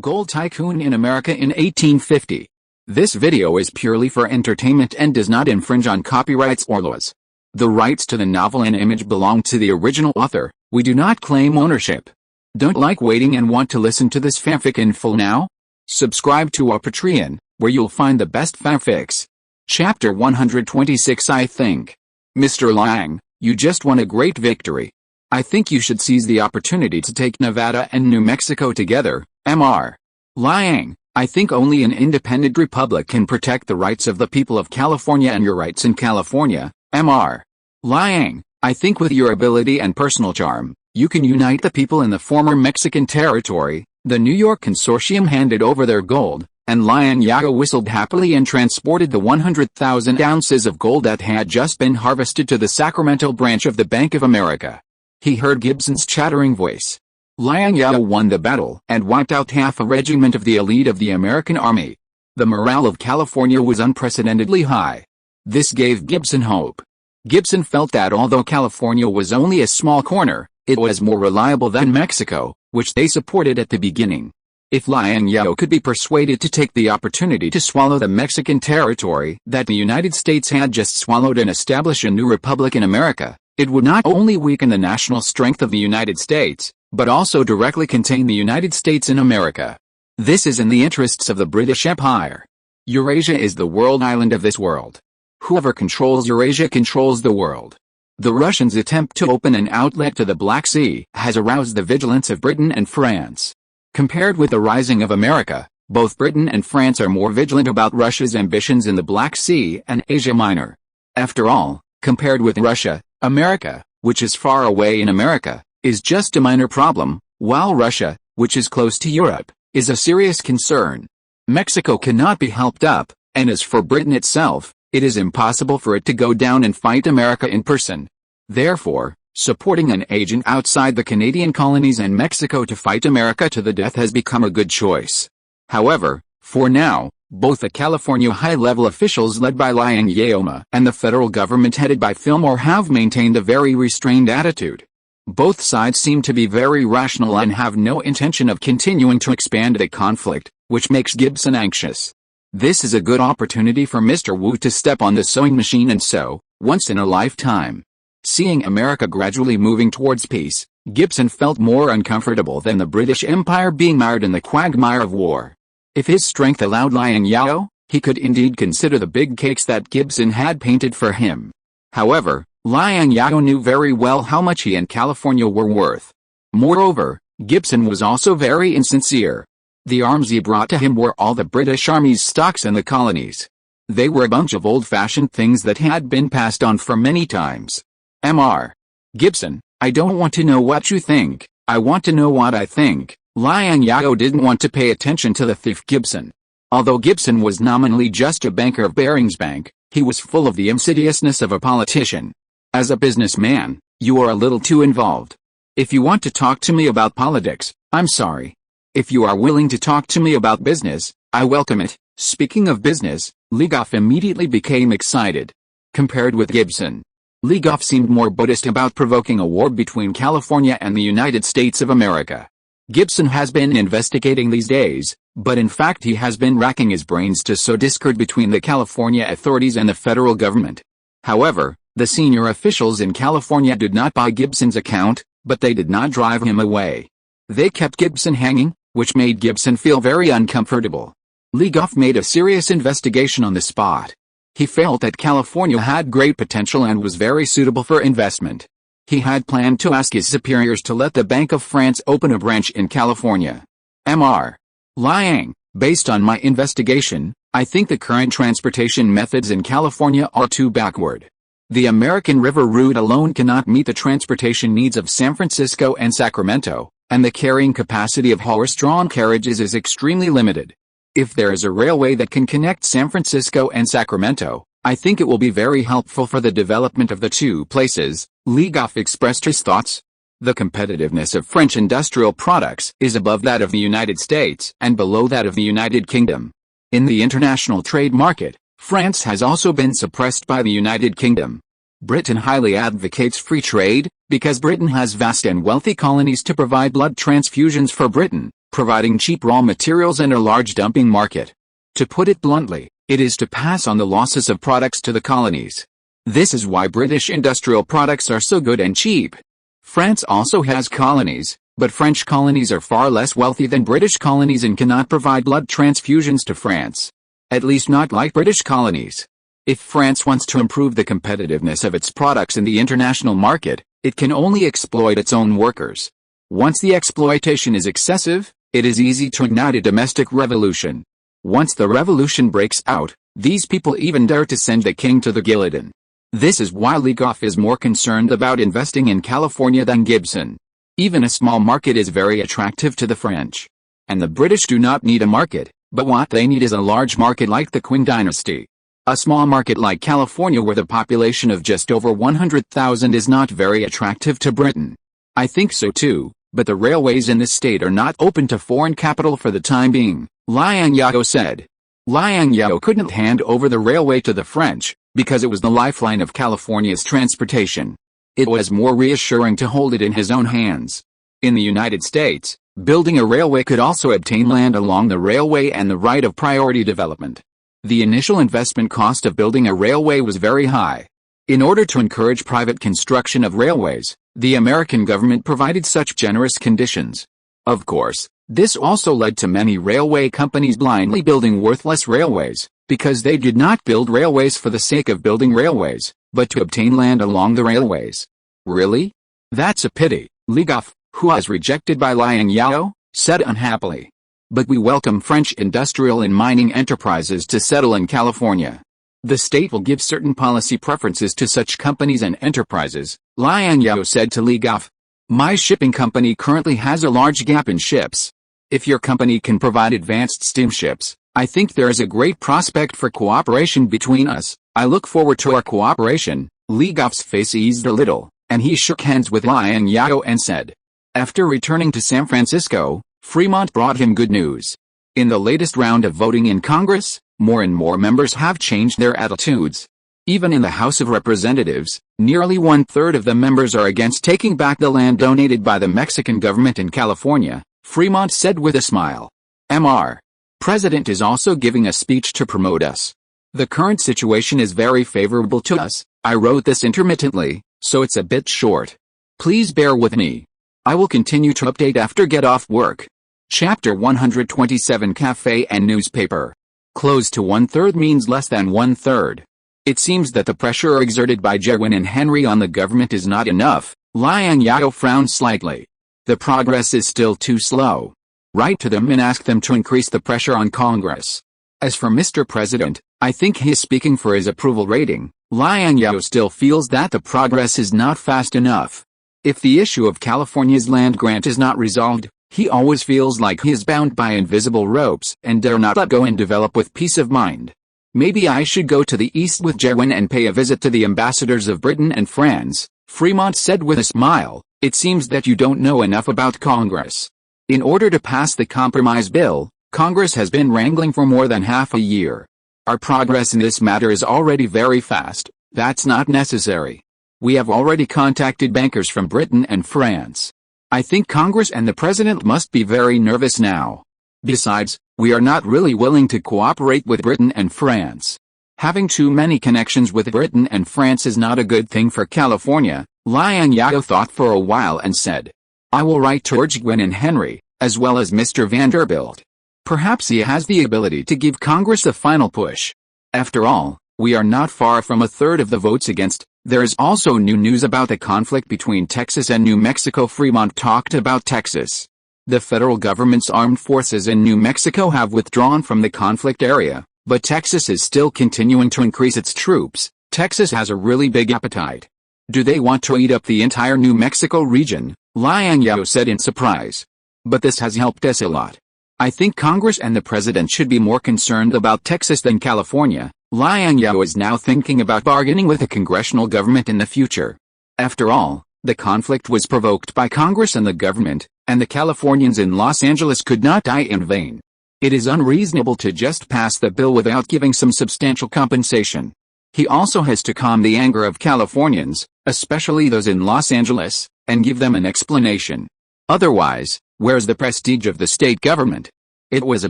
Gold tycoon in America in 1850. This video is purely for entertainment and does not infringe on copyrights or laws. The rights to the novel and image belong to the original author. We do not claim ownership. Don't like waiting and want to listen to this fanfic in full now? Subscribe to our Patreon, where you'll find the best fanfics. Chapter 126. I think. Mr. Liang, you just won a great victory. I think you should seize the opportunity to take Nevada and New Mexico together. Mr. Liang, I think only an independent republic can protect the rights of the people of California and your rights in California. Mr. Liang, I think with your ability and personal charm, you can unite the people in the former Mexican territory. The New York consortium handed over their gold, and Liang Zhao whistled happily and transported the 100,000 ounces of gold that had just been harvested to the Sacramento branch of the Bank of America. He heard Gibson's chattering voice. Liang Zhao won the battle and wiped out half a regiment of the elite of the American army. The morale of California was unprecedentedly high. This gave Gibson hope. Gibson felt that although California was only a small corner, it was more reliable than Mexico, which they supported at the beginning. If Liang Zhao could be persuaded to take the opportunity to swallow the Mexican territory that the United States had just swallowed and establish a new republic in America, it would not only weaken the national strength of the United States, but also directly contain the United States in America. This is in the interests of the British Empire. Eurasia is the world island of this world. Whoever controls Eurasia controls the world. The Russians' attempt to open an outlet to the Black Sea has aroused the vigilance of Britain and France. Compared with the rising of America, both Britain and France are more vigilant about Russia's ambitions in the Black Sea and Asia Minor. After all, compared with Russia, America, which is far away in America, is just a minor problem, while Russia, which is close to Europe, is a serious concern. Mexico cannot be helped up, and as for Britain itself, it is impossible for it to go down and fight America in person. Therefore, supporting an agent outside the Canadian colonies and Mexico to fight America to the death has become a good choice. However, for now, both the California high-level officials led by Liang Zhao and the federal government headed by Fillmore have maintained a very restrained attitude. Both sides seem to be very rational and have no intention of continuing to expand the conflict, which makes Gibson anxious. This is a good opportunity for Mr. Wu to step on the sewing machine and sew, once in a lifetime. Seeing America gradually moving towards peace, Gibson felt more uncomfortable than the British Empire being mired in the quagmire of war. If his strength allowed Liang Zhao, he could indeed consider the big cakes that Gibson had painted for him. However, Liang Zhao knew very well how much he and California were worth. Moreover, Gibson was also very insincere. The arms he brought to him were all the British Army's stocks in the colonies. They were a bunch of old-fashioned things that had been passed on for many times. Mr. Gibson, I don't want to know what you think, I want to know what I think. Liang Zhao didn't want to pay attention to the thief Gibson. Although Gibson was nominally just a banker of Barings Bank, he was full of the insidiousness of a politician. As a businessman, you are a little too involved. If you want to talk to me about politics, I'm sorry. If you are willing to talk to me about business, I welcome it. Speaking of business, Liang immediately became excited. Compared with Gibson, Liang seemed more Buddhist about provoking a war between California and the United States of America. Gibson has been investigating these days, but in fact he has been racking his brains to sow discord between the California authorities and the federal government. However, the senior officials in California did not buy Gibson's account, but they did not drive him away. They kept Gibson hanging, which made Gibson feel very uncomfortable. Liang made a serious investigation on the spot. He felt that California had great potential and was very suitable for investment. He had planned to ask his superiors to let the Bank of France open a branch in California. Mr. Liang, based on my investigation, I think the current transportation methods in California are too backward. The American River route alone cannot meet the transportation needs of San Francisco and Sacramento, and the carrying capacity of horse-drawn carriages is extremely limited. If there is a railway that can connect San Francisco and Sacramento, I think it will be very helpful for the development of the two places. Liang expressed his thoughts. The competitiveness of French industrial products is above that of the United States and below that of the United Kingdom. In the international trade market, France has also been suppressed by the United Kingdom. Britain highly advocates free trade, because Britain has vast and wealthy colonies to provide blood transfusions for Britain, providing cheap raw materials and a large dumping market. To put it bluntly, it is to pass on the losses of products to the colonies. This is why British industrial products are so good and cheap. France also has colonies, but French colonies are far less wealthy than British colonies and cannot provide blood transfusions to France. At least not like British colonies. If France wants to improve the competitiveness of its products in the international market, it can only exploit its own workers. Once the exploitation is excessive, it is easy to ignite a domestic revolution. Once the revolution breaks out, these people even dare to send the king to the guillotine. This is why Liang is more concerned about investing in California than Gibson. Even a small market is very attractive to the French. And the British do not need a market, but what they need is a large market like the Qing dynasty. A small market like California with a population of just over 100,000 is not very attractive to Britain. I think so too, but the railways in this state are not open to foreign capital for the time being, Liang Zhao said. Liang Zhao couldn't hand over the railway to the French, because it was the lifeline of California's transportation. It was more reassuring to hold it in his own hands. In the United States, building a railway could also obtain land along the railway and the right of priority development. The initial investment cost of building a railway was very high. In order to encourage private construction of railways, the American government provided such generous conditions. Of course, this also led to many railway companies blindly building worthless railways, because they did not build railways for the sake of building railways, but to obtain land along the railways. Really? That's a pity, Liang, who was rejected by Liang Zhao, said unhappily. But we welcome French industrial and mining enterprises to settle in California. The state will give certain policy preferences to such companies and enterprises, Liang Zhao said to Liang. My shipping company currently has a large gap in ships. If your company can provide advanced steamships, I think there is a great prospect for cooperation between us. I look forward to our cooperation. Liang's face eased a little, and he shook hands with Liang Zhao and said. After returning to San Francisco, Fremont brought him good news. In the latest round of voting in Congress, more and more members have changed their attitudes. Even in the House of Representatives, nearly one-third of the members are against taking back the land donated by the Mexican government in California, Fremont said with a smile. Mr. President is also giving a speech to promote us. The current situation is very favorable to us. I wrote this intermittently, so it's a bit short. Please bear with me. I will continue to update after get off work. Chapter 127 Cafe and Newspaper. Close to one-third means less than one-third. It seems that the pressure exerted by Jerwin and Henry on the government is not enough. Liang Zhao frowned slightly. The progress is still too slow. Write to them and ask them to increase the pressure on Congress. As for Mr. President, I think he is speaking for his approval rating. Liang Zhao still feels that the progress is not fast enough. If the issue of California's land grant is not resolved, he always feels like he is bound by invisible ropes and dare not let go and develop with peace of mind. Maybe I should go to the east with Jerwin and pay a visit to the ambassadors of Britain and France, Fremont said with a smile. It seems that you don't know enough about Congress. In order to pass the compromise bill, Congress has been wrangling for more than half a year. Our progress in this matter is already very fast. That's not necessary. We have already contacted bankers from Britain and France. I think Congress and the President must be very nervous now. Besides, we are not really willing to cooperate with Britain and France. Having too many connections with Britain and France is not a good thing for California. Liang Zhao thought for a while and said, I will write to Jerwin and Henry, as well as Mr. Vanderbilt. Perhaps he has the ability to give Congress a final push. After all, we are not far from a third of the votes against. There is also new news about the conflict between Texas and New Mexico. Fremont talked about Texas. The federal government's armed forces in New Mexico have withdrawn from the conflict area, but Texas is still continuing to increase its troops. Texas has a really big appetite. Do they want to eat up the entire New Mexico region? Liang Zhao said in surprise. But this has helped us a lot. I think Congress and the President should be more concerned about Texas than California. Liang Zhao is now thinking about bargaining with the congressional government in the future. After all, the conflict was provoked by Congress and the government, and the Californians in Los Angeles could not die in vain. It is unreasonable to just pass the bill without giving some substantial compensation. He also has to calm the anger of Californians, especially those in Los Angeles, and give them an explanation. Otherwise, Where's the prestige of the state government? It was a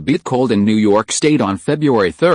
bit cold in New York State on February 3,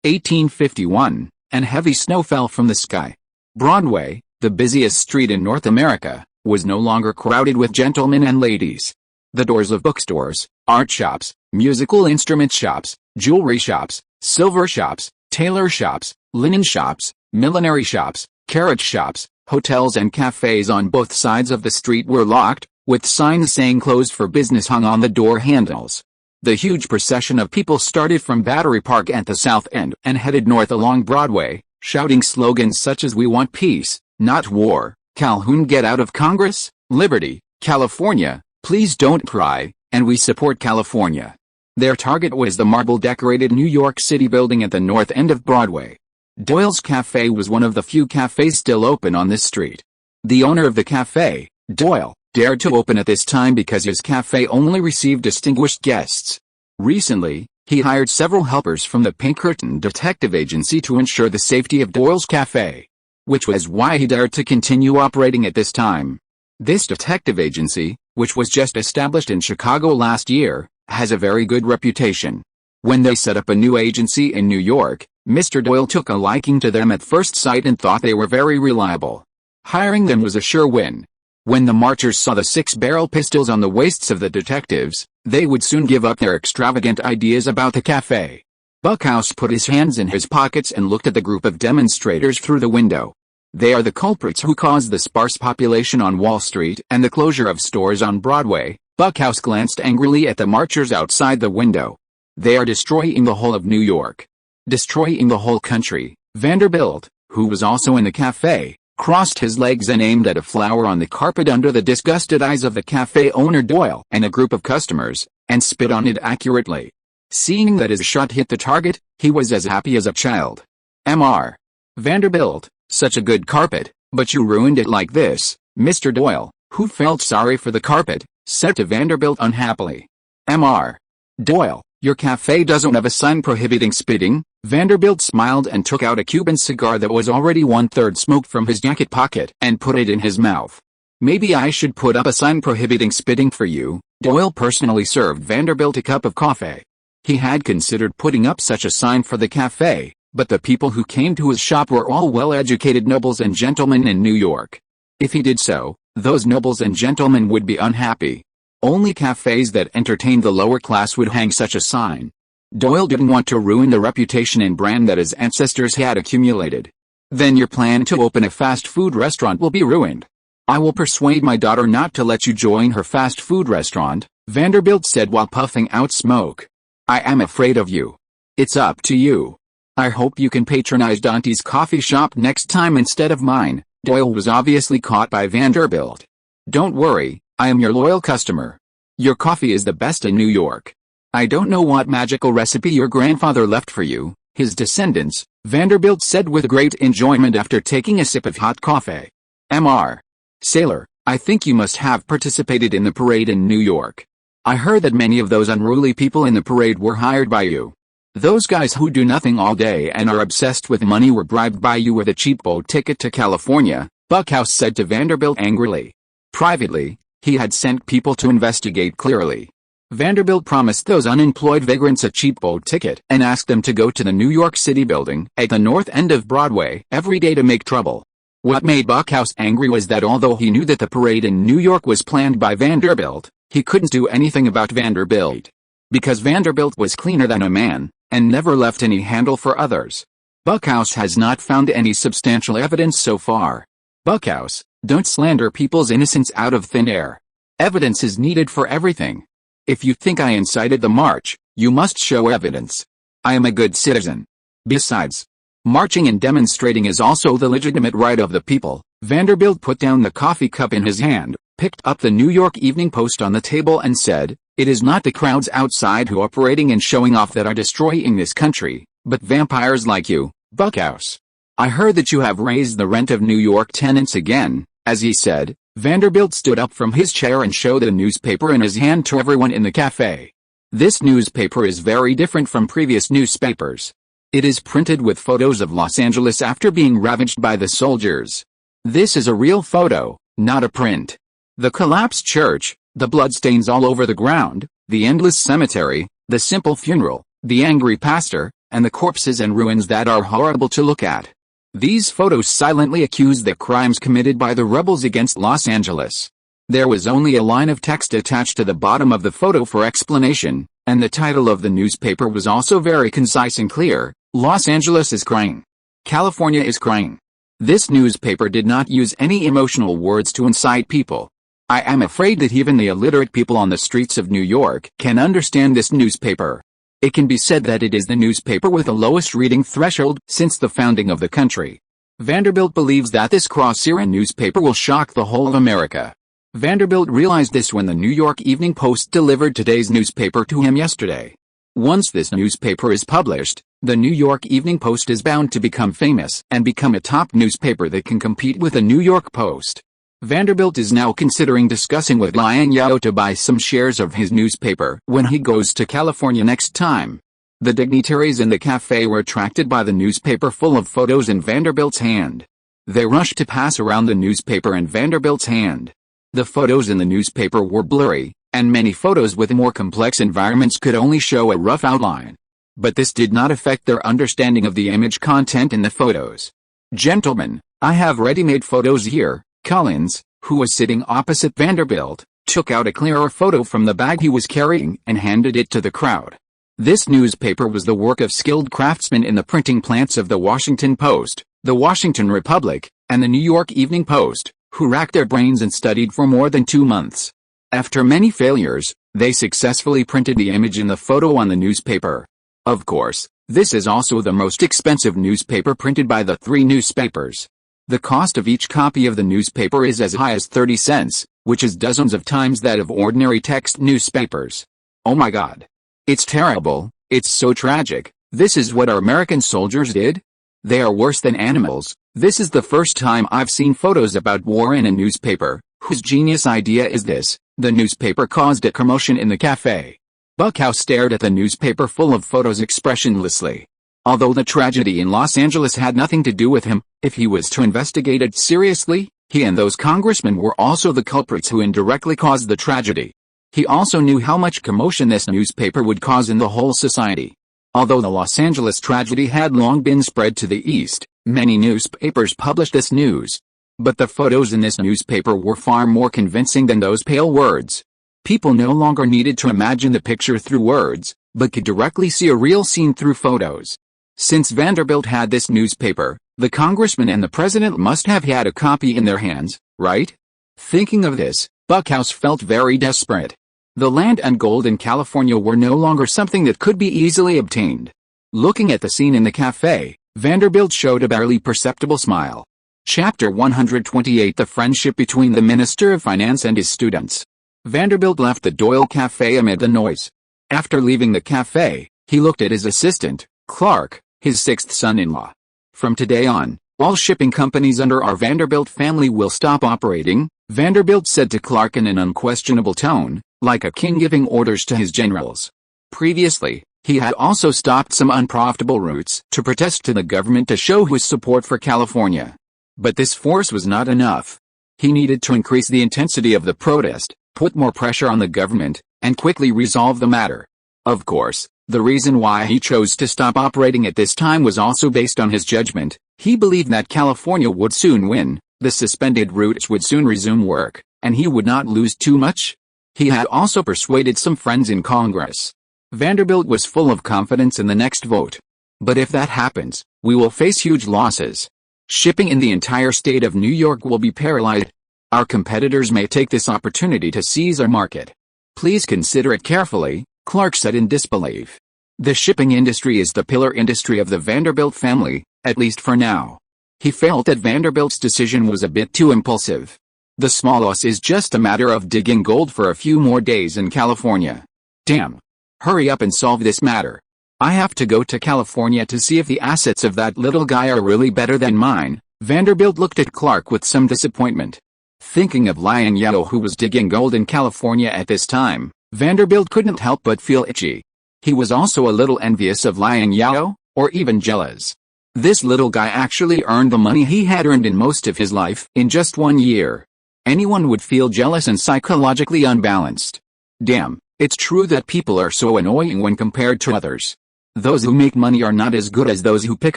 1851, and heavy snow fell from the sky. Broadway, the busiest street in North America, was no longer crowded with gentlemen and ladies. The doors of bookstores, art shops, musical instrument shops, jewelry shops, silver shops, tailor shops, linen shops, millinery shops, carriage shops, hotels and cafes on both sides of the street were locked, with signs saying closed for business hung on the door handles. The huge procession of people started from Battery Park at the south end and headed north along Broadway, shouting slogans such as "We want peace, not war," "Calhoun get out of Congress," "Liberty, California, please don't cry," and "We support California." Their target was the marble-decorated New York City building at the north end of Broadway. Doyle's Cafe was one of the few cafes still open on this street. The owner of the cafe, Doyle, dared to open at this time because his cafe only received distinguished guests. Recently, he hired several helpers from the Pinkerton Detective Agency to ensure the safety of Doyle's cafe, which was why he dared to continue operating at this time. This detective agency, which was just established in Chicago last year, has a very good reputation. When they set up a new agency in New York, Mr. Doyle took a liking to them at first sight and thought they were very reliable. Hiring them was a sure win. When the marchers saw the 6-barrel pistols on the waists of the detectives, they would soon give up their extravagant ideas about the cafe. Buckhouse put his hands in his pockets and looked at the group of demonstrators through the window. They are the culprits who caused the sparse population on Wall Street and the closure of stores on Broadway. Buckhouse glanced angrily at the marchers outside the window. They are destroying the whole of New York. Destroying the whole country. Vanderbilt, who was also in the cafe, crossed his legs and aimed at a flower on the carpet under the disgusted eyes of the cafe owner Doyle and a group of customers, and spit on it accurately. Seeing that his shot hit the target, he was as happy as a child. Mr. Vanderbilt, such a good carpet, but you ruined it like this. Mr. Doyle, who felt sorry for the carpet, said to Vanderbilt unhappily. Mr. Doyle, your cafe doesn't have a sign prohibiting spitting. Vanderbilt smiled and took out a Cuban cigar that was already 1/3 smoked from his jacket pocket and put it in his mouth. Maybe I should put up a sign prohibiting spitting for you. Doyle personally served Vanderbilt a cup of coffee. He had considered putting up such a sign for the cafe, but the people who came to his shop were all well-educated nobles and gentlemen in New York. If he did so, those nobles and gentlemen would be unhappy. Only cafes that entertained the lower class would hang such a sign. Doyle didn't want to ruin the reputation and brand that his ancestors had accumulated. Then your plan to open a fast food restaurant will be ruined. I will persuade my daughter not to let you join her fast food restaurant, Vanderbilt said while puffing out smoke. I am afraid of you. It's up to you. I hope you can patronize Dante's coffee shop next time instead of mine. Doyle was obviously caught by Vanderbilt. Don't worry, I am your loyal customer. Your coffee is the best in New York. I don't know what magical recipe your grandfather left for you, his descendants, Vanderbilt said with great enjoyment after taking a sip of hot coffee. Mr. Sailor, I think you must have participated in the parade in New York. I heard that many of those unruly people in the parade were hired by you. Those guys who do nothing all day and are obsessed with money were bribed by you with a cheap boat ticket to California, Buckhouse said to Vanderbilt angrily. Privately, he had sent people to investigate clearly. Vanderbilt promised those unemployed vagrants a cheap boat ticket and asked them to go to the New York City building at the north end of Broadway every day to make trouble. What made Buckhouse angry was that although he knew that the parade in New York was planned by Vanderbilt, he couldn't do anything about Vanderbilt. Because Vanderbilt was cleaner than a man, and never left any handle for others. Buckhouse has not found any substantial evidence so far. Buckhouse, don't slander people's innocence out of thin air. Evidence is needed for everything. If you think I incited the march, you must show evidence. I am a good citizen. Besides, marching and demonstrating is also the legitimate right of the people. Vanderbilt put down the coffee cup in his hand, picked up the New York Evening Post on the table and said, it is not the crowds outside who are parading and showing off that are destroying this country, but vampires like you, Buckhouse. I heard that you have raised the rent of New York tenants again. As he said, Vanderbilt stood up from his chair and showed a newspaper in his hand to everyone in the cafe. This newspaper is very different from previous newspapers. It is printed with photos of Los Angeles after being ravaged by the soldiers. This is a real photo, not a print. The collapsed church, The bloodstains all over the ground, the endless cemetery, the simple funeral, the angry pastor, and the corpses and ruins that are horrible to look at. These photos silently accuse the crimes committed by the rebels against Los Angeles. There was only a line of text attached to the bottom of the photo for explanation, and the title of the newspaper was also very concise and clear: Los Angeles is crying. California is crying. This newspaper did not use any emotional words to incite people. I am afraid that even the illiterate people on the streets of New York can understand this newspaper. It can be said that it is the newspaper with the lowest reading threshold since the founding of the country. Vanderbilt believes that this cross-era newspaper will shock the whole of America. Vanderbilt realized this when the New York Evening Post delivered today's newspaper to him yesterday. Once this newspaper is published, the New York Evening Post is bound to become famous and become a top newspaper that can compete with the New York Post. Vanderbilt is now considering discussing with Liang Zhao to buy some shares of his newspaper when he goes to California next time. The dignitaries in the cafe were attracted by the newspaper full of photos in Vanderbilt's hand. They rushed to pass around the newspaper in Vanderbilt's hand. The photos in the newspaper were blurry, and many photos with more complex environments could only show a rough outline. But this did not affect their understanding of the image content in the photos. "Gentlemen, I have ready-made photos here." Collins, who was sitting opposite Vanderbilt, took out a clearer photo from the bag he was carrying and handed it to the crowd. This newspaper was the work of skilled craftsmen in the printing plants of the Washington Post, the Washington Republic, and the New York Evening Post, who racked their brains and studied for more than 2 months. After many failures, they successfully printed the image in the photo on the newspaper. Of course, this is also the most expensive newspaper printed by the 3 newspapers. The cost of each copy of the newspaper is as high as 30 cents, which is dozens of times that of ordinary text newspapers. Oh my God. It's terrible, it's so tragic. This is what our American soldiers did? They are worse than animals. This is the first time I've seen photos about war in a newspaper. Whose genius idea is this? The newspaper caused a commotion in the cafe. Buckhouse stared at the newspaper full of photos expressionlessly. Although the tragedy in Los Angeles had nothing to do with him, if he was to investigate it seriously, he and those congressmen were also the culprits who indirectly caused the tragedy. He also knew how much commotion this newspaper would cause in the whole society. Although the Los Angeles tragedy had long been spread to the east, many newspapers published this news. But the photos in this newspaper were far more convincing than those pale words. People no longer needed to imagine the picture through words, but could directly see a real scene through photos. Since Vanderbilt had this newspaper, the congressman and the president must have had a copy in their hands, right? Thinking of this, Buckhouse felt very desperate. The land and gold in California were no longer something that could be easily obtained. Looking at the scene in the cafe, Vanderbilt showed a barely perceptible smile. Chapter 128: The Friendship Between the Minister of Finance and His Students. Vanderbilt left the Doyle Cafe amid the noise. After leaving the cafe, he looked at his assistant, Clark, his 6th son-in-law. "From today on, all shipping companies under our Vanderbilt family will stop operating," Vanderbilt said to Clark in an unquestionable tone, like a king giving orders to his generals. Previously, he had also stopped some unprofitable routes to protest to the government to show his support for California. But this force was not enough. He needed to increase the intensity of the protest, put more pressure on the government, and quickly resolve the matter. Of course, the reason why he chose to stop operating at this time was also based on his judgment. He believed that California would soon win, the suspended routes would soon resume work, and he would not lose too much. He had also persuaded some friends in Congress. Vanderbilt was full of confidence in the next vote. "But if that happens, we will face huge losses. Shipping in the entire state of New York will be paralyzed. Our competitors may take this opportunity to seize our market. Please consider it carefully," Clark said in disbelief. The shipping industry is the pillar industry of the Vanderbilt family, at least for now. He felt that Vanderbilt's decision was a bit too impulsive. The small loss is just a matter of digging gold for a few more days in California. Damn. Hurry up and solve this matter. I have to go to California to see if the assets of that little guy are really better than mine. Vanderbilt looked at Clark with some disappointment. Thinking of Liang Zhao, who was digging gold in California at this time, Vanderbilt couldn't help but feel itchy. He was also a little envious of Liang Zhao, or even jealous. This little guy actually earned the money he had earned in most of his life in just 1 year. Anyone would feel jealous and psychologically unbalanced. Damn, it's true that people are so annoying when compared to others. Those who make money are not as good as those who pick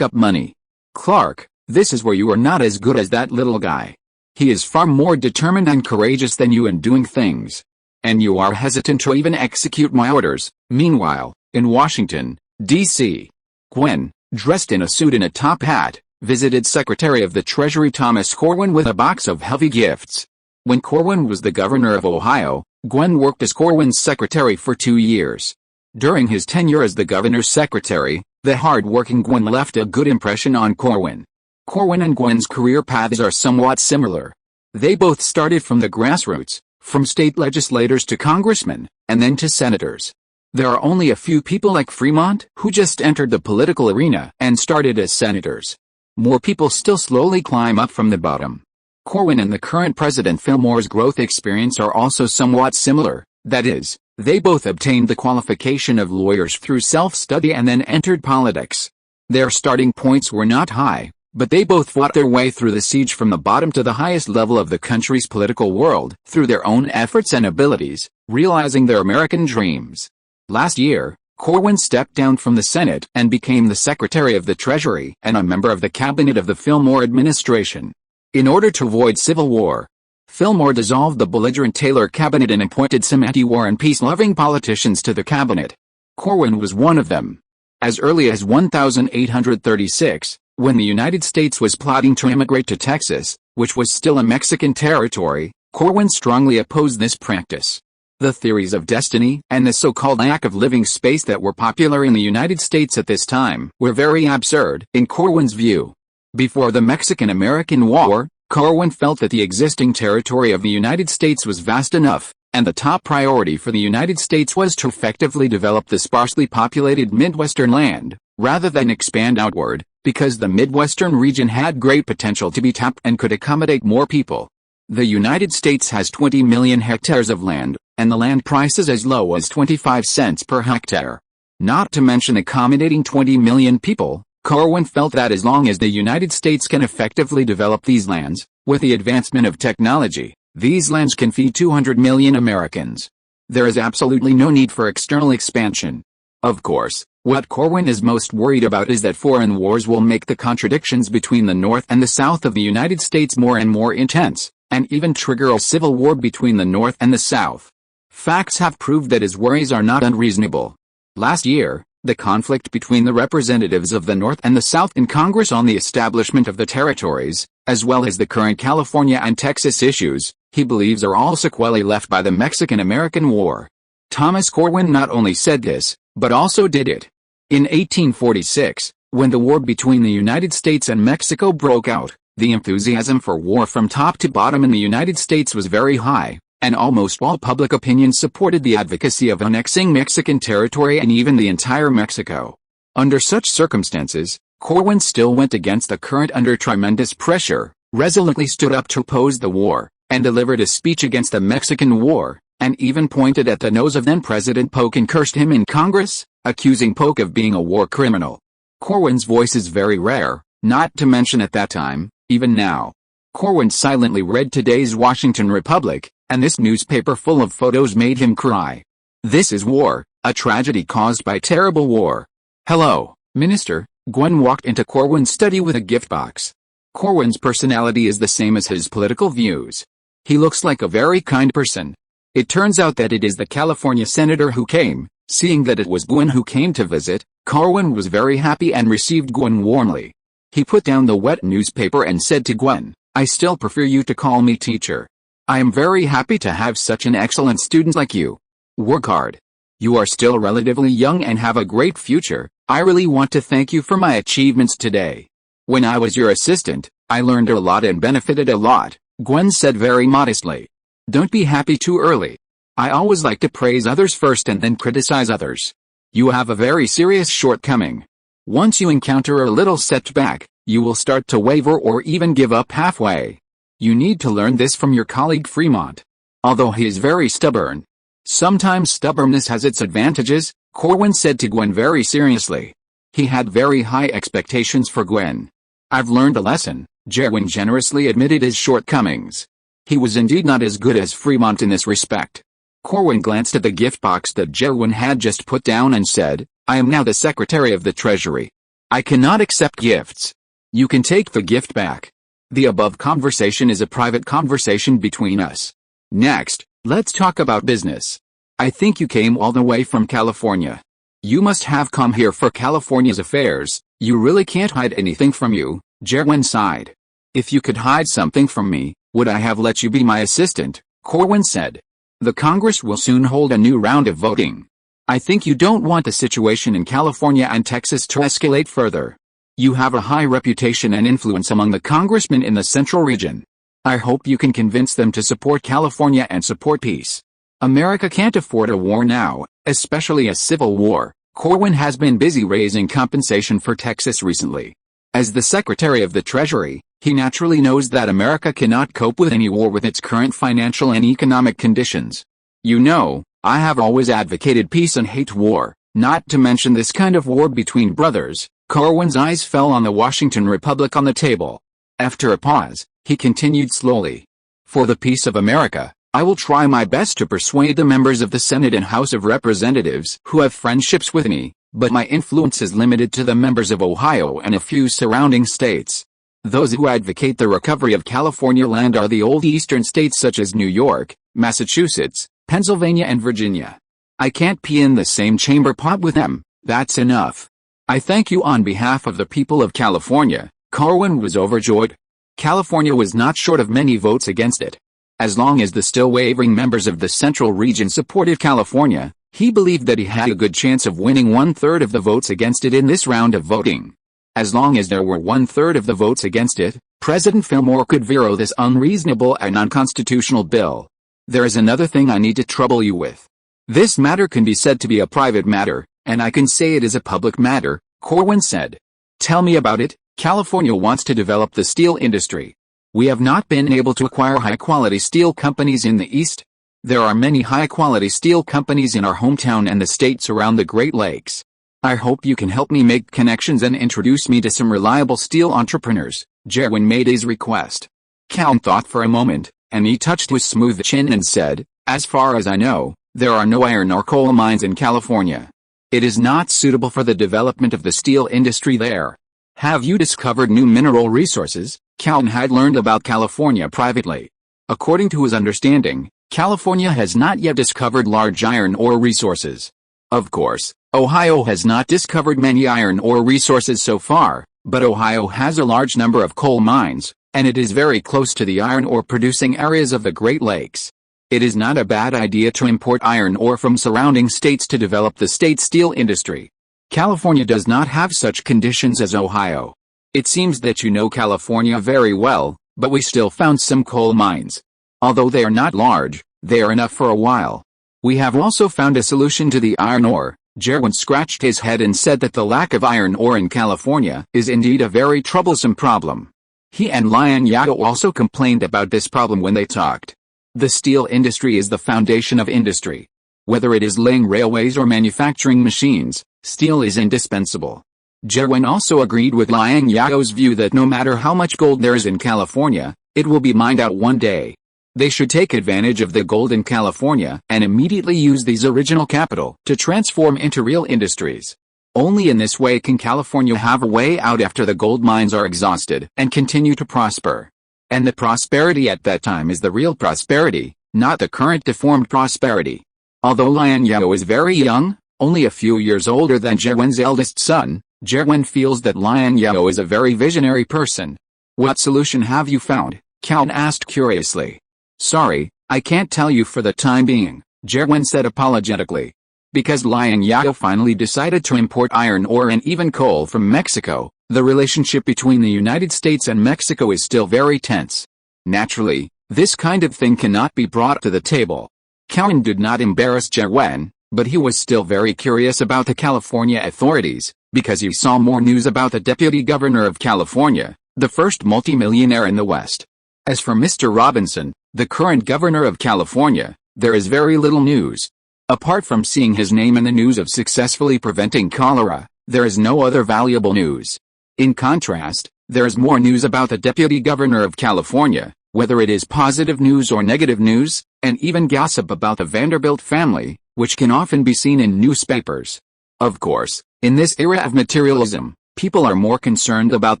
up money. Clark, this is where you are not as good as that little guy. He is far more determined and courageous than you in doing things. And you are hesitant to even execute my orders. Meanwhile, in Washington, D.C., Gwen, dressed in a suit and a top hat, visited Secretary of the Treasury Thomas Corwin with a box of heavy gifts. When Corwin was the governor of Ohio, Gwen worked as Corwin's secretary for 2 years. During his tenure as the governor's secretary, the hard-working Gwen left a good impression on Corwin. Corwin and Gwen's career paths are somewhat similar. They both started from the grassroots, from state legislators to congressmen, and then to senators. There are only a few people like Fremont who just entered the political arena and started as senators. More people still slowly climb up from the bottom. Corwin and the current President Fillmore's growth experience are also somewhat similar, that is, they both obtained the qualification of lawyers through self-study and then entered politics. Their starting points were not high, but they both fought their way through the siege from the bottom to the highest level of the country's political world through their own efforts and abilities, realizing their American dreams. Last year, Corwin stepped down from the Senate and became the Secretary of the Treasury and a member of the cabinet of the Fillmore administration. In order to avoid civil war, Fillmore dissolved the belligerent Taylor cabinet and appointed some anti-war and peace-loving politicians to the cabinet. Corwin was one of them. As early as 1836, when the United States was plotting to immigrate to Texas, which was still a Mexican territory, Corwin strongly opposed this practice. The theories of destiny and the so-called lack of living space that were popular in the United States at this time were very absurd in Corwin's view. Before the Mexican-American War, Corwin felt that the existing territory of the United States was vast enough, and the top priority for the United States was to effectively develop the sparsely populated Midwestern land, rather than expand outward, because the Midwestern region had great potential to be tapped and could accommodate more people. The United States has 20 million hectares of land, and the land price is as low as 25 cents per hectare. Not to mention accommodating 20 million people, Corwin felt that as long as the United States can effectively develop these lands, with the advancement of technology, these lands can feed 200 million Americans. There is absolutely no need for external expansion. Of course, what Corwin is most worried about is that foreign wars will make the contradictions between the North and the South of the United States more and more intense, and even trigger a civil war between the North and the South. Facts have proved that his worries are not unreasonable. Last year, the conflict between the representatives of the North and the South in Congress on the establishment of the territories, as well as the current California and Texas issues, he believes are all sequelae left by the Mexican-American War. Thomas Corwin not only said this, but also did it. In 1846, when the war between the United States and Mexico broke out, the enthusiasm for war from top to bottom in the United States was very high, and almost all public opinion supported the advocacy of annexing Mexican territory and even the entire Mexico. Under such circumstances, Corwin still went against the current under tremendous pressure, resolutely stood up to oppose the war, and delivered a speech against the Mexican War, and even pointed at the nose of then-President Polk and cursed him in Congress, accusing Polk of being a war criminal. Corwin's voice is very rare, not to mention at that time, even now. Corwin silently read today's Washington Republic, and this newspaper full of photos made him cry. This is war, a tragedy caused by terrible war. Hello, Minister. Gwen walked into Corwin's study with a gift box. Corwin's personality is the same as his political views. He looks like a very kind person. It turns out that it is the California senator who came. Seeing that it was Gwen who came to visit, Corwin was very happy and received Gwen warmly. He put down the wet newspaper and said to Gwen, "I still prefer you to call me teacher. I am very happy to have such an excellent student like you. Work hard. You are still relatively young and have a great future. I really want to thank you for my achievements today. When I was your assistant, I learned a lot and benefited a lot," Gwen said very modestly. "Don't be happy too early. I always like to praise others first and then criticize others. You have a very serious shortcoming. Once you encounter a little setback, you will start to waver or even give up halfway. You need to learn this from your colleague Fremont. Although he is very stubborn. Sometimes stubbornness has its advantages," Corwin said to Gwen very seriously. He had very high expectations for Gwen. "I've learned a lesson," Gwen generously admitted his shortcomings. He was indeed not as good as Fremont in this respect. Corwin glanced at the gift box that Jerwin had just put down and said, "I am now the Secretary of the Treasury. I cannot accept gifts. You can take the gift back. The above conversation is a private conversation between us. Next, let's talk about business. I think you came all the way from California. You must have come here for California's affairs. You really can't hide anything from you," Jerwin sighed. "If you could hide something from me, would I have let you be my assistant?" Corwin said. "The Congress will soon hold a new round of voting. I think you don't want the situation in California and Texas to escalate further. You have a high reputation and influence among the congressmen in the Central region. I hope you can convince them to support California and support peace. America can't afford a war now, especially a civil war." Corwin has been busy raising compensation for Texas recently. As the Secretary of the Treasury, he naturally knows that America cannot cope with any war with its current financial and economic conditions. "You know, I have always advocated peace and hate war, not to mention this kind of war between brothers." Corwin's eyes fell on the Washington Republic on the table. After a pause, he continued slowly. "For the peace of America, I will try my best to persuade the members of the Senate and House of Representatives who have friendships with me, but my influence is limited to the members of Ohio and a few surrounding states. Those who advocate the recovery of California land are the old eastern states such as New York, Massachusetts, Pennsylvania and Virginia. I can't pee in the same chamber pot with them. That's enough. I thank you on behalf of the people of California." Corwin was overjoyed. California was not short of many votes against it. As long as the still wavering members of the Central region supported California, he believed that he had a good chance of winning 1/3 of the votes against it in this round of voting. As long as there were 1/3 of the votes against it, President Fillmore could veto this unreasonable and unconstitutional bill. "There is another thing I need to trouble you with. This matter can be said to be a private matter, and I can say it is a public matter," Corwin said. "Tell me about it." "California wants to develop the steel industry. We have not been able to acquire high-quality steel companies in the East. There are many high-quality steel companies in our hometown and the states around the Great Lakes. I hope you can help me make connections and introduce me to some reliable steel entrepreneurs," Jerwin made his request. Calhoun thought for a moment, and he touched his smooth chin and said, "As far as I know, there are no iron or coal mines in California. It is not suitable for the development of the steel industry there. Have you discovered new mineral resources?" Calhoun had learned about California privately. According to his understanding, California has not yet discovered large iron ore resources. Of course, Ohio has not discovered many iron ore resources so far, but Ohio has a large number of coal mines, and it is very close to the iron ore producing areas of the Great Lakes. It is not a bad idea to import iron ore from surrounding states to develop the state's steel industry. California does not have such conditions as Ohio. It seems that you know California very well, but we still found some coal mines. Although they are not large, they are enough for a while. We have also found a solution to the iron ore." Jerwin scratched his head and said that the lack of iron ore in California is indeed a very troublesome problem. He and Liang Zhao also complained about this problem when they talked. The steel industry is the foundation of industry. Whether it is laying railways or manufacturing machines, steel is indispensable. Jerwin also agreed with Liang Zhao's view that no matter how much gold there is in California, it will be mined out one day. They should take advantage of the gold in California and immediately use these original capital to transform into real industries. Only in this way can California have a way out after the gold mines are exhausted and continue to prosper. And the prosperity at that time is the real prosperity, not the current deformed prosperity. Although Liang Zhao is very young, only a few years older than Jerwin's eldest son, Jerwin feels that Liang Zhao is a very visionary person. "What solution have you found?" Calhoun asked curiously. "Sorry, I can't tell you for the time being," Jerwin said apologetically. Because Liang Zhao finally decided to import iron ore and even coal from Mexico, the relationship between the United States and Mexico is still very tense. Naturally, this kind of thing cannot be brought to the table. Calhoun did not embarrass Jerwin, but he was still very curious about the California authorities, because he saw more news about the Deputy Governor of California, the first multimillionaire in the West. As for Mr. Robinson, the current governor of California, there is very little news. Apart from seeing his name in the news of successfully preventing cholera, there is no other valuable news. In contrast, there is more news about the Deputy Governor of California, Whether it is positive news or negative news, and even gossip about the Vanderbilt family, which can often be seen in newspapers. Of course, in this era of materialism, people are more concerned about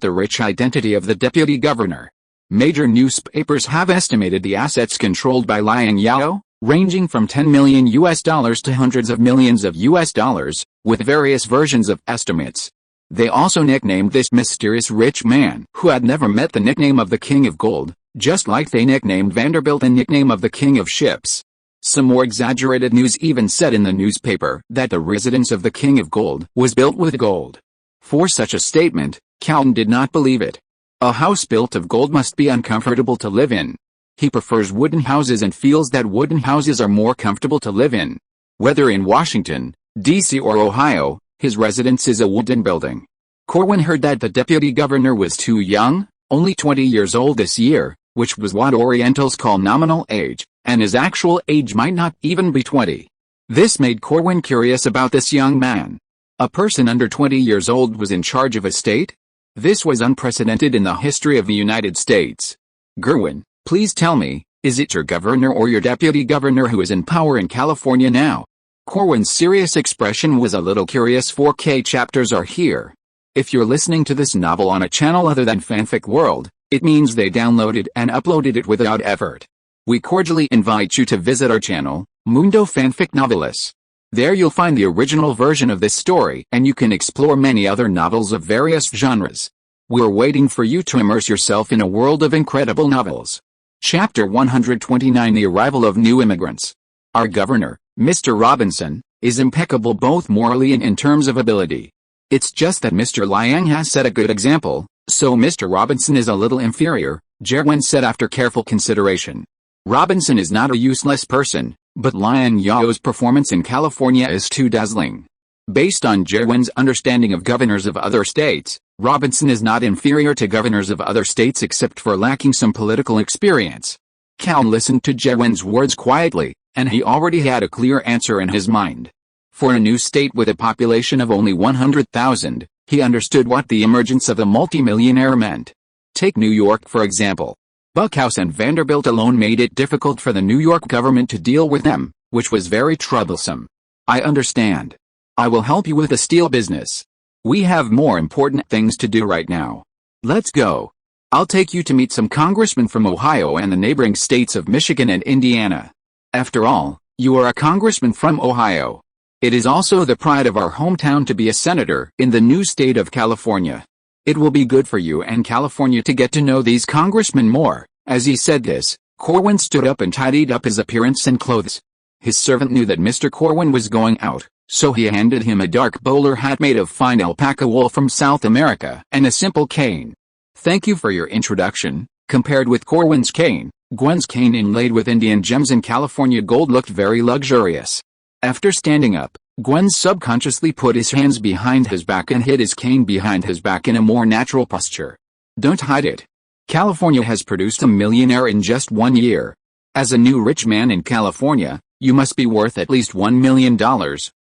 the rich identity of the deputy governor. Major newspapers have estimated the assets controlled by Liang Zhao, ranging from $10 million to hundreds of millions of US dollars, with various versions of estimates. They also nicknamed this mysterious rich man, who had never met, the nickname of the King of Gold, just like they nicknamed Vanderbilt the nickname of the King of Ships. Some more exaggerated news even said in the newspaper that the residence of the King of Gold was built with gold. For such a statement, Calton did not believe it. A house built of gold must be uncomfortable to live in. He prefers wooden houses and feels that wooden houses are more comfortable to live in. Whether in Washington, D.C. or Ohio, his residence is a wooden building. Corwin heard that the deputy governor was too young, only 20 years old this year, which was what Orientals call nominal age, and his actual age might not even be 20. This made Corwin curious about this young man. A person under 20 years old was in charge of a state? This was unprecedented in the history of the United States. Gerwin, please tell me, is it your governor or your deputy governor who is in power in California now? Corwin's serious expression was a little curious. 4K chapters are here. If you're listening to this novel on a channel other than Fanfic World, it means they downloaded and uploaded it without effort. We cordially invite you to visit our channel, Mundo Fanfic Novelis. There you'll find the original version of this story, and you can explore many other novels of various genres. We're waiting for you to immerse yourself in a world of incredible novels. Chapter 129: The Arrival of New Immigrants. Our governor, Mr. Robinson, is impeccable both morally and in terms of ability. It's just that Mr. Liang has set a good example, so Mr. Robinson is a little inferior, Gerwin said after careful consideration. Robinson is not a useless person, but Liang Zhao's performance in California is too dazzling. Based on Gerwin's understanding of governors of other states, Robinson is not inferior to governors of other states except for lacking some political experience. Cal listened to Gerwin's words quietly, and he already had a clear answer in his mind. For a new state with a population of only 100,000, he understood what the emergence of a multimillionaire meant. Take New York for example. Buckhouse and Vanderbilt alone made it difficult for the New York government to deal with them, which was very troublesome. I understand. I will help you with the steel business. We have more important things to do right now. Let's go. I'll take you to meet some congressmen from Ohio and the neighboring states of Michigan and Indiana. After all, you are a congressman from Ohio. It is also the pride of our hometown to be a senator in the new state of California. It will be good for you and California to get to know these congressmen more. As he said this, Corwin stood up and tidied up his appearance and clothes. His servant knew that Mr. Corwin was going out, so he handed him a dark bowler hat made of fine alpaca wool from South America and a simple cane. Thank you for your introduction. Compared with Corwin's cane, Gwen's cane inlaid with Indian gems and California gold looked very luxurious. After standing up, Gwen subconsciously put his hands behind his back and hid his cane behind his back in a more natural posture. Don't hide it. California has produced a millionaire in just 1 year. As a new rich man in California, you must be worth at least $1 million,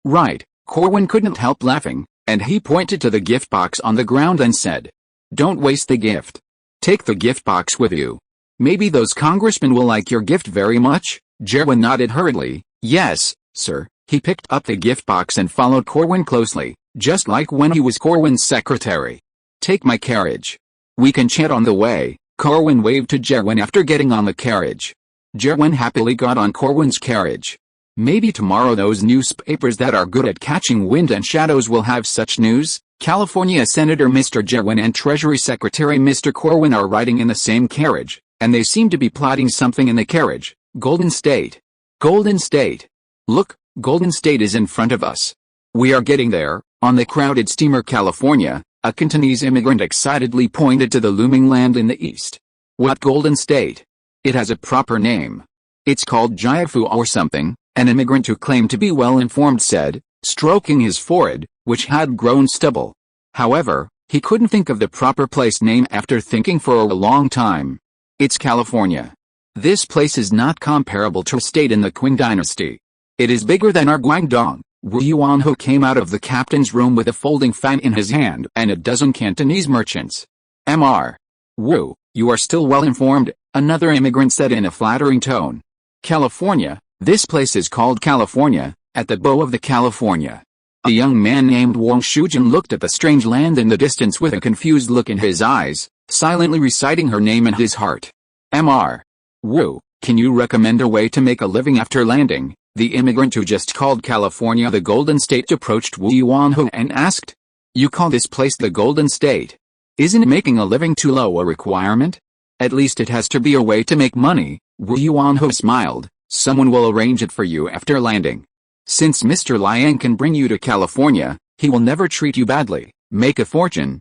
right? Corwin couldn't help laughing, and he pointed to the gift box on the ground and said, "Don't waste the gift. Take the gift box with you. Maybe those congressmen will like your gift very much." Gerwin nodded hurriedly. "Yes, sir." He picked up the gift box and followed Corwin closely, just like when he was Corwin's secretary. "Take my carriage. We can chat on the way." Corwin waved to Gerwin after getting on the carriage. Gerwin happily got on Corwin's carriage. Maybe tomorrow those newspapers that are good at catching wind and shadows will have such news. California Senator Mr. Gerwin and Treasury Secretary Mr. Corwin are riding in the same carriage, and they seem to be plotting something in the carriage. Golden State. Golden State. Look, Golden State is in front of us. We are getting there. On the crowded steamer California, a Cantonese immigrant excitedly pointed to the looming land in the east. What Golden State? It has a proper name. It's called Jiafu or something, an immigrant who claimed to be well-informed said, stroking his forehead, which had grown stubble. However, he couldn't think of the proper place name after thinking for a long time. It's California. This place is not comparable to a state in the Qing dynasty. It is bigger than our Guangdong. Wu Yuanho came out of the captain's room with a folding fan in his hand and a dozen Cantonese merchants. Mr. Wu, You are still well informed, another immigrant said in a flattering tone. California, this place is called California, at the bow of the California. A young man named Wang Shujin looked at the strange land in the distance with a confused look in his eyes, silently reciting her name in his heart. Mr. Wu, can you recommend a way to make a living after landing? The immigrant who just called California the Golden State approached Wu Yuanhu and asked. You call this place the Golden State? Isn't making a living too low a requirement? At least it has to be a way to make money. Wu Yuanhu smiled. Someone will arrange it for you after landing. Since Mr. Liang can bring you to California, he will never treat you badly. Make a fortune,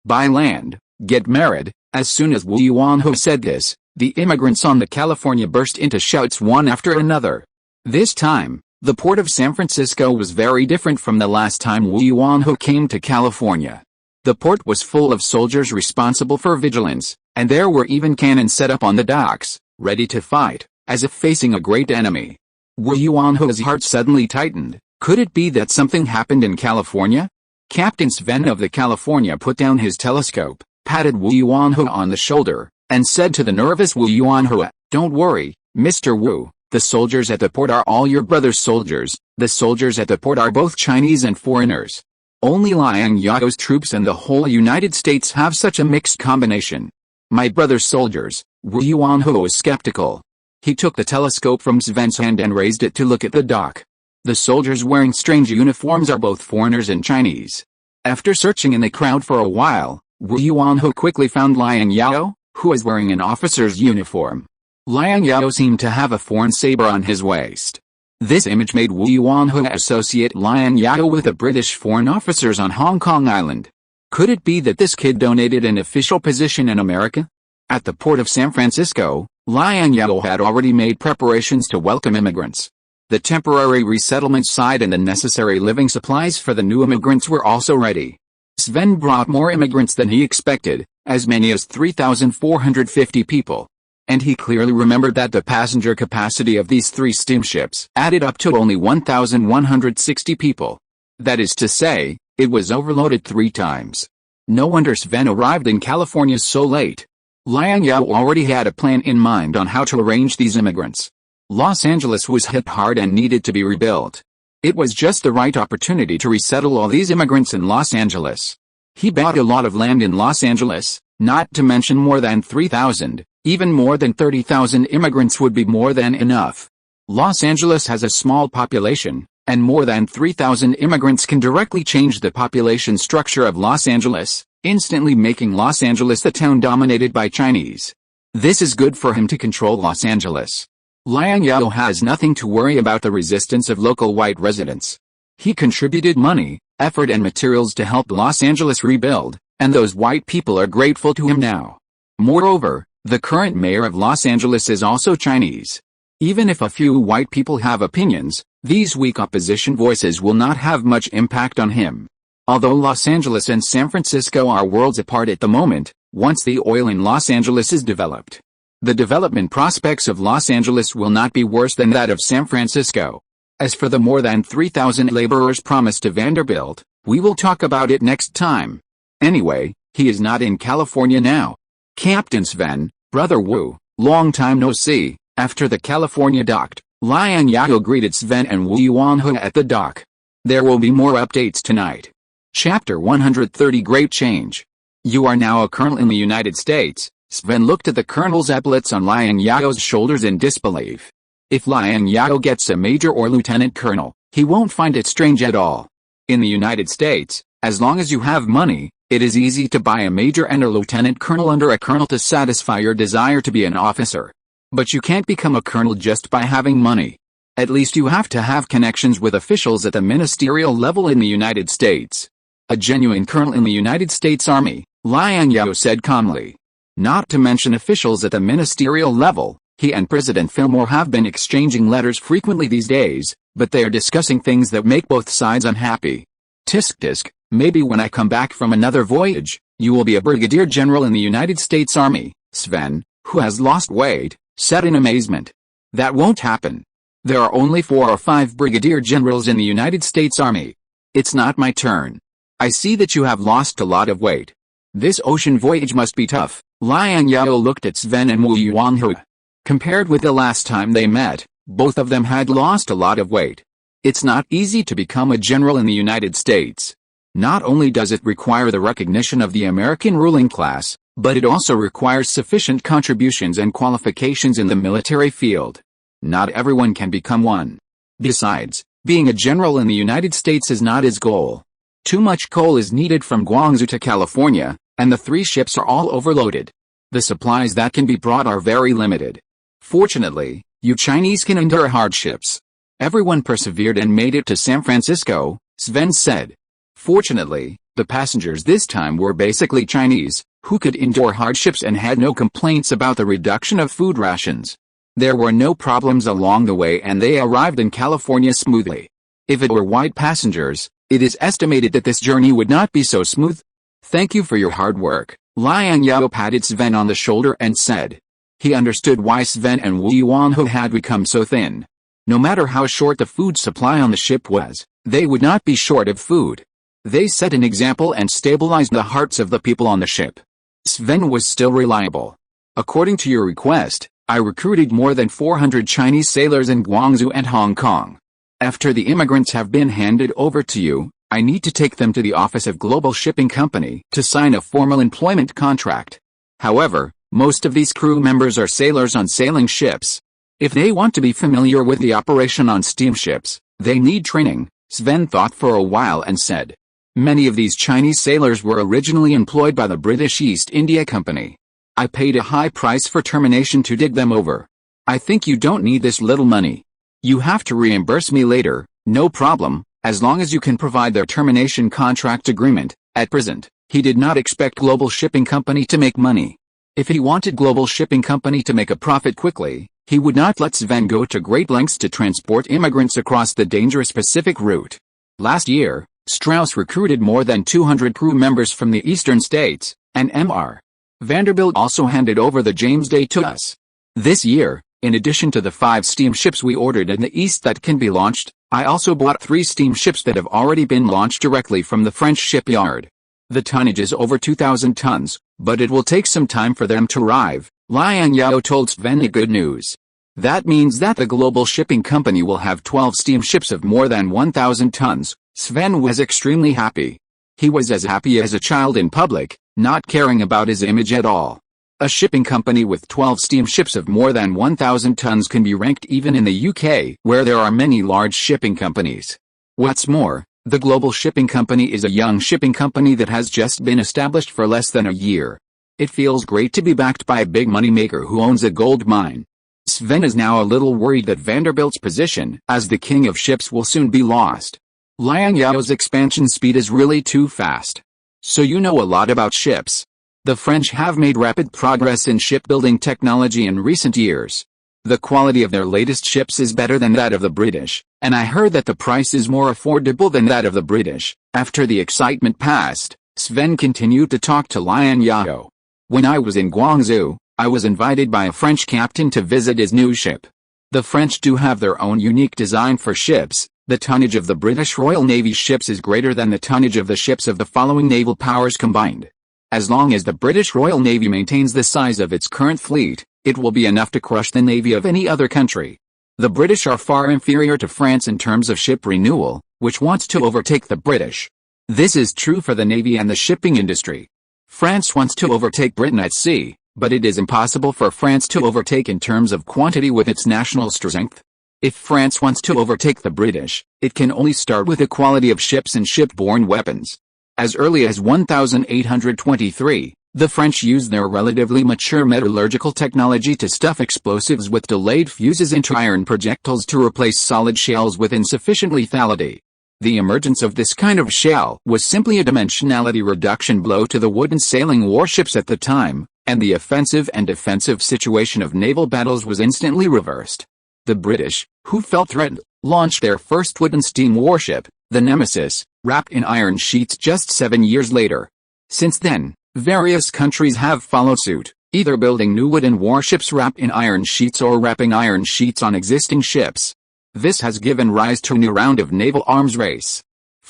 buy land, get married. As soon as Wu Yuanhu said this, the immigrants on the California burst into shouts one after another. This time, the port of San Francisco was very different from the last time Wu Yuanhu came to California. The port was full of soldiers responsible for vigilance, and there were even cannons set up on the docks, ready to fight, as if facing a great enemy. Wu Yuanhu's heart suddenly tightened. Could it be that something happened in California? Captain Sven of the California put down his telescope, patted Wu Yuanhu on the shoulder, and said to the nervous Wu Yuanhu, Don't worry, Mr. Wu, the soldiers at the port are all your brother's soldiers. The soldiers at the port are both Chinese and foreigners. Only Liang Zhao's troops and the whole United States have such a mixed combination. My brother's soldiers. Wu Yuanhu was skeptical. He took the telescope from Sven's hand and raised it to look at the dock. The soldiers wearing strange uniforms are both foreigners and Chinese. After searching in the crowd for a while, Wu Yuanhu quickly found Liang Zhao, who was wearing an officer's uniform. Liang Zhao seemed to have a foreign saber on his waist. This image made Wu Yuanhu associate Liang Zhao with the British foreign officers on Hong Kong Island. Could it be that this kid donated an official position in America? At the port of San Francisco, Liang Zhao had already made preparations to welcome immigrants. The temporary resettlement site and the necessary living supplies for the new immigrants were also ready. Sven brought more immigrants than he expected, as many as 3,450 people. And he clearly remembered that the passenger capacity of these 3 steamships added up to only 1,160 people. That is to say, it was overloaded 3 times. No wonder Sven arrived in California so late. Liang Zhao already had a plan in mind on how to arrange these immigrants. Los Angeles was hit hard and needed to be rebuilt. It was just the right opportunity to resettle all these immigrants in Los Angeles. He bought a lot of land in Los Angeles, not to mention more than 3,000, even more than 30,000 immigrants would be more than enough. Los Angeles has a small population, and more than 3,000 immigrants can directly change the population structure of Los Angeles, instantly making Los Angeles a town dominated by Chinese. This is good for him to control Los Angeles. Liang Zhao has nothing to worry about the resistance of local white residents. He contributed money, effort and materials to help Los Angeles rebuild, and those white people are grateful to him now. Moreover, the current mayor of Los Angeles is also Chinese. Even if a few white people have opinions, these weak opposition voices will not have much impact on him. Although Los Angeles and San Francisco are worlds apart at the moment, once the oil in Los Angeles is developed, the development prospects of Los Angeles will not be worse than that of San Francisco. As for the more than 3,000 laborers promised to Vanderbilt, we will talk about it next time. Anyway, he is not in California now. Captain Sven, Brother Wu, long time no see. After the California docked, Liang Zhao greeted Sven and Wu Yuanhu at the dock. There will be more updates tonight. Chapter 130 Great Change. You are now a colonel in the United States. Sven looked at the colonel's epaulets on Liang Zhao's shoulders in disbelief. If Liang Zhao gets a major or lieutenant colonel, he won't find it strange at all. In the United States, as long as you have money, it is easy to buy a major and a lieutenant colonel under a colonel to satisfy your desire to be an officer. But you can't become a colonel just by having money. At least you have to have connections with officials at the ministerial level in the United States. A genuine colonel in the United States Army, Liang Zhao said calmly. Not to mention officials at the ministerial level, he and President Fillmore have been exchanging letters frequently these days, but they are discussing things that make both sides unhappy. Tisk tisk, maybe when I come back from another voyage, you will be a brigadier general in the United States Army, Sven, who has lost weight, said in amazement. That won't happen. There are only 4 or 5 brigadier generals in the United States Army. It's not my turn. I see that you have lost a lot of weight. This ocean voyage must be tough. Liang Zhao looked at Sven and Wu Yuanhui. Compared with the last time they met, both of them had lost a lot of weight. It's not easy to become a general in the United States. Not only does it require the recognition of the American ruling class, but it also requires sufficient contributions and qualifications in the military field. Not everyone can become one. Besides, being a general in the United States is not his goal. Too much coal is needed from Guangzhou to California, and the 3 ships are all overloaded. The supplies that can be brought are very limited. Fortunately, you Chinese can endure hardships. Everyone persevered and made it to San Francisco, Sven said. Fortunately, the passengers this time were basically Chinese, who could endure hardships and had no complaints about the reduction of food rations. There were no problems along the way and they arrived in California smoothly. If it were white passengers, it is estimated that this journey would not be so smooth. Thank you for your hard work, Liang Zhao patted Sven on the shoulder and said. He understood why Sven and Wu Yuanhui had become so thin. No matter how short the food supply on the ship was, they would not be short of food. They set an example and stabilized the hearts of the people on the ship. Sven was still reliable. According to your request, I recruited more than 400 Chinese sailors in Guangzhou and Hong Kong. After the immigrants have been handed over to you, I need to take them to the office of Global Shipping Company to sign a formal employment contract. However, most of these crew members are sailors on sailing ships. If they want to be familiar with the operation on steamships, they need training, Sven thought for a while and said. Many of these Chinese sailors were originally employed by the British East India Company. I paid a high price for termination to dig them over. I think you don't need this little money. You have to reimburse me later, no problem, as long as you can provide their termination contract agreement. At present, he did not expect Global Shipping Company to make money. If he wanted Global Shipping Company to make a profit quickly, he would not let Sven go to great lengths to transport immigrants across the dangerous Pacific route. Last year, Strauss recruited more than 200 crew members from the eastern states, and Mr. Vanderbilt also handed over the James Day to us. This year, in addition to the 5 steamships we ordered in the east that can be launched, I also bought 3 steamships that have already been launched directly from the French shipyard. The tonnage is over 2,000 tons, but it will take some time for them to arrive, Liang Zhao told Sven the good news. That means that the Global Shipping Company will have 12 steamships of more than 1,000 tons. Sven was extremely happy. He was as happy as a child in public, not caring about his image at all. A shipping company with 12 steamships of more than 1,000 tons can be ranked even in the UK, where there are many large shipping companies. What's more, the Global Shipping Company is a young shipping company that has just been established for less than a year. It feels great to be backed by a big moneymaker who owns a gold mine. Sven is now a little worried that Vanderbilt's position as the king of ships will soon be lost. Liang Zhao's expansion speed is really too fast. So you know a lot about ships. The French have made rapid progress in shipbuilding technology in recent years. The quality of their latest ships is better than that of the British, and I heard that the price is more affordable than that of the British. After the excitement passed, Sven continued to talk to Liang Zhao. When I was in Guangzhou, I was invited by a French captain to visit his new ship. The French do have their own unique design for ships. The tonnage of the British Royal Navy ships is greater than the tonnage of the ships of the following naval powers combined. As long as the British Royal Navy maintains the size of its current fleet, it will be enough to crush the navy of any other country. The British are far inferior to France in terms of ship renewal, which wants to overtake the British. This is true for the navy and the shipping industry. France wants to overtake Britain at sea, but it is impossible for France to overtake in terms of quantity with its national strength. If France wants to overtake the British, it can only start with the quality of ships and shipborne weapons. As early as 1823, the French used their relatively mature metallurgical technology to stuff explosives with delayed fuses into iron projectiles to replace solid shells with insufficient lethality. The emergence of this kind of shell was simply a dimensionality reduction blow to the wooden sailing warships at the time, and the offensive and defensive situation of naval battles was instantly reversed. The British, who felt threatened, launched their first wooden steam warship, the Nemesis, wrapped in iron sheets just 7 years later. Since then, various countries have followed suit, either building new wooden warships wrapped in iron sheets or wrapping iron sheets on existing ships. This has given rise to a new round of naval arms race.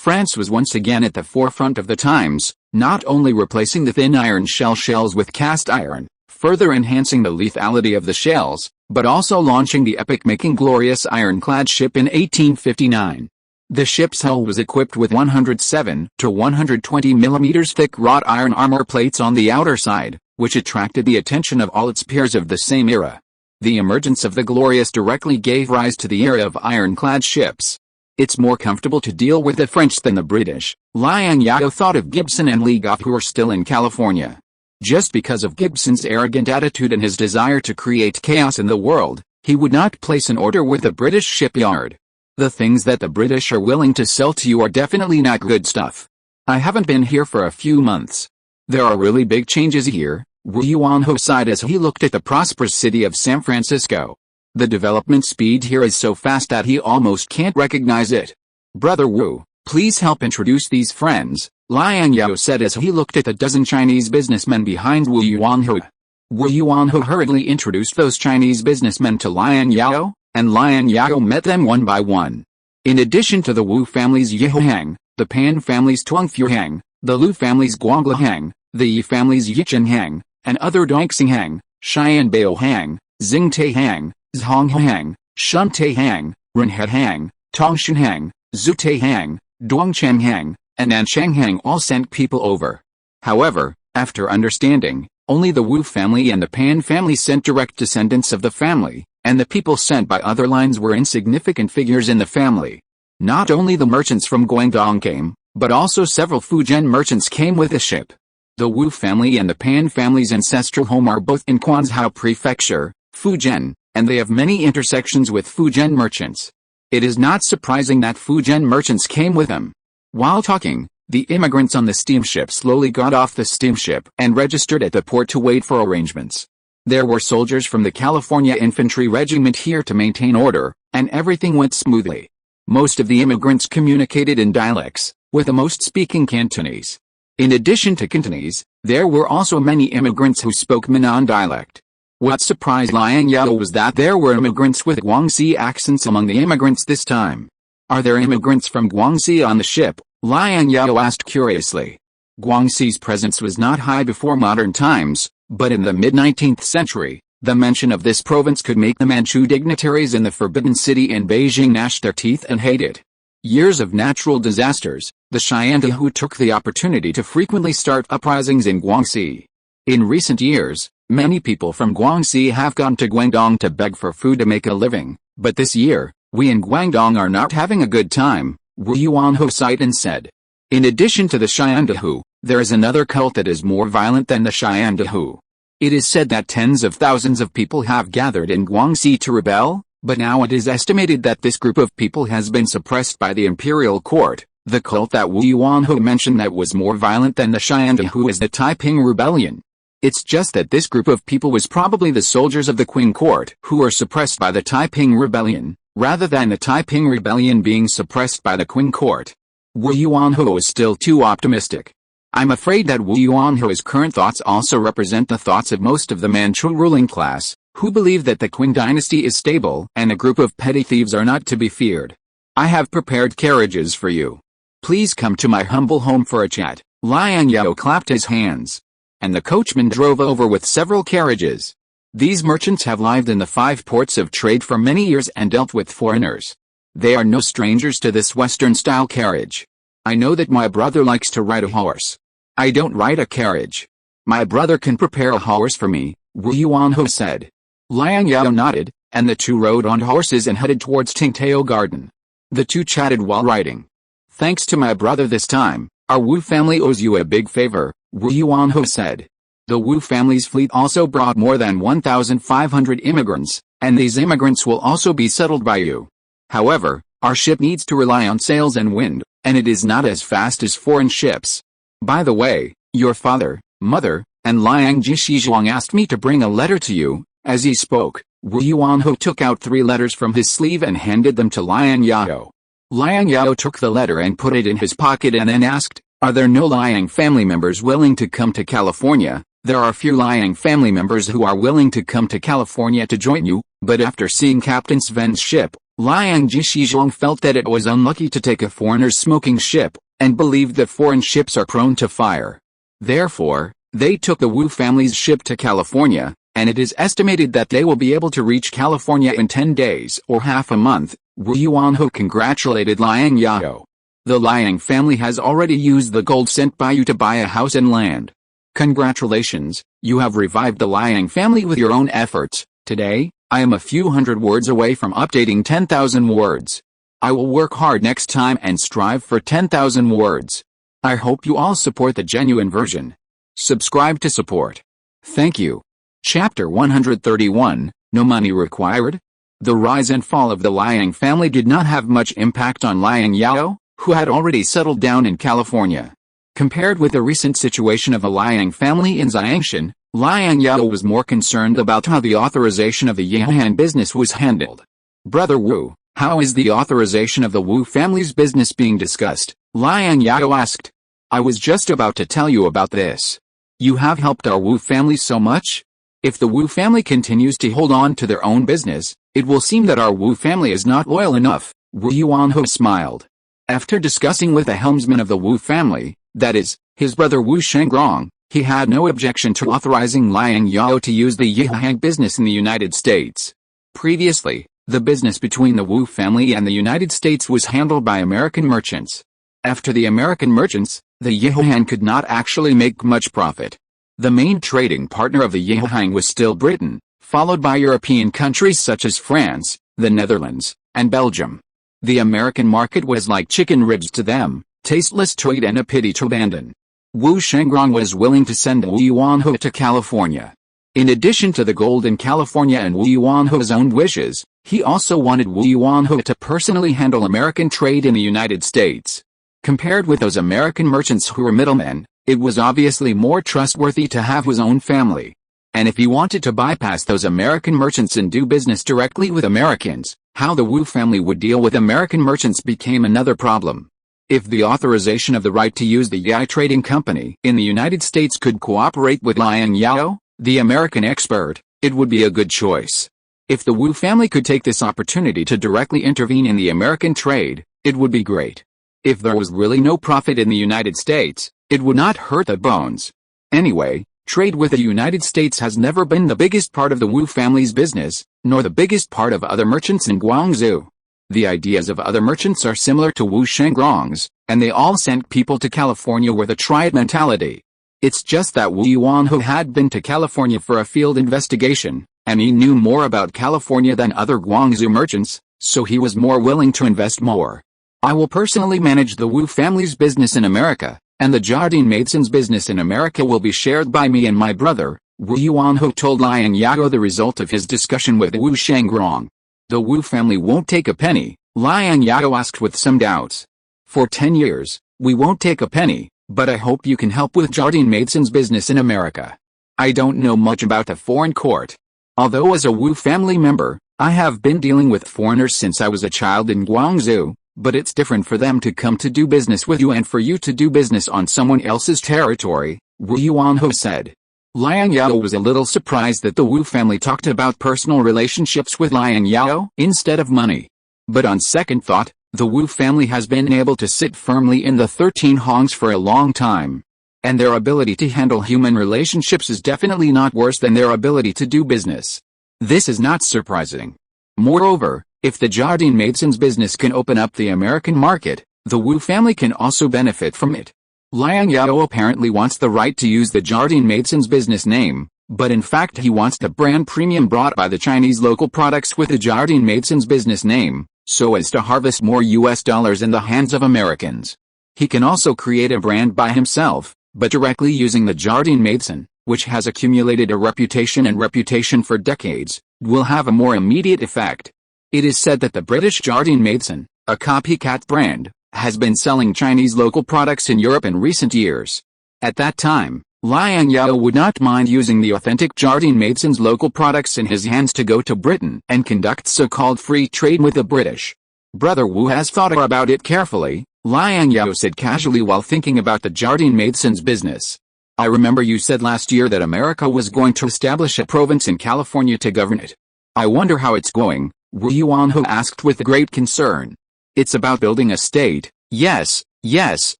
France was once again at the forefront of the times, not only replacing the thin iron shells with cast iron, further enhancing the lethality of the shells, but also launching the epic-making glorious ironclad ship in 1859. The ship's hull was equipped with 107 to 120 mm thick wrought iron armor plates on the outer side, which attracted the attention of all its peers of the same era. The emergence of the Glorious directly gave rise to the era of ironclad ships. It's more comfortable to deal with the French than the British, Liang Zhao thought of Gibson and Liang Zhao, who were still in California. Just because of Gibson's arrogant attitude and his desire to create chaos in the world, he would not place an order with the British shipyard. The things that the British are willing to sell to you are definitely not good stuff. I haven't been here for a few months. There are really big changes here, Wu Yuanho sighed as he looked at the prosperous city of San Francisco. The development speed here is so fast that he almost can't recognize it. Brother Wu, please help introduce these friends, Liang Zhao said as he looked at the dozen Chinese businessmen behind Wu Yuanho. Wu Yuanho hurriedly introduced those Chinese businessmen to Liang Zhao, and Liang Zhao met them one by one. In addition to the Wu family's Yihuang, the Pan family's Tuangfuhang, the Lu family's Guanglahang, the Yi family's Yichenhang, and other Dongxinghang, Xianbaohang, Xingtaihang, Zhonghang, Shuntaihang, Renhehang, Tongshanhang, Zutaihang, Dongchanghang, and Nanshanghang all sent people over. However, after understanding, only the Wu family and the Pan family sent direct descendants of the family, and the people sent by other lines were insignificant figures in the family. Not only the merchants from Guangdong came, but also several Fujian merchants came with the ship. The Wu family and the Pan family's ancestral home are both in Quanzhou Prefecture, Fujian, and they have many intersections with Fujian merchants. It is not surprising that Fujian merchants came with them. While talking, the immigrants on the steamship slowly got off the steamship and registered at the port to wait for arrangements. There were soldiers from the California Infantry Regiment here to maintain order, and everything went smoothly. Most of the immigrants communicated in dialects, with the most speaking Cantonese. In addition to Cantonese, there were also many immigrants who spoke Minnan dialect. What surprised Liang Zhao was that there were immigrants with Guangxi accents among the immigrants this time. Are there immigrants from Guangxi on the ship? Liang Zhao asked curiously. Guangxi's presence was not high before modern times, but in the mid-19th century, the mention of this province could make the Manchu dignitaries in the Forbidden City in Beijing gnash their teeth and hate it. Years of natural disasters, the Xiandahu took the opportunity to frequently start uprisings in Guangxi. In recent years, many people from Guangxi have gone to Guangdong to beg for food to make a living, but this year, we in Guangdong are not having a good time, Wu Yuanho sighed and said. In addition to the Xiandahu, there is another cult that is more violent than the Xiandahu. It is said that tens of thousands of people have gathered in Guangxi to rebel, but now it is estimated that this group of people has been suppressed by the imperial court. The cult that Wu Yuanho mentioned that was more violent than the Xiandahu is the Taiping Rebellion. It's just that this group of people was probably the soldiers of the Qing court who were suppressed by the Taiping Rebellion, rather than the Taiping Rebellion being suppressed by the Qing court. Wu Yuanho is still too optimistic. I'm afraid that Wu Yuanho's current thoughts also represent the thoughts of most of the Manchu ruling class, who believe that the Qing dynasty is stable and a group of petty thieves are not to be feared. I have prepared carriages for you. Please come to my humble home for a chat. Liang Zhao clapped his hands. And the coachman drove over with several carriages. These merchants have lived in the 5 ports of trade for many years and dealt with foreigners. They are no strangers to this Western-style carriage. I know that my brother likes to ride a horse. I don't ride a carriage. My brother can prepare a horse for me, Wu Yuanho said. Liang Zhao nodded, and the two rode on horses and headed towards Tingtao Garden. The two chatted while riding. Thanks to my brother this time, our Wu family owes you a big favor, Wu Yuanho said. The Wu family's fleet also brought more than 1,500 immigrants, and these immigrants will also be settled by you. However, our ship needs to rely on sails and wind, and it is not as fast as foreign ships. By the way, your father, mother, and Liang Zhizhuang asked me to bring a letter to you. As he spoke, Wu Yuanho took out 3 letters from his sleeve and handed them to Liang Zhao. Liang Zhao took the letter and put it in his pocket and then asked, are there no Liang family members willing to come to California? There are few Liang family members who are willing to come to California to join you, but after seeing Captain Sven's ship, Liang Zhao felt that it was unlucky to take a foreigner's smoking ship, and believed that foreign ships are prone to fire. Therefore, they took the Wu family's ship to California, and it is estimated that they will be able to reach California in 10 days or half a month. Wu Yuanhou congratulated Liang Zhao. The Liang family has already used the gold sent by you to buy a house and land. Congratulations, you have revived the Liang family with your own efforts. Today, I am a few hundred words away from updating 10,000 words. I will work hard next time and strive for 10,000 words. I hope you all support the genuine version. Subscribe to support. Thank you. Chapter 131, No Money Required? The rise and fall of the Liang family did not have much impact on Liang Zhao, who had already settled down in California. Compared with the recent situation of the Liang family in Xiangshan, Liang Zhao was more concerned about how the authorization of the Yihan business was handled. Brother Wu, how is the authorization of the Wu family's business being discussed? Liang Zhao asked. I was just about to tell you about this. You have helped our Wu family so much? If the Wu family continues to hold on to their own business, it will seem that our Wu family is not loyal enough. Wu Yuanhou smiled. After discussing with the helmsman of the Wu family, that is, his brother Wu Shengrong, he had no objection to authorizing Liang Zhao to use the Yihang business in the United States. Previously, the business between the Wu family and the United States was handled by American merchants. After the American merchants, the Yihang could not actually make much profit. The main trading partner of the Yihang was still Britain, followed by European countries such as France, the Netherlands, and Belgium. The American market was like chicken ribs to them, tasteless trade and a pity to abandon. Wu Shengrong was willing to send Wu Yuanhou to California. In addition to the gold in California and Wu Yuanhou's own wishes, he also wanted Wu Yuanhou to personally handle American trade in the United States. Compared with those American merchants who were middlemen, it was obviously more trustworthy to have his own family. And if he wanted to bypass those American merchants and do business directly with Americans, how the Wu family would deal with American merchants became another problem. If the authorization of the right to use the Yi Trading Company in the United States could cooperate with Liang Zhao, the American expert, it would be a good choice. If the Wu family could take this opportunity to directly intervene in the American trade, it would be great. If there was really no profit in the United States, it would not hurt the bones. Anyway, trade with the United States has never been the biggest part of the Wu family's business, nor the biggest part of other merchants in Guangzhou. The ideas of other merchants are similar to Wu Shengrong's, and they all sent people to California with a try-it mentality. It's just that Wu Yuanhou had been to California for a field investigation, and he knew more about California than other Guangzhou merchants, so he was more willing to invest more. I will personally manage the Wu family's business in America, and the Jardine Mason's business in America will be shared by me and my brother. Wu Yuanhou told Liang Zhao the result of his discussion with Wu Shengrong. The Wu family won't take a penny, Liang Zhao asked with some doubts. For 10 years, we won't take a penny, but I hope you can help with Jardine Mason's business in America. I don't know much about the foreign court. Although as a Wu family member, I have been dealing with foreigners since I was a child in Guangzhou, but it's different for them to come to do business with you and for you to do business on someone else's territory, Wu Yuanhou said. Liang Zhao was a little surprised that the Wu family talked about personal relationships with Liang Zhao instead of money. But on second thought, the Wu family has been able to sit firmly in the 13 hongs for a long time. And their ability to handle human relationships is definitely not worse than their ability to do business. This is not surprising. Moreover, if the Jardine Mason's business can open up the American market, the Wu family can also benefit from it. Liang Zhao apparently wants the right to use the Jardine Mason's business name, but in fact he wants the brand premium brought by the Chinese local products with the Jardine Mason's business name, so as to harvest more US dollars in the hands of Americans. He can also create a brand by himself, but directly using the Jardine Mason, which has accumulated a reputation for decades, will have a more immediate effect. It is said that the British Jardine Mason, a copycat brand, has been selling Chinese local products in Europe in recent years. At that time, Liang Zhao would not mind using the authentic Jardine Mason's local products in his hands to go to Britain and conduct so-called free trade with the British. Brother Wu has thought about it carefully, Liang Zhao said casually while thinking about the Jardine Mason's business. I remember you said last year that America was going to establish a province in California to govern it. I wonder how it's going. Wu Yuanhe asked with great concern. It's about building a state. Yes, yes,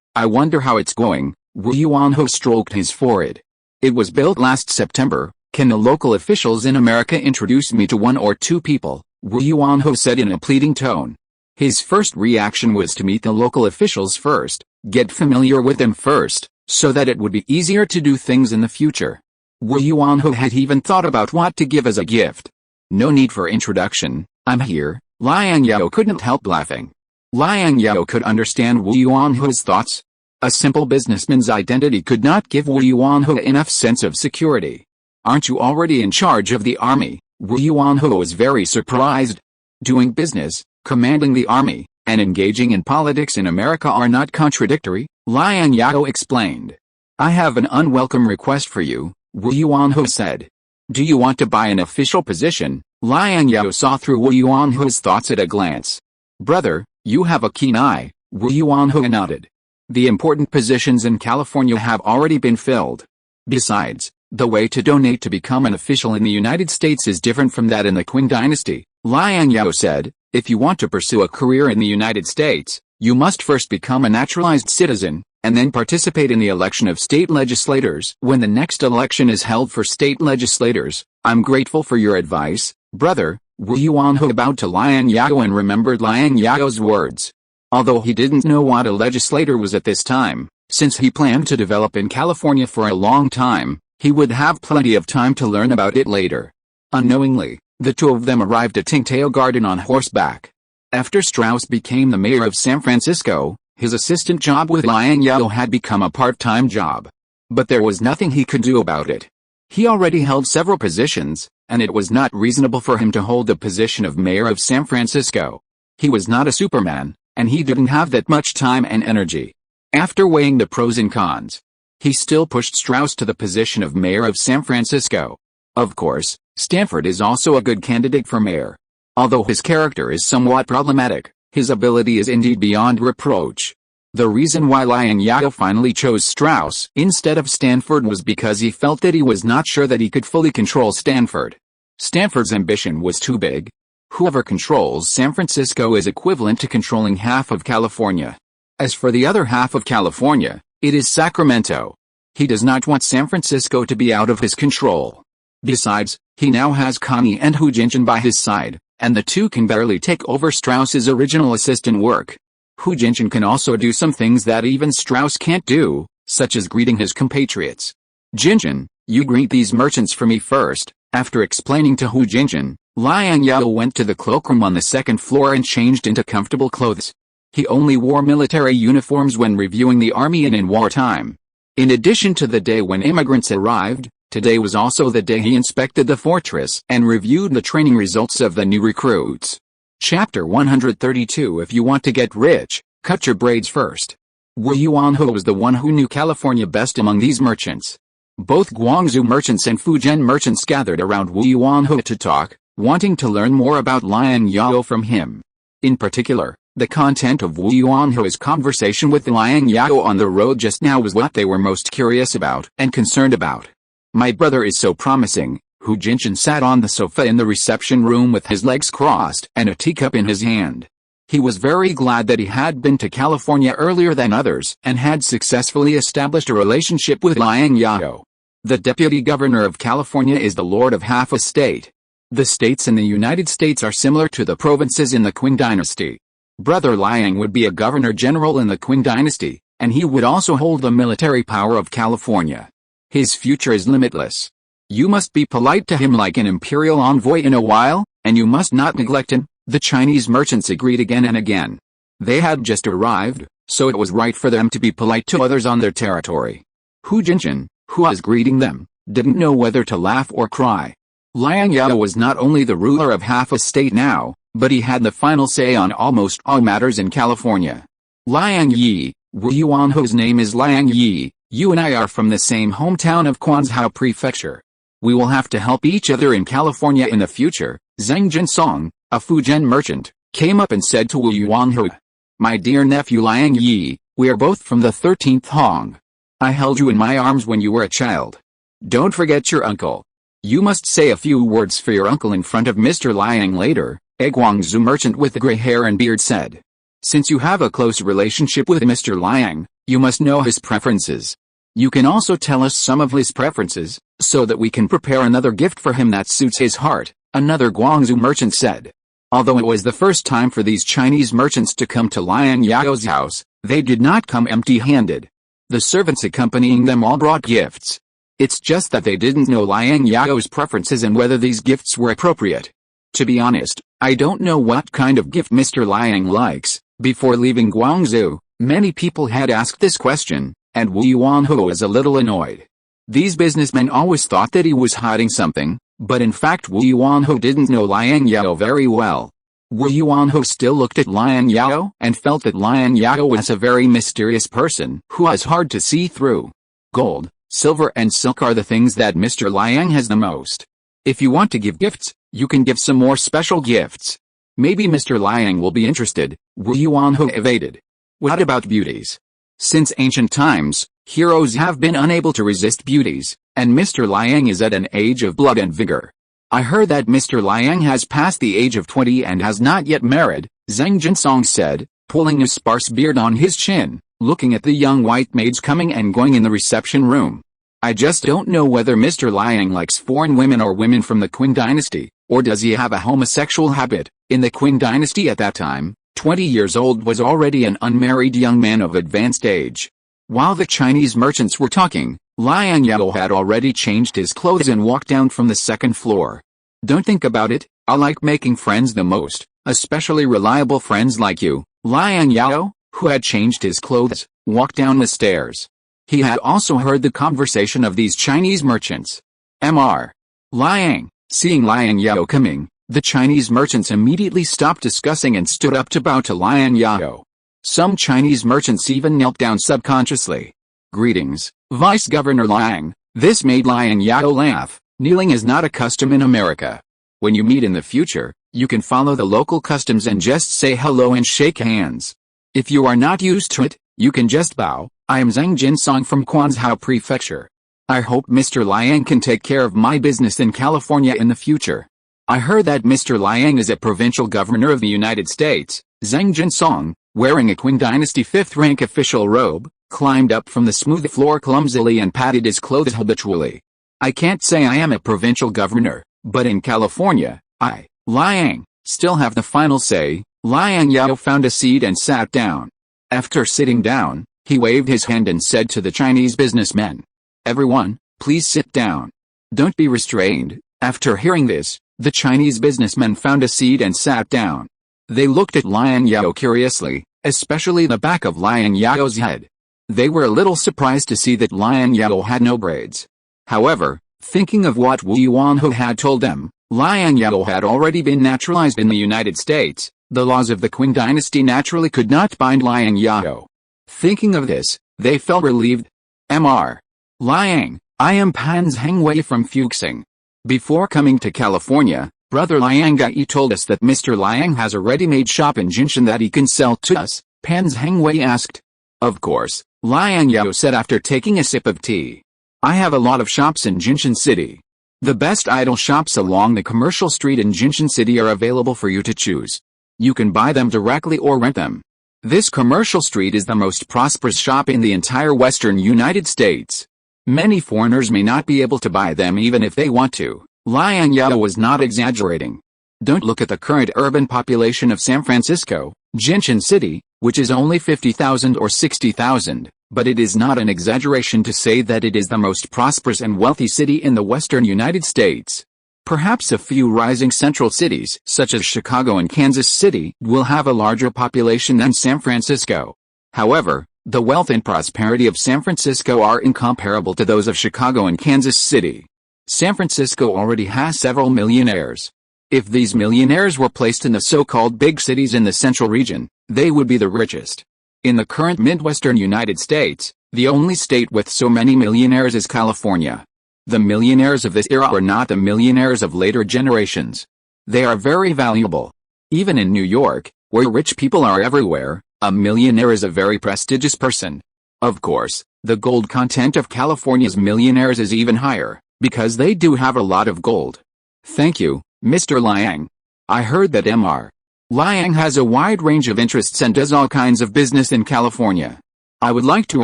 I wonder how it's going. Wu Yuanhe stroked his forehead. It was built last September. Can the local officials in America introduce me to one or two people? Wu Yuanhe said in a pleading tone. His first reaction was to meet the local officials first, get familiar with them first, so that it would be easier to do things in the future. Wu Yuanhe had even thought about what to give as a gift. No need for introduction, I'm here. Liang Zhao couldn't help laughing. Liang Zhao could understand Wu Yuanhe's thoughts. A simple businessman's identity could not give Wu Yuanhe enough sense of security. Aren't you already in charge of the army? Wu Yuanhe was very surprised. Doing business, commanding the army, and engaging in politics in America are not contradictory, Liang Zhao explained. I have an unwelcome request for you, Wu Yuanhe said. Do you want to buy an official position? Liang Zhao saw through Wu Yuanhe's thoughts at a glance. Brother, you have a keen eye, Wu Yuanhe nodded. The important positions in California have already been filled. Besides, the way to donate to become an official in the United States is different from that in the Qing dynasty, Liang Zhao said. If you want to pursue a career in the United States, you must first become a naturalized citizen, and then participate in the election of state legislators. When the next election is held for state legislators, I'm grateful for your advice, brother. Wu Yuanhe bowed to Liang Zhao and remembered Liang Zhao's words. Although he didn't know what a legislator was at this time, since he planned to develop in California for a long time, he would have plenty of time to learn about it later. Unknowingly, the two of them arrived at Tingtao Garden on horseback. After Strauss became the mayor of San Francisco, his assistant job with Liang Zhao had become a part-time job. But there was nothing he could do about it. He already held several positions, and it was not reasonable for him to hold the position of mayor of San Francisco. He was not a superman, and he didn't have that much time and energy. After weighing the pros and cons, he still pushed Strauss to the position of mayor of San Francisco. Of course, Stanford is also a good candidate for mayor. Although his character is somewhat problematic, his ability is indeed beyond reproach. The reason why Liang Zhao finally chose Strauss instead of Stanford was because he felt that he was not sure that he could fully control Stanford. Stanford's ambition was too big. Whoever controls San Francisco is equivalent to controlling half of California. As for the other half of California, it is Sacramento. He does not want San Francisco to be out of his control. Besides, he now has Connie and Hu Jinjin by his side, and the two can barely take over Strauss's original assistant work. Hu Jinjin can also do some things that even Strauss can't do, such as greeting his compatriots. Jinjin, you greet these merchants for me first. After explaining to Hu Jinjin, Liang Zhao went to the cloakroom on the second floor and changed into comfortable clothes. He only wore military uniforms when reviewing the army and in wartime. In addition to the day when immigrants arrived, today was also the day he inspected the fortress and reviewed the training results of the new recruits. Chapter 132 If you want to get rich, cut your braids first. Wu Yuanhe was the one who knew California best among these merchants. Both Guangzhou merchants and Fujian merchants gathered around Wu Yuanhe to talk, wanting to learn more about Liang Zhao from him. In particular, the content of Wu Yuanhe's conversation with Liang Zhao on the road just now was what they were most curious about and concerned about. My brother is so promising. Hu Jinjin sat on the sofa in the reception room with his legs crossed and a teacup in his hand. He was very glad that he had been to California earlier than others and had successfully established a relationship with Liang Zhao. The deputy governor of California is the lord of half a state. The states in the United States are similar to the provinces in the Qing dynasty. Brother Liang would be a governor general in the Qing dynasty, and he would also hold the military power of California. His future is limitless. You must be polite to him like an imperial envoy in a while, and you must not neglect him. The Chinese merchants agreed again and again. They had just arrived, so it was right for them to be polite to others on their territory. Hu Jinjin, who was greeting them, didn't know whether to laugh or cry. Liang Zhao was not only the ruler of half a state now, but he had the final say on almost all matters in California. Liang Yi, Wu Yuanhe's name is Liang Yi, you and I are from the same hometown of Quanzhou Prefecture. We will have to help each other in California in the future. Zhang Jinsong, a Fujian merchant, came up and said to Wu Yuanhe, my dear nephew Liang Yi, we are both from the 13th Hong. I held you in my arms when you were a child. Don't forget your uncle. You must say a few words for your uncle in front of Mr. Liang later, A Guangzhou merchant with gray hair and beard said. Since you have a close relationship with Mr. Liang, you must know his preferences. You can also tell us some of his preferences, so that we can prepare another gift for him that suits his heart, another Guangzhou merchant said. Although it was the first time for these Chinese merchants to come to Liang Zhao's house, they did not come empty-handed. The servants accompanying them all brought gifts. It's just that they didn't know Liang Zhao's preferences and whether these gifts were appropriate. To be honest, I don't know what kind of gift Mr. Liang likes. Before leaving Guangzhou, many people had asked this question, and Wu Yuanhou was a little annoyed. These businessmen always thought that he was hiding something, but in fact Wu Yuanhou didn't know Liang Zhao very well. Wu Yuanhou still looked at Liang Zhao and felt that Liang Zhao was a very mysterious person who was hard to see through. Gold, silver and silk are the things that Mr. Liang has the most. If you want to give gifts, you can give some more special gifts. Maybe Mr. Liang will be interested, Wu Yuanhou evaded. What about beauties? Since ancient times, heroes have been unable to resist beauties, and Mr. Liang is at an age of blood and vigor. I heard that Mr. Liang has passed the age of 20 and has not yet married, Zhang Jinsong said, pulling a sparse beard on his chin, looking at the young white maids coming and going in the reception room. I just don't know whether Mr. Liang likes foreign women or women from the Qin dynasty, or does he have a homosexual habit. In the Qin dynasty at that time, 20 years old was already an unmarried young man of advanced age. While the Chinese merchants were talking, Liang Zhao had already changed his clothes and walked down from the second floor. Don't think about it, I like making friends the most, especially reliable friends like you. Liang Zhao, who had changed his clothes, walked down the stairs. He had also heard the conversation of these Chinese merchants. Mr. Liang, seeing Liang Zhao coming, the Chinese merchants immediately stopped discussing and stood up to bow to Liang Zhao. Some Chinese merchants even knelt down subconsciously. Greetings, Vice Governor Liang. This made Liang Zhao laugh. Kneeling is not a custom in America. When you meet in the future, you can follow the local customs and just say hello and shake hands. If you are not used to it, you can just bow. I am Zhang Jinsong from Quanzhou Prefecture. I hope Mr. Liang can take care of my business in California in the future. I heard that Mr. Liang is a provincial governor of the United States. Zhang Jinsong, wearing a Qin Dynasty 5th rank official robe, climbed up from the smooth floor clumsily and patted his clothes habitually. I can't say I am a provincial governor, but in California, I, Liang, still have the final say. Liang Zhao found a seat and sat down. After sitting down, he waved his hand and said to the Chinese businessmen, "Everyone, please sit down. Don't be restrained." After hearing this, the Chinese businessmen found a seat and sat down. They looked at Liang Zhao curiously, especially the back of Liang Zhao's head. They were a little surprised to see that Liang Zhao had no braids. However, thinking of what Wu Yuanhou had told them, Liang Zhao had already been naturalized in the United States. The laws of the Qin dynasty naturally could not bind Liang Zhao. Thinking of this, they felt relieved. Mr. Liang, I am Pan Zhengwei from Fuxing. Before coming to California, Brother Liang Gai told us that Mr. Liang has a ready-made shop in Jinshan that he can sell to us. Pan Zhengwei asked. Of course, Liang Zhao said after taking a sip of tea. I have a lot of shops in Jinshan City. The best idol shops along the commercial street in Jinshan City are available for you to choose. You can buy them directly or rent them. This commercial street is the most prosperous shop in the entire western United States. Many foreigners may not be able to buy them even if they want to. Liang Zhao was not exaggerating. Don't look at the current urban population of San Francisco, Jinshan City, which is only 50,000 or 60,000, but it is not an exaggeration to say that it is the most prosperous and wealthy city in the western United States. Perhaps a few rising central cities, such as Chicago and Kansas City, will have a larger population than San Francisco. However, the wealth and prosperity of San Francisco are incomparable to those of Chicago and Kansas City. San Francisco already has several millionaires. If these millionaires were placed in the so-called big cities in the central region, they would be the richest. In the current Midwestern United States, the only state with so many millionaires is California. The millionaires of this era are not the millionaires of later generations. They are very valuable. Even in New York, where rich people are everywhere, a millionaire is a very prestigious person. Of course, the gold content of California's millionaires is even higher, because they do have a lot of gold. Thank you, Mr. Liang. I heard that Mr. Liang has a wide range of interests and does all kinds of business in California. I would like to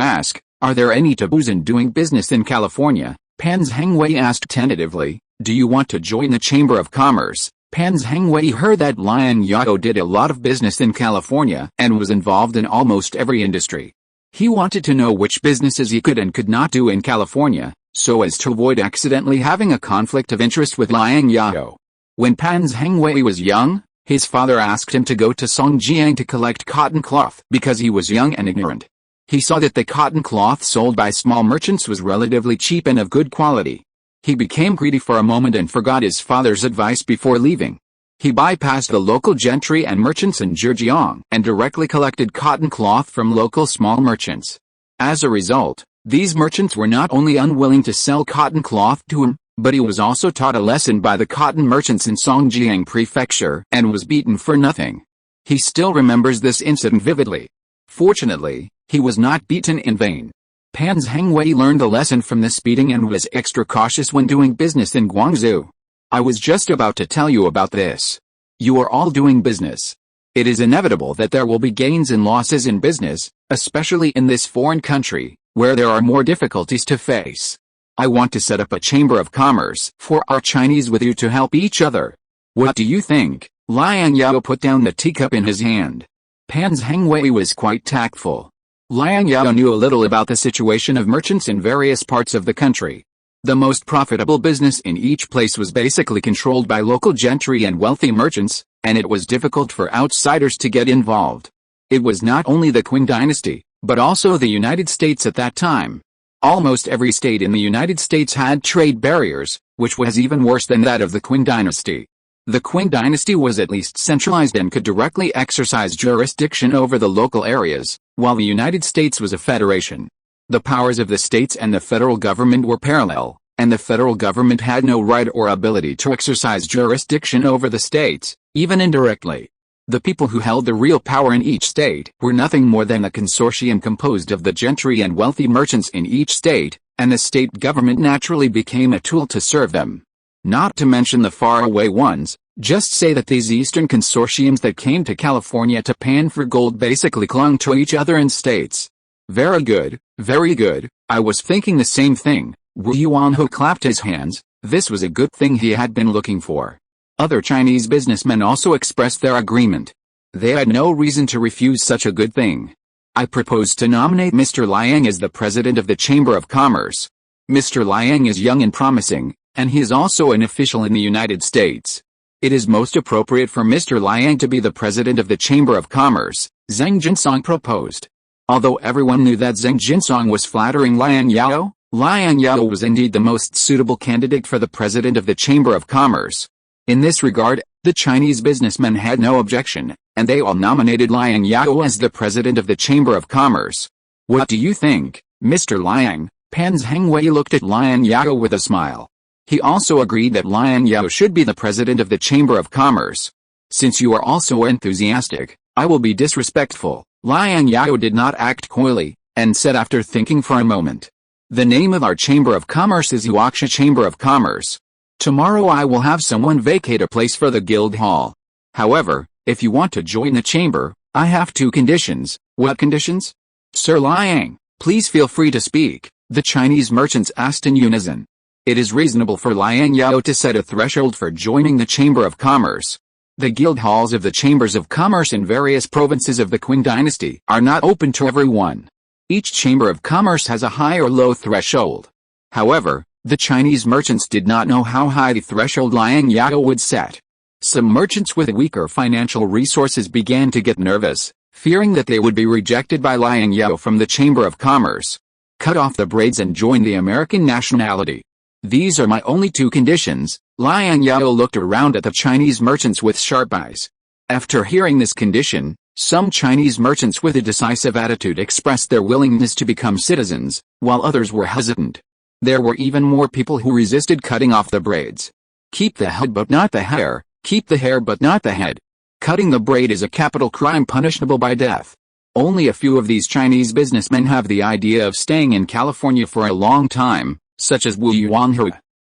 ask, are there any taboos in doing business in California? Pan Zhengwei asked tentatively. Do you want to join the Chamber of Commerce? Pan Zhengwei heard that Liang Zhao did a lot of business in California and was involved in almost every industry. He wanted to know which businesses he could and could not do in California, so as to avoid accidentally having a conflict of interest with Liang Zhao. When Pan Zhengwei was young, his father asked him to go to Songjiang to collect cotton cloth because he was young and ignorant. He saw that the cotton cloth sold by small merchants was relatively cheap and of good quality. He became greedy for a moment and forgot his father's advice before leaving. He bypassed the local gentry and merchants in Zhejiang and directly collected cotton cloth from local small merchants. As a result, these merchants were not only unwilling to sell cotton cloth to him, but he was also taught a lesson by the cotton merchants in Songjiang Prefecture and was beaten for nothing. He still remembers this incident vividly. Fortunately, he was not beaten in vain. Pan Zhengwei learned a lesson from this beating and was extra cautious when doing business in Guangzhou. I was just about to tell you about this. You are all doing business. It is inevitable that there will be gains and losses in business, especially in this foreign country, where there are more difficulties to face. I want to set up a chamber of commerce for our Chinese with you to help each other. What do you think? Liang Zhao put down the teacup in his hand. Pan Zhengwei was quite tactful. Liang Zhao knew a little about the situation of merchants in various parts of the country. The most profitable business in each place was basically controlled by local gentry and wealthy merchants, and it was difficult for outsiders to get involved. It was not only the Qing dynasty, but also the United States at that time. Almost every state in the United States had trade barriers, which was even worse than that of the Qing dynasty. The Qing dynasty was at least centralized and could directly exercise jurisdiction over the local areas, while the United States was a federation. The powers of the states and the federal government were parallel, and the federal government had no right or ability to exercise jurisdiction over the states, even indirectly. The people who held the real power in each state were nothing more than a consortium composed of the gentry and wealthy merchants in each state, and the state government naturally became a tool to serve them. Not to mention the faraway ones, just say that these eastern consortiums that came to California to pan for gold basically clung to each other in states. Very good, very good, I was thinking the same thing. Wu Yuanhu clapped his hands. This was a good thing he had been looking for. Other Chinese businessmen also expressed their agreement. They had no reason to refuse such a good thing. I propose to nominate Mr. Liang as the president of the Chamber of Commerce. Mr. Liang is young and promising, and he is also an official in the United States. It is most appropriate for Mr. Liang to be the president of the Chamber of Commerce, Zheng Jinsong proposed. Although everyone knew that Zheng Jinsong was flattering Liang Zhao was indeed the most suitable candidate for the president of the Chamber of Commerce. In this regard, the Chinese businessmen had no objection, and they all nominated Liang Zhao as the president of the Chamber of Commerce. What do you think, Mr. Liang? Pan Zhengwei looked at Liang Zhao with a smile. He also agreed that Liang Zhao should be the president of the Chamber of Commerce. Since you are also enthusiastic, I will be disrespectful. Liang Zhao did not act coyly, and said after thinking for a moment. The name of our Chamber of Commerce is Yuaksha Chamber of Commerce. Tomorrow I will have someone vacate a place for the guild hall. However, if you want to join the chamber, I have 2 conditions. What conditions? Sir Liang, please feel free to speak, the Chinese merchants asked in unison. It is reasonable for Liang Zhao to set a threshold for joining the Chamber of Commerce. The guild halls of the chambers of commerce in various provinces of the Qing dynasty are not open to everyone. Each chamber of commerce has a high or low threshold. However, the Chinese merchants did not know how high the threshold Liang Zhao would set. Some merchants with weaker financial resources began to get nervous, fearing that they would be rejected by Liang Zhao from the Chamber of Commerce. Cut off the braids and join the American nationality. These are my only 2 conditions. Liang Zhao looked around at the Chinese merchants with sharp eyes. After hearing this condition, some Chinese merchants with a decisive attitude expressed their willingness to become citizens, while others were hesitant. There were even more people who resisted cutting off the braids. Keep the head but not the hair, keep the hair but not the head. Cutting the braid is a capital crime punishable by death. Only a few of these Chinese businessmen have the idea of staying in California for a long time, such as Wu Yuanhu.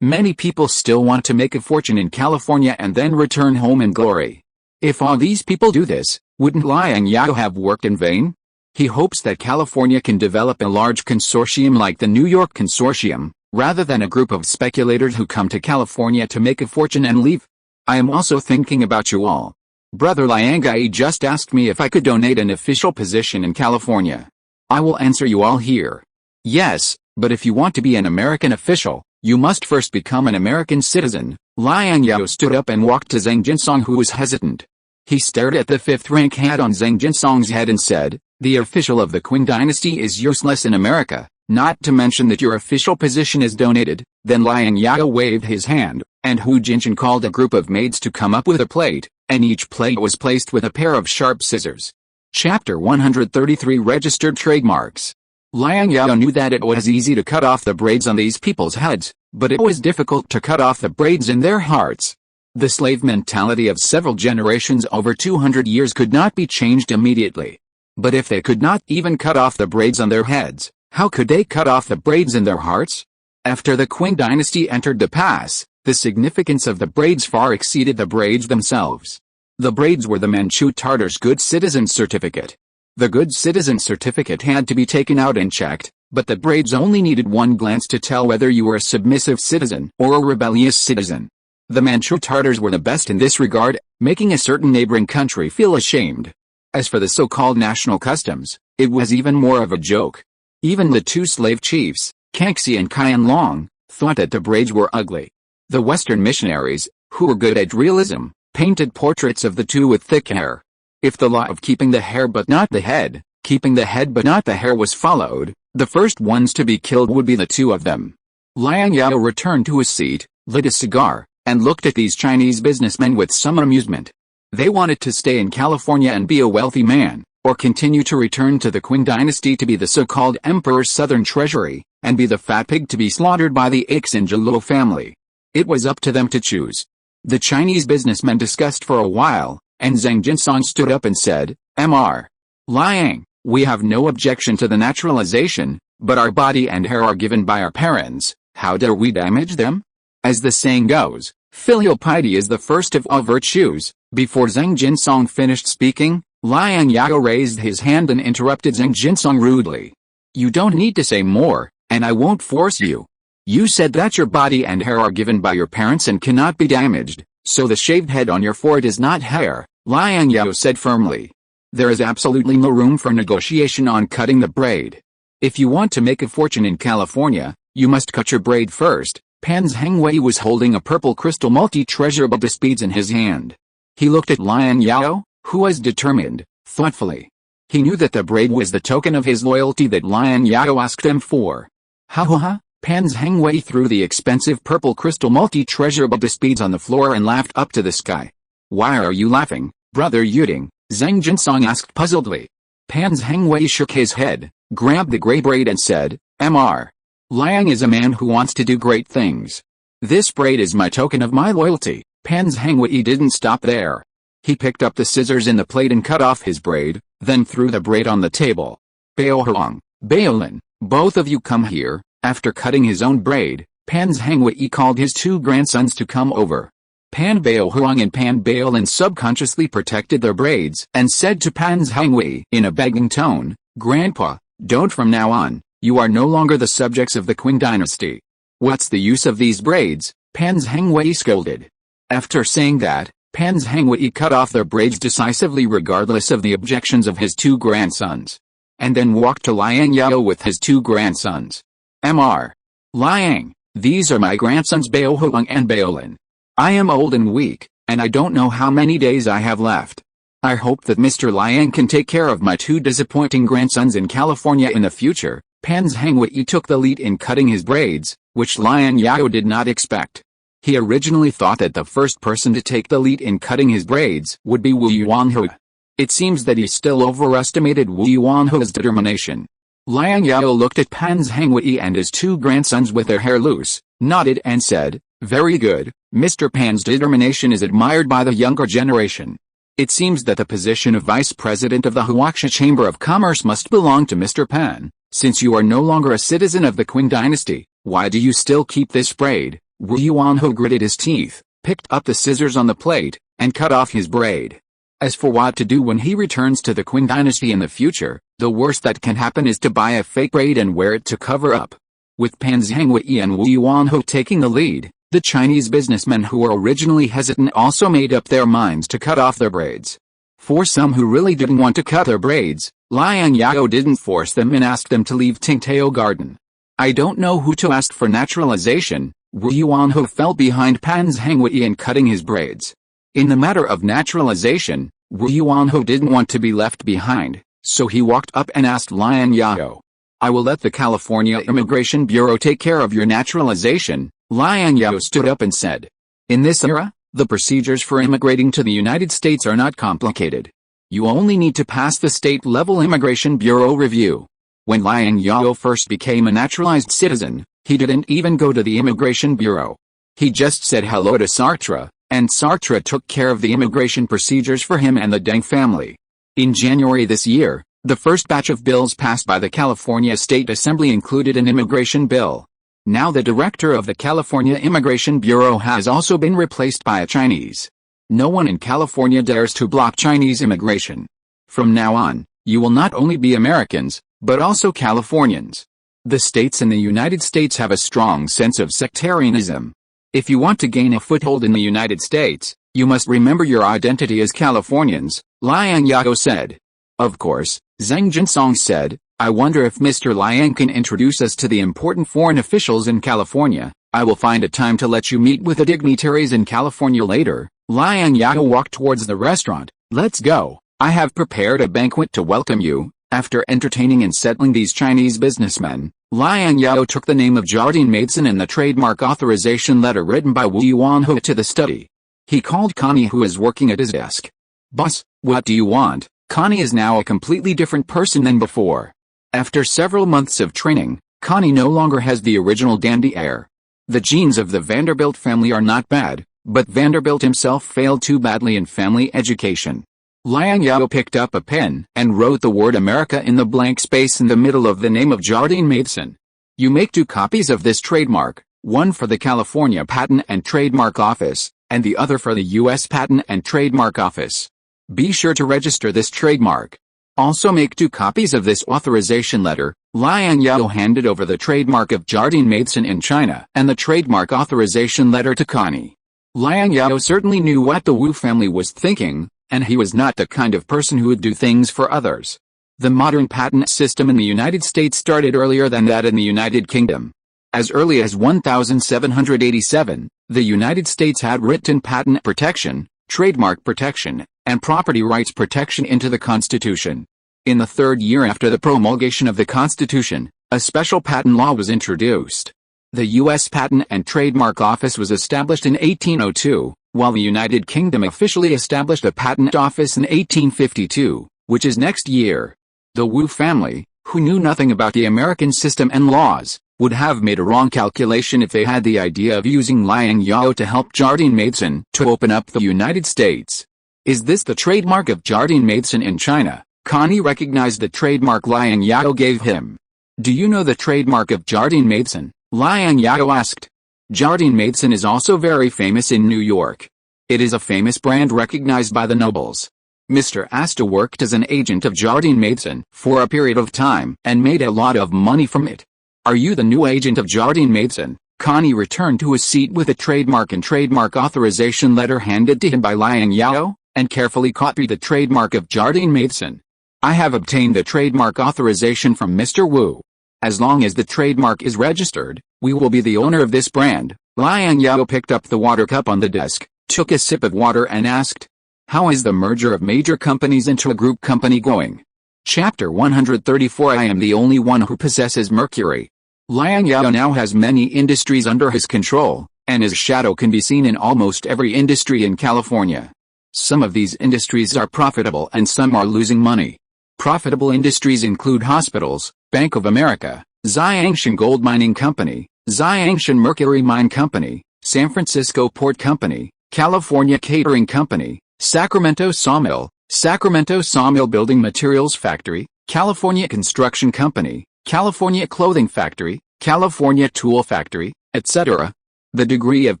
Many people still want to make a fortune in California and then return home in glory. If all these people do this, wouldn't Liang Zhao have worked in vain? He hopes that California can develop a large consortium like the New York Consortium, rather than a group of speculators who come to California to make a fortune and leave. I am also thinking about you all. Brother Liang Zhao just asked me if I could donate an official position in California. I will answer you all here. Yes, but if you want to be an American official, you must first become an American citizen. Liang Zhao stood up and walked to Zhang Jinsong, who was hesitant. He stared at the fifth-rank hat on Zhang Jinsong's head and said, "The official of the Qing dynasty is useless in America, not to mention that your official position is donated." Then Liang Zhao waved his hand, and Hu Jinshan called a group of maids to come up with a plate, and each plate was placed with a pair of sharp scissors. Chapter 133 Registered Trademarks. Liang Zhao knew that it was easy to cut off the braids on these people's heads, but it was difficult to cut off the braids in their hearts. The slave mentality of several generations over 200 years could not be changed immediately. But if they could not even cut off the braids on their heads, how could they cut off the braids in their hearts? After the Qing dynasty entered the pass, the significance of the braids far exceeded the braids themselves. The braids were the Manchu Tartars' good citizen certificate. The good citizen certificate had to be taken out and checked, but the braids only needed one glance to tell whether you were a submissive citizen or a rebellious citizen. The Manchu Tartars were the best in this regard, making a certain neighboring country feel ashamed. As for the so-called national customs, it was even more of a joke. Even the two slave chiefs, Kangxi and Qianlong, thought that the braids were ugly. The Western missionaries, who were good at realism, painted portraits of the two with thick hair. If the law of keeping the hair but not the head, keeping the head but not the hair was followed, the first ones to be killed would be the two of them. Liang Zhao returned to his seat, lit a cigar, and looked at these Chinese businessmen with some amusement. They wanted to stay in California and be a wealthy man, or continue to return to the Qing dynasty to be the so-called emperor's southern treasury, and be the fat pig to be slaughtered by the Xinjiang family. It was up to them to choose. The Chinese businessmen discussed for a while, and Zhang Jinsong stood up and said, "Mr. Liang, we have no objection to the naturalization, but our body and hair are given by our parents. How dare we damage them? As the saying goes, filial piety is the first of all virtues." Before Zhang Jinsong finished speaking, Liang Zhao raised his hand and interrupted Zhang Jinsong rudely. "You don't need to say more, and I won't force you. You said that your body and hair are given by your parents and cannot be damaged, so the shaved head on your forehead is not hair," Liang Zhao said firmly. "There is absolutely no room for negotiation on cutting the braid. If you want to make a fortune in California, you must cut your braid first." Pan Zhengwei was holding a purple crystal multi-treasurable beads in his hand. He looked at Liang Zhao, who was determined, thoughtfully. He knew that the braid was the token of his loyalty that Liang Zhao asked him for. "Ha ha ha!" Pan Zhengwei threw the expensive purple crystal multi-treasurable beads on the floor and laughed up to the sky. "Why are you laughing, Brother Yuding?" Zhang Jinsong asked puzzledly. Pan Zhengwei shook his head, grabbed the gray braid and said, "Mr. Liang is a man who wants to do great things. This braid is my token of my loyalty." Pan Zhengwei didn't stop there. He picked up the scissors in the plate and cut off his braid, then threw the braid on the table. "Bao Huang, Baolin, both of you come here." After cutting his own braid, Pan Zhengwei called his two grandsons to come over. Pan Bao Huang and Pan Baolin subconsciously protected their braids and said to Pan Zhengwei in a begging tone, "Grandpa, don't from now on, you are no longer the subjects of the Qing dynasty." "What's the use of these braids?" Pan Zhengwei scolded. After saying that, Pan Zhengwei cut off their braids decisively regardless of the objections of his two grandsons. And then walked to Liang Zhao with his two grandsons. "Mr. Liang, these are my grandsons Bao Huang and Baolin. I am old and weak, and I don't know how many days I have left. I hope that Mr. Liang can take care of my two disappointing grandsons in California in the future." Pan Zhengwei took the lead in cutting his braids, which Liang Zhao did not expect. He originally thought that the first person to take the lead in cutting his braids would be Wu Yuanhe. It seems that he still overestimated Wu Yuanhe's determination. Liang Zhao looked at Pan Zhengwei and his two grandsons with their hair loose, nodded and said, "Very good, Mr. Pan's determination is admired by the younger generation. It seems that the position of Vice President of the Huaxia Chamber of Commerce must belong to Mr. Pan. Since you are no longer a citizen of the Qing dynasty, why do you still keep this braid?" Wu Yuanho gritted his teeth, picked up the scissors on the plate, and cut off his braid. As for what to do when he returns to the Qing dynasty in the future, the worst that can happen is to buy a fake braid and wear it to cover up. With Pan Zhangwei and Wu Yuanho taking the lead, the Chinese businessmen who were originally hesitant also made up their minds to cut off their braids. For some who really didn't want to cut their braids, Liang Zhao didn't force them and asked them to leave Tingtao Garden. I don't know who to ask for naturalization. Wu Yuanho fell behind Pan Zhangwei in cutting his braids. In the matter of naturalization, Wu Yuanho didn't want to be left behind, so he walked up and asked Liang Zhao. I will let the California Immigration Bureau take care of your naturalization. Liang Zhao stood up and said. In this era, the procedures for immigrating to the United States are not complicated. You only need to pass the state-level Immigration Bureau review. When Liang Zhao first became a naturalized citizen, he didn't even go to the Immigration Bureau. He just said hello to Sartre, and Sartre took care of the immigration procedures for him and the Deng family. In January this year, the first batch of bills passed by the California State Assembly included an immigration bill. Now the director of the California Immigration Bureau has also been replaced by a Chinese. No one in California dares to block Chinese immigration. From now on, you will not only be Americans, but also Californians. The states in the United States have a strong sense of sectarianism. If you want to gain a foothold in the United States, you must remember your identity as Californians, Liang Zhao said. Of course, Zhang Jinsong said, I wonder if Mr. Liang can introduce us to the important foreign officials in California. I will find a time to let you meet with the dignitaries in California later. Liang Zhao walked towards the restaurant. Let's go. I have prepared a banquet to welcome you. After entertaining and settling these Chinese businessmen, Liang Zhao took the name of Jardine Maidson and the trademark authorization letter written by Wu Yuanho to the study. He called Connie, who was working at his desk. Boss, what do you want? Connie is now a completely different person than before. After several months of training, Connie no longer has the original dandy air. The genes of the Vanderbilt family are not bad, but Vanderbilt himself failed too badly in family education. Liang Zhao picked up a pen and wrote the word America in the blank space in the middle of the name of Jardine Maidson. You make 2 copies of this trademark, one for the California Patent and Trademark Office, and the other for the U.S. Patent and Trademark Office. Be sure to register this trademark. Also make 2 copies of this authorization letter. Liang Zhao handed over the trademark of Jardine Maidson in China and the trademark authorization letter to Connie. Liang Zhao certainly knew what the Wu family was thinking, and he was not the kind of person who would do things for others. The modern patent system in the United States started earlier than that in the United Kingdom. As early as 1787, the United States had written patent protection, trademark protection, and property rights protection into the Constitution. In the 3rd year after the promulgation of the Constitution, a special patent law was introduced. The U.S. Patent and Trademark Office was established in 1802, while the United Kingdom officially established a patent office in 1852, which is next year. The Wu family, who knew nothing about the American system and laws, would have made a wrong calculation if they had the idea of using Liang Zhao to help Jardine Maidson to open up the United States. Is this the trademark of Jardine Maidson in China? Connie recognized the trademark Liang Zhao gave him. Do you know the trademark of Jardine Maidson? Liang Zhao asked. Jardine Maidson is also very famous in New York. It is a famous brand recognized by the nobles. Mr. Asta worked as an agent of Jardine Maidson for a period of time and made a lot of money from it. Are you the new agent of Jardine Maidson? Connie returned to his seat with a trademark and trademark authorization letter handed to him by Liang Zhao, and carefully copied the trademark of Jardine Maidson. I have obtained the trademark authorization from Mr. Wu. As long as the trademark is registered, we will be the owner of this brand. Liang Zhao picked up the water cup on the desk, took a sip of water and asked, how is the merger of major companies into a group company going? Chapter 134 I am the only one who possesses mercury. Liang Zhao now has many industries under his control, and his shadow can be seen in almost every industry in California. Some of these industries are profitable and some are losing money. Profitable industries include hospitals, Bank of America, Xiangshan Gold Mining Company, Xiangshan Mercury Mine Company, San Francisco Port Company, California Catering Company, Sacramento Sawmill, Sacramento Sawmill Building Materials Factory, California Construction Company, California Clothing Factory, California Tool Factory, etc. The degree of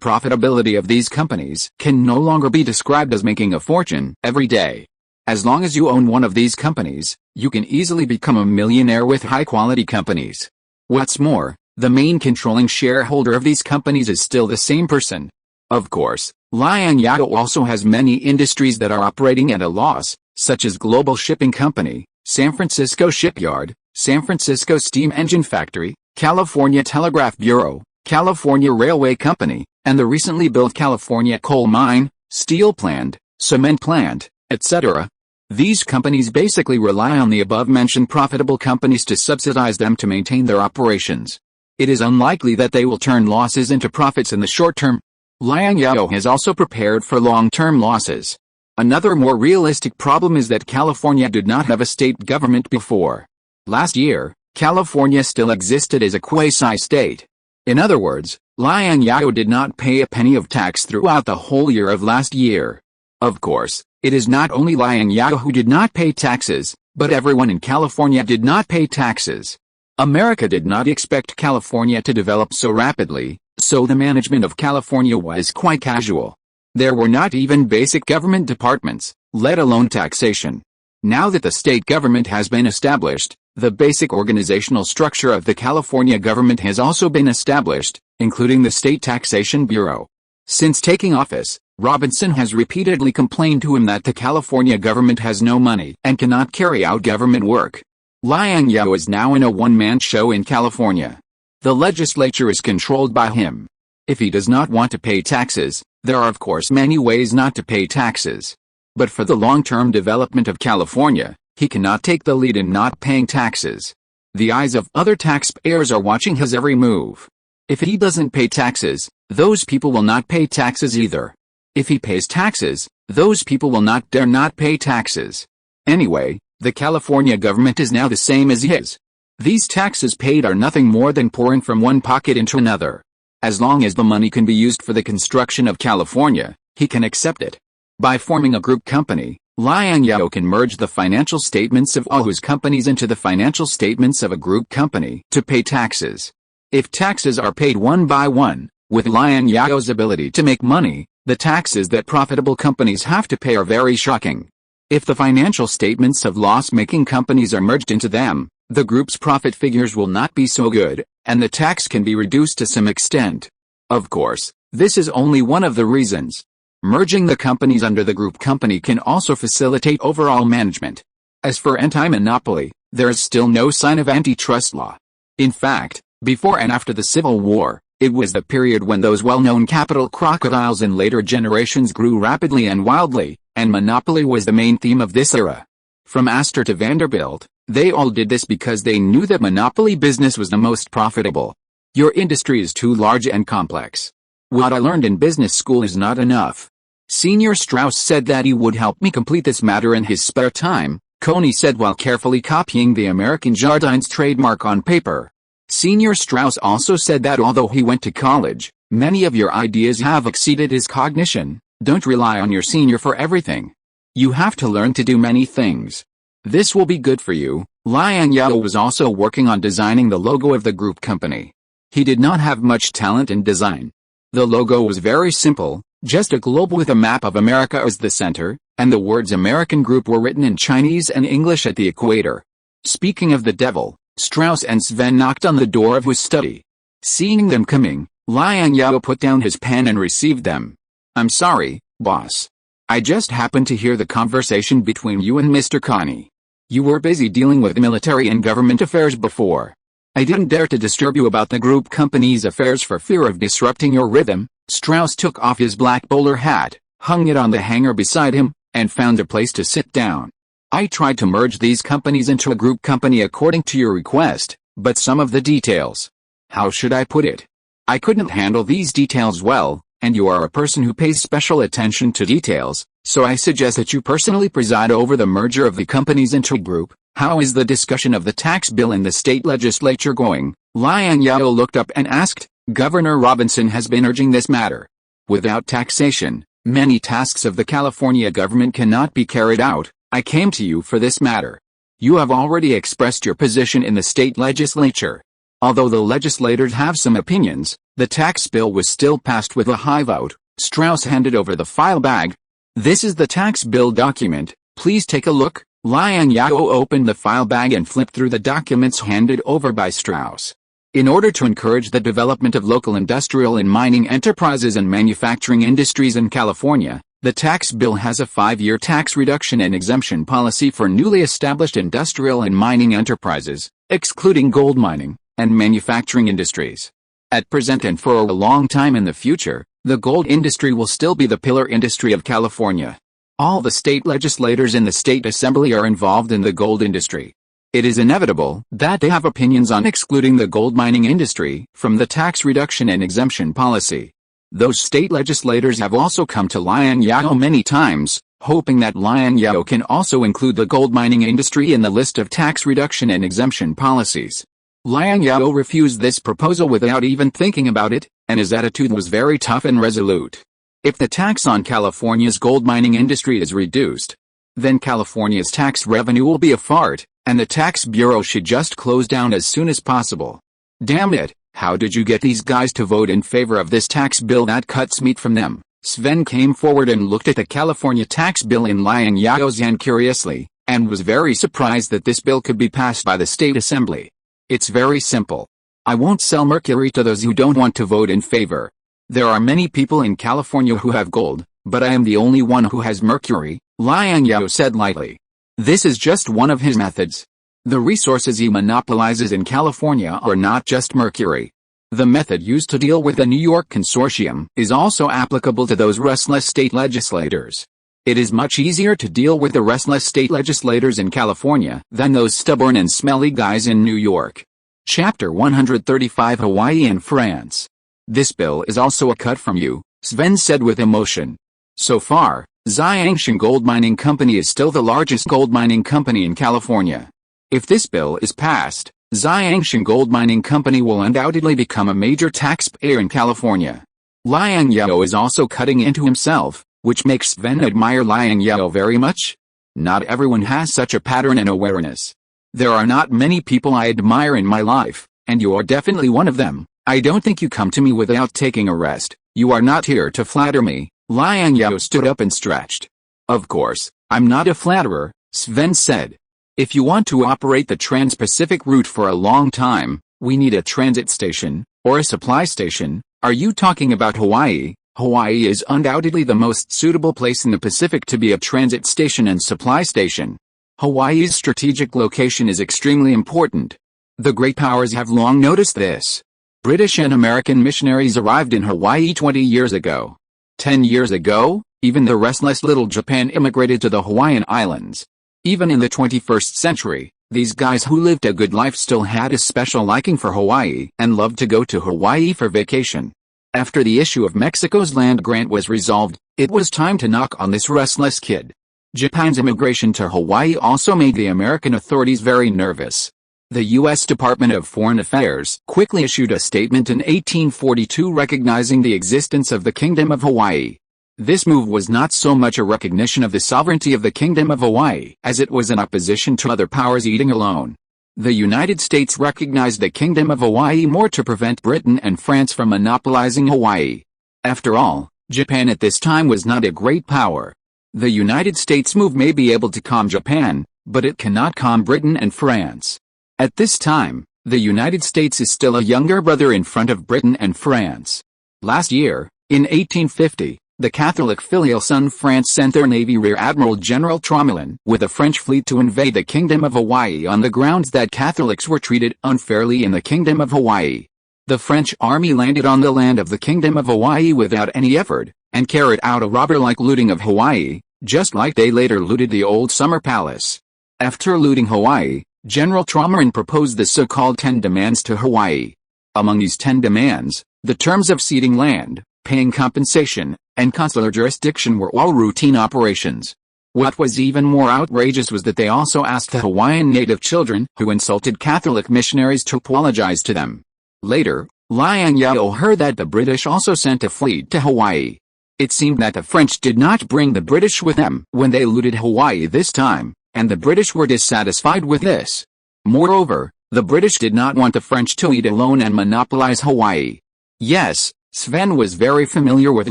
profitability of these companies can no longer be described as making a fortune every day. As long as you own one of these companies, you can easily become a millionaire with high-quality companies. What's more, the main controlling shareholder of these companies is still the same person. Of course, Liang Zhao also has many industries that are operating at a loss, such as Global Shipping Company, San Francisco Shipyard, San Francisco Steam Engine Factory, California Telegraph Bureau, California Railway Company, and the recently built California coal mine, steel plant, cement plant, etc. These companies basically rely on the above-mentioned profitable companies to subsidize them to maintain their operations. It is unlikely that they will turn losses into profits in the short term. Liang Zhao has also prepared for long-term losses. Another more realistic problem is that California did not have a state government before. Last year, California still existed as a quasi-state. In other words, Liang Zhao did not pay a penny of tax throughout the whole year of last year. Of course, it is not only Liang Zhao who did not pay taxes, but everyone in California did not pay taxes. America did not expect California to develop so rapidly, so the management of California was quite casual. There were not even basic government departments, let alone taxation. Now that the state government has been established, the basic organizational structure of the California government has also been established, including the State Taxation Bureau. Since taking office, Robinson has repeatedly complained to him that the California government has no money and cannot carry out government work. Liang Zhao is now in a one-man show in California. The legislature is controlled by him. If he does not want to pay taxes, there are of course many ways not to pay taxes. But for the long-term development of California, he cannot take the lead in not paying taxes. The eyes of other taxpayers are watching his every move. If he doesn't pay taxes, those people will not pay taxes either. If he pays taxes, those people will not dare not pay taxes. Anyway, the California government is now the same as his. These taxes paid are nothing more than pouring from one pocket into another. As long as the money can be used for the construction of California, he can accept it. By forming a group company, Liang Zhao can merge the financial statements of all his companies into the financial statements of a group company to pay taxes. If taxes are paid one by one, with Liang Zhao's ability to make money, the taxes that profitable companies have to pay are very shocking. If the financial statements of loss-making companies are merged into them, the group's profit figures will not be so good, and the tax can be reduced to some extent. Of course, this is only one of the reasons. Merging the companies under the group company can also facilitate overall management. As for anti-monopoly, there is still no sign of antitrust law. In fact, before and after the Civil War, it was the period when those well-known capital crocodiles in later generations grew rapidly and wildly, and monopoly was the main theme of this era. From Astor to Vanderbilt, they all did this because they knew that monopoly business was the most profitable. Your industry is too large and complex. What I learned in business school is not enough. Senior Strauss said that he would help me complete this matter in his spare time, Coney said while carefully copying the American Jardines trademark on paper. Senior Strauss also said that although he went to college, many of your ideas have exceeded his cognition. Don't rely on your senior for everything. You have to learn to do many things. This will be good for you. Liang Zhao was also working on designing the logo of the group company. He did not have much talent in design. The logo was very simple, just a globe with a map of America as the center, and the words American Group were written in Chinese and English at the equator. Speaking of the devil, Strauss and Sven knocked on the door of his study. Seeing them coming, Liang Zhao put down his pen and received them. I'm sorry, boss. I just happened to hear the conversation between you and Mr. Coney. You were busy dealing with military and government affairs before. I didn't dare to disturb you about the group company's affairs for fear of disrupting your rhythm. Strauss took off his black bowler hat, hung it on the hanger beside him, and found a place to sit down. I tried to merge these companies into a group company according to your request, but some of the details. How should I put it? I couldn't handle these details well, and you are a person who pays special attention to details, so I suggest that you personally preside over the merger of the companies into a group. How is the discussion of the tax bill in the state legislature going? Liang Zhao looked up and asked. Governor Robinson has been urging this matter. Without taxation, many tasks of the California government cannot be carried out. I came to you for this matter. You have already expressed your position in the state legislature. Although the legislators have some opinions, the tax bill was still passed with a high vote. Strauss handed over the file bag. "This is the tax bill document, please take a look." Liang Zhao opened the file bag and flipped through the documents handed over by Strauss. In order to encourage the development of local industrial and mining enterprises and manufacturing industries in California, the tax bill has a 5-year tax reduction and exemption policy for newly established industrial and mining enterprises, excluding gold mining and manufacturing industries. At present and for a long time in the future, the gold industry will still be the pillar industry of California. All the state legislators in the state assembly are involved in the gold industry. It is inevitable that they have opinions on excluding the gold mining industry from the tax reduction and exemption policy. Those state legislators have also come to Liang Zhao many times, hoping that Liang Zhao can also include the gold mining industry in the list of tax reduction and exemption policies. Liang Zhao refused this proposal without even thinking about it, and his attitude was very tough and resolute. If the tax on California's gold mining industry is reduced, then California's tax revenue will be a fart, and the tax bureau should just close down as soon as possible. Damn it, how did you get these guys to vote in favor of this tax bill that cuts meat from them? Sven came forward and looked at the California tax bill in Liang Zhao's hand curiously, and was very surprised that this bill could be passed by the state assembly. It's very simple. I won't sell mercury to those who don't want to vote in favor. There are many people in California who have gold, but I am the only one who has mercury, Liang Zhao said lightly. This is just one of his methods. The resources he monopolizes in California are not just mercury. The method used to deal with the New York consortium is also applicable to those restless state legislators. It is much easier to deal with the restless state legislators in California than those stubborn and smelly guys in New York. Chapter 135 Hawaii and France. This bill is also a cut from you, Sven said with emotion. So far, Xiangshan Gold Mining Company is still the largest gold mining company in California. If this bill is passed, Xiangshan Gold Mining Company will undoubtedly become a major taxpayer in California. Liang Zhao is also cutting into himself, which makes Sven admire Liang Zhao very much. Not everyone has such a pattern and awareness. There are not many people I admire in my life, and you are definitely one of them. I don't think you come to me without taking a rest. You are not here to flatter me. Liang Zhao stood up and stretched. Of course, I'm not a flatterer, Sven said. If you want to operate the Trans-Pacific route for a long time, we need a transit station, or a supply station. Are you talking about Hawaii? Hawaii is undoubtedly the most suitable place in the Pacific to be a transit station and supply station. Hawaii's strategic location is extremely important. The great powers have long noticed this. British and American missionaries arrived in Hawaii 20 years ago. 10 years ago, even the restless little Japan immigrated to the Hawaiian Islands. Even in the 21st century, these guys who lived a good life still had a special liking for Hawaii and loved to go to Hawaii for vacation. After the issue of Mexico's land grant was resolved, it was time to knock on this restless kid. Japan's immigration to Hawaii also made the American authorities very nervous. The U.S. Department of Foreign Affairs quickly issued a statement in 1842 recognizing the existence of the Kingdom of Hawaii. This move was not so much a recognition of the sovereignty of the Kingdom of Hawaii as it was an opposition to other powers eating alone. The United States recognized the Kingdom of Hawaii more to prevent Britain and France from monopolizing Hawaii. After all, Japan at this time was not a great power. The United States move may be able to calm Japan, but it cannot calm Britain and France. At this time, the United States is still a younger brother in front of Britain and France. Last year, in 1850, the Catholic filial son France sent their Navy Rear Admiral General Tromelin with a French fleet to invade the Kingdom of Hawaii on the grounds that Catholics were treated unfairly in the Kingdom of Hawaii. The French army landed on the land of the Kingdom of Hawaii without any effort, and carried out a robber-like looting of Hawaii, just like they later looted the old Summer Palace. After looting Hawaii, General Tromelin proposed the so-called 10 demands to Hawaii. Among these 10 demands, the terms of ceding land, paying compensation, and consular jurisdiction were all routine operations. What was even more outrageous was that they also asked the Hawaiian native children who insulted Catholic missionaries to apologize to them. Later, Liang Zhao heard that the British also sent a fleet to Hawaii. It seemed that the French did not bring the British with them when they looted Hawaii this time, and the British were dissatisfied with this. Moreover, The British did not want the French to eat alone and monopolize Hawaii. Yes, Sven was very familiar with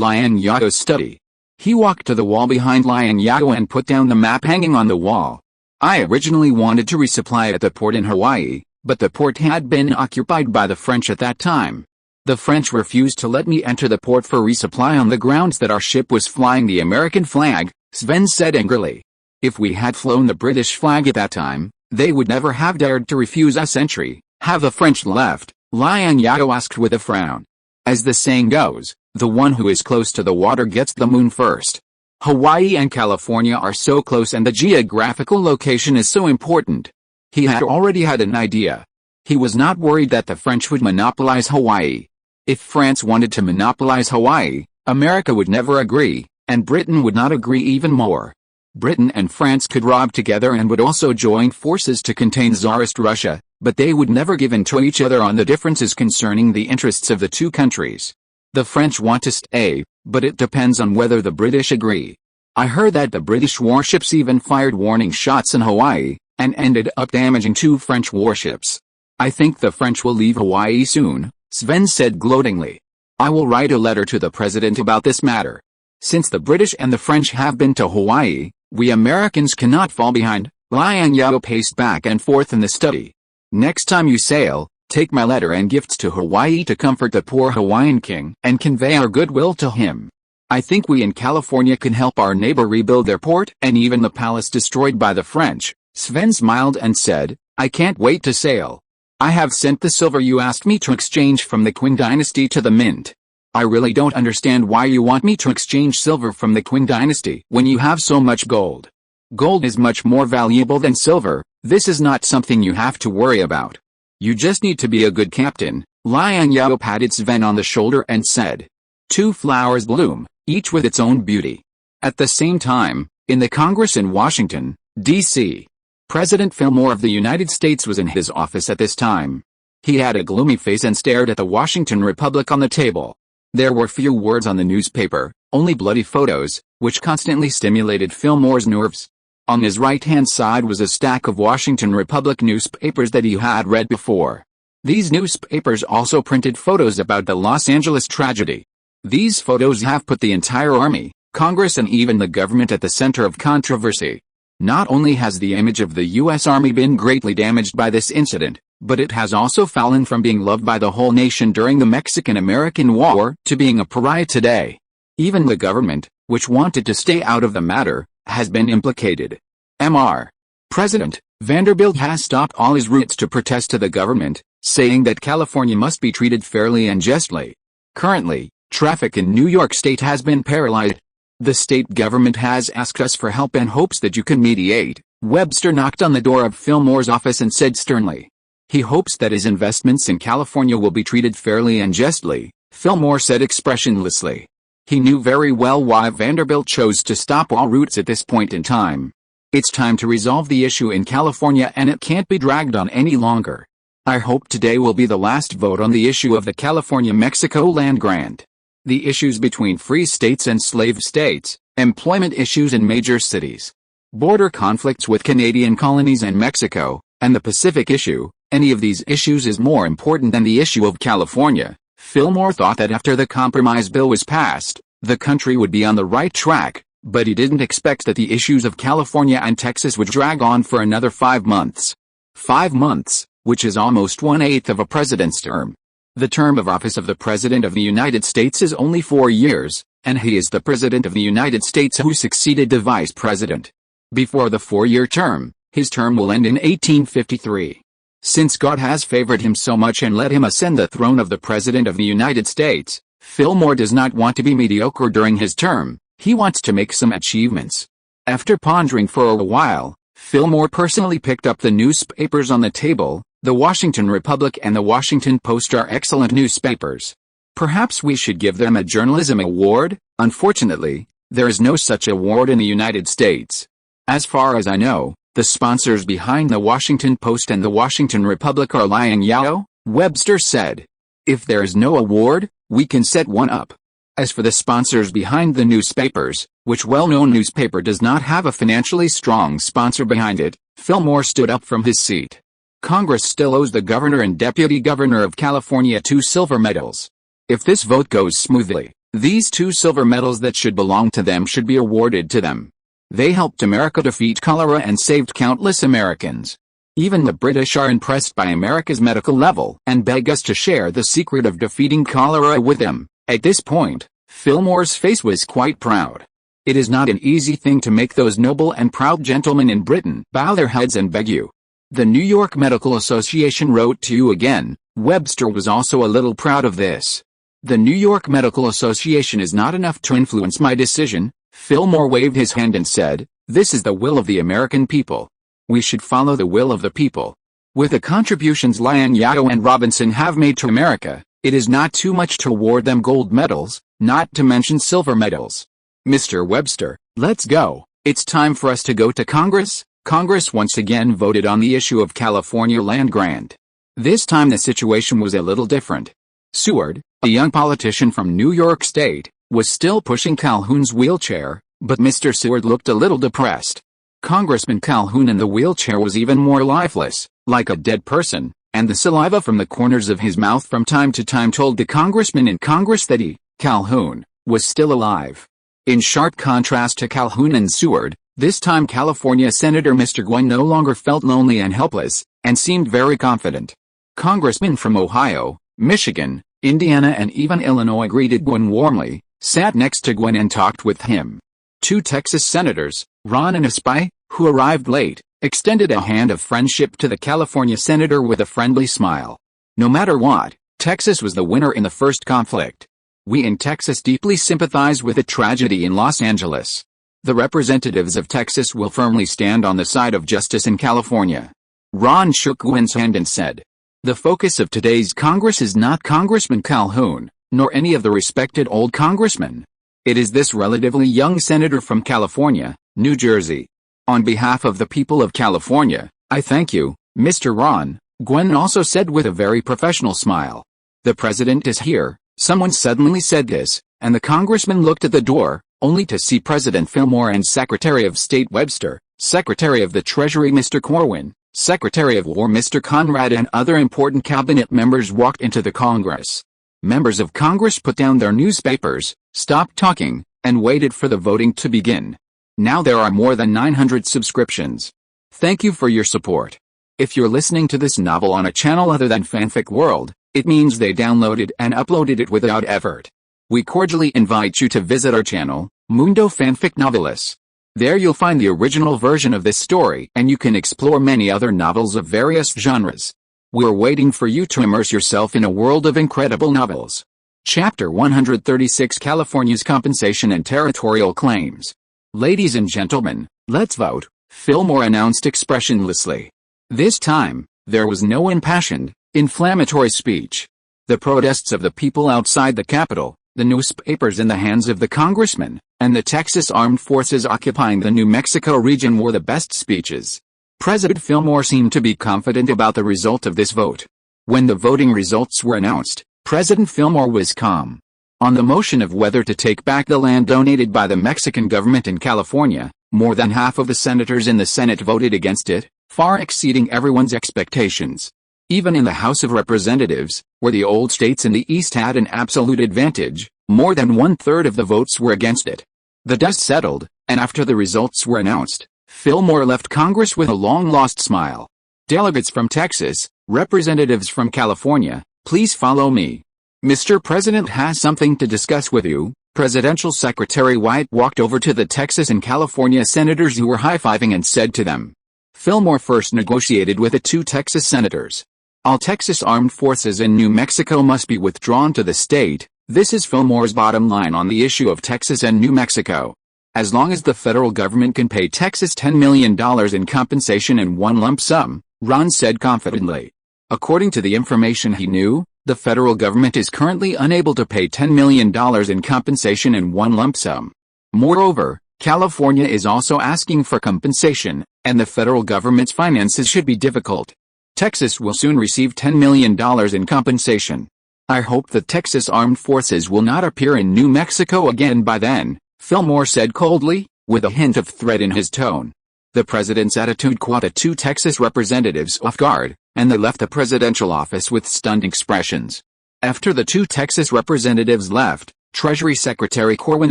Liang Zhao's study. He walked to the wall behind Liang Zhao and put down the map hanging on the wall. I originally wanted to resupply at the port in Hawaii, but the port had been occupied by the French at that time. The French refused to let me enter the port for resupply on the grounds that our ship was flying the American flag, Sven said angrily. If we had flown the British flag at that time, they would never have dared to refuse us entry. Have the French left? Liang Zhao asked with a frown. As the saying goes, the one who is close to the water gets the moon first. Hawaii and California are so close and the geographical location is so important. He had already had an idea. He was not worried that the French would monopolize Hawaii. If France wanted to monopolize Hawaii, America would never agree, and Britain would not agree even more. Britain and France could rob together and would also join forces to contain Tsarist Russia, but they would never give in to each other on the differences concerning the interests of the two countries. The French want to stay, but it depends on whether the British agree. I heard that the British warships even fired warning shots in Hawaii, and ended up damaging 2 French warships. I think the French will leave Hawaii soon, Sven said gloatingly. I will write a letter to the president about this matter. Since the British and the French have been to Hawaii, we Americans cannot fall behind. Liang Zhao paced back and forth in the study. Next time you sail, take my letter and gifts to Hawaii to comfort the poor Hawaiian king and convey our goodwill to him. I think we in California can help our neighbor rebuild their port and even the palace destroyed by the French. Sven smiled and said, I can't wait to sail. I have sent the silver you asked me to exchange from the Qing dynasty to the mint. I really don't understand why you want me to exchange silver from the Qing dynasty when you have so much gold. Gold is much more valuable than silver. This is not something you have to worry about. You just need to be a good captain. Liang Zhao patted Sven on the shoulder and said. 2 flowers bloom, each with its own beauty. At the same time, in the Congress in Washington, D.C., President Fillmore of the United States was in his office at this time. He had a gloomy face and stared at the Washington Republic on the table. There were few words on the newspaper, only bloody photos, which constantly stimulated Fillmore's nerves. On his right-hand side was a stack of Washington Republic newspapers that he had read before. These newspapers also printed photos about the Los Angeles tragedy. These photos have put the entire army, Congress and even the government at the center of controversy. Not only has the image of the U.S. Army been greatly damaged by this incident, but it has also fallen from being loved by the whole nation during the Mexican-American War to being a pariah today. Even the government, which wanted to stay out of the matter, has been implicated. Mr. President, Vanderbilt has stopped all his routes to protest to the government, saying that California must be treated fairly and justly. Currently, traffic in New York State has been paralyzed. The state government has asked us for help and hopes that you can mediate. Webster knocked on the door of Fillmore's office and said sternly. He hopes that his investments in California will be treated fairly and justly, Fillmore said expressionlessly. He knew very well why Vanderbilt chose to stop all routes at this point in time. It's time to resolve the issue in California and it can't be dragged on any longer. I hope today will be the last vote on the issue of the California-Mexico land grant. The issues between free states and slave states, employment issues in major cities, border conflicts with Canadian colonies and Mexico, and the Pacific issue, any of these issues is more important than the issue of California. Fillmore thought that after the compromise bill was passed, the country would be on the right track, but he didn't expect that the issues of California and Texas would drag on for another 5 months. 5 months, which is almost 1/8 of a president's term. The term of office of the President of the United States is only 4 years, and he is the President of the United States who succeeded the Vice President. Before the 4-year term, his term will end in 1853. Since God has favored him so much and let him ascend the throne of the President of the United States, Fillmore does not want to be mediocre during his term, he wants to make some achievements. After pondering for a while, Fillmore personally picked up the newspapers on the table. The Washington Republic and the Washington Post are excellent newspapers. Perhaps we should give them a journalism award. Unfortunately, there is no such award in the United States. As far as I know, the sponsors behind the Washington Post and the Washington Republic are Liang Zhao, Webster said. If there is no award, we can set one up. As for the sponsors behind the newspapers, which well-known newspaper does not have a financially strong sponsor behind it? Fillmore stood up from his seat. Congress still owes the governor and deputy governor of California 2 silver medals. If this vote goes smoothly, these 2 silver medals that should belong to them should be awarded to them. They helped America defeat cholera and saved countless Americans. Even the British are impressed by America's medical level and beg us to share the secret of defeating cholera with them. At this point, Fillmore's face was quite proud. It is not an easy thing to make those noble and proud gentlemen in Britain bow their heads and beg you. The New York Medical Association wrote to you again. Webster was also a little proud of this. The New York Medical Association is not enough to influence my decision. Fillmore waved his hand and said, "This is the will of the American people. We should follow the will of the people. With the contributions Liang Zhao and Robinson have made to America, it is not too much to award them gold medals, not to mention silver medals. Mr. Webster, let's go. It's time for us to go to Congress." Congress once again voted on the issue of California land grant. This time the situation was a little different. Seward, a young politician from New York State, was still pushing Calhoun's wheelchair, but Mr. Seward looked a little depressed. Congressman Calhoun in the wheelchair was even more lifeless, like a dead person, and the saliva from the corners of his mouth from time to time told the congressman in Congress that he, Calhoun, was still alive. In sharp contrast to Calhoun and Seward, this time California Senator Mr. Gwynn no longer felt lonely and helpless, and seemed very confident. Congressmen from Ohio, Michigan, Indiana and even Illinois greeted Gwynn warmly, sat next to Gwynn and talked with him. 2 Texas senators, Ron and Espai, who arrived late, extended a hand of friendship to the California senator with a friendly smile. No matter what, Texas was the winner in the first conflict. We in Texas deeply sympathize with the tragedy in Los Angeles. The representatives of Texas will firmly stand on the side of justice in California. Ron shook Gwynn's hand and said, "The focus of today's Congress is not Congressman Calhoun, nor any of the respected old congressmen. It is this relatively young senator from California, New Jersey. On behalf of the people of California, I thank you, Mr. Ron," Gwynn also said with a very professional smile. "The president is here." Someone suddenly said this, and the congressman looked at the door, only to see President Fillmore and Secretary of State Webster, Secretary of the Treasury Mr. Corwin, Secretary of War Mr. Conrad and other important cabinet members walked into the Congress. Members of Congress put down their newspapers, stopped talking, and waited for the voting to begin. Now there are more than 900 subscriptions. Thank you for your support. If you're listening to this novel on a channel other than Fanfic World, it means they downloaded and uploaded it without effort. We cordially invite you to visit our channel, Mundo Fanfic Novelis. There you'll find the original version of this story and you can explore many other novels of various genres. We're waiting for you to immerse yourself in a world of incredible novels. Chapter 136 California's Compensation and Territorial Claims. Ladies and gentlemen, let's vote, Fillmore announced expressionlessly. This time, there was no impassioned, inflammatory speech. The protests of the people outside the Capitol, the newspapers in the hands of the congressmen, and the Texas Armed Forces occupying the New Mexico region were the best speeches. President Fillmore seemed to be confident about the result of this vote. When the voting results were announced, President Fillmore was calm. On the motion of whether to take back the land donated by the Mexican government in California, more than half of the senators in the Senate voted against it, far exceeding everyone's expectations. Even in the House of Representatives, where the old states in the East had an absolute advantage, more than 1/3 of the votes were against it. The dust settled, and after the results were announced, Fillmore left Congress with a long-lost smile. Delegates from Texas, representatives from California, please follow me. Mr. President has something to discuss with you. Presidential Secretary White walked over to the Texas and California senators who were high-fiving and said to them. Fillmore first negotiated with the 2 Texas senators. All Texas armed forces in New Mexico must be withdrawn to the state. This is Fillmore's bottom line on the issue of Texas and New Mexico. As long as the federal government can pay Texas $10 million in compensation in one lump sum, Ron said confidently. According to the information he knew, the federal government is currently unable to pay $10 million in compensation in one lump sum. Moreover, California is also asking for compensation, and the federal government's finances should be difficult. Texas will soon receive $10 million in compensation. I hope the Texas Armed Forces will not appear in New Mexico again by then, Fillmore said coldly, with a hint of threat in his tone. The president's attitude caught the two Texas representatives off guard, and they left the presidential office with stunned expressions. After the two Texas representatives left, Treasury Secretary Corwin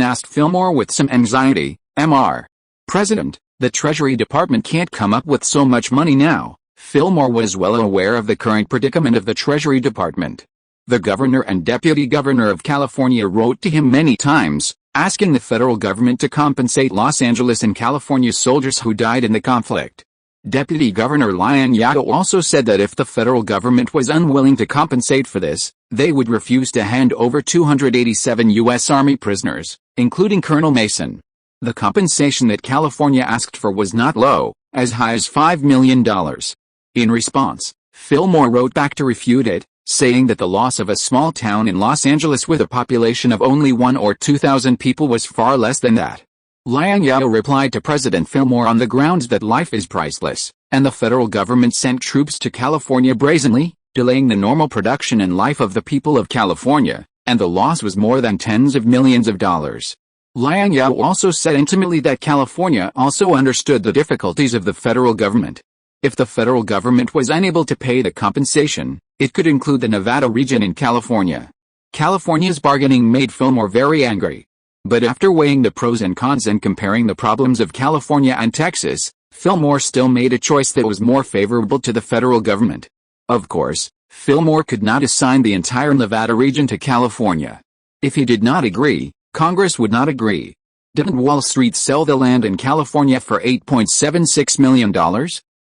asked Fillmore with some anxiety, "Mr. President, the Treasury Department can't come up with so much money now." Fillmore was well aware of the current predicament of the Treasury Department. The governor and deputy governor of California wrote to him many times, asking the federal government to compensate Los Angeles and California soldiers who died in the conflict. Deputy Governor Liang Zhao also said that if the federal government was unwilling to compensate for this, they would refuse to hand over 287 U.S. Army prisoners, including Colonel Mason. The compensation that California asked for was not low, as high as $5 million. In response, Fillmore wrote back to refute it, saying that the loss of a small town in Los Angeles with a population of only 1,000 or 2,000 people was far less than that. Liang Zhao replied to President Fillmore on the grounds that life is priceless, and the federal government sent troops to California brazenly, delaying the normal production and life of the people of California, and the loss was more than tens of millions of dollars. Liang Zhao also said intimately that California also understood the difficulties of the federal government. If the federal government was unable to pay the compensation, it could include the Nevada region in California. California's bargaining made Fillmore very angry. But after weighing the pros and cons and comparing the problems of California and Texas, Fillmore still made a choice that was more favorable to the federal government. Of course, Fillmore could not assign the entire Nevada region to California. If he did not agree, Congress would not agree. Didn't Wall Street sell the land in California for $8.76 million?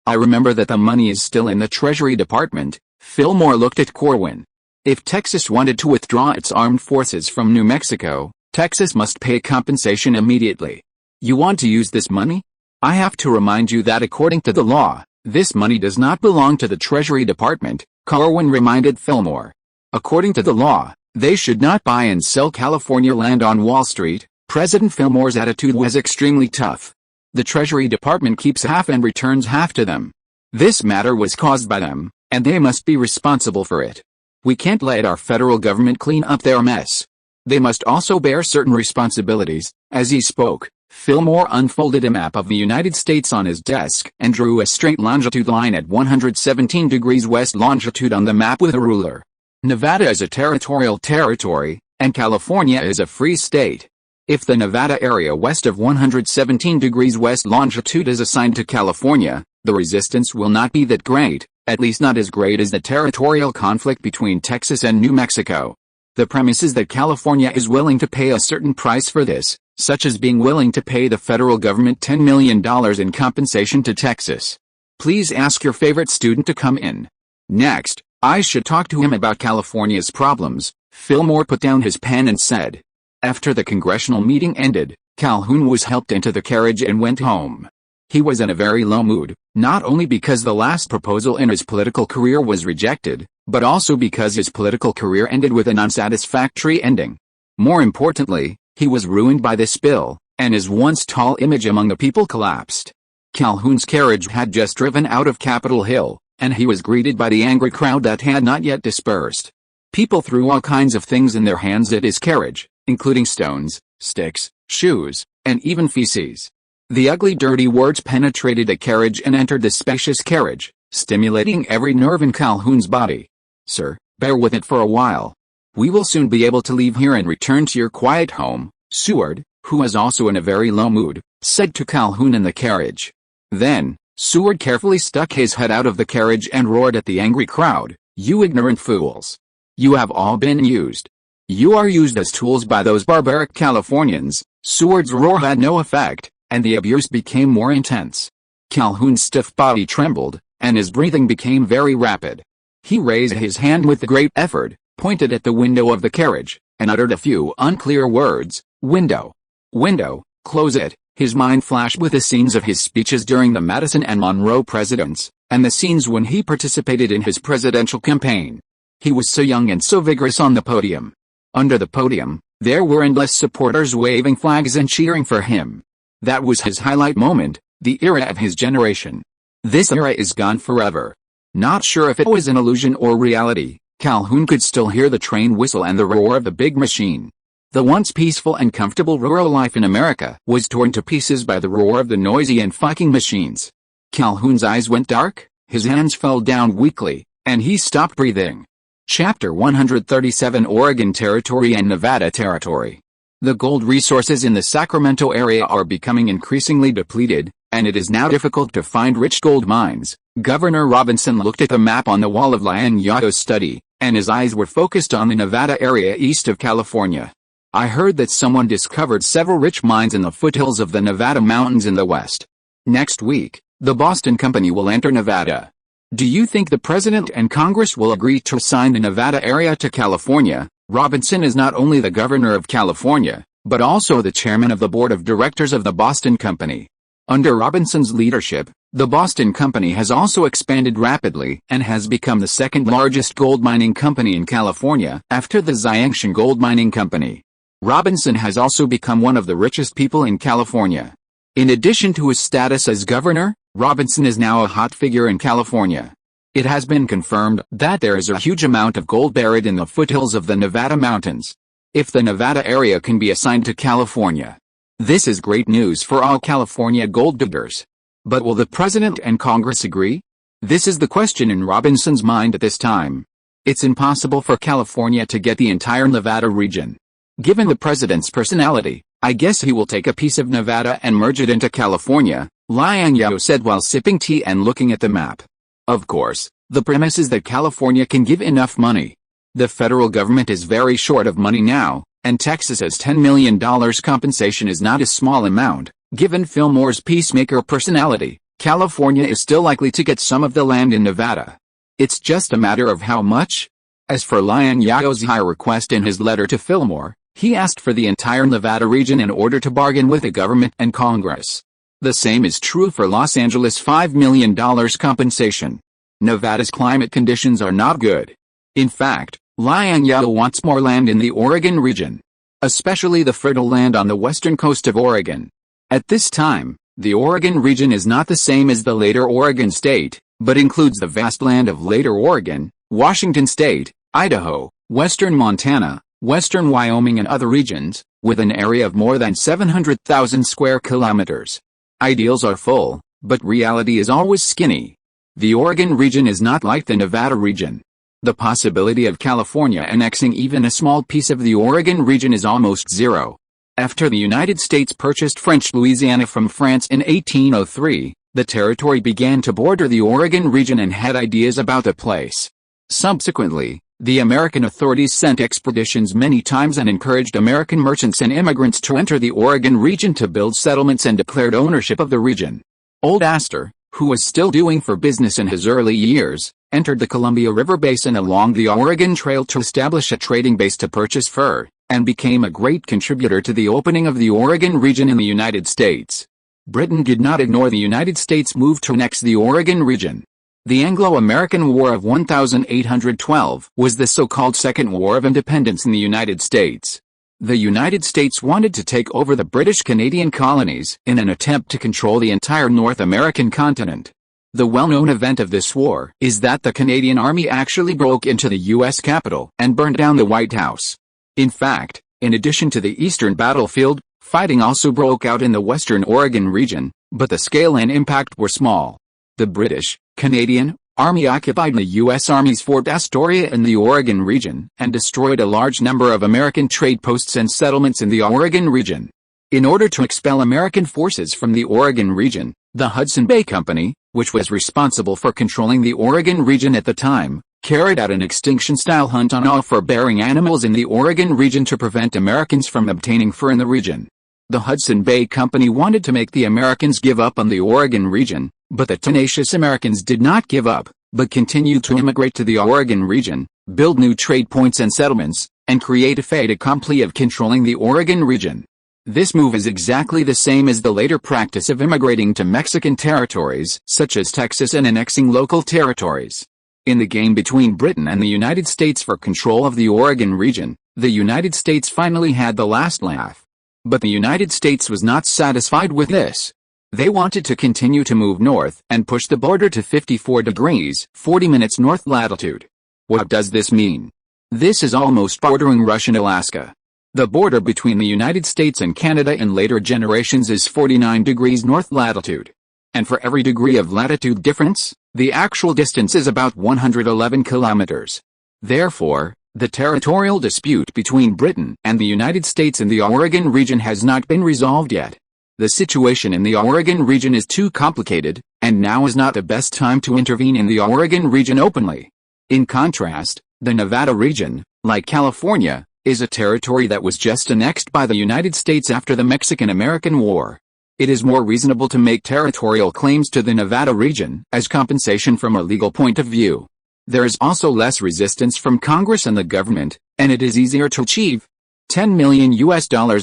I remember that the money is still in the Treasury Department. Fillmore looked at Corwin. If Texas wanted to withdraw its armed forces from New Mexico, Texas must pay compensation immediately. You want to use this money? I have to remind you that according to the law, this money does not belong to the Treasury Department, Corwin reminded Fillmore. According to the law, they should not buy and sell California land on Wall Street. President Fillmore's attitude was extremely tough. The Treasury Department keeps half and returns half to them. This matter was caused by them, and they must be responsible for it. We can't let our federal government clean up their mess. They must also bear certain responsibilities. As he spoke, Fillmore unfolded a map of the United States on his desk and drew a straight longitude line at 117 degrees west longitude on the map with a ruler. Nevada is a territorial territory, and California is a free state. If the Nevada area west of 117 degrees west longitude is assigned to California, the resistance will not be that great, at least not as great as the territorial conflict between Texas and New Mexico. The premise is that California is willing to pay a certain price for this, such as being willing to pay the federal government $10 million in compensation to Texas. Please ask your favorite student to come in. Next, I should talk to him about California's problems. Fillmore put down his pen and said. After the congressional meeting ended, Calhoun was helped into the carriage and went home. He was in a very low mood, not only because the last proposal in his political career was rejected, but also because his political career ended with an unsatisfactory ending. More importantly, he was ruined by this bill, and his once tall image among the people collapsed. Calhoun's carriage had just driven out of Capitol Hill, and he was greeted by the angry crowd that had not yet dispersed. People threw all kinds of things in their hands at his carriage, including stones, sticks, shoes, and even feces. The ugly dirty words penetrated the carriage and entered the spacious carriage, stimulating every nerve in Calhoun's body. Sir, bear with it for a while. We will soon be able to leave here and return to your quiet home, Seward, who was also in a very low mood, said to Calhoun in the carriage. Then, Seward carefully stuck his head out of the carriage and roared at the angry crowd, "You ignorant fools! You have all been used. You are used as tools by those barbaric Californians." Seward's roar had no effect, and the abuse became more intense. Calhoun's stiff body trembled, and his breathing became very rapid. He raised his hand with great effort, pointed at the window of the carriage, and uttered a few unclear words, "Window. Window, close it." His mind flashed with the scenes of his speeches during the Madison and Monroe presidents, and the scenes when he participated in his presidential campaign. He was so young and so vigorous on the podium. Under the podium, there were endless supporters waving flags and cheering for him. That was his highlight moment, the era of his generation. This era is gone forever. Not sure if it was an illusion or reality, Calhoun could still hear the train whistle and the roar of the big machine. The once peaceful and comfortable rural life in America was torn to pieces by the roar of the noisy and fucking machines. Calhoun's eyes went dark, his hands fell down weakly, and he stopped breathing. Chapter 137 Oregon Territory and Nevada Territory. The gold resources in the Sacramento area are becoming increasingly depleted, and it is now difficult to find rich gold mines. Governor Robinson looked at the map on the wall of Liang Zhao's study, and his eyes were focused on the Nevada area east of California. I heard that someone discovered several rich mines in the foothills of the Nevada mountains in the west. Next week, the Boston Company will enter Nevada. Do you think the President and Congress will agree to assign the Nevada area to California? Robinson is not only the governor of California, but also the chairman of the board of directors of the Boston Company. Under Robinson's leadership, the Boston Company has also expanded rapidly and has become the second largest gold mining company in California after the Xiangshan Gold Mining Company. Robinson has also become one of the richest people in California. In addition to his status as governor, Robinson is now a hot figure in California. It has been confirmed that there is a huge amount of gold buried in the foothills of the Nevada mountains. If the Nevada area can be assigned to California, this is great news for all California gold diggers. But will the President and Congress agree? This is the question in Robinson's mind at this time. It's impossible for California to get the entire Nevada region. Given the President's personality, I guess he will take a piece of Nevada and merge it into California, Liang Zhao said while sipping tea and looking at the map. Of course, the premise is that California can give enough money. The federal government is very short of money now, and Texas's $10 million compensation is not a small amount. Given Fillmore's peacemaker personality, California is still likely to get some of the land in Nevada. It's just a matter of how much. As for Liang Zhao's high request in his letter to Fillmore, he asked for the entire Nevada region in order to bargain with the government and Congress. The same is true for Los Angeles' $5 million compensation. Nevada's climate conditions are not good. In fact, Liang Zhao wants more land in the Oregon region, especially the fertile land on the western coast of Oregon. At this time, the Oregon region is not the same as the later Oregon state, but includes the vast land of later Oregon, Washington state, Idaho, western Montana, western Wyoming and other regions, with an area of more than 700,000 square kilometers. Ideals are full, but reality is always skinny. The Oregon region is not like the Nevada region. The possibility of California annexing even a small piece of the Oregon region is almost zero. After the United States purchased French Louisiana from France in 1803, the territory began to border the Oregon region and had ideas about the place. Subsequently, the American authorities sent expeditions many times and encouraged American merchants and immigrants to enter the Oregon region to build settlements and declared ownership of the region. Old Astor, who was still doing for business in his early years, entered the Columbia River Basin along the Oregon Trail to establish a trading base to purchase fur, and became a great contributor to the opening of the Oregon region in the United States. Britain did not ignore the United States' move to annex the Oregon region. The Anglo-American War of 1812 was the so-called Second War of Independence in the United States. The United States wanted to take over the British Canadian colonies in an attempt to control the entire North American continent. The well-known event of this war is that the Canadian Army actually broke into the U.S. Capitol and burned down the White House. In fact, in addition to the eastern battlefield, fighting also broke out in the western Oregon region, but the scale and impact were small. The British, Canadian, Army occupied the U.S. Army's Fort Astoria in the Oregon region and destroyed a large number of American trade posts and settlements in the Oregon region. In order to expel American forces from the Oregon region, the Hudson Bay Company, which was responsible for controlling the Oregon region at the time, carried out an extinction-style hunt on all fur-bearing animals in the Oregon region to prevent Americans from obtaining fur in the region. The Hudson Bay Company wanted to make the Americans give up on the Oregon region, but the tenacious Americans did not give up, but continued to immigrate to the Oregon region, build new trade points and settlements, and create a fait accompli of controlling the Oregon region. This move is exactly the same as the later practice of immigrating to Mexican territories, such as Texas, and annexing local territories. In the game between Britain and the United States for control of the Oregon region, the United States finally had the last laugh. But the United States was not satisfied with this. They wanted to continue to move north and push the border to 54 degrees, 40 minutes north latitude. What does this mean? This is almost bordering Russian Alaska. The border between the United States and Canada in later generations is 49 degrees north latitude. And for every degree of latitude difference, the actual distance is about 111 kilometers. Therefore, the territorial dispute between Britain and the United States in the Oregon region has not been resolved yet. The situation in the Oregon region is too complicated, and now is not the best time to intervene in the Oregon region openly. In contrast, the Nevada region, like California, is a territory that was just annexed by the United States after the Mexican-American War. It is more reasonable to make territorial claims to the Nevada region as compensation from a legal point of view. There is also less resistance from Congress and the government, and it is easier to achieve. $10 million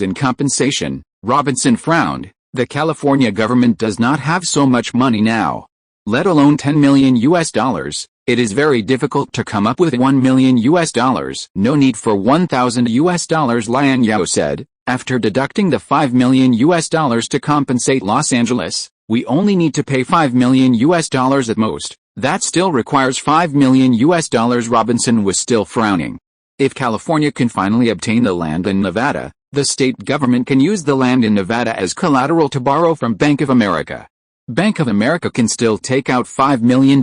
in compensation. Robinson frowned. The California government does not have so much money now. Let alone $10 million. It is very difficult to come up with $1 million. No need for $1,000. Liang Zhao said, after deducting the $5 million to compensate Los Angeles. We only need to pay $5 million at most. That still requires $5 million. Robinson was still frowning. If California can finally obtain the land in Nevada, the state government can use the land in Nevada as collateral to borrow from Bank of America. Bank of America can still take out $5 million.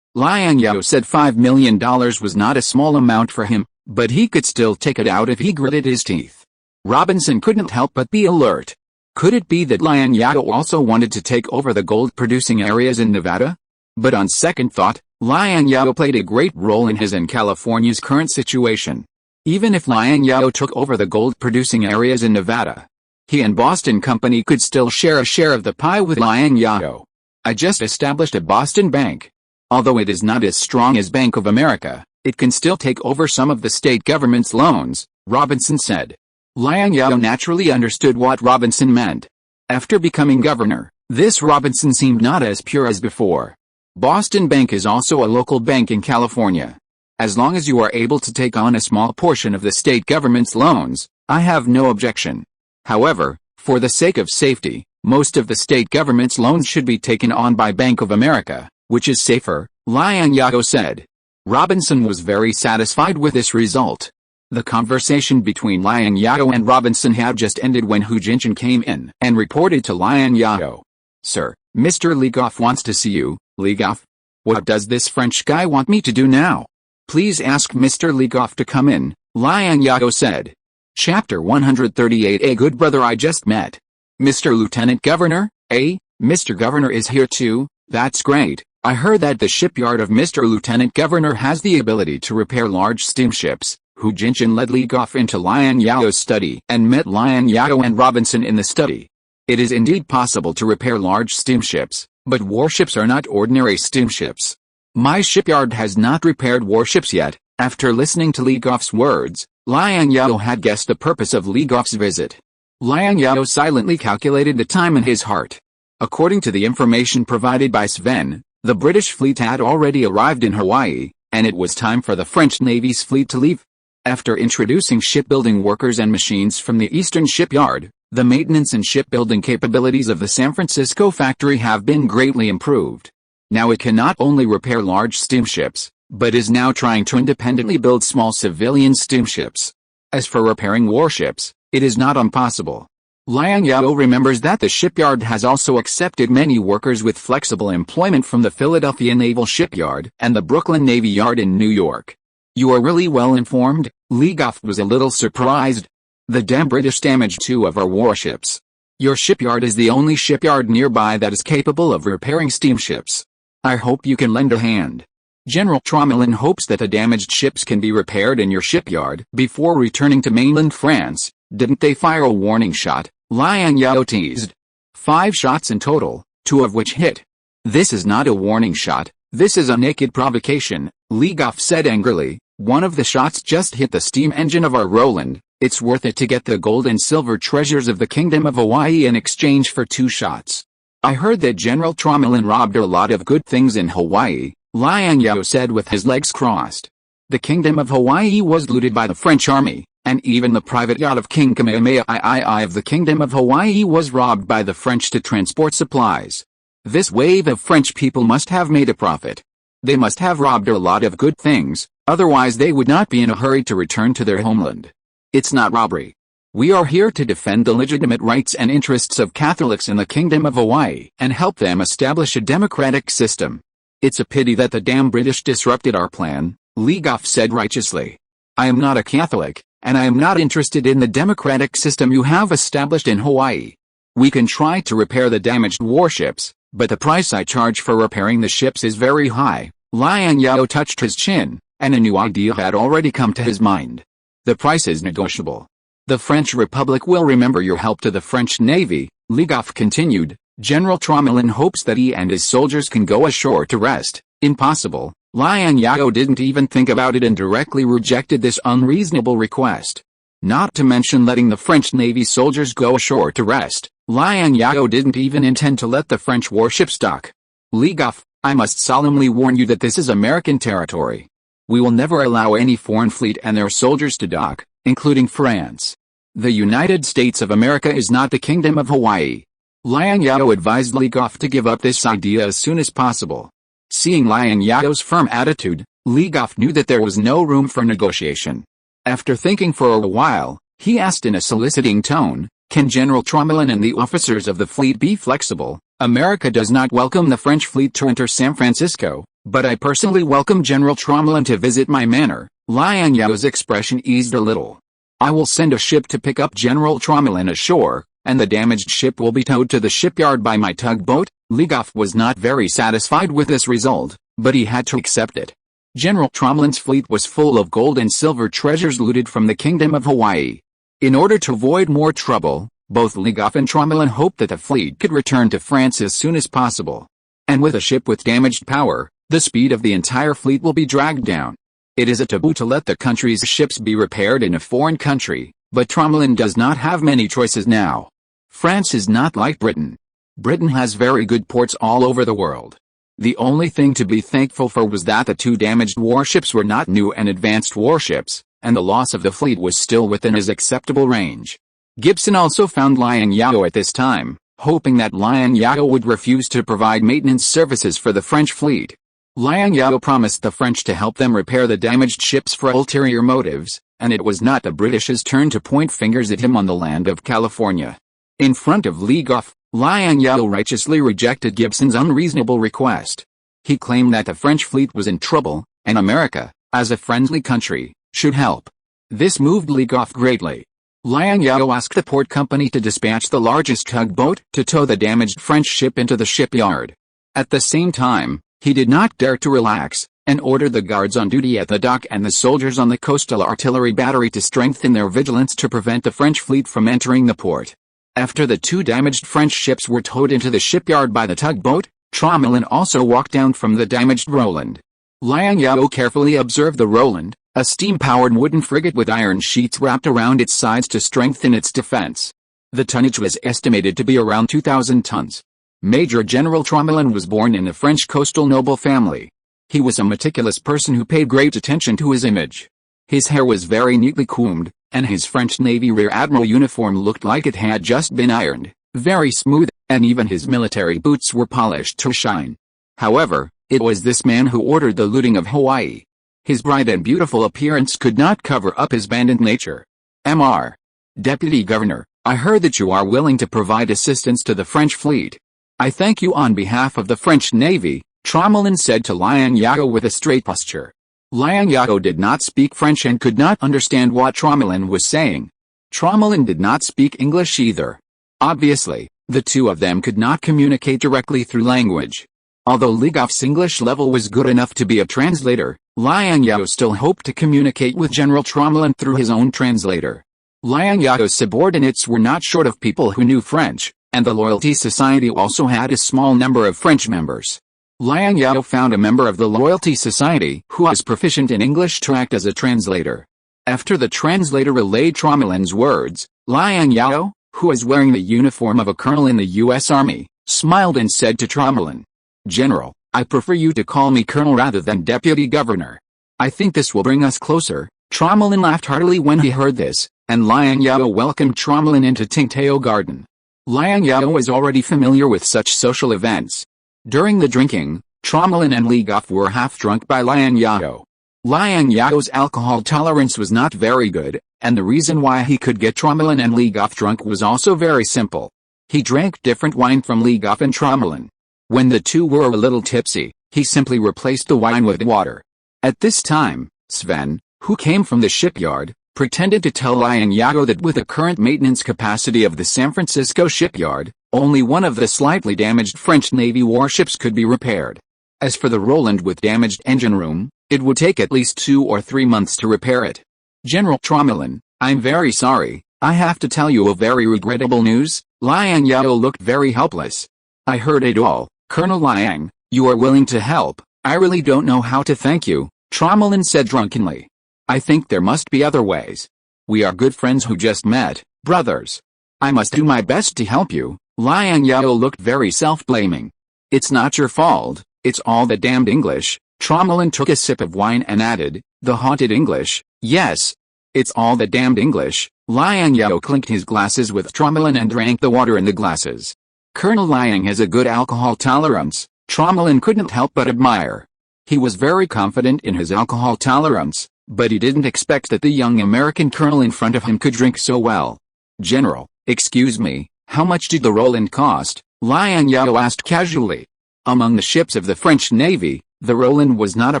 Liang Zhao said $5 million was not a small amount for him, but he could still take it out if he gritted his teeth. Robinson couldn't help but be alert. Could it be that Liang Zhao also wanted to take over the gold-producing areas in Nevada? But on second thought, Liang Zhao played a great role in his and California's current situation. Even if Liang Zhao took over the gold-producing areas in Nevada, he and Boston Company could still share a share of the pie with Liang Zhao. I just established a Boston bank. Although it is not as strong as Bank of America, it can still take over some of the state government's loans, Robinson said. Liang Zhao naturally understood what Robinson meant. After becoming governor, this Robinson seemed not as pure as before. Boston Bank is also a local bank in California. As long as you are able to take on a small portion of the state government's loans, I have no objection. However, for the sake of safety, most of the state government's loans should be taken on by Bank of America, which is safer, Liang Zhao said. Robinson was very satisfied with this result. The conversation between Liang Zhao and Robinson had just ended when Hu Jinchen came in and reported to Liang Zhao. Sir, Mr. Ligoff wants to see you. Ligoff? What does this French guy want me to do now? Please ask Mr. Ligoff to come in, Liang Zhao said. Chapter 138. A good brother I just met. Mr. Lieutenant Governor, Mr. Governor is here too, that's great. I heard that the shipyard of Mr. Lieutenant Governor has the ability to repair large steamships. Hu Jinchen led Ligoff into Liang Zhao's study and met Liang Zhao and Robinson in the study. It is indeed possible to repair large steamships, but warships are not ordinary steamships. My shipyard has not repaired warships yet. After listening to Ligoff's words, Liang Zhao had guessed the purpose of Ligoff's visit. Liang Zhao silently calculated the time in his heart. According to the information provided by Sven, the British fleet had already arrived in Hawaii, and it was time for the French Navy's fleet to leave. After introducing shipbuilding workers and machines from the Eastern Shipyard, the maintenance and shipbuilding capabilities of the San Francisco factory have been greatly improved. Now it can not only repair large steamships, but is now trying to independently build small civilian steamships. As for repairing warships, it is not impossible. Liang Zhao remembers that the shipyard has also accepted many workers with flexible employment from the Philadelphia Naval Shipyard and the Brooklyn Navy Yard in New York. You are really well informed. Ligoff was a little surprised. The damn British damaged 2 of our warships. Your shipyard is the only shipyard nearby that is capable of repairing steamships. I hope you can lend a hand. General Tromelin hopes that the damaged ships can be repaired in your shipyard before returning to mainland France. Didn't they fire a warning shot? Liang Zhao teased. 5 shots in total, 2 of which hit. This is not a warning shot, this is a naked provocation, Ligoff said angrily. One of the shots just hit the steam engine of our Roland. It's worth it to get the gold and silver treasures of the Kingdom of Hawaii in exchange for 2 shots. I heard that General Tromelin robbed a lot of good things in Hawaii, Liang Zhao said with his legs crossed. The Kingdom of Hawaii was looted by the French army, and even the private yacht of King Kamehameha III of the Kingdom of Hawaii was robbed by the French to transport supplies. This wave of French people must have made a profit. They must have robbed a lot of good things, otherwise they would not be in a hurry to return to their homeland. It's not robbery, We are here to defend the legitimate rights and interests of Catholics in the Kingdom of Hawaii and help them establish a democratic system. It's a pity that the damn British disrupted our plan, Liang said righteously. I am not a Catholic, and I am not interested in the democratic system you have established in Hawaii. We can try to repair the damaged warships, but the price I charge for repairing the ships is very high. Liang Zhao touched his chin, and a new idea had already come to his mind. The price is negotiable. The French Republic will remember your help to the French Navy, Liang continued. General Tromelin hopes that he and his soldiers can go ashore to rest. Impossible. Liang Zhao didn't even think about it and directly rejected this unreasonable request. Not to mention letting the French Navy soldiers go ashore to rest, Liang Zhao didn't even intend to let the French warships dock. Liang, I must solemnly warn you that this is American territory. We will never allow any foreign fleet and their soldiers to dock, including France. The United States of America is not the Kingdom of Hawaii. Liang Zhao advised Liang to give up this idea as soon as possible. Seeing Liang Zhao's firm attitude, Liang knew that there was no room for negotiation. After thinking for a while, he asked in a soliciting tone, "Can General Tromelin and the officers of the fleet be flexible? America does not welcome the French fleet to enter San Francisco, but I personally welcome General Tromelin to visit my manor." Liang Zhao's expression eased a little. "I will send a ship to pick up General Tromelin ashore, and the damaged ship will be towed to the shipyard by my tugboat." Liang was not very satisfied with this result, but he had to accept it. General Tromelin's fleet was full of gold and silver treasures looted from the Kingdom of Hawaii. In order to avoid more trouble, both Liang and Tromelin hoped that the fleet could return to France as soon as possible. And with a ship with damaged power, the speed of the entire fleet will be dragged down. It is a taboo to let the country's ships be repaired in a foreign country, but Tromelin does not have many choices now. France is not like Britain. Britain has very good ports all over the world. The only thing to be thankful for was that the two damaged warships were not new and advanced warships, and the loss of the fleet was still within his acceptable range. Gibson also found Liang Zhao at this time, hoping that Liang Zhao would refuse to provide maintenance services for the French fleet. Liang Zhao promised the French to help them repair the damaged ships for ulterior motives, and it was not the British's turn to point fingers at him on the land of California. In front of Liang, Liang Zhao righteously rejected Gibson's unreasonable request. He claimed that the French fleet was in trouble, and America, as a friendly country, should help. This moved Liang greatly. Liang Zhao asked the port company to dispatch the largest tugboat to tow the damaged French ship into the shipyard. At the same time, he did not dare to relax, and ordered the guards on duty at the dock and the soldiers on the coastal artillery battery to strengthen their vigilance to prevent the French fleet from entering the port. After the two damaged French ships were towed into the shipyard by the tugboat, Tromelin also walked down from the damaged Roland. Liang Zhao carefully observed the Roland, a steam-powered wooden frigate with iron sheets wrapped around its sides to strengthen its defense. The tonnage was estimated to be around 2,000 tons. Major General Tromelin was born in a French coastal noble family. He was a meticulous person who paid great attention to his image. His hair was very neatly combed, and his French Navy Rear Admiral uniform looked like it had just been ironed, very smooth, and even his military boots were polished to shine. However, it was this man who ordered the looting of Hawaii. His bright and beautiful appearance could not cover up his bandit nature. Mr. Deputy Governor, I heard that you are willing to provide assistance to the French fleet. I thank you on behalf of the French Navy, Tromelin said to Liang Zhao with a straight posture. Liang Zhao did not speak French and could not understand what Tromelin was saying. Tromelin did not speak English either. Obviously, the two of them could not communicate directly through language. Although Liang's English level was good enough to be a translator, Liang Zhao still hoped to communicate with General Tromelin through his own translator. Liang Zhao's subordinates were not short of people who knew French, and the Loyalty Society also had a small number of French members. Liang Zhao found a member of the Loyalty Society who was proficient in English to act as a translator. After the translator relayed Tromelin's words, Liang Zhao, who was wearing the uniform of a colonel in the U.S. Army, smiled and said to Tromelin, "General, I prefer you to call me Colonel rather than Deputy Governor. I think this will bring us closer." Tromelin laughed heartily when he heard this, and Liang Zhao welcomed Tromelin into Tingtao Garden. Liang Zhao was already familiar with such social events. During the drinking, Tromelin and Liang were half drunk by Liang Zhao. Liang Zhao's alcohol tolerance was not very good, And the reason why he could get Tromelin and Legoff drunk was also very simple. He drank different wine from Legoff and Tromelin. When the two were a little tipsy, he simply replaced the wine with water. At this time, Sven, who came from the shipyard, pretended to tell Liang Zhao that with the current maintenance capacity of the San Francisco shipyard, only one of the slightly damaged French Navy warships could be repaired. As for the Roland with damaged engine room, it would take at least 2 or 3 months to repair it. General Tromelin, I'm very sorry, I have to tell you a very regrettable news. Liang Zhao looked very helpless. I heard it all, Colonel Liang, you are willing to help. I really don't know how to thank you, Tromelin said drunkenly. I think there must be other ways. We are good friends who just met, brothers. I must do my best to help you. Liang Zhao looked very self-blaming. It's not your fault, it's all the damned English. Tromelin took a sip of wine and added, the haunted English. Yes. It's all the damned English. Liang Zhao clinked his glasses with Tromelin and drank the water in the glasses. Colonel Liang has a good alcohol tolerance, Tromelin couldn't help but admire. He was very confident in his alcohol tolerance, but he didn't expect that the young American colonel in front of him could drink so well. General, excuse me, how much did the Roland cost? Liang Zhao asked casually. Among the ships of the French Navy, the Roland was not a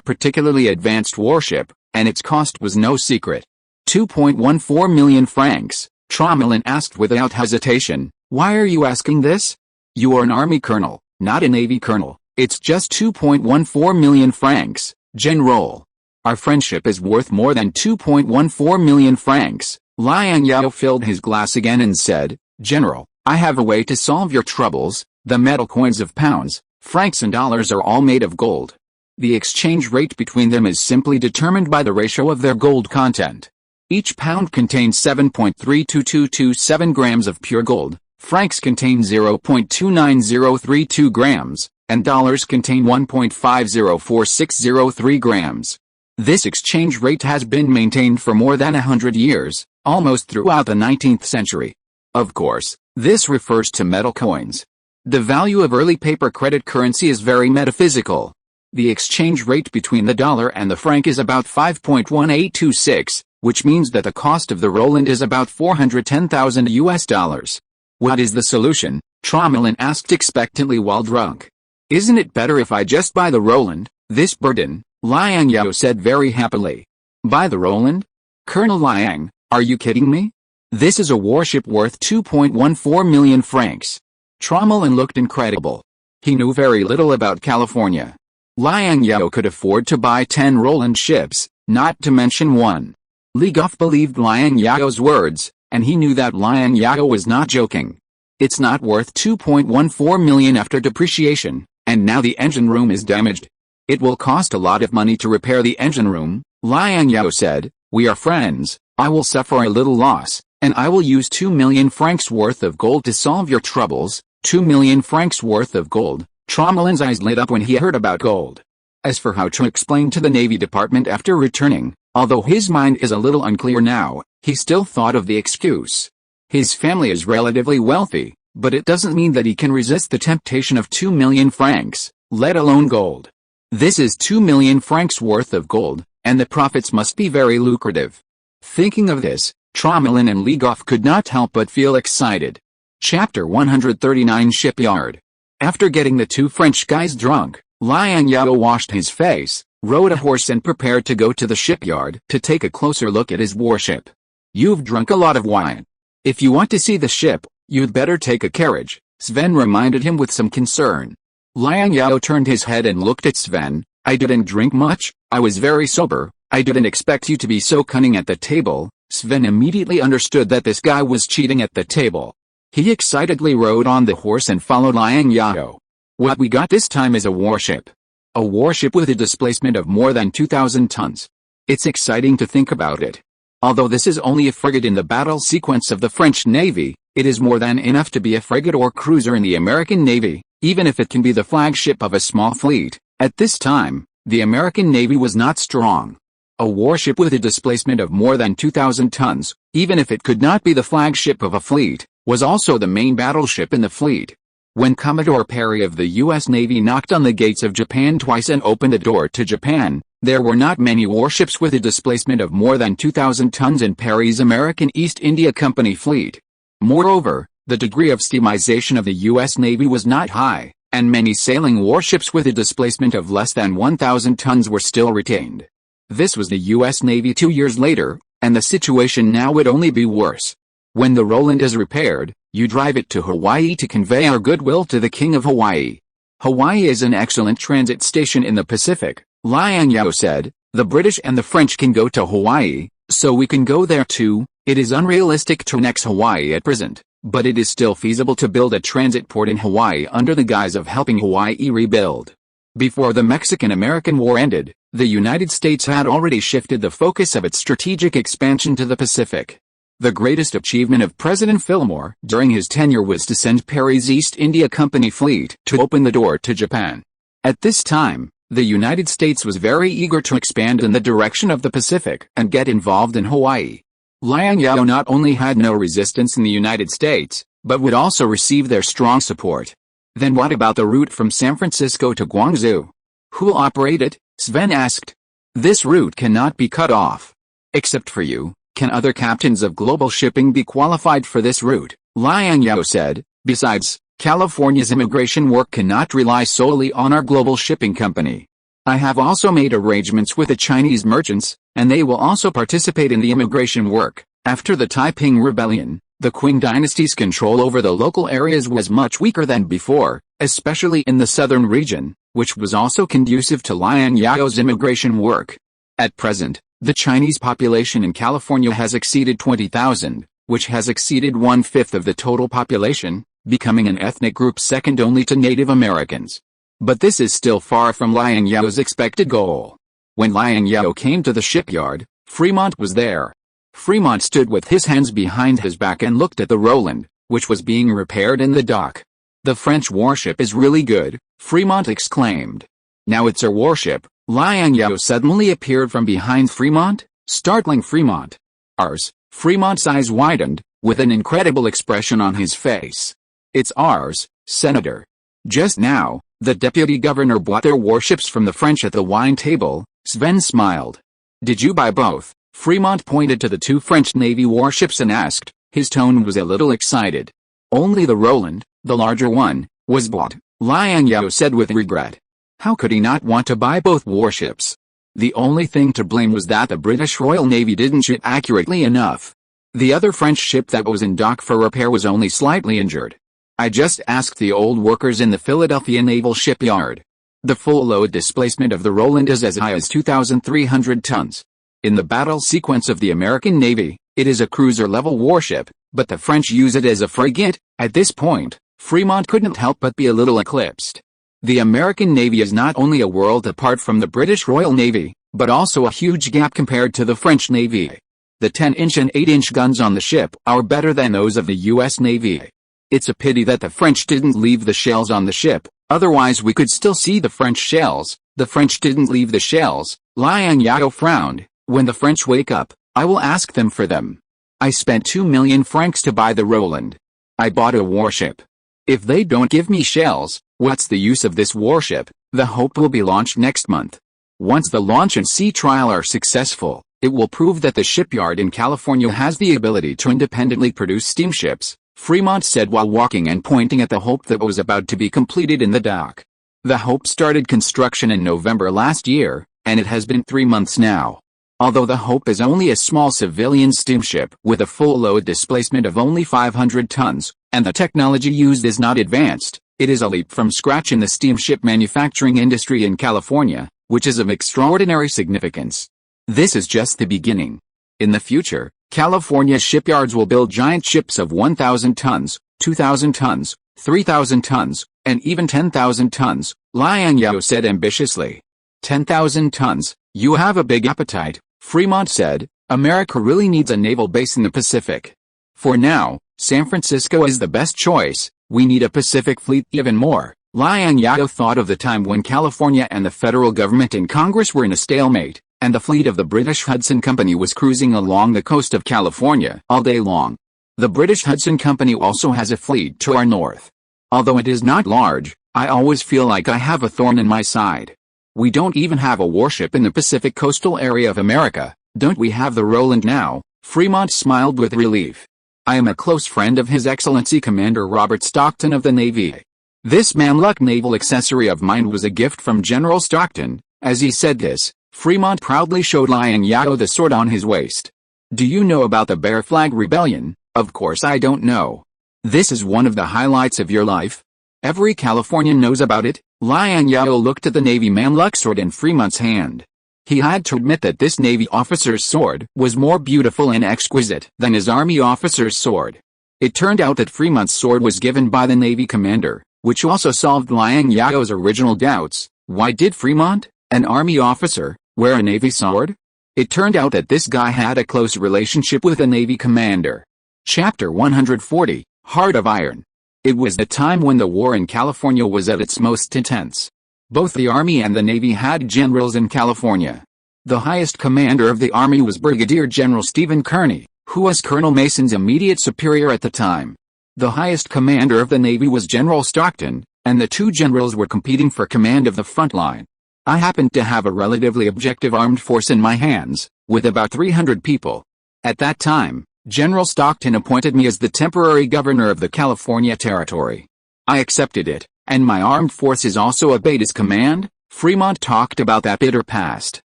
particularly advanced warship, and its cost was no secret. 2.14 million francs, Tromelin asked without hesitation. Why are you asking this? You are an army colonel, not a navy colonel. It's just 2.14 million francs, General. Our friendship is worth more than 2.14 million francs. Liang Zhao filled his glass again and said, General, I have a way to solve your troubles. The metal coins of pounds, francs and dollars are all made of gold. The exchange rate between them is simply determined by the ratio of their gold content. Each pound contains 7.32227 grams of pure gold, francs contain 0.29032 grams, and dollars contain 1.504603 grams. This exchange rate has been maintained for more than 100 years, almost throughout the 19th century. Of course, this refers to metal coins. The value of early paper credit currency is very metaphysical. The exchange rate between the dollar and the franc is about 5.1826, which means that the cost of the Roland is about 410,000 US dollars. What is the solution? Tromelin asked expectantly while drunk. Isn't it better if I just buy the Roland, this burden? Liang Zhao said very happily. Buy the Roland? Colonel Liang, are you kidding me? This is a warship worth 2.14 million francs. Tromelin looked incredible. He knew very little about California. Liang Zhao could afford to buy 10 Roland ships, not to mention one. Legoff believed Liang Zhao's words, and he knew that Liang Zhao was not joking. It's not worth 2.14 million after depreciation, and now the engine room is damaged. It will cost a lot of money to repair the engine room, Liang Zhao said. We are friends, I will suffer a little loss, and I will use 2 million francs worth of gold to solve your troubles. 2 million francs worth of gold. Tromelin's eyes lit up when he heard about gold. As for how to explain to the Navy Department after returning, although his mind is a little unclear now, he still thought of the excuse. His family is relatively wealthy, but it doesn't mean that he can resist the temptation of 2 million francs, let alone gold. This is 2 million francs worth of gold, and the profits must be very lucrative. Thinking of this, Tromelin and Legoff could not help but feel excited. Chapter 139 Shipyard. After getting the two French guys drunk, Liang Zhao washed his face, rode a horse and prepared to go to the shipyard to take a closer look at his warship. You've drunk a lot of wine. If you want to see the ship, you'd better take a carriage, Sven reminded him with some concern. Liang Zhao turned his head and looked at Sven. I didn't drink much, I was very sober, I didn't expect you to be so cunning at the table. Sven immediately understood that this guy was cheating at the table. He excitedly rode on the horse and followed Liang Zhao. What we got this time is a warship. A warship with a displacement of more than 2,000 tons. It's exciting to think about it. Although this is only a frigate in the battle sequence of the French Navy, it is more than enough to be a frigate or cruiser in the American Navy, even if it can be the flagship of a small fleet. At this time, the American Navy was not strong. A warship with a displacement of more than 2,000 tons, even if it could not be the flagship of a fleet, was also the main battleship in the fleet. When Commodore Perry of the U.S. Navy knocked on the gates of Japan twice and opened the door to Japan, there were not many warships with a displacement of more than 2,000 tons in Perry's American East India Company fleet. Moreover, the degree of steamization of the U.S. Navy was not high, and many sailing warships with a displacement of less than 1,000 tons were still retained. This was the U.S. Navy 2 years later, and the situation now would only be worse. When the Roland is repaired, you drive it to Hawaii to convey our goodwill to the King of Hawaii. Hawaii is an excellent transit station in the Pacific, Liang Zhao said. The British and the French can go to Hawaii, so we can go there too. It is unrealistic to annex Hawaii at present, but it is still feasible to build a transit port in Hawaii under the guise of helping Hawaii rebuild. Before the Mexican-American War ended, the United States had already shifted the focus of its strategic expansion to the Pacific. The greatest achievement of President Fillmore during his tenure was to send Perry's East India Company fleet to open the door to Japan. At this time, the United States was very eager to expand in the direction of the Pacific and get involved in Hawaii. Liang Zhao not only had no resistance in the United States, but would also receive their strong support. Then what about the route from San Francisco to Guangzhou? Who'll operate it? Sven asked. This route cannot be cut off. Except for you. Can other captains of global shipping be qualified for this route? Liang Zhao said. Besides, California's immigration work cannot rely solely on our global shipping company. I have also made arrangements with the Chinese merchants, and they will also participate in the immigration work. After the Taiping Rebellion, the Qing dynasty's control over the local areas was much weaker than before, especially in the southern region, which was also conducive to Liang Zhao's immigration work. At present, the Chinese population in California has exceeded 20,000, which has exceeded 1/5 of the total population, becoming an ethnic group second only to Native Americans. But this is still far from Liang Zhao's expected goal. When Liang Zhao came to the shipyard, Fremont was there. Fremont stood with his hands behind his back and looked at the Roland, which was being repaired in the dock. The French warship is really good, Fremont exclaimed. Now it's our warship. Liang Zhao suddenly appeared from behind Fremont, startling Fremont. Ours. Fremont's eyes widened, with an incredible expression on his face. It's ours, Senator. Just now, the deputy governor bought their warships from the French at the wine table. Sven smiled. Did you buy both? Fremont pointed to the two French Navy warships and asked. His tone was a little excited. Only the Roland, the larger one, was bought, Liang Zhao said with regret. How could he not want to buy both warships? The only thing to blame was that the British Royal Navy didn't shoot accurately enough. The other French ship that was in dock for repair was only slightly injured. I just asked the old workers in the Philadelphia Naval Shipyard. The full load displacement of the Roland is as high as 2,300 tons. In the battle sequence of the American Navy, it is a cruiser-level warship, but the French use it as a frigate. At this point, Fremont couldn't help but be a little eclipsed. The American Navy is not only a world apart from the British Royal Navy, but also a huge gap compared to the French Navy. The 10-inch and 8-inch guns on the ship are better than those of the U.S. Navy. It's a pity that the French didn't leave the shells on the ship, otherwise we could still see the French shells. The French didn't leave the shells, Liang Zhao frowned. When the French wake up, I will ask them for them. I spent 2 million francs to buy the Roland. I bought a warship. If they don't give me shells, what's the use of this warship? The Hope will be launched next month. Once the launch and sea trial are successful, it will prove that the shipyard in California has the ability to independently produce steamships, Fremont said while walking and pointing at the Hope that was about to be completed in the dock. The Hope started construction in November last year, and it has been 3 months now. Although the Hope is only a small civilian steamship with a full load displacement of only 500 tons, and the technology used is not advanced, it is a leap from scratch in the steamship manufacturing industry in California, which is of extraordinary significance. This is just the beginning. In the future, California shipyards will build giant ships of 1,000 tons, 2,000 tons, 3,000 tons, and even 10,000 tons, Liang Zhao said ambitiously. 10,000 tons, you have a big appetite, Fremont said. America really needs a naval base in the Pacific. For now, San Francisco is the best choice. We need a Pacific fleet even more. Liang Zhao thought of the time when California and the federal government and Congress were in a stalemate, and the fleet of the British Hudson Company was cruising along the coast of California all day long. The British Hudson Company also has a fleet to our north. Although it is not large, I always feel like I have a thorn in my side. We don't even have a warship in the Pacific coastal area of America, don't we have the Roland now?" Fremont smiled with relief. "I am a close friend of His Excellency Commander Robert Stockton of the Navy. This Mamluk naval accessory of mine was a gift from General Stockton." As he said this, Fremont proudly showed Liang Zhao the sword on his waist. "Do you know about the Bear Flag Rebellion?" "Of course I don't know. This is one of the highlights of your life. Every Californian knows about it." Liang Zhao looked at the Navy Mamluk sword in Fremont's hand. He had to admit that this Navy officer's sword was more beautiful and exquisite than his Army officer's sword. It turned out that Fremont's sword was given by the Navy commander, which also solved Liang Zhao's original doubts. Why did Fremont, an Army officer, wear a Navy sword? It turned out that this guy had a close relationship with the Navy commander. Chapter 140, Heart of Iron. It was the time when the war in California was at its most intense. Both the Army and the Navy had generals in California. The highest commander of the Army was Brigadier General Stephen Kearny, who was Colonel Mason's immediate superior at the time. The highest commander of the Navy was General Stockton, and the two generals were competing for command of the front line. I happened to have a relatively objective armed force in my hands, with about 300 people. At that time, General Stockton appointed me as the temporary governor of the California Territory. I accepted it, and my armed forces also obeyed his command. Fremont talked about that bitter past.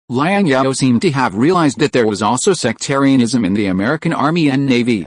Liang Zhao seemed to have realized that there was also sectarianism in the American Army and Navy.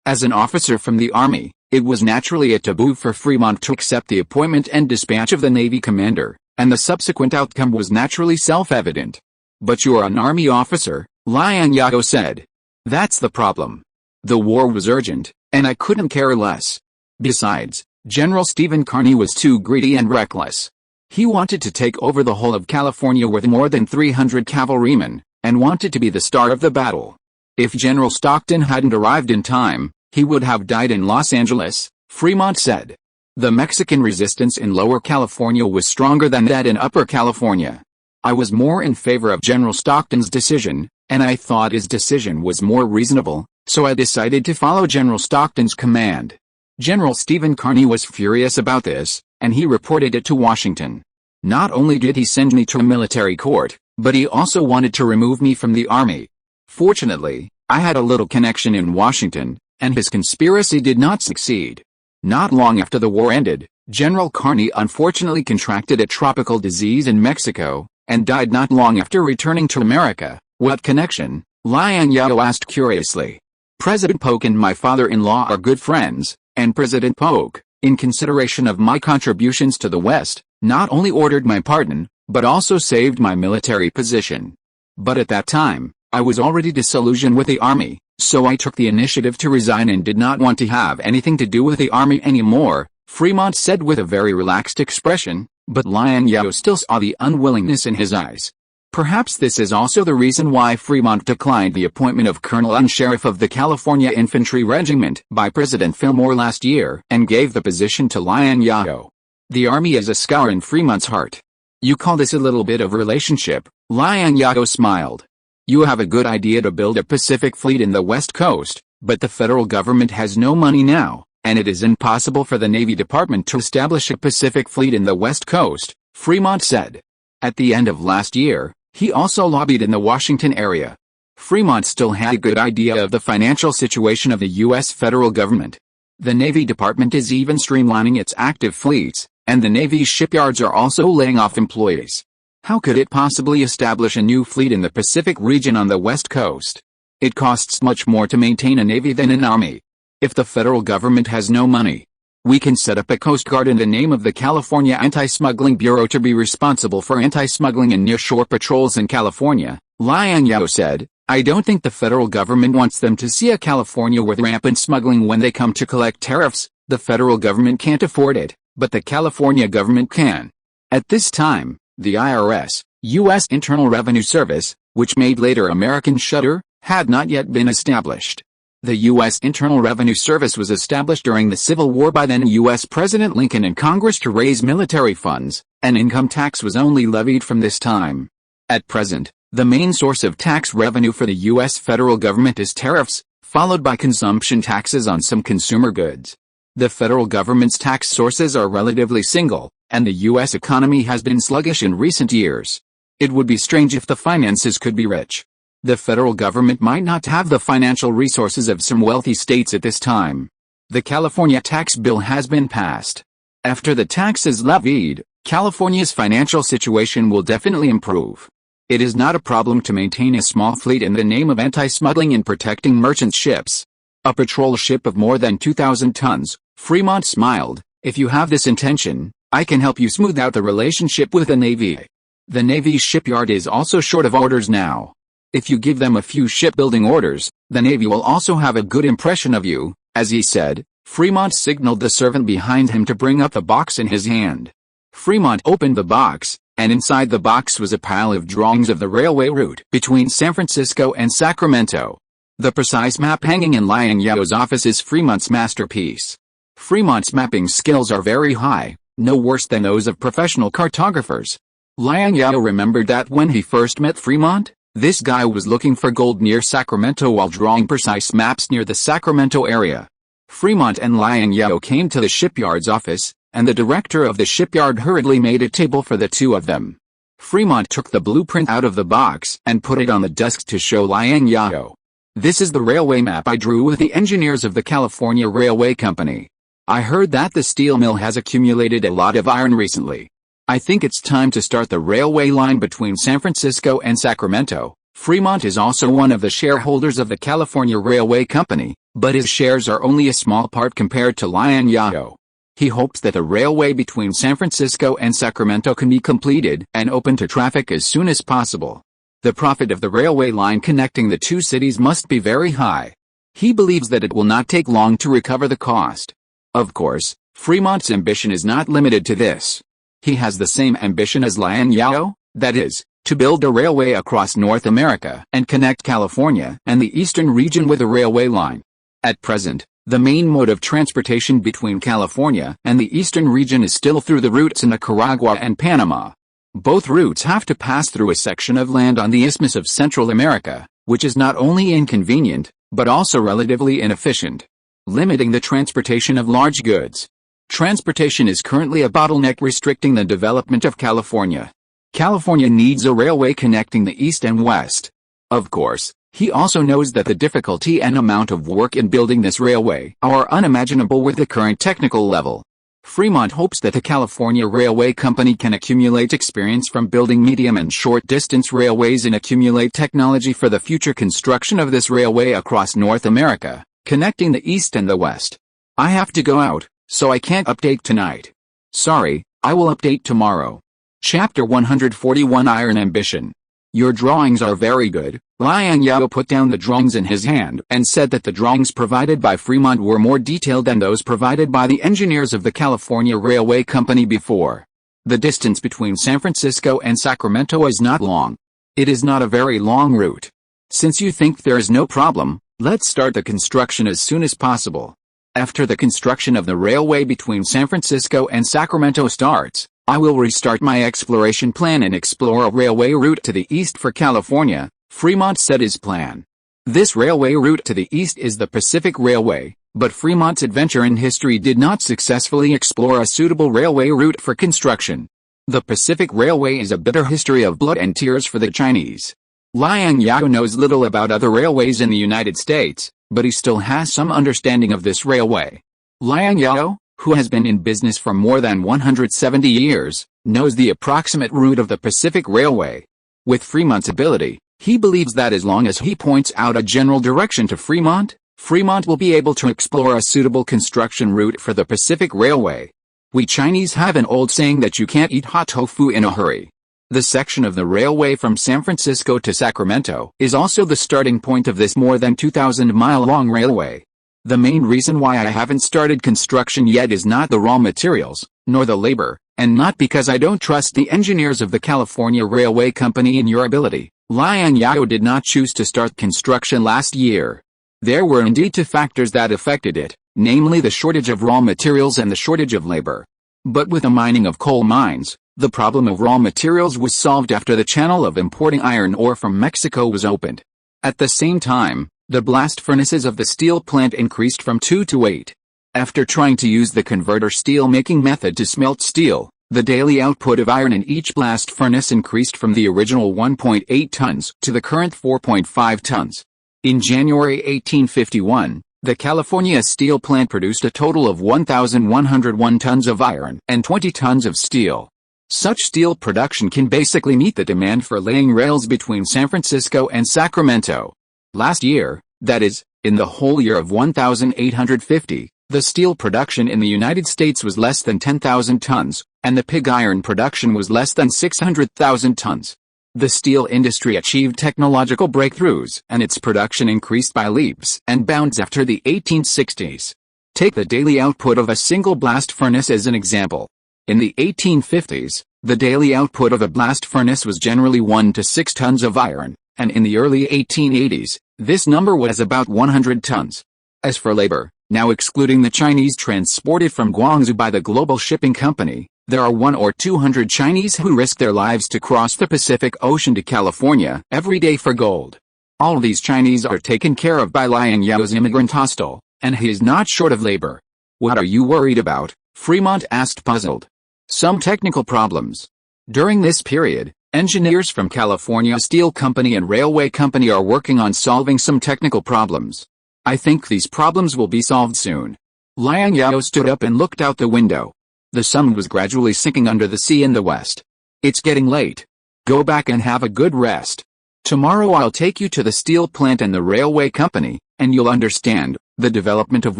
As an officer from the Army, it was naturally a taboo for Fremont to accept the appointment and dispatch of the Navy commander, and the subsequent outcome was naturally self-evident. "But you're an Army officer," Liang Zhao said. "That's the problem. The war was urgent, and I couldn't care less. Besides, General Stephen Kearny was too greedy and reckless. He wanted to take over the whole of California with more than 300 cavalrymen, and wanted to be the star of the battle. If General Stockton hadn't arrived in time, he would have died in Los Angeles," Fremont said. "The Mexican resistance in Lower California was stronger than that in Upper California. I was more in favor of General Stockton's decision, and I thought his decision was more reasonable, so I decided to follow General Stockton's command." General Stephen Kearny was furious about this, and he reported it to Washington. "Not only did he send me to a military court, but he also wanted to remove me from the Army. Fortunately, I had a little connection in Washington, and his conspiracy did not succeed." Not long after the war ended, General Kearny unfortunately contracted a tropical disease in Mexico, and died not long after returning to America. "What connection?" Liang Zhao asked curiously. "President Polk and my father-in-law are good friends, and President Polk, in consideration of my contributions to the West, not only ordered my pardon, but also saved my military position. But at that time, I was already disillusioned with the Army, so I took the initiative to resign and did not want to have anything to do with the Army anymore," Fremont said with a very relaxed expression, but Liang Zhao still saw the unwillingness in his eyes. Perhaps this is also the reason why Fremont declined the appointment of Colonel Unsheriff of the California Infantry Regiment by President Fillmore last year and gave the position to Liang Zhao. The Army is a scar in Fremont's heart. "You call this a little bit of relationship?" Liang Zhao smiled. "You have a good idea to build a Pacific fleet in the West Coast, but the federal government has no money now, and it is impossible for the Navy Department to establish a Pacific fleet in the West Coast," Fremont said. At the end of last year, he also lobbied in the Washington area. Fremont still had a good idea of the financial situation of the U.S. federal government. The Navy Department is even streamlining its active fleets, and the Navy's shipyards are also laying off employees. How could it possibly establish a new fleet in the Pacific region on the West Coast? It costs much more to maintain a Navy than an Army. If the federal government has no money, we can set up a Coast Guard in the name of the California Anti-Smuggling Bureau to be responsible for anti-smuggling and near-shore patrols in California, Liang Zhao said. "I don't think the federal government wants them to see a California with rampant smuggling when they come to collect tariffs. The federal government can't afford it, but the California government can." At this time, the IRS, U.S. Internal Revenue Service, which made later American Shudder, had not yet been established. The U.S. Internal Revenue Service was established during the Civil War by then U.S. President Lincoln and Congress to raise military funds, and income tax was only levied from this time. At present, the main source of tax revenue for the U.S. federal government is tariffs, followed by consumption taxes on some consumer goods. The federal government's tax sources are relatively single, and the U.S. economy has been sluggish in recent years. It would be strange if the finances could be rich. The federal government might not have the financial resources of some wealthy states at this time. The California tax bill has been passed. After the tax is levied, California's financial situation will definitely improve. It is not a problem to maintain a small fleet in the name of anti-smuggling and protecting merchant ships. A patrol ship of more than 2,000 tons, Fremont smiled. If you have this intention, I can help you smooth out the relationship with the Navy. The Navy's shipyard is also short of orders now. If you give them a few shipbuilding orders, the Navy will also have a good impression of you. As he said, Fremont signaled the servant behind him to bring up the box in his hand. Fremont opened the box, and inside the box was a pile of drawings of the railway route between San Francisco and Sacramento. The precise map hanging in Liang Zhao's office is Fremont's masterpiece. Fremont's mapping skills are very high, no worse than those of professional cartographers. Liang Zhao remembered that when he first met Fremont, this guy was looking for gold near Sacramento while drawing precise maps near the Sacramento area. Fremont and Liang Zhao came to the shipyard's office, and the director of the shipyard hurriedly made a table for the two of them. Fremont took the blueprint out of the box and put it on the desk to show Liang Zhao. This is the railway map I drew with the engineers of the California Railway Company. I heard that the steel mill has accumulated a lot of iron recently. I think it's time to start the railway line between San Francisco and Sacramento. Fremont is also one of the shareholders of the California Railway Company, but his shares are only a small part compared to Liang Zhao. He hopes that the railway between San Francisco and Sacramento can be completed and open to traffic as soon as possible. The profit of the railway line connecting the two cities must be very high. He believes that it will not take long to recover the cost. Of course, Fremont's ambition is not limited to this. He has the same ambition as Liang Zhao, that is, to build a railway across North America and connect California and the eastern region with a railway line. At present, the main mode of transportation between California and the eastern region is still through the routes in Nicaragua and Panama. Both routes have to pass through a section of land on the Isthmus of Central America, which is not only inconvenient, but also relatively inefficient, limiting the transportation of large goods. Transportation is currently a bottleneck restricting the development of California. California needs a railway connecting the east and west. Of course, he also knows that the difficulty and amount of work in building this railway are unimaginable with the current technical level. Fremont hopes that the California Railway Company can accumulate experience from building medium and short-distance railways and accumulate technology for the future construction of this railway across North America, connecting the east and the west. I have to go out, so I can't update tonight. Sorry, I will update tomorrow. Chapter 141 Iron Ambition. Your drawings are very good. Liang Zhao put down the drawings in his hand and said that the drawings provided by Fremont were more detailed than those provided by the engineers of the California Railway Company before. The distance between San Francisco and Sacramento is not long. It is not a very long route. Since you think there is no problem, let's start the construction as soon as possible. After the construction of the railway between San Francisco and Sacramento starts, I will restart my exploration plan and explore a railway route to the east for California. Fremont said his plan. This railway route to the east is the Pacific Railway, but Fremont's adventure in history did not successfully explore a suitable railway route for construction. The Pacific Railway is a bitter history of blood and tears for the Chinese. Liang Zhao knows little about other railways in the United States, but he still has some understanding of this railway. Liang Zhao, who has been in business for more than 170 years, knows the approximate route of the Pacific Railway. With Fremont's ability, he believes that as long as he points out a general direction to Fremont, Fremont will be able to explore a suitable construction route for the Pacific Railway. We Chinese have an old saying that you can't eat hot tofu in a hurry. The section of the railway from San Francisco to Sacramento is also the starting point of this more than 2,000-mile-long railway. The main reason why I haven't started construction yet is not the raw materials, nor the labor, and not because I don't trust the engineers of the California Railway Company in your ability. Liang Zhao did not choose to start construction last year. There were indeed two factors that affected it, namely the shortage of raw materials and the shortage of labor. But with the mining of coal mines, the problem of raw materials was solved after the channel of importing iron ore from Mexico was opened. At the same time, the blast furnaces of the steel plant increased from 2 to 8. After trying to use the converter steel-making method to smelt steel, the daily output of iron in each blast furnace increased from the original 1.8 tons to the current 4.5 tons. In January 1851, the California steel plant produced a total of 1,101 tons of iron and 20 tons of steel. Such steel production can basically meet the demand for laying rails between San Francisco and Sacramento. Last year, that is, in the whole year of 1850, the steel production in the United States was less than 10,000 tons, and the pig iron production was less than 600,000 tons. The steel industry achieved technological breakthroughs, and its production increased by leaps and bounds after the 1860s. Take the daily output of a single blast furnace as an example. In the 1850s, the daily output of a blast furnace was generally 1 to 6 tons of iron, and in the early 1880s, this number was about 100 tons. As for labor, now excluding the Chinese transported from Guangzhou by the global shipping company, there are 100 or 200 Chinese who risk their lives to cross the Pacific Ocean to California every day for gold. All these Chinese are taken care of by Liang Zhao's immigrant hostel, and he is not short of labor. What are you worried about? Fremont asked, puzzled. Some technical problems. During this period, engineers from California Steel Company and Railway Company are working on solving some technical problems. I think these problems will be solved soon. Liang Zhao stood up and looked out the window. The sun was gradually sinking under the sea in the west. It's getting late. Go back and have a good rest. Tomorrow I'll take you to the steel plant and the railway company, and you'll understand, the development of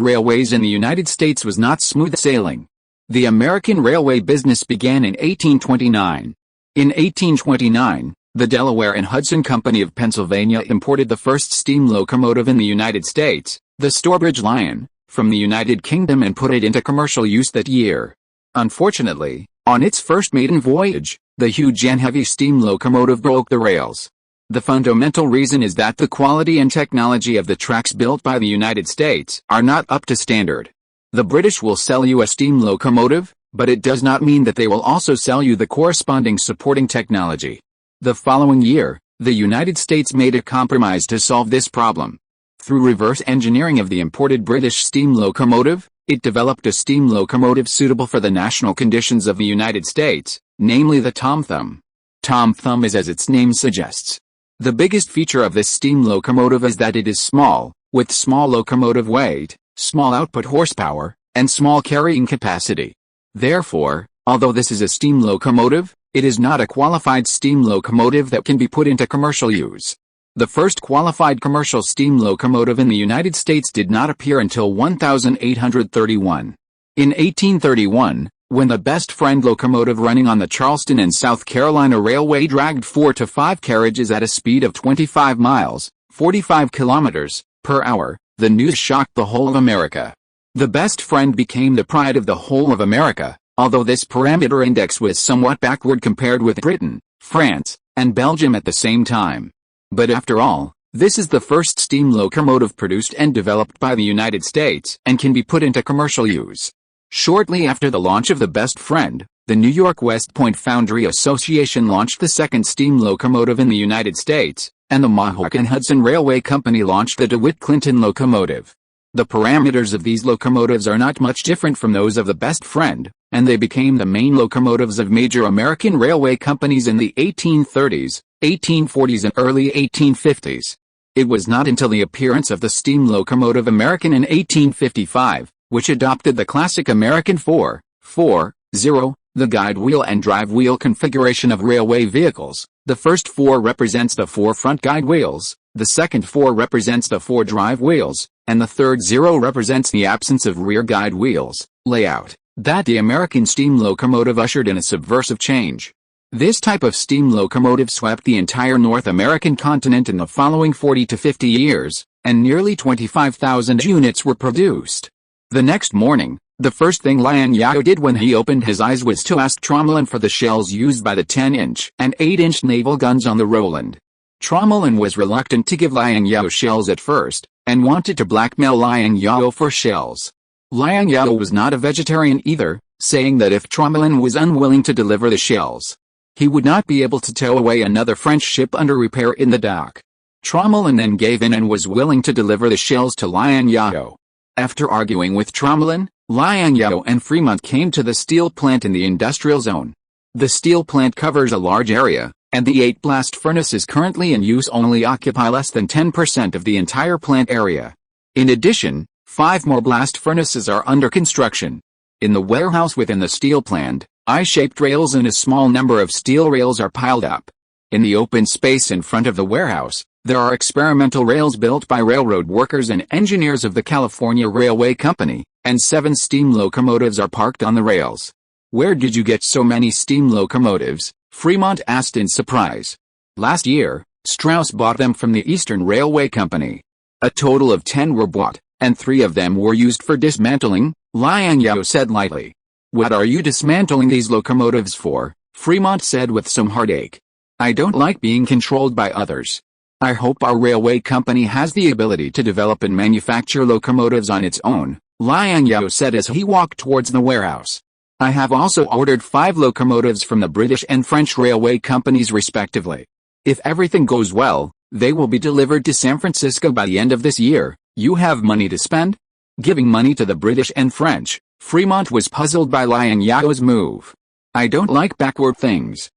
railways in the United States was not smooth sailing. The American railway business began in 1829. In 1829, the Delaware and Hudson Company of Pennsylvania imported the first steam locomotive in the United States, the Stourbridge Lion, from the United Kingdom and put it into commercial use that year. Unfortunately, on its first maiden voyage, the huge and heavy steam locomotive broke the rails. The fundamental reason is that the quality and technology of the tracks built by the United States are not up to standard. The British will sell you a steam locomotive, but it does not mean that they will also sell you the corresponding supporting technology. The following year, the United States made a compromise to solve this problem. Through reverse engineering of the imported British steam locomotive, it developed a steam locomotive suitable for the national conditions of the United States, namely the Tom Thumb. Tom Thumb is as its name suggests. The biggest feature of this steam locomotive is that it is small, with small locomotive weight, small output horsepower, and small carrying capacity. Therefore, although this is a steam locomotive, it is not a qualified steam locomotive that can be put into commercial use. The first qualified commercial steam locomotive in the United States did not appear until 1831. In 1831, when the Best Friend locomotive running on the Charleston and South Carolina Railway dragged 4 to 5 carriages at a speed of 25 miles, 45 kilometers, per hour, the news shocked the whole of America. The Best Friend became the pride of the whole of America, although this parameter index was somewhat backward compared with Britain, France, and Belgium at the same time. But after all, this is the first steam locomotive produced and developed by the United States and can be put into commercial use. Shortly after the launch of the Best Friend, the New York West Point Foundry Association launched the second steam locomotive in the United States, and the Mohawk and Hudson Railway Company launched the DeWitt Clinton locomotive. The parameters of these locomotives are not much different from those of the Best Friend, and they became the main locomotives of major American railway companies in the 1830s, 1840s and early 1850s. It was not until the appearance of the steam locomotive American in 1855, which adopted the classic American 4-4-0, the guide wheel and drive wheel configuration of railway vehicles. The first 4 represents the 4 front guide wheels, the second 4 represents the 4 drive wheels, and the third 0 represents the absence of rear guide wheels, layout, that the American steam locomotive ushered in a subversive change. This type of steam locomotive swept the entire North American continent in the following 40 to 50 years, and nearly 25,000 units were produced. The next morning, the first thing Liang Zhao did when he opened his eyes was to ask Tromelin for the shells used by the 10-inch and 8-inch naval guns on the Roland. Tromelin was reluctant to give Liang Zhao shells at first, and wanted to blackmail Liang Zhao for shells. Liang Zhao was not a vegetarian either, saying that if Tromelin was unwilling to deliver the shells, he would not be able to tow away another French ship under repair in the dock. Tromelin then gave in and was willing to deliver the shells to Liang Zhao. After arguing with Tromelin, Liang Zhao and Fremont came to the steel plant in the industrial zone. The steel plant covers a large area, and the 8 blast furnaces currently in use only occupy less than 10% of the entire plant area. In addition, 5 more blast furnaces are under construction. In the warehouse within the steel plant, I-shaped rails and a small number of steel rails are piled up. In the open space in front of the warehouse, there are experimental rails built by railroad workers and engineers of the California Railway Company, and 7 steam locomotives are parked on the rails. "Where did you get so many steam locomotives?" Fremont asked in surprise. "Last year, Strauss bought them from the Eastern Railway Company. A total of 10 were bought, and 3 of them were used for dismantling," Liang Zhao said lightly. "What are you dismantling these locomotives for?" Fremont said with some heartache. "I don't like being controlled by others. I hope our railway company has the ability to develop and manufacture locomotives on its own," Liang Zhao said as he walked towards the warehouse. "I have also ordered 5 locomotives from the British and French railway companies respectively. If everything goes well, they will be delivered to San Francisco by the end of this year. You have money to spend?" Giving money to the British and French, Fremont was puzzled by Liang Zhao's move. "I don't like backward things.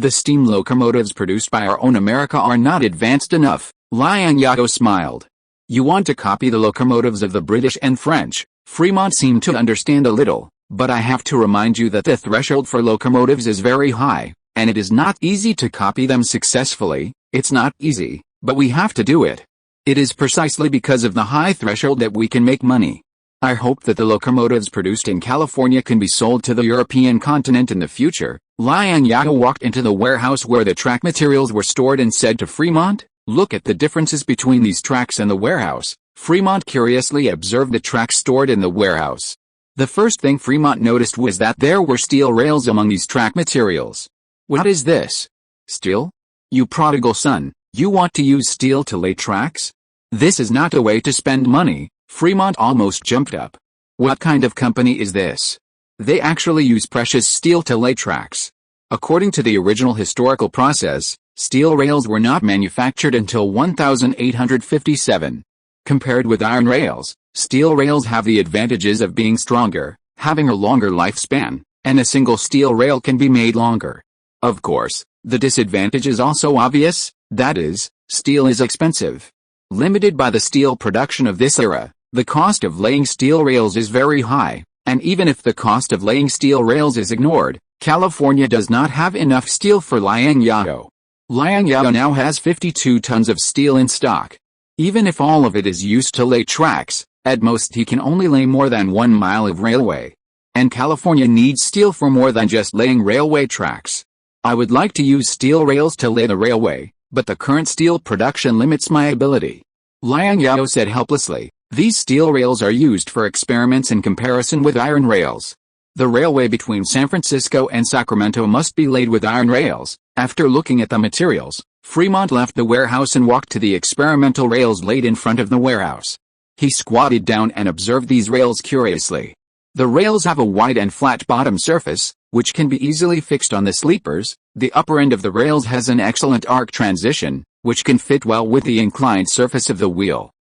The steam locomotives produced by our own America are not advanced enough," Liang Zhao smiled. "You want to copy the locomotives of the British and French?" Fremont seemed to understand a little, "but I have to remind you that the threshold for locomotives is very high, and it is not easy to copy them successfully. It's not easy, but we have to do it. It is precisely because of the high threshold that we can make money. I hope that the locomotives produced in California can be sold to the European continent in the future." Liang Zhao walked into the warehouse where the track materials were stored and said to Fremont, "Look at the differences between these tracks and the warehouse." Fremont curiously observed the tracks stored in the warehouse. The first thing Fremont noticed was that there were steel rails among these track materials. "What is this? Steel? You prodigal son, you want to use steel to lay tracks? This is not a way to spend money." Fremont almost jumped up. "What kind of company is this? They actually use precious steel to lay tracks." According to the original historical process, steel rails were not manufactured until 1857. Compared with iron rails, steel rails have the advantages of being stronger, having a longer lifespan, and a single steel rail can be made longer. Of course, the disadvantage is also obvious, that is, steel is expensive. Limited by the steel production of this era, the cost of laying steel rails is very high, and even if the cost of laying steel rails is ignored, California does not have enough steel for Liang Zhao. Liang Zhao now has 52 tons of steel in stock. Even if all of it is used to lay tracks, at most he can only lay more than 1 mile of railway. And California needs steel for more than just laying railway tracks. "I would like to use steel rails to lay the railway, but the current steel production limits my ability," Liang Zhao said helplessly. "These steel rails are used for experiments in comparison with iron rails. The railway between San Francisco and Sacramento must be laid with iron rails." After looking at the materials, Fremont left the warehouse and walked to the experimental rails laid in front of the warehouse. He squatted down and observed these rails curiously. The rails have a wide and flat bottom surface, which can be easily fixed on the sleepers. The upper end of the rails has an excellent arc transition, which can fit well with the inclined surface of the wheel.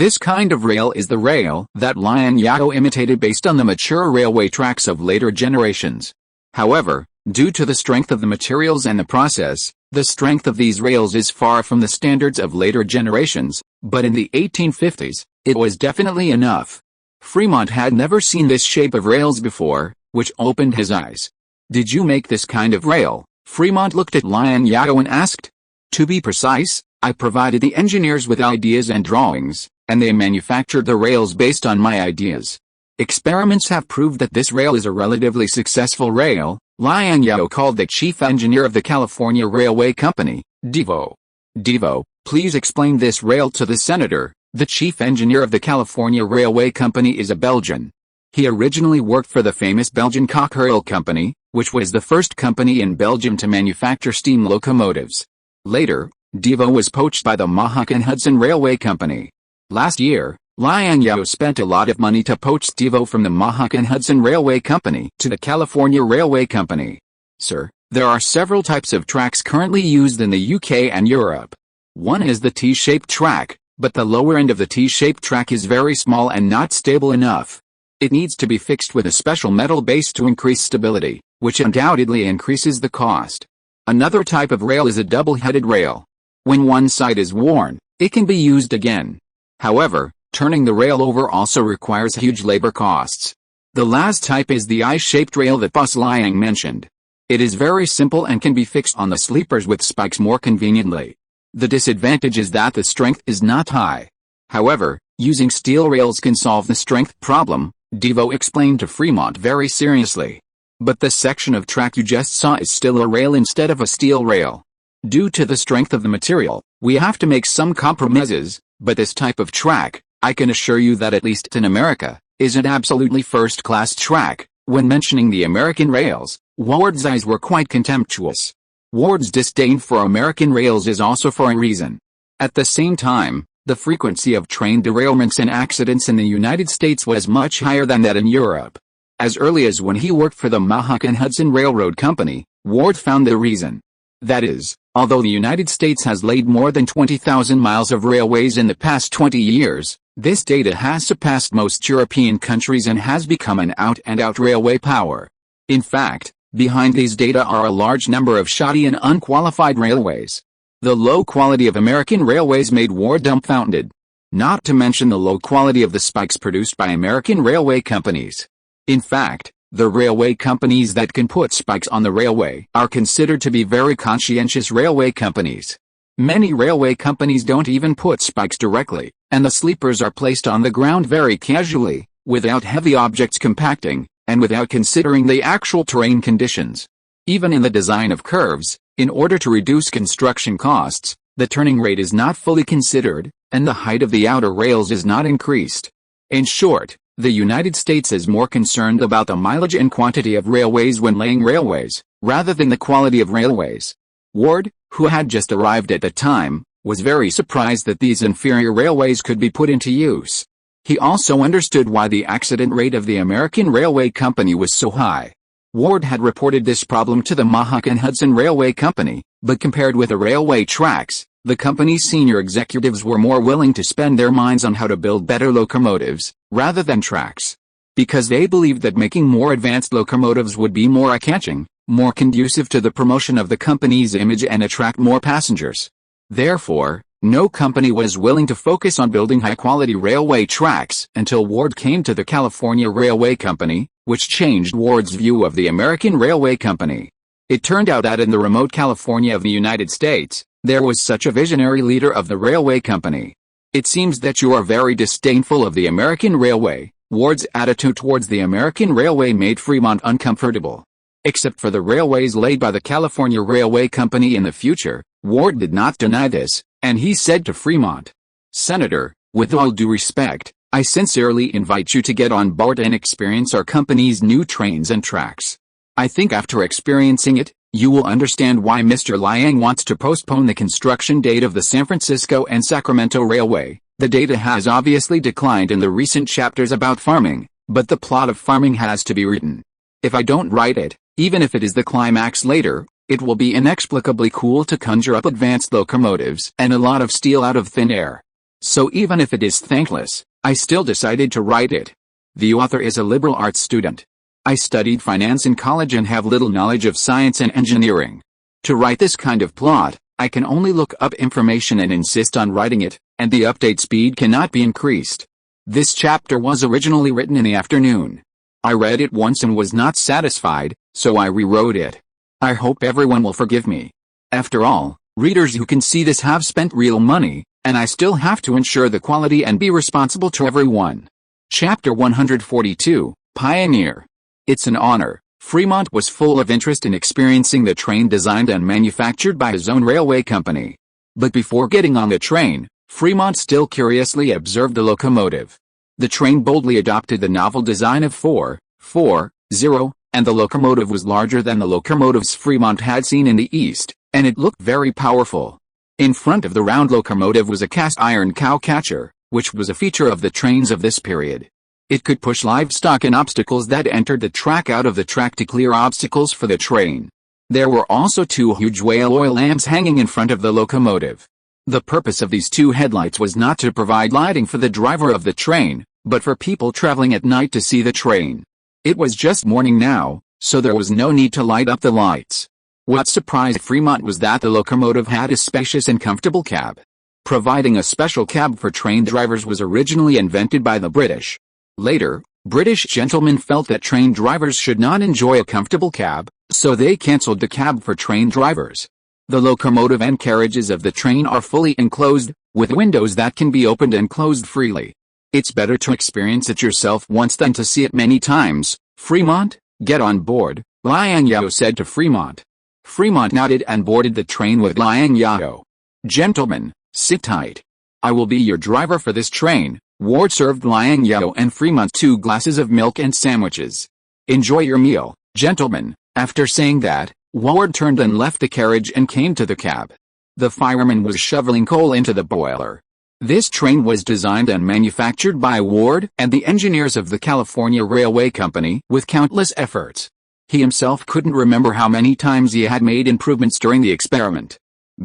This kind of rail is the rail that Liang Zhao imitated based on the mature railway tracks of later generations. However, due to the strength of the materials and the process, the strength of these rails is far from the standards of later generations, but in the 1850s, it was definitely enough. Fremont had never seen this shape of rails before, which opened his eyes. "Did you make this kind of rail?" Fremont looked at Liang Zhao and asked. "To be precise, I provided the engineers with ideas and drawings, and they manufactured the rails based on my ideas. Experiments have proved that this rail is a relatively successful rail," Liang Zhao called the chief engineer of the California Railway Company, Devo. "Devo, please explain this rail to the senator." The chief engineer of the California Railway Company is a Belgian. He originally worked for the famous Belgian Cockerill Company, which was the first company in Belgium to manufacture steam locomotives. Later, Devo was poached by the Mohawk and Hudson Railway Company. Last year, Liang Zhao spent a lot of money to poach Devo from the Mohawk and Hudson Railway Company to the California Railway Company. "Sir, there are several types of tracks currently used in the UK and Europe. One is the T-shaped track, But the lower end of the T-shaped track is very small and not stable enough. It needs to be fixed with a special metal base to increase stability, which undoubtedly increases the cost. Another type of rail is a double-headed rail. When one side is worn, it can be used again. However, turning the rail over also requires huge labor costs. The last type is the I-shaped rail that Boss Liang mentioned. It is very simple and can be fixed on the sleepers with spikes more conveniently. The disadvantage is that the strength is not high. However, using steel rails can solve the strength problem, Devo explained to Fremont very seriously. But the section of track you just saw is still a rail instead of a steel rail. Due to the strength of the material, we have to make some compromises, but this type of track, I can assure you that at least in America, is an absolutely first-class track. When mentioning the American rails, Ward's eyes were quite contemptuous. Ward's disdain for American rails is also for a reason. At the same time, the frequency of train derailments and accidents in the United States was much higher than that in Europe. As early as when he worked for the Mohawk and Hudson Railroad Company, Ward found the reason. That is, although the United States has laid more than 20,000 miles of railways in the past 20 years, this data has surpassed most European countries and has become an out-and-out railway power. In fact, behind these data are a large number of shoddy and unqualified railways. The low quality of American railways made Ward dumbfounded. Not to mention the low quality of the spikes produced by American railway companies. In fact, the railway companies that can put spikes on the railway are considered to be very conscientious railway companies. Many railway companies don't even put spikes directly, and the sleepers are placed on the ground very casually, without heavy objects compacting, and without considering the actual terrain conditions. Even in the design of curves, in order to reduce construction costs, the turning rate is not fully considered, and the height of the outer rails is not increased. In short, the United States is more concerned about the mileage and quantity of railways when laying railways, rather than the quality of railways. Ward, who had just arrived at the time, was very surprised that these inferior railways could be put into use. He also understood why the accident rate of the American Railway Company was so high. Ward had reported this problem to the Mohawk and Hudson Railway Company, but compared with the railway tracks, the company's senior executives were more willing to spend their minds on how to build better locomotives, rather than tracks. Because they believed that making more advanced locomotives would be more eye-catching, more conducive to the promotion of the company's image and attract more passengers. Therefore, no company was willing to focus on building high-quality railway tracks until Ward came to the California Railway Company, which changed Ward's view of the American Railway Company. It turned out that in the remote California of the United States, there was such a visionary leader of the railway company. It seems that you are very disdainful of the American Railway. Ward's attitude towards the American Railway made Fremont uncomfortable. Except for the railways laid by the California Railway Company in the future, Ward did not deny this, and he said to Fremont, "Senator, with all due respect, I sincerely invite you to get on board and experience our company's new trains and tracks. I think after experiencing it, you will understand why Mr. Liang wants to postpone the construction date of the San Francisco and Sacramento Railway. The data has obviously declined in the recent chapters about farming, but the plot of farming has to be written. If I don't write it, even if it is the climax later, it will be inexplicably cool to conjure up advanced locomotives and a lot of steel out of thin air. So even if it is thankless, I still decided to write it." The author is a liberal arts student. "I studied finance in college and have little knowledge of science and engineering. To write this kind of plot, I can only look up information and insist on writing it, and the update speed cannot be increased. This chapter was originally written in the afternoon. I read it once and was not satisfied, so I rewrote it. I hope everyone will forgive me. After all, readers who can see this have spent real money, and I still have to ensure the quality and be responsible to everyone." Chapter 142, Pioneer. It's an honor. Fremont was full of interest in experiencing the train designed and manufactured by his own railway company. But before getting on the train, Fremont still curiously observed the locomotive. The train boldly adopted the novel design of 4-4-0, and the locomotive was larger than the locomotives Fremont had seen in the East, and it looked very powerful. In front of the round locomotive was a cast iron cow catcher, which was a feature of the trains of this period. It could push livestock and obstacles that entered the track out of the track to clear obstacles for the train. There were also two huge whale oil lamps hanging in front of the locomotive. The purpose of these two headlights was not to provide lighting for the driver of the train, but for people traveling at night to see the train. It was just morning now, so there was no need to light up the lights. What surprised Fremont was that the locomotive had a spacious and comfortable cab. Providing a special cab for train drivers was originally invented by the British. Later, British gentlemen felt that train drivers should not enjoy a comfortable cab, so they cancelled the cab for train drivers. The locomotive and carriages of the train are fully enclosed, with windows that can be opened and closed freely. It's better to experience it yourself once than to see it many times. Fremont, get on board, Liang Zhao said to Fremont. Fremont nodded and boarded the train with Liang Zhao. Gentlemen, sit tight. I will be your driver for this train. Ward served Liang Zhao and Fremont 2 glasses of milk and sandwiches. Enjoy your meal, gentlemen. After saying that, Ward turned and left the carriage and came to the cab. The fireman was shoveling coal into the boiler. This train was designed and manufactured by Ward and the engineers of the California Railway Company with countless efforts. He himself couldn't remember how many times he had made improvements during the experiment.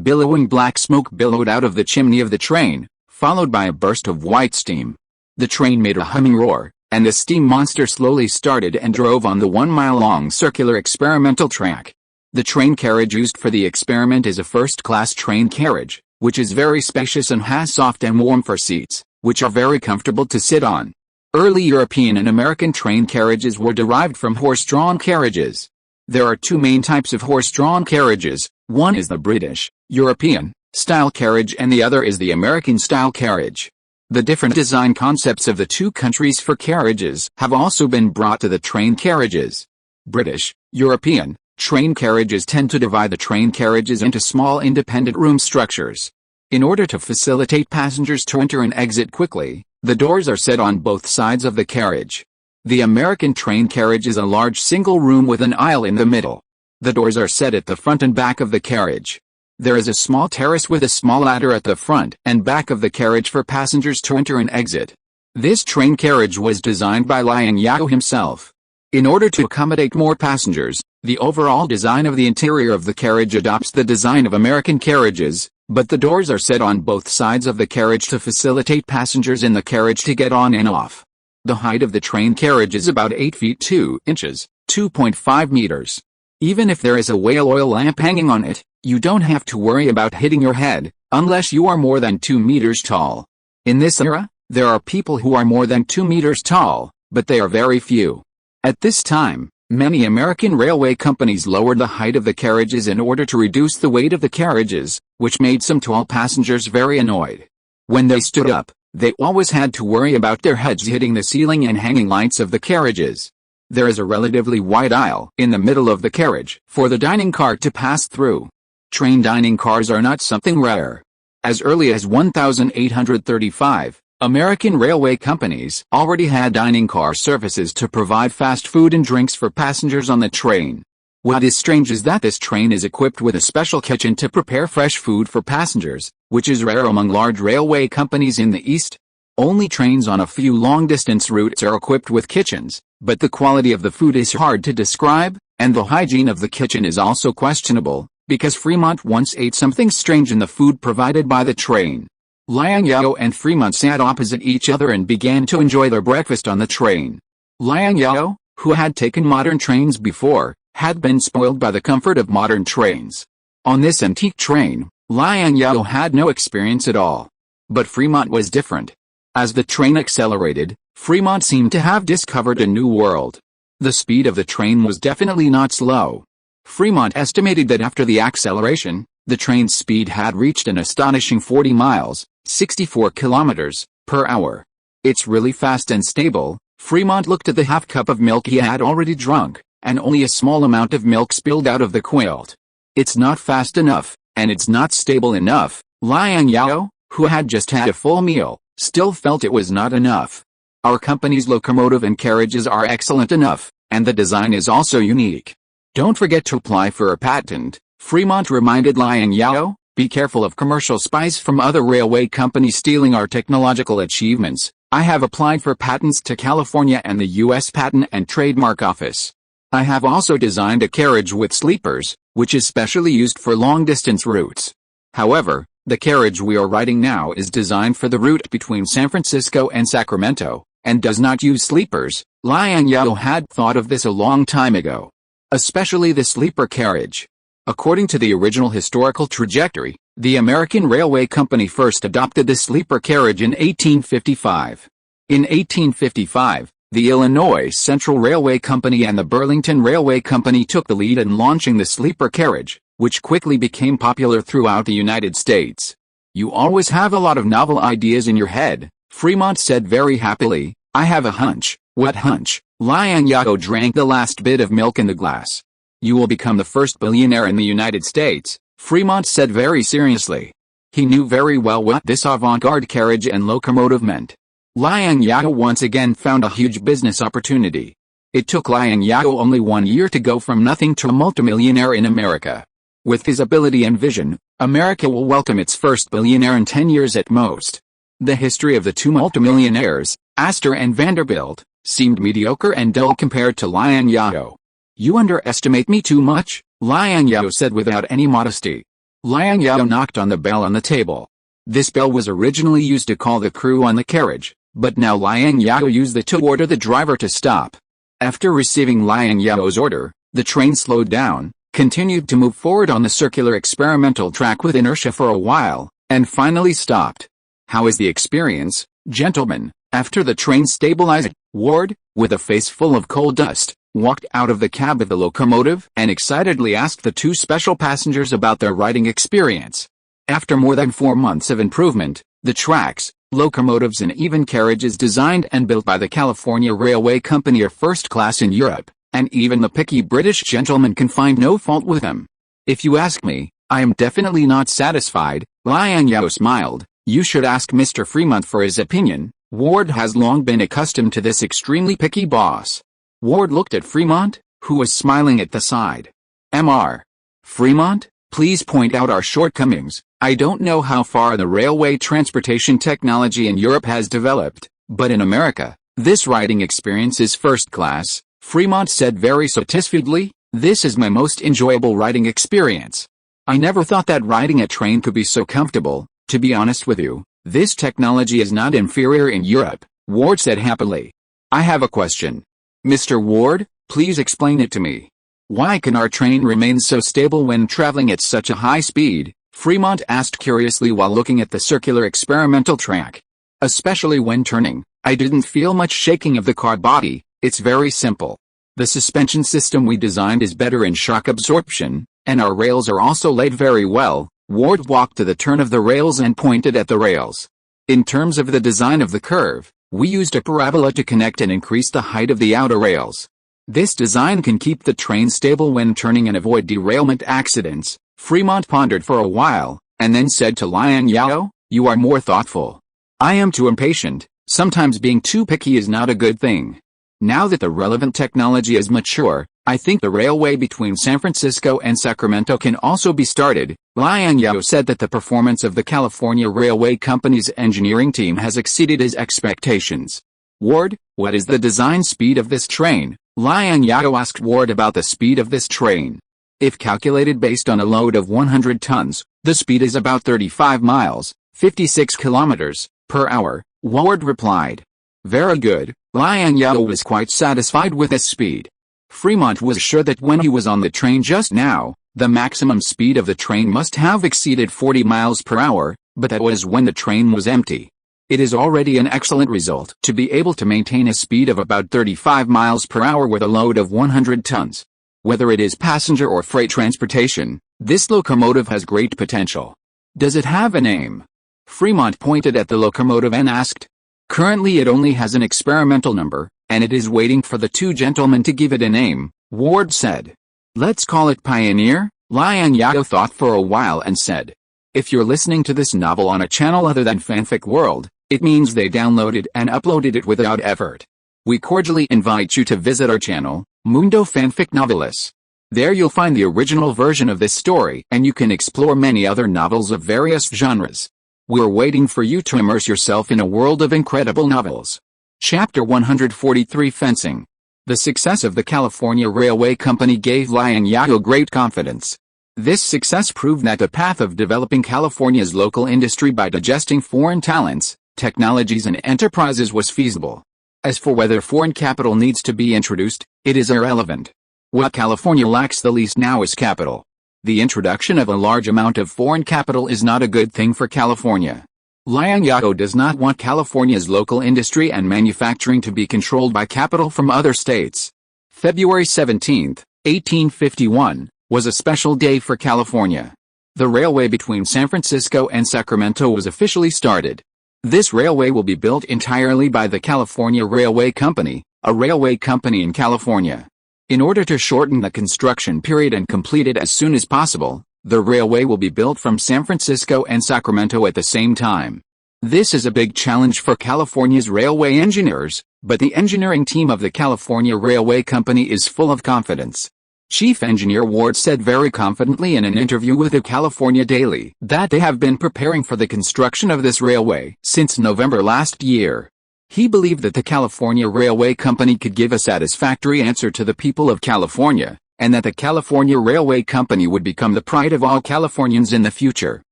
Billowing black smoke billowed out of the chimney of the train, followed by a burst of white steam. The train made a humming roar, and the steam monster slowly started and drove on the 1-mile-long circular experimental track. The train carriage used for the experiment is a first-class train carriage, which is very spacious and has soft and warm fur seats, which are very comfortable to sit on. Early European and American train carriages were derived from horse-drawn carriages. There are 2 main types of horse-drawn carriages. One is the British, European, style carriage and the other is the American style carriage. The different design concepts of the 2 countries for carriages have also been brought to the train carriages. British, European, train carriages tend to divide the train carriages into small independent room structures. In order to facilitate passengers to enter and exit quickly, the doors are set on both sides of the carriage. The American train carriage is a large single room with an aisle in the middle. The doors are set at the front and back of the carriage. There is a small terrace with a small ladder at the front and back of the carriage for passengers to enter and exit. This train carriage was designed by Liang Zhao himself. In order to accommodate more passengers, the overall design of the interior of the carriage adopts the design of American carriages, but the doors are set on both sides of the carriage to facilitate passengers in the carriage to get on and off. The height of the train carriage is about 8 feet 2 inches, 2.5 meters. Even if there is a whale oil lamp hanging on it, you don't have to worry about hitting your head, unless you are more than 2 meters tall. In this era, there are people who are more than 2 meters tall, but they are very few. At this time, many American railway companies lowered the height of the carriages in order to reduce the weight of the carriages, which made some tall passengers very annoyed. When they stood up, they always had to worry about their heads hitting the ceiling and hanging lights of the carriages. There is a relatively wide aisle in the middle of the carriage for the dining car to pass through. Train dining cars are not something rare. As early as 1835, American railway companies already had dining car services to provide fast food and drinks for passengers on the train. What is strange is that this train is equipped with a special kitchen to prepare fresh food for passengers, which is rare among large railway companies in the East. Only trains on a few long-distance routes are equipped with kitchens, but the quality of the food is hard to describe, and the hygiene of the kitchen is also questionable, because Fremont once ate something strange in the food provided by the train. Liang Zhao and Fremont sat opposite each other and began to enjoy their breakfast on the train. Liang Zhao, who had taken modern trains before, had been spoiled by the comfort of modern trains. On this antique train, Liang Zhao had no experience at all. But Fremont was different. As the train accelerated, Fremont seemed to have discovered a new world. The speed of the train was definitely not slow. Fremont estimated that after the acceleration, the train's speed had reached an astonishing 40 miles, 64 kilometers, per hour. It's really fast and stable. Fremont looked at the half cup of milk he had already drunk, and only a small amount of milk spilled out of the quilt. It's not fast enough, and it's not stable enough. Liang Zhao, who had just had a full meal, still felt it was not enough. Our company's locomotive and carriages are excellent enough, and the design is also unique. Don't forget to apply for a patent, Fremont reminded Liang Zhao. Be careful of commercial spies from other railway companies stealing our technological achievements. I have applied for patents to California and the U.S. Patent and Trademark Office. I have also designed a carriage with sleepers, which is specially used for long-distance routes. However, The carriage we are riding now is designed for the route between San Francisco and Sacramento, and does not use sleepers. Liang Zhao had thought of this a long time ago. Especially the sleeper carriage. According to the original historical trajectory, the American Railway Company first adopted the sleeper carriage in 1855. In 1855, the Illinois Central Railway Company and the Burlington Railway Company took the lead in launching the sleeper carriage, which quickly became popular throughout the United States. "You always have a lot of novel ideas in your head," Fremont said very happily. "I have a hunch." "What hunch?" Liang Zhao drank the last bit of milk in the glass. "You will become the first billionaire in the United States," Fremont said very seriously. He knew very well what this avant-garde carriage and locomotive meant. Liang Zhao once again found a huge business opportunity. It took Liang Zhao only 1 year to go from nothing to a multimillionaire in America. With his ability and vision, America will welcome its first billionaire in 10 years at most. The history of the two multimillionaires, Astor and Vanderbilt, seemed mediocre and dull compared to Liang Zhao. "You underestimate me too much," Liang Zhao said without any modesty. Liang Zhao knocked on the bell on the table. This bell was originally used to call the crew on the carriage, but now Liang Zhao used it to order the driver to stop. After receiving Liang Zhao's order, the train slowed down, continued to move forward on the circular experimental track with inertia for a while, and finally stopped. "How is the experience, gentlemen?" After the train stabilized, Ward, with a face full of coal dust, walked out of the cab of the locomotive and excitedly asked the two special passengers about their riding experience. After more than 4 months of improvement, the tracks, locomotives and even carriages designed and built by the California Railway Company are first class in Europe, and even the picky British gentleman can find no fault with them. "If you ask me, I am definitely not satisfied," Liang Zhao smiled. "You should ask Mr. Fremont for his opinion. Ward has long been accustomed to this extremely picky boss." Ward looked at Fremont, who was smiling at the side. "Mr. Fremont, please point out our shortcomings. I don't know how far the railway transportation technology in Europe has developed, but in America, this riding experience is first class," Fremont said very satisfiedly. "This is my most enjoyable riding experience. I never thought that riding a train could be so comfortable. To be honest with you, this technology is not inferior in Europe," Ward said happily. "I have a question. Mr. Ward, please explain it to me. Why can our train remain so stable when traveling at such a high speed?" Fremont asked curiously while looking at the circular experimental track. "Especially when turning, I didn't feel much shaking of the car body. It's very simple. The suspension system we designed is better in shock absorption, and our rails are also laid very well." Ward walked to the turn of the rails and pointed at the rails. "In terms of the design of the curve, we used a parabola to connect and increase the height of the outer rails. This design can keep the train stable when turning and avoid derailment accidents." Fremont pondered for a while, and then said to Liang Zhao, "You are more thoughtful. I am too impatient. Sometimes being too picky is not a good thing. Now that the relevant technology is mature, I think the railway between San Francisco and Sacramento can also be started." Liang Zhao said that the performance of the California Railway Company's engineering team has exceeded his expectations. "Ward, what is the design speed of this train?" Liang Zhao asked Ward about the speed of this train. "If calculated based on a load of 100 tons, the speed is about 35 miles, 56 kilometers, per hour, Ward replied. "Very good." Liang Zhao was quite satisfied with this speed. Fremont was sure that when he was on the train just now, the maximum speed of the train must have exceeded 40 miles per hour, but that was when the train was empty. It is already an excellent result to be able to maintain a speed of about 35 miles per hour with a load of 100 tons. Whether it is passenger or freight transportation, this locomotive has great potential. Does it have a name? Fremont pointed at the locomotive and asked. Currently it only has an experimental number, and it is waiting for the two gentlemen to give it a name, Ward said. Let's call it Pioneer. Liang Zhao thought for a while and said. If you're listening to this novel on a channel other than Fanfic World, it means they downloaded and uploaded it without effort. We cordially invite you to visit our channel, Mundo Fanfic Novelis. There you'll find the original version of this story and you can explore many other novels of various genres. We're waiting for you to immerse yourself in a world of incredible novels. Chapter 143 Fencing. The success of the California Railway Company gave Liang Zhao great confidence. This success proved that the path of developing California's local industry by digesting foreign talents, technologies and enterprises was feasible. As for whether foreign capital needs to be introduced, it is irrelevant. What California lacks the least now is capital. The introduction of a large amount of foreign capital is not a good thing for California. Liang Zhao does not want California's local industry and manufacturing to be controlled by capital from other states. February 17, 1851, was a special day for California. The railway between San Francisco and Sacramento was officially started. This railway will be built entirely by the California Railway Company, a railway company in California. In order to shorten the construction period and complete it as soon as possible, the railway will be built from San Francisco and Sacramento at the same time. This is a big challenge for California's railway engineers, but the engineering team of the California Railway Company is full of confidence. Chief Engineer Ward said very confidently in an interview with the California Daily that they have been preparing for the construction of this railway since November last year. He believed that the California Railway Company could give a satisfactory answer to the people of California, and that the California Railway Company would become the pride of all Californians in the future.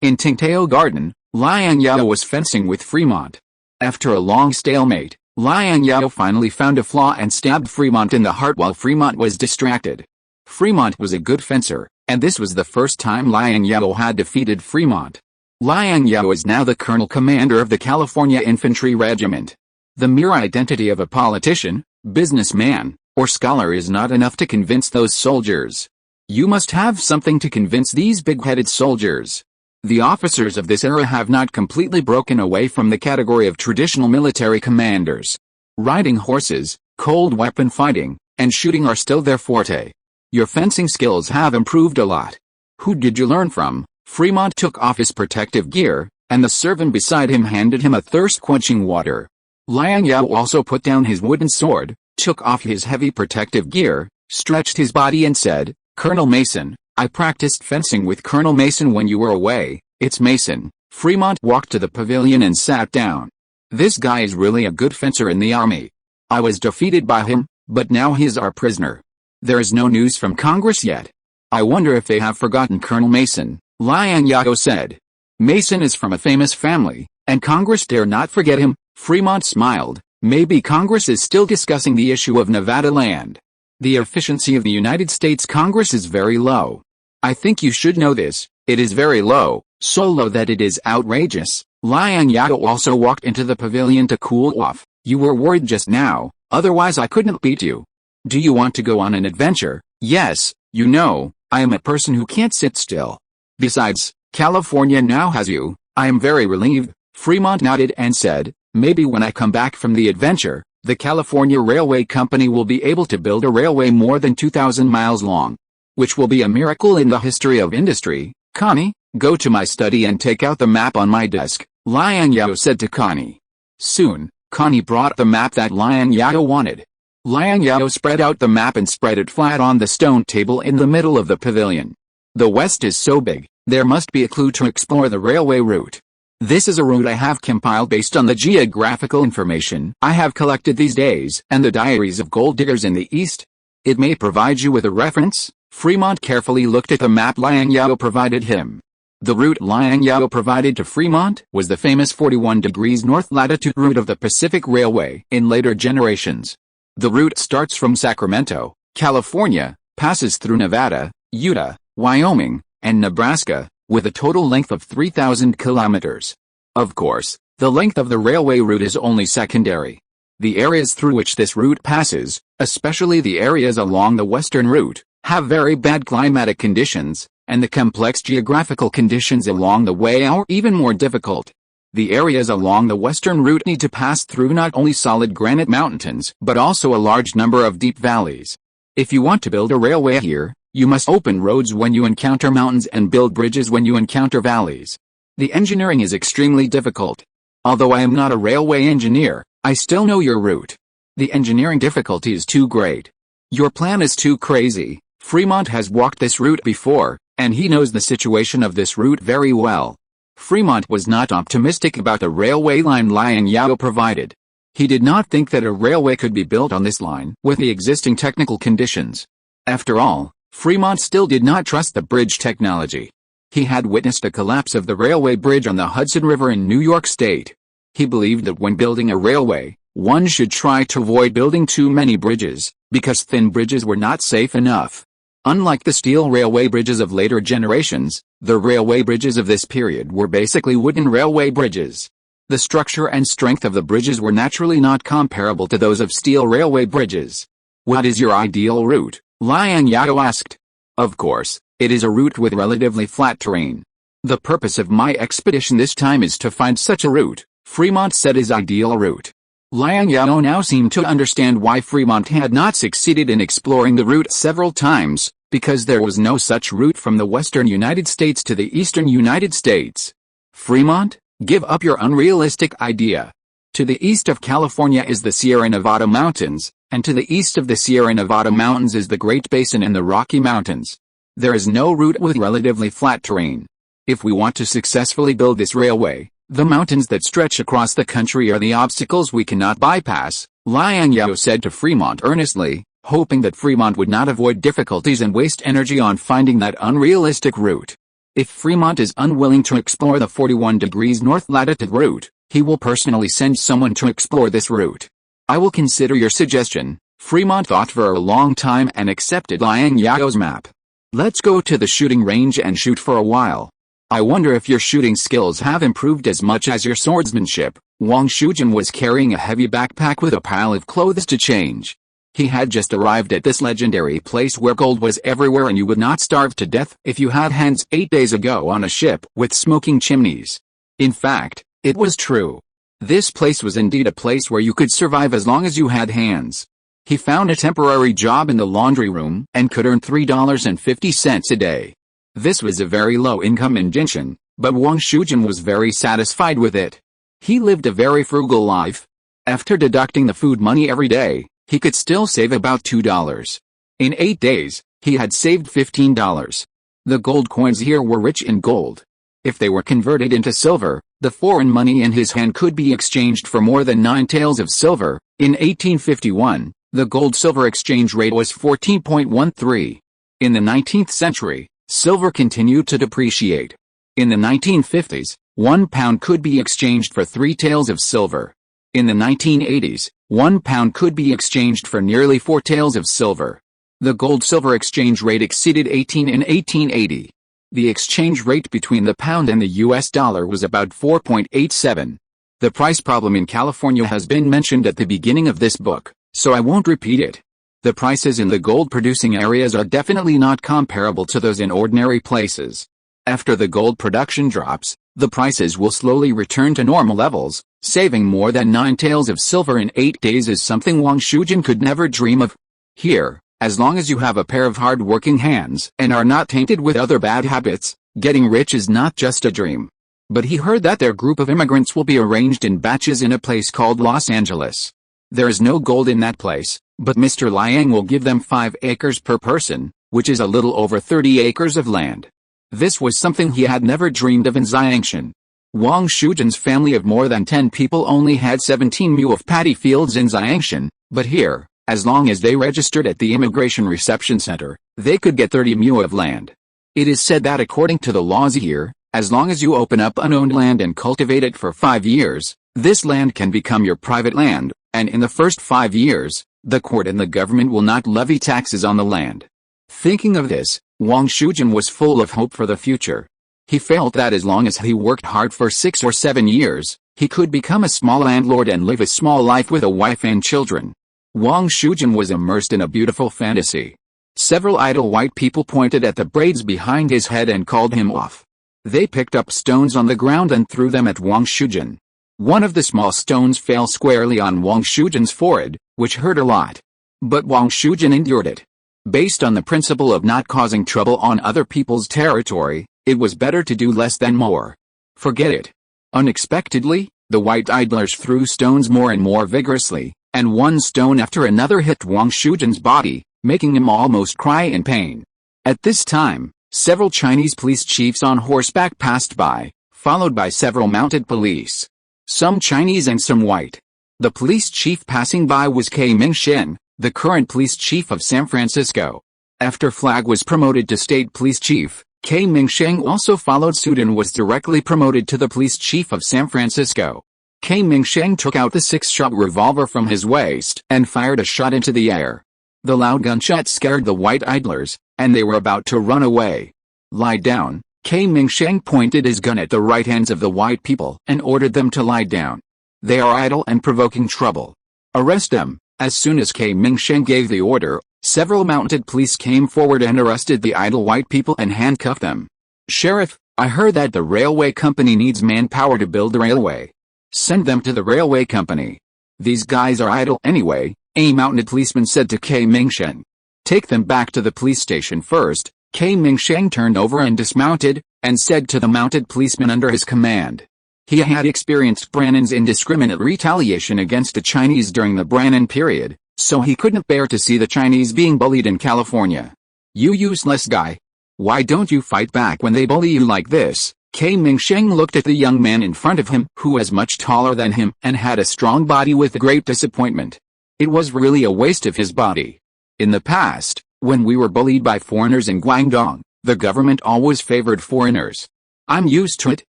In Tingtao Garden, Liang Zhao was fencing with Fremont. After a long stalemate, Liang Zhao finally found a flaw and stabbed Fremont in the heart while Fremont was distracted. Fremont was a good fencer, and this was the first time Liang Zhao had defeated Fremont. Liang Zhao is now the colonel commander of the California Infantry Regiment. The mere identity of a politician, businessman, or scholar is not enough to convince those soldiers. You must have something to convince these big-headed soldiers. The officers of this era have not completely broken away from the category of traditional military commanders. Riding horses, cold weapon fighting, and shooting are still their forte. Your fencing skills have improved a lot. Who did you learn from? Fremont took off his protective gear, and the servant beside him handed him a thirst-quenching water. Liang Zhao also put down his wooden sword, took off his heavy protective gear, stretched his body and said, "Colonel Mason, I practiced fencing with Colonel Mason when you were away. It's Mason." Fremont walked to the pavilion and sat down. "This guy is really a good fencer in the army. I was defeated by him, but now he is our prisoner. There is no news from Congress yet. I wonder if they have forgotten Colonel Mason," Liang Zhao said. "Mason is from a famous family, and Congress dare not forget him." Fremont smiled. "Maybe Congress is still discussing the issue of Nevada land. The efficiency of the United States Congress is very low. I think you should know this. It is very low, so low that it is outrageous." Liang Zhao also walked into the pavilion to cool off. "You were worried just now, otherwise I couldn't beat you. Do you want to go on an adventure?" "Yes, you know, I am a person who can't sit still. Besides, California now has you." "I am very relieved," Fremont nodded and said, "Maybe when I come back from the adventure, the California Railway Company will be able to build a railway more than 2,000 miles long. Which will be a miracle in the history of industry." "Connie, go to my study and take out the map on my desk," Liang Zhao said to Connie. Soon, Connie brought the map that Liang Zhao wanted. Liang Zhao spread out the map and spread it flat on the stone table in the middle of the pavilion. "The West is so big, there must be a clue to explore the railway route. This is a route I have compiled based on the geographical information I have collected these days and the diaries of gold diggers in the East. It may provide you with a reference." Fremont carefully looked at the map Liang Zhao provided him. The route Liang Zhao provided to Fremont was the famous 41 degrees north latitude route of the Pacific Railway in later generations. The route starts from Sacramento, California, passes through Nevada, Utah, Wyoming, and Nebraska, with a total length of 3,000 kilometers. Of course, the length of the railway route is only secondary. The areas through which this route passes, especially the areas along the western route, have very bad climatic conditions, and the complex geographical conditions along the way are even more difficult. The areas along the western route need to pass through not only solid granite mountains but also a large number of deep valleys. If you want to build a railway here, you must open roads when you encounter mountains and build bridges when you encounter valleys. The engineering is extremely difficult. Although I am not a railway engineer, I still know your route. The engineering difficulty is too great. Your plan is too crazy." Fremont has walked this route before, and he knows the situation of this route very well. Fremont was not optimistic about the railway line Liang Zhao provided. He did not think that a railway could be built on this line with the existing technical conditions. After all, Fremont still did not trust the bridge technology. He had witnessed a collapse of the railway bridge on the Hudson River in New York State. He believed that when building a railway, one should try to avoid building too many bridges, because thin bridges were not safe enough. Unlike the steel railway bridges of later generations, the railway bridges of this period were basically wooden railway bridges. The structure and strength of the bridges were naturally not comparable to those of steel railway bridges. What is your ideal route? Liang Zhao asked. Of course, it is a route with relatively flat terrain. The purpose of my expedition this time is to find such a route, Fremont said his ideal route. Liang Zhao now seemed to understand why Fremont had not succeeded in exploring the route several times, because there was no such route from the western United States to the eastern United States. Fremont, give up your unrealistic idea. To the east of California is the Sierra Nevada Mountains, and to the east of the Sierra Nevada Mountains is the Great Basin and the Rocky Mountains. There is no route with relatively flat terrain. If we want to successfully build this railway, the mountains that stretch across the country are the obstacles we cannot bypass, Liang Zhao said to Fremont earnestly, hoping that Fremont would not avoid difficulties and waste energy on finding that unrealistic route. If Fremont is unwilling to explore the 41 degrees north latitude route, he will personally send someone to explore this route. I will consider your suggestion. Fremont thought for a long time and accepted Liang Zhao's map. Let's go to the shooting range and shoot for a while. I wonder if your shooting skills have improved as much as your swordsmanship. Wang Shujin was carrying a heavy backpack with a pile of clothes to change. He had just arrived at this legendary place where gold was everywhere and you would not starve to death if you had hands 8 days ago on a ship with smoking chimneys. In fact, it was true. This place was indeed a place where you could survive as long as you had hands. He found a temporary job in the laundry room and could earn $3.50 a day. This was a very low-income indention, but Wang Shujin was very satisfied with it. He lived a very frugal life. After deducting the food money every day, he could still save about $2. In 8 days, he had saved $15. The gold coins here were rich in gold. If they were converted into silver, the foreign money in his hand could be exchanged for more than 9 taels of silver. In 1851, the gold-silver exchange rate was 14.13. In the 19th century, silver continued to depreciate. In the 1950s, 1 pound could be exchanged for 3 taels of silver. In the 1980s, 1 pound could be exchanged for nearly 4 taels of silver. The gold-silver exchange rate exceeded 18 in 1880. The exchange rate between the pound and the US dollar was about 4.87. The price problem in California has been mentioned at the beginning of this book, so I won't repeat it. The prices in the gold-producing areas are definitely not comparable to those in ordinary places. After the gold production drops, the prices will slowly return to normal levels. Saving more than 9 taels of silver in 8 days is something Wang Shujin could never dream of. Here, as long as you have a pair of hard-working hands and are not tainted with other bad habits, getting rich is not just a dream. But he heard that their group of immigrants will be arranged in batches in a place called Los Angeles. There is no gold in that place, but Mr. Liang will give them 5 acres per person, which is a little over 30 acres of land. This was something he had never dreamed of in Xiangshan. Wang Shujin's family of more than 10 people only had 17 mu of paddy fields in Xiangshan, but here, as long as they registered at the Immigration Reception Center, they could get 30 mu of land. It is said that according to the laws here, as long as you open up unowned land and cultivate it for 5 years, this land can become your private land, and in the first 5 years, the court and the government will not levy taxes on the land. Thinking of this, Wang Shujin was full of hope for the future. He felt that as long as he worked hard for 6 or 7 years, he could become a small landlord and live a small life with a wife and children. Wang Shujin was immersed in a beautiful fantasy. Several idle white people pointed at the braids behind his head and called him off. They picked up stones on the ground and threw them at Wang Shujin. One of the small stones fell squarely on Wang Shujin's forehead, which hurt a lot. But Wang Shujin endured it. Based on the principle of not causing trouble on other people's territory, it was better to do less than more. Forget it. Unexpectedly, the white idlers threw stones more and more vigorously, and one stone after another hit Wang Shujin's body, making him almost cry in pain. At this time, several Chinese police chiefs on horseback passed by, followed by several mounted police. Some Chinese and some white. The police chief passing by was K. Ming-shen, the current police chief of San Francisco. After Flag was promoted to state police chief, K. Mingsheng also followed suit and was directly promoted to the police chief of San Francisco. K. Mingsheng took out the 6-shot revolver from his waist and fired a shot into the air. The loud gunshot scared the white idlers, and they were about to run away. "Lie down." K. Mingsheng pointed his gun at the right hands of the white people and ordered them to lie down. "They are idle and provoking trouble. Arrest them." As soon as K. Mingsheng gave the order, several mounted police came forward and arrested the idle white people and handcuffed them. "Sheriff, I heard that the railway company needs manpower to build the railway. Send them to the railway company. These guys are idle anyway," a mounted policeman said to K. Mingsheng. "Take them back to the police station first." K. Mingsheng turned over and dismounted, and said to the mounted policeman under his command. He had experienced Brannan's indiscriminate retaliation against the Chinese during the Brannan period, so he couldn't bear to see the Chinese being bullied in California. "You useless guy. Why don't you fight back when they bully you like this?" K. Mingsheng looked at the young man in front of him who was much taller than him and had a strong body with great disappointment. It was really a waste of his body. In the past, when we were bullied by foreigners in Guangdong, the government always favored foreigners. "I'm used to it."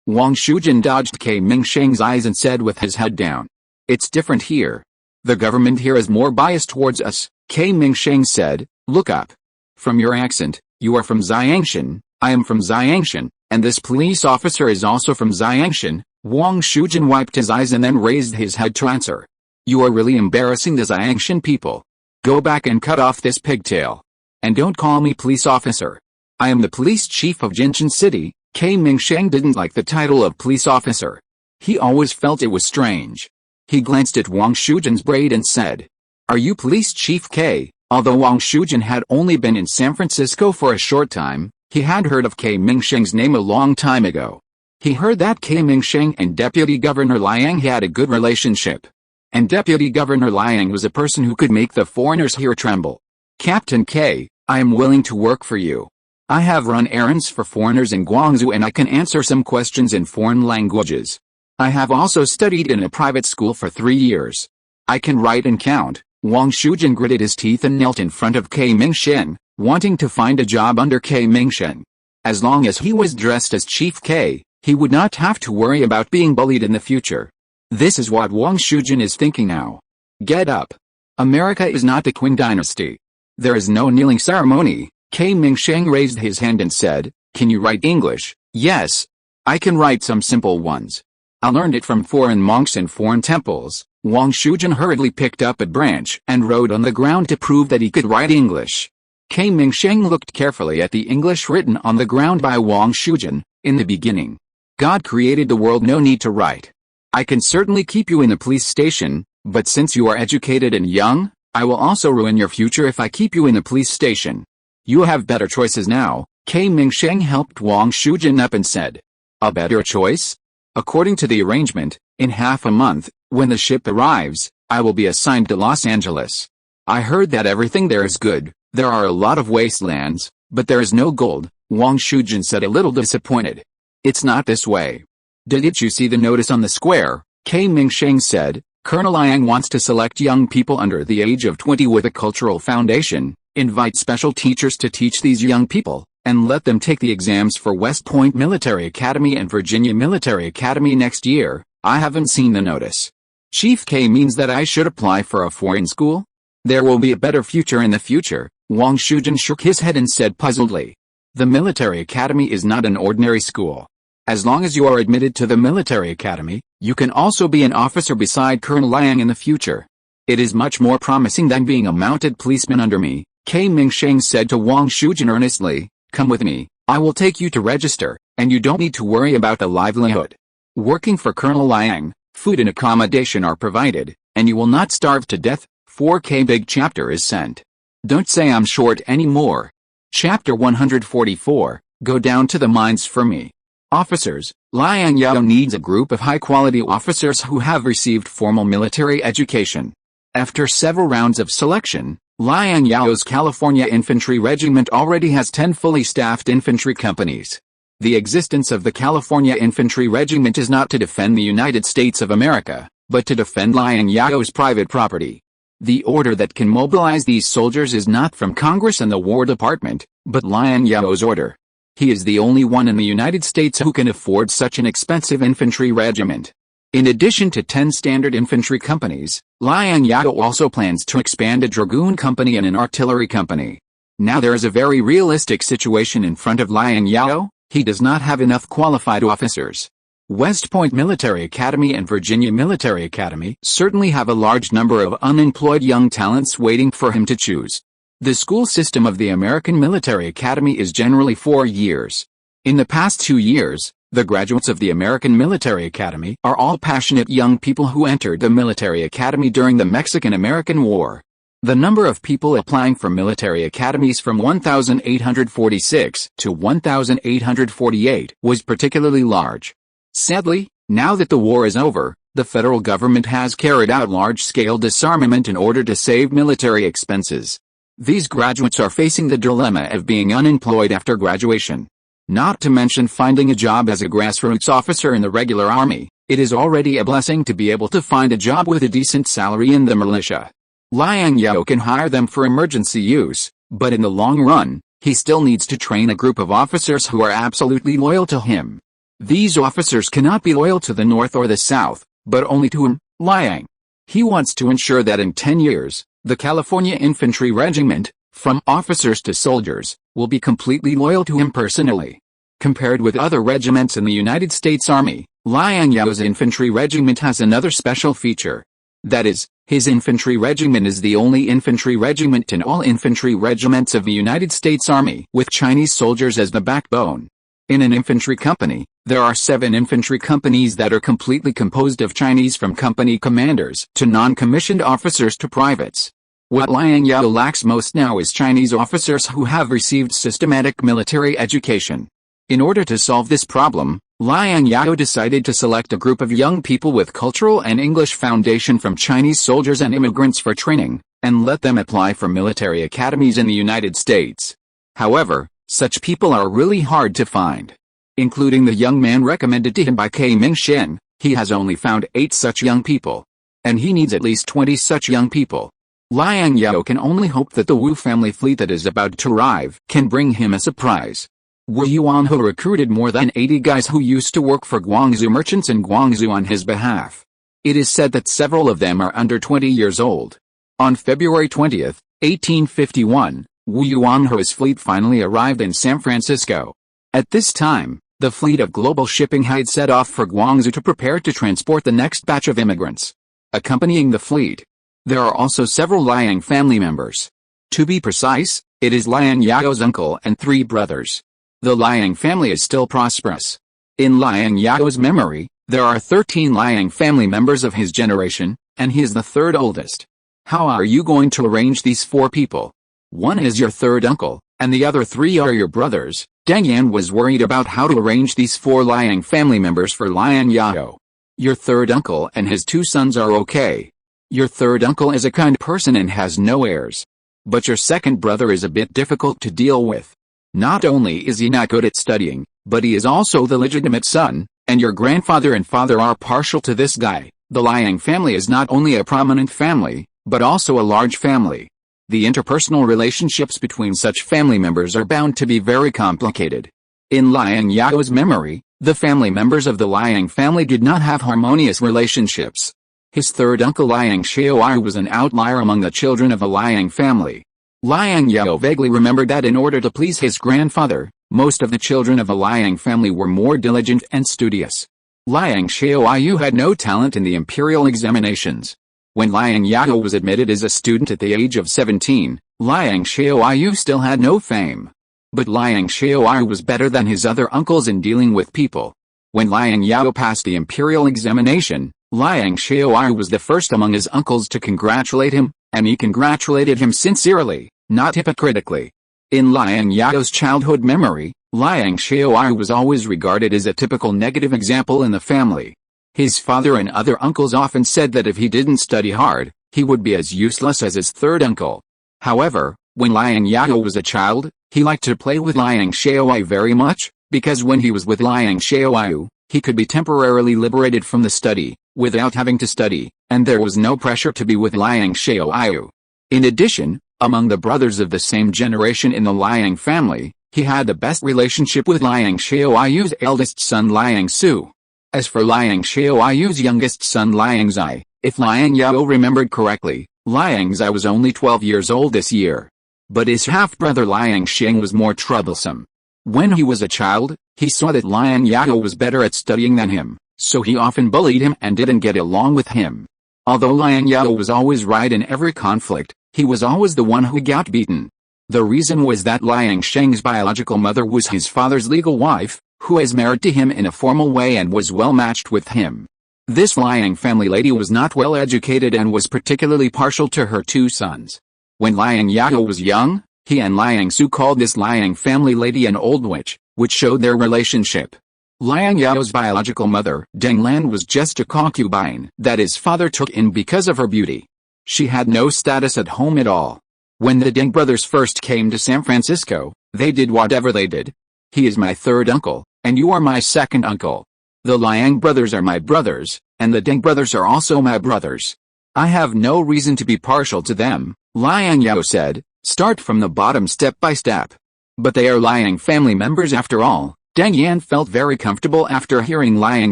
Wang Shujin dodged K. Mingsheng's eyes and said with his head down. "It's different here. The government here is more biased towards us." K. Mingsheng said, "Look up. From your accent, you are from Xiangshan. I am from Xiangshan, and this police officer is also from Xiangshan." Wang Shujin wiped his eyes and then raised his head to answer. "You are really embarrassing the Xiangshan people. Go back and cut off this pigtail. And don't call me police officer. I am the police chief of Jinshan City." K. Mingsheng didn't like the title of police officer. He always felt it was strange. He glanced at Wang Shujin's braid and said, "Are you police chief K?" Although Wang Shujin had only been in San Francisco for a short time, he had heard of K. Mingsheng's name a long time ago. He heard that K. Mingsheng and Deputy Governor Liang had a good relationship. And Deputy Governor Liang was a person who could make the foreigners here tremble. "Captain K, I am willing to work for you. I have run errands for foreigners in Guangzhou and I can answer some questions in foreign languages. I have also studied in a private school for 3 years. I can write and count." Wang Shujin gritted his teeth and knelt in front of K. Mingsheng, wanting to find a job under K. Mingsheng. As long as he was dressed as Chief K, he would not have to worry about being bullied in the future. This is what Wang Shujin is thinking now. Get up. America is not the Qing dynasty. There is no kneeling ceremony. K. Mingsheng raised his hand and said, "Can you write English?" "Yes. I can write some simple ones. I learned it from foreign monks in foreign temples." Wang Shujin hurriedly picked up a branch and wrote on the ground to prove that he could write English. K. Mingsheng looked carefully at the English written on the ground by Wang Shujin. "In the beginning, God created the world. No need to write. I can certainly keep you in the police station, but since you are educated and young, I will also ruin your future if I keep you in the police station. You have better choices now." K. Mingsheng helped Wang Shujin up and said, "A better choice? According to the arrangement, in half a month, when the ship arrives, I will be assigned to Los Angeles. I heard that everything there is good. There are a lot of wastelands, but there is no gold." Wang Shujin said, a little disappointed. "It's not this way. Didn't you see the notice on the square?" K. Mingsheng said, "Colonel Liang wants to select young people under the age of 20 with a cultural foundation, invite special teachers to teach these young people, and let them take the exams for West Point Military Academy and Virginia Military Academy next year." "I haven't seen the notice." "Chief K means that I should apply for a foreign school? There will be a better future in the future." Wang Shujin shook his head and said puzzledly, "The military academy is not an ordinary school. As long as you are admitted to the military academy, you can also be an officer beside Colonel Liang in the future. It is much more promising than being a mounted policeman under me." K. Mingsheng said to Wang Shujin earnestly, "Come with me, I will take you to register, and you don't need to worry about the livelihood. Working for Colonel Liang, food and accommodation are provided, and you will not starve to death." 4K Big Chapter is sent. Don't say I'm short anymore. Chapter 144, Go down to the mines for me. Officers, Liang Zhao needs a group of high-quality officers who have received formal military education. After several rounds of selection, Liang Zhao's California Infantry Regiment already has 10 fully staffed infantry companies. The existence of the California Infantry Regiment is not to defend the United States of America, but to defend Liang Zhao's private property. The order that can mobilize these soldiers is not from Congress and the War Department, but Liang Zhao's order. He is the only one in the United States who can afford such an expensive infantry regiment. In addition to 10 standard infantry companies, Liang Zhao also plans to expand a dragoon company and an artillery company. Now there is a very realistic situation in front of Liang Zhao. He does not have enough qualified officers. West Point Military Academy and Virginia Military Academy certainly have a large number of unemployed young talents waiting for him to choose. The school system of the American Military Academy is generally 4 years. In the past 2 years, the graduates of the American Military Academy are all passionate young people who entered the military academy during the Mexican-American War. The number of people applying for military academies from 1,846 to 1,848 was particularly large. Sadly, now that the war is over, the federal government has carried out large-scale disarmament in order to save military expenses. These graduates are facing the dilemma of being unemployed after graduation. Not to mention finding a job as a grassroots officer in the regular army. It is already a blessing to be able to find a job with a decent salary in the militia. Liang Zhao can hire them for emergency use, but in the long run, he still needs to train a group of officers who are absolutely loyal to him. These officers cannot be loyal to the North or the South, but only to him, Liang. He wants to ensure that in 10 years, the California Infantry Regiment, from officers to soldiers, will be completely loyal to him personally. Compared with other regiments in the United States Army, Liang Zhao's infantry regiment has another special feature. That is, his infantry regiment is the only infantry regiment in all infantry regiments of the United States Army with Chinese soldiers as the backbone. In an infantry company, there are 7 infantry companies that are completely composed of Chinese, from company commanders to non-commissioned officers to privates. What Liang Zhao lacks most now is Chinese officers who have received systematic military education. In order to solve this problem, Liang Zhao decided to select a group of young people with cultural and English foundation from Chinese soldiers and immigrants for training, and let them apply for military academies in the United States. However, such people are really hard to find. Including the young man recommended to him by K. Ming-shen, he has only found 8 such young people. And he needs at least 20 such young people. Liang Zhao can only hope that the Wu family fleet that is about to arrive can bring him a surprise. Wu Yuanhe recruited more than 80 guys who used to work for Guangzhou merchants in Guangzhou on his behalf. It is said that several of them are under 20 years old. On February 20, 1851, Wu Yuanhe's fleet finally arrived in San Francisco. At this time, the fleet of global shipping had set off for Guangzhou to prepare to transport the next batch of immigrants. Accompanying the fleet, there are also several Liang family members. To be precise, it is Liang Zhao's uncle and 3 brothers. The Liang family is still prosperous. In Liang Zhao's memory, there are 13 Liang family members of his generation, and he is the 3rd oldest. How are you going to arrange these 4 people? One is your 3rd uncle, and the other 3 are your brothers. Deng Yan was worried about how to arrange these 4 Liang family members for Liang Zhao. Your 3rd uncle and his 2 sons are okay. Your 3rd uncle is a kind person and has no heirs. But your 2nd brother is a bit difficult to deal with. Not only is he not good at studying, but he is also the legitimate son, and your grandfather and father are partial to this guy. The Liang family is not only a prominent family, but also a large family. The interpersonal relationships between such family members are bound to be very complicated. In Liang Zhao's memory, the family members of the Liang family did not have harmonious relationships. His 3rd uncle Liang Zhao was an outlier among the children of the Liang family. Liang Zhao vaguely remembered that in order to please his grandfather, most of the children of the Liang family were more diligent and studious. Liang Zhao had no talent in the imperial examinations. When Liang Zhao was admitted as a student at the age of 17, Liang Zhao still had no fame. But Liang Zhao was better than his other uncles in dealing with people. When Liang Zhao passed the imperial examination, Liang Zhao was the first among his uncles to congratulate him, and he congratulated him sincerely, not hypocritically. In Liang Zhao's childhood memory, Liang Zhao was always regarded as a typical negative example in the family. His father and other uncles often said that if he didn't study hard, he would be as useless as his 3rd uncle. However, when Liang Zhao was a child, he liked to play with Liang Zhao very much, because when he was with Liang Zhao, he could be temporarily liberated from the study, without having to study, and there was no pressure to be with Liang Zhao. In addition, among the brothers of the same generation in the Liang family, he had the best relationship with Liang Zhao's eldest son Liang Su. As for Liang Zhao's youngest son Liang Zai, if Liang Zhao remembered correctly, Liang Zai was only 12 years old this year. But his half-brother Liang Xing was more troublesome. When he was a child, he saw that Liang Zhao was better at studying than him, so he often bullied him and didn't get along with him. Although Liang Zhao was always right in every conflict, he was always the one who got beaten. The reason was that Liang Xing's biological mother was his father's legal wife, who was married to him in a formal way and was well matched with him. This Liang family lady was not well educated and was particularly partial to her two sons. When Liang Zhao was young, he and Liang Su called this Liang family lady an old witch, which showed their relationship. Liang Zhao's biological mother, Deng Lan, was just a concubine that his father took in because of her beauty. She had no status at home at all. When the Deng brothers first came to San Francisco, they did whatever they did. He is my third uncle, and you are my second uncle. The Liang brothers are my brothers, and the Deng brothers are also my brothers. I have no reason to be partial to them, Liang Zhao said. Start from the bottom step by step. But they are Liang family members after all. Deng Yan felt very comfortable after hearing Liang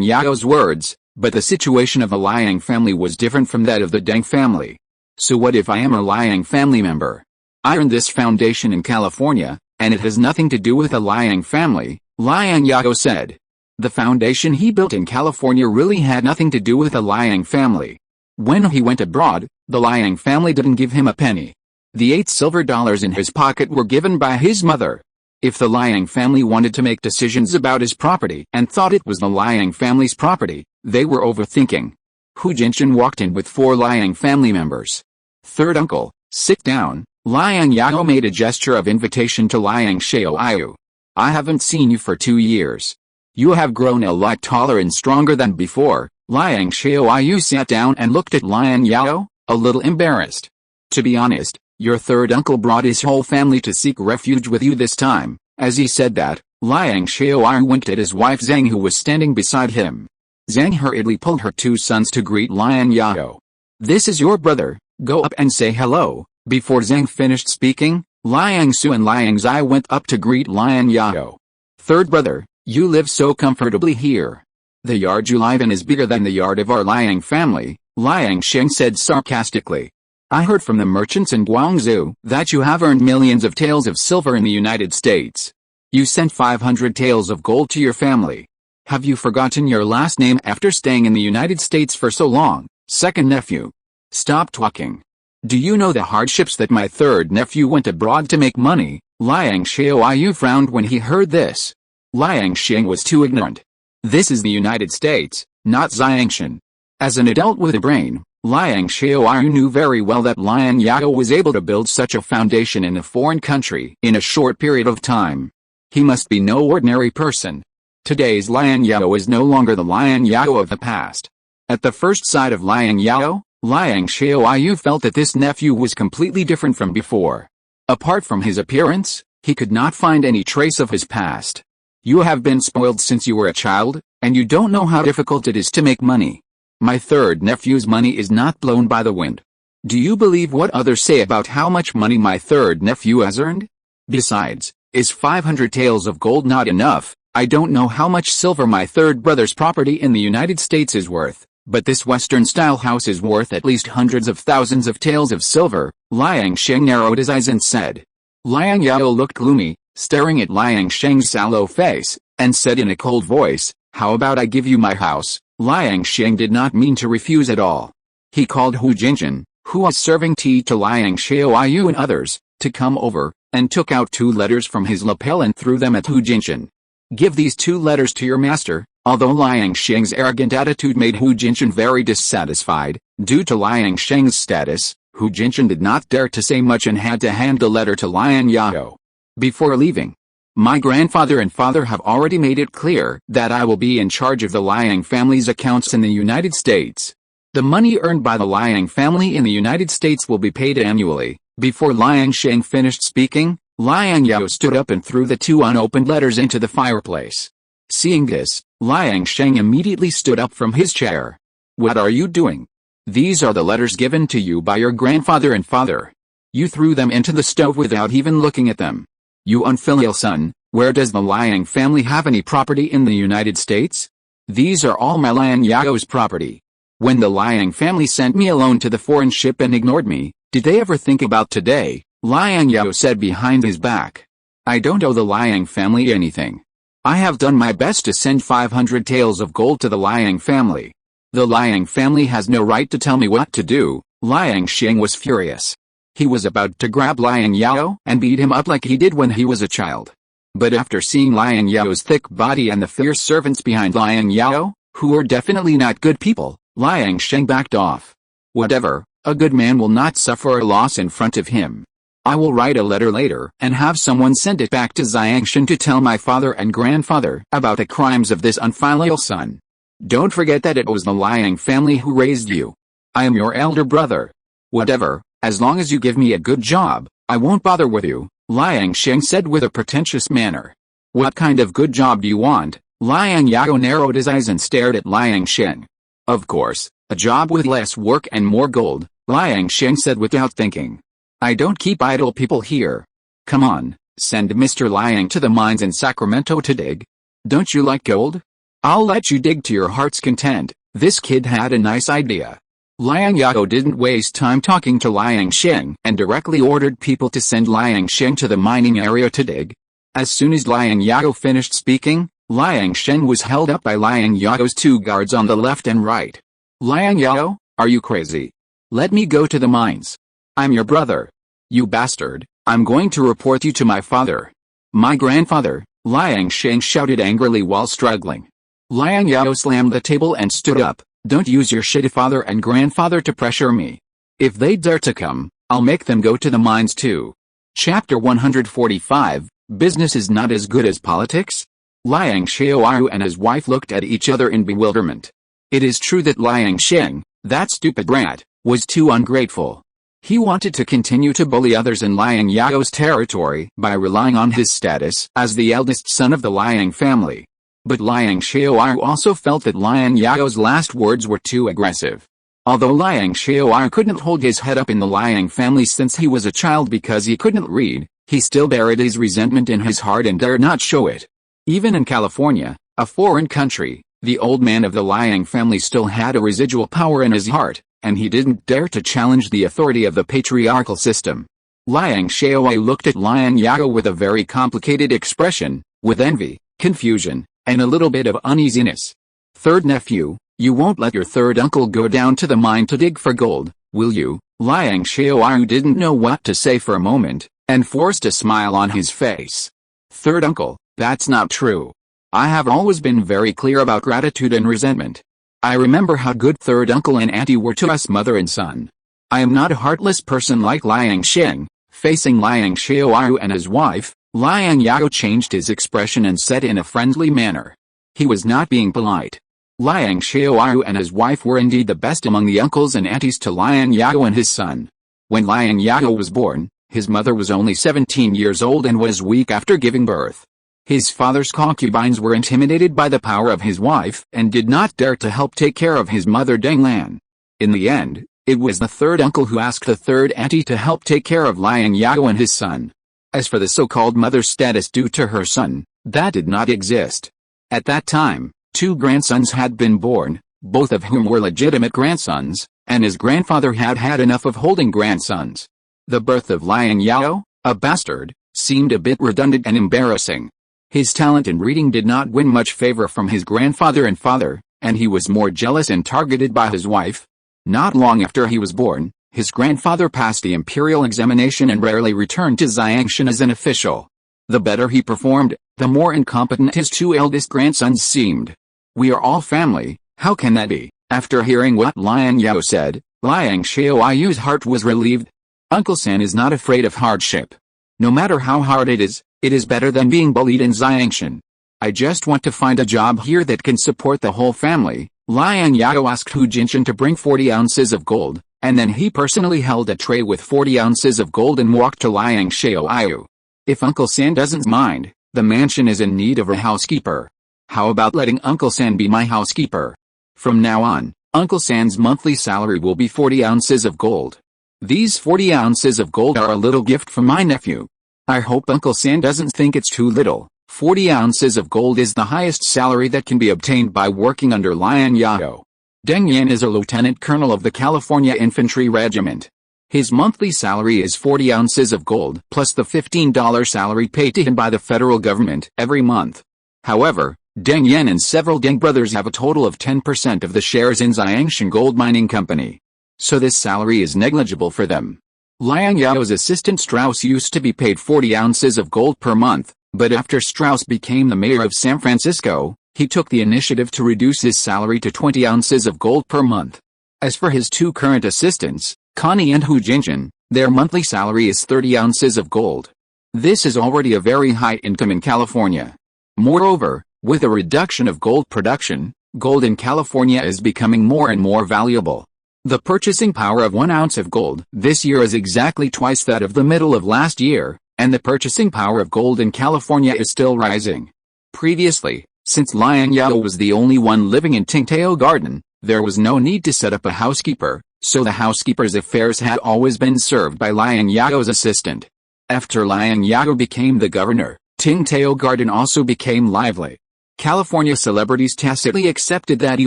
Zhao's words, but the situation of the Liang family was different from that of the Deng family. So what if I am a Liang family member? I earned this foundation in California, and it has nothing to do with the Liang family, Liang Zhao said. The foundation he built in California really had nothing to do with the Liang family. When he went abroad, the Liang family didn't give him a penny. The 8 silver dollars in his pocket were given by his mother. If the Liang family wanted to make decisions about his property and thought it was the Liang family's property, they were overthinking. Hu Jinshan walked in with 4 Liang family members. Third uncle, sit down. Liang Zhao made a gesture of invitation to Liang Zhao. I haven't seen you for 2 years. You have grown a lot taller and stronger than before. Liang Zhao sat down and looked at Liang Zhao, a little embarrassed. To be honest, your third uncle brought his whole family to seek refuge with you this time. As he said that, Liang Zhao winked at his wife Zhang, who was standing beside him. Zhang hurriedly pulled her 2 sons to greet Liang Zhao. This is your brother, go up and say hello. Before Zhang finished speaking, Liang Su and Liang Zai went up to greet Liang Zhao. Third brother, you live so comfortably here. The yard you live in is bigger than the yard of our Liang family, Liang Xing said sarcastically. I heard from the merchants in Guangzhou that you have earned millions of taels of silver in the United States. You sent 500 taels of gold to your family. Have you forgotten your last name after staying in the United States for so long, second nephew? Stop talking. Do you know the hardships that my third nephew went abroad to make money? Liang Zhao frowned when he heard this. Liang Xing was too ignorant. This is the United States, not Xiangshan. As an adult with a brain, Liang Zhao knew very well that Liang Zhao was able to build such a foundation in a foreign country in a short period of time. He must be no ordinary person. Today's Liang Zhao is no longer the Liang Zhao of the past. At the first sight of Liang Zhao, Liang Zhao felt that this nephew was completely different from before. Apart from his appearance, he could not find any trace of his past. You have been spoiled since you were a child, and you don't know how difficult it is to make money. My third nephew's money is not blown by the wind. Do you believe what others say about how much money my third nephew has earned? Besides, is 500 taels of gold not enough? I don't know how much silver my third brother's property in the United States is worth, but this Western-style house is worth at least hundreds of thousands of taels of silver. Liang Xing narrowed his eyes and said. Liang Zhao looked gloomy, staring at Liang Xing's sallow face, and said in a cold voice, how about I give you my house? Liang Xing did not mean to refuse at all. He called Hu Jinshan, who was serving tea to Liang Zhao and others, to come over, and took out 2 letters from his lapel and threw them at Hu Jinshan. Give these 2 letters to your master. Although Liang Xing's arrogant attitude made Hu Jinshan very dissatisfied, due to Liang Xing's status, Hu Jinshan did not dare to say much and had to hand the letter to Liang Zhao. Before leaving, my grandfather and father have already made it clear that I will be in charge of the Liang family's accounts in the United States. The money earned by the Liang family in the United States will be paid annually. Before Liang Xing finished speaking, Liang Zhao stood up and threw the 2 unopened letters into the fireplace. Seeing this, Liang Xing immediately stood up from his chair. What are you doing? These are the letters given to you by your grandfather and father. You threw them into the stove without even looking at them. You unfilial son, where does the Liang family have any property in the United States? These are all my Liang Yao's property. When the Liang family sent me alone to the foreign ship and ignored me, did they ever think about today? Liang Zhao said behind his back. I don't owe the Liang family anything. I have done my best to send 500 taels of gold to the Liang family. The Liang family has no right to tell me what to do. Liang Xing was furious. He was about to grab Liang Zhao and beat him up like he did when he was a child. But after seeing Liang Zhao's thick body and the fierce servants behind Liang Zhao, who were definitely not good people, Liang Xing backed off. Whatever, a good man will not suffer a loss in front of him. I will write a letter later and have someone send it back to Xiangshan to tell my father and grandfather about the crimes of this unfilial son. Don't forget that it was the Liang family who raised you. I am your elder brother. Whatever, as long as you give me a good job, I won't bother with you, Liang Xing said with a pretentious manner. What kind of good job do you want? Liang Zhao narrowed his eyes and stared at Liang Xing. Of course, a job with less work and more gold, Liang Xing said without thinking. I don't keep idle people here. Come on, send Mr. Liang to the mines in Sacramento to dig. Don't you like gold? I'll let you dig to your heart's content. This kid had a nice idea. Liang Zhao didn't waste time talking to Liang Xing and directly ordered people to send Liang Xing to the mining area to dig. As soon as Liang Zhao finished speaking, Liang Xing was held up by Liang Zhao's two guards on the left and right. Liang Zhao, are you crazy? Let me go to the mines. I'm your brother. You bastard, I'm going to report you to my father. My grandfather, Liang Xing shouted angrily while struggling. Liang Zhao slammed the table and stood up. Don't use your shitty father and grandfather to pressure me. If they dare to come, I'll make them go to the mines too. Chapter 145, Business is not as good as politics? Liang Xiaoyu and his wife looked at each other in bewilderment. It is true that Liang Xing, that stupid brat, was too ungrateful. He wanted to continue to bully others in Liang Zhao's territory by relying on his status as the eldest son of the Liang family. But Liang Xiaoyu also felt that Liang Zhao's last words were too aggressive. Although Liang Xiaoyu couldn't hold his head up in the Liang family since he was a child because he couldn't read, he still buried his resentment in his heart and dared not show it. Even in California, a foreign country, the old man of the Liang family still had a residual power in his heart, and he didn't dare to challenge the authority of the patriarchal system. Liang Xiaoyu looked at Liang Zhao with a very complicated expression, with envy, confusion, and a little bit of uneasiness. Third nephew, you won't let your third uncle go down to the mine to dig for gold, will you? Liang Xiaoyu didn't know what to say for a moment, and forced a smile on his face. Third uncle, that's not true. I have always been very clear about gratitude and resentment. I remember how good third uncle and auntie were to us mother and son. I am not a heartless person like Liang Xing. Facing Liang Xiaoyu and his wife, Liang Zhao changed his expression and said in a friendly manner. He was not being polite. Liang Xiaoyu and his wife were indeed the best among the uncles and aunties to Liang Zhao and his son. When Liang Zhao was born, his mother was only 17 years old and was weak after giving birth. His father's concubines were intimidated by the power of his wife and did not dare to help take care of his mother Deng Lan. In the end, it was the third uncle who asked the third auntie to help take care of Liang Zhao and his son. As for the so-called mother's status due to her son, that did not exist. At that time, 2 grandsons had been born, both of whom were legitimate grandsons, and his grandfather had had enough of holding grandsons. The birth of Liang Zhao, a bastard, seemed a bit redundant and embarrassing. His talent in reading did not win much favor from his grandfather and father, and he was more jealous and targeted by his wife. Not long after he was born, his grandfather passed the imperial examination and rarely returned to Xiangshan as an official. The better he performed, the more incompetent his 2 eldest grandsons seemed. We are all family, how can that be? After hearing what Liang Zhao said, Liang Xiaoyu's heart was relieved. Uncle San is not afraid of hardship. No matter how hard it is better than being bullied in Xiangshan. I just want to find a job here that can support the whole family. Liang Zhao asked Hu Jinshan to bring 40 ounces of gold, and then he personally held a tray with 40 ounces of gold and walked to Liang Xiaoyu. If Uncle San doesn't mind, the mansion is in need of a housekeeper. How about letting Uncle San be my housekeeper? From now on, Uncle San's monthly salary will be 40 ounces of gold. These 40 ounces of gold are a little gift from my nephew. I hope Uncle San doesn't think it's too little. 40 ounces of gold is the highest salary that can be obtained by working under Liang Zhao. Deng Yan is a lieutenant colonel of the California Infantry Regiment. His monthly salary is 40 ounces of gold plus the $15 salary paid to him by the federal government every month. However, Deng Yan and several Deng brothers have a total of 10% of the shares in Xiangshan Gold Mining Company. So this salary is negligible for them. Liang Zhao's assistant Strauss used to be paid 40 ounces of gold per month, but after Strauss became the mayor of San Francisco, he took the initiative to reduce his salary to 20 ounces of gold per month. As for his two current assistants, Connie and Hu Jinjin, their monthly salary is 30 ounces of gold. This is already a very high income in California. Moreover, with a reduction of gold production, gold in California is becoming more and more valuable. The purchasing power of 1 ounce of gold this year is exactly twice that of the middle of last year, and the purchasing power of gold in California is still rising. Previously, since Liang Zhao was the only one living in Tingtao Garden, there was no need to set up a housekeeper, so the housekeeper's affairs had always been served by Liang Zhao's assistant. After Liang Zhao became the governor, Tingtao Garden also became lively. California celebrities tacitly accepted that he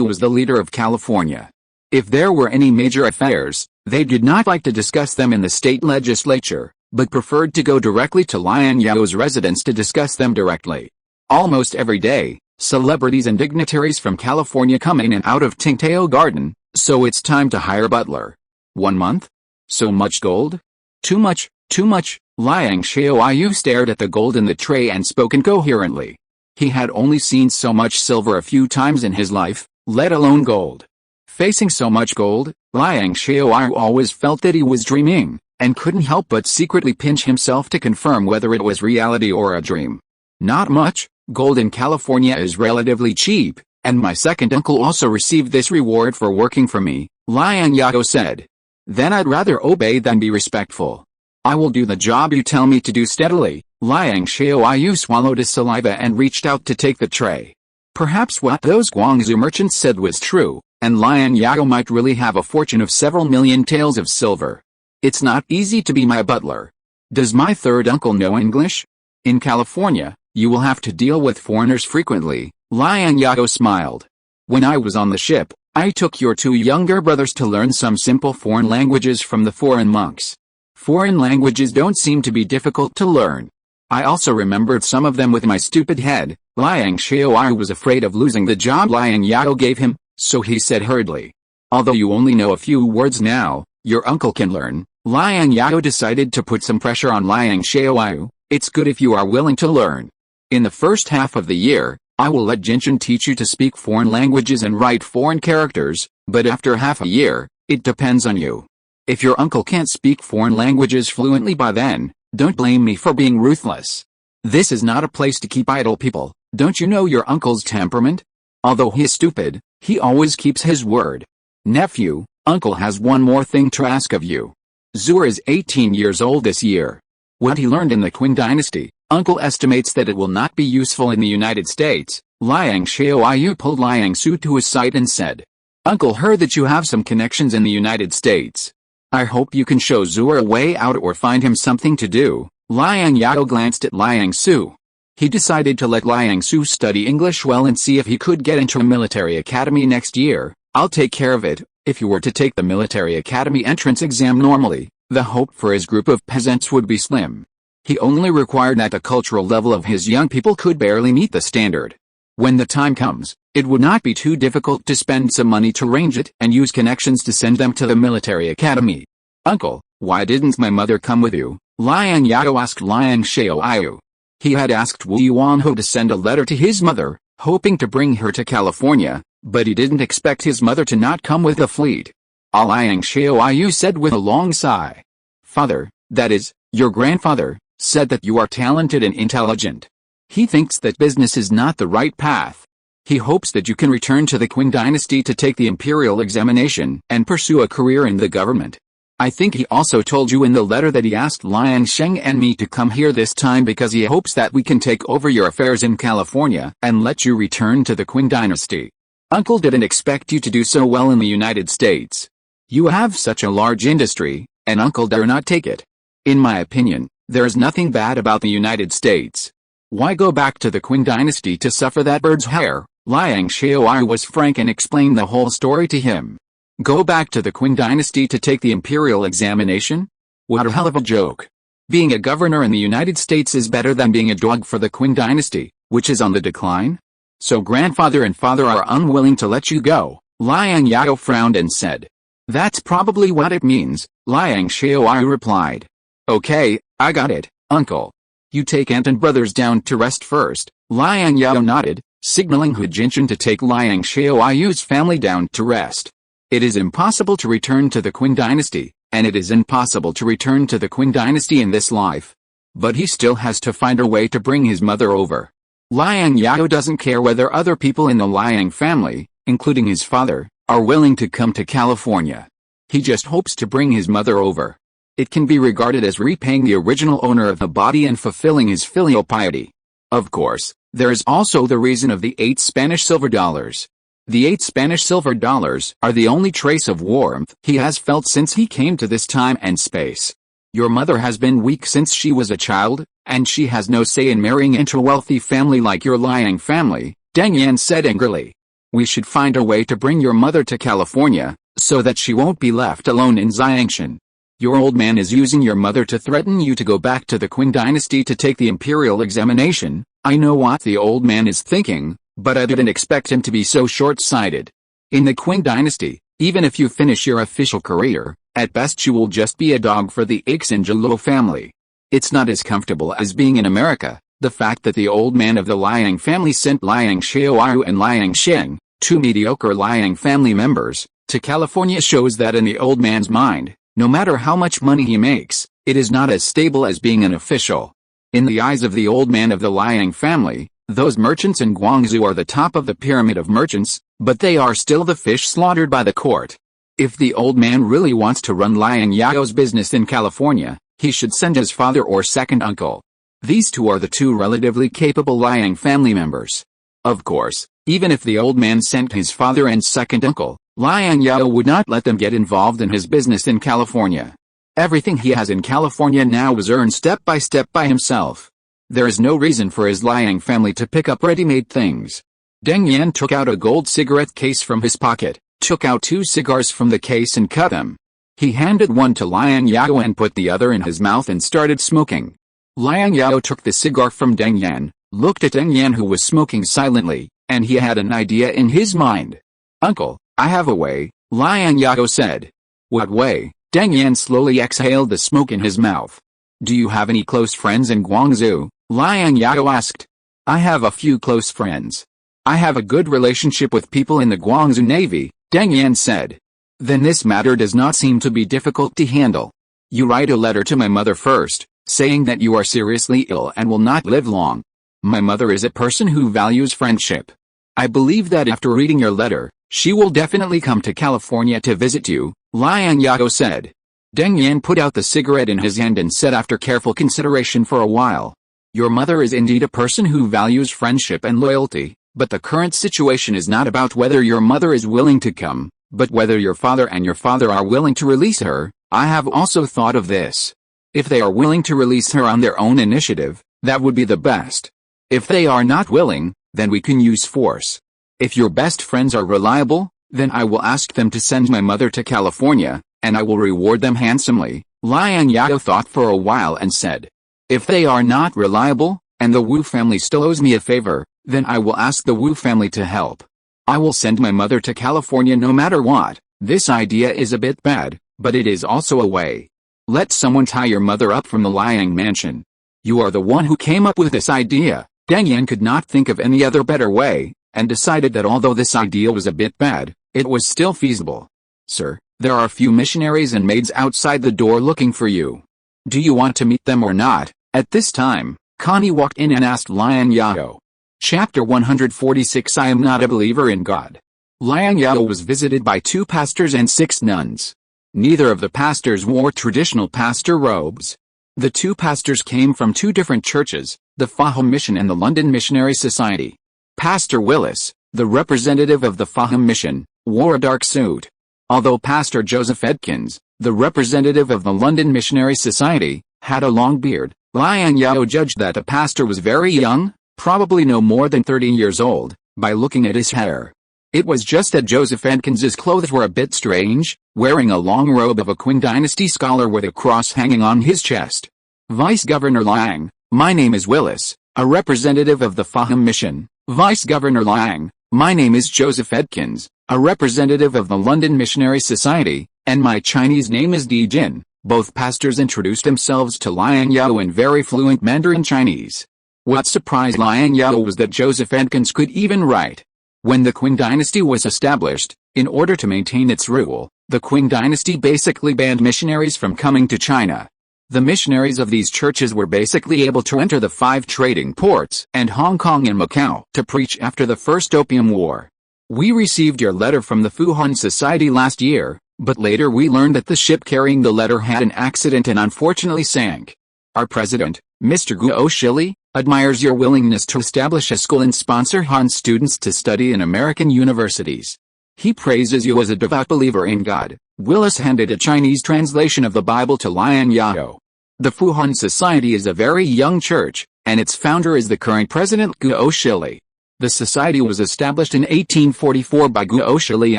was the leader of California. If there were any major affairs, they did not like to discuss them in the state legislature, but preferred to go directly to Liang Zhao's residence to discuss them directly. Almost every day, celebrities and dignitaries from California come in and out of Tingtao Garden, so it's time to hire butler. 1 month? So much gold? Too much, too much. Liang Zhao stared at the gold in the tray and spoke incoherently. He had only seen so much silver a few times in his life, let alone gold. Facing so much gold, Liang Zhao always felt that he was dreaming, and couldn't help but secretly pinch himself to confirm whether it was reality or a dream. Not much. Gold in California is relatively cheap, and my second uncle also received this reward for working for me, Liang Zhao said. Then I'd rather obey than be respectful. I will do the job you tell me to do steadily. Liang Zhao swallowed his saliva and reached out to take the tray. Perhaps what those Guangzhou merchants said was true, and Liang Zhao might really have a fortune of several million taels of silver. It's not easy to be my butler. Does my third uncle know English? In California, you will have to deal with foreigners frequently, Liang Zhao smiled. When I was on the ship, I took your 2 younger brothers to learn some simple foreign languages from the foreign monks. Foreign languages don't seem to be difficult to learn. I also remembered some of them with my stupid head. Liang Zhao was afraid of losing the job Liang Zhao gave him, so he said hurriedly. Although you only know a few words now, your uncle can learn. Liang Zhao decided to put some pressure on Liang Zhao. It's good if you are willing to learn. In the first half of the year, I will let Jinjin teach you to speak foreign languages and write foreign characters, but after half a year, it depends on you. If your uncle can't speak foreign languages fluently by then, don't blame me for being ruthless. This is not a place to keep idle people. Don't you know your uncle's temperament? Although he is stupid, he always keeps his word. Nephew, uncle has one more thing to ask of you. Zhou is 18 years old this year. What he learned in the Qing dynasty, uncle estimates that it will not be useful in the United States. Liang Zhao pulled Liang Su to his side and said, Uncle heard that you have some connections in the United States. I hope you can show Zhou a way out or find him something to do. Liang Zhao glanced at Liang Su. He decided to let Liang Su study English well and see if he could get into a military academy next year. I'll take care of it. If you were to take the military academy entrance exam normally, the hope for his group of peasants would be slim. He only required that the cultural level of his young people could barely meet the standard. When the time comes, it would not be too difficult to spend some money to arrange it and use connections to send them to the military academy. Uncle, why didn't my mother come with you? Liang Zhao asked Liang Zhao. He had asked Wu Yuanho to send a letter to his mother, hoping to bring her to California, but he didn't expect his mother to not come with the fleet. Liang Zhao said with a long sigh. Father, that is, your grandfather, said that you are talented and intelligent. He thinks that business is not the right path. He hopes that you can return to the Qing dynasty to take the imperial examination and pursue a career in the government. I think he also told you in the letter that he asked Liang Sheng and me to come here this time because he hopes that we can take over your affairs in California and let you return to the Qing dynasty. Uncle didn't expect you to do so well in the United States. You have such a large industry, and Uncle dare not take it. In my opinion, there is nothing bad about the United States. Why go back to the Qing dynasty to suffer that bird's hair? Liang Zhao was frank and explained the whole story to him. Go back to the Qing dynasty to take the imperial examination? What a hell of a joke. Being a governor in the United States is better than being a dog for the Qing dynasty, which is on the decline? So grandfather and father are unwilling to let you go. Liang Zhao frowned and said. That's probably what it means, Liang Zhao replied. Okay, I got it, uncle. You take aunt and brothers down to rest first. Liang Zhao nodded, signaling Hu Jinshan to take Liang Zhao's family down to rest. It is impossible to return to the Qing dynasty, and it is impossible to return to the Qing dynasty in this life. But he still has to find a way to bring his mother over. Liang Zhao doesn't care whether other people in the Liang family, including his father, are willing to come to California. He just hopes to bring his mother over. It can be regarded as repaying the original owner of the body and fulfilling his filial piety. Of course, there is also the reason of the 8 Spanish silver dollars. The 8 Spanish silver dollars are the only trace of warmth he has felt since he came to this time and space. Your mother has been weak since she was a child, and she has no say in marrying into a wealthy family like your Liang family, Deng Yan said angrily. We should find a way to bring your mother to California, so that she won't be left alone in Xiangshan. Your old man is using your mother to threaten you to go back to the Qing dynasty to take the imperial examination. I know what the old man is thinking, but I didn't expect him to be so short-sighted. In the Qing dynasty, even if you finish your official career, at best you will just be a dog for the Xinjiang family. It's not as comfortable as being in America. The fact that the old man of the Liang family sent Liang Zhao and Liang Sheng, 2 mediocre Liang family members, to California shows that in the old man's mind, no matter how much money he makes, it is not as stable as being an official. In the eyes of the old man of the Liang family, those merchants in Guangzhou are the top of the pyramid of merchants, but they are still the fish slaughtered by the court. If the old man really wants to run Liang Zhao's business in California, he should send his father or second uncle. These two are the 2 relatively capable Liang family members. Of course, even if the old man sent his father and second uncle, Liang Zhao would not let them get involved in his business in California. Everything he has in California now was earned step by himself. There is no reason for his Liang family to pick up ready-made things. Deng Yan took out a gold cigarette case from his pocket, took out 2 cigars from the case and cut them. He handed one to Liang Zhao and put the other in his mouth and started smoking. Liang Zhao took the cigar from Deng Yan, looked at Deng Yan who was smoking silently, and he had an idea in his mind. Uncle, I have a way, Liang Zhao said. What way? Deng Yan slowly exhaled the smoke in his mouth. Do you have any close friends in Guangzhou? Liang Zhao asked. I have a few close friends. I have a good relationship with people in the Guangzhou Navy, Deng Yan said. Then this matter does not seem to be difficult to handle. You write a letter to my mother first, saying that you are seriously ill and will not live long. My mother is a person who values friendship. I believe that after reading your letter, she will definitely come to California to visit you, Liang Zhao said. Deng Yan put out the cigarette in his hand and said after careful consideration for a while. Your mother is indeed a person who values friendship and loyalty, but the current situation is not about whether your mother is willing to come, but whether your father and your father are willing to release her. I have also thought of this. If they are willing to release her on their own initiative, that would be the best. If they are not willing, then we can use force. If your best friends are reliable, then I will ask them to send my mother to California, and I will reward them handsomely. Liang Zhao thought for a while and said. If they are not reliable, and the Wu family still owes me a favor, then I will ask the Wu family to help. I will send my mother to California no matter what. This idea is a bit bad, but it is also a way. Let someone tie your mother up from the Liang mansion. You are the one who came up with this idea. Deng Yan could not think of any other better way, and decided that although this idea was a bit bad, it was still feasible. Sir, there are a few missionaries and maids outside the door looking for you. Do you want to meet them or not? At this time, Connie walked in and asked Liang Zhao. Chapter 146 I am not a believer in God. Liang Zhao was visited by 2 pastors and 6 nuns. Neither of the pastors wore traditional pastor robes. The 2 pastors came from 2 different churches, the Fahim Mission and the London Missionary Society. Pastor Willis, the representative of the Fahim mission, wore a dark suit. Although Pastor Joseph Edkins, the representative of the London Missionary Society, had a long beard, Liang Zhao judged that the pastor was very young, probably no more than 30 years old, by looking at his hair. It was just that Joseph Edkins's clothes were a bit strange, wearing a long robe of a Qing dynasty scholar with a cross hanging on his chest. Vice Governor Liang, my name is Willis, a representative of the Fahim mission. Vice Governor Liang, my name is Joseph Edkins, a representative of the London Missionary Society, and my Chinese name is Di Jin. Both pastors introduced themselves to Liang Zhao in very fluent Mandarin Chinese. What surprised Liang Zhao was that Joseph Edkins could even write. When the Qing dynasty was established, in order to maintain its rule, the Qing dynasty basically banned missionaries from coming to China. The missionaries of these churches were basically able to enter the 5 trading ports and Hong Kong and Macau to preach after the First Opium War. We received your letter from the Fuhan Society last year, but later we learned that the ship carrying the letter had an accident and unfortunately sank. Our president, Mr. Guo Shili, admires your willingness to establish a school and sponsor Han students to study in American universities. He praises you as a devout believer in God. Willis handed a Chinese translation of the Bible to Liang Zhao. The Fuhan Society is a very young church, and its founder is the current president Guo Shili. The society was established in 1844 by Guo Shili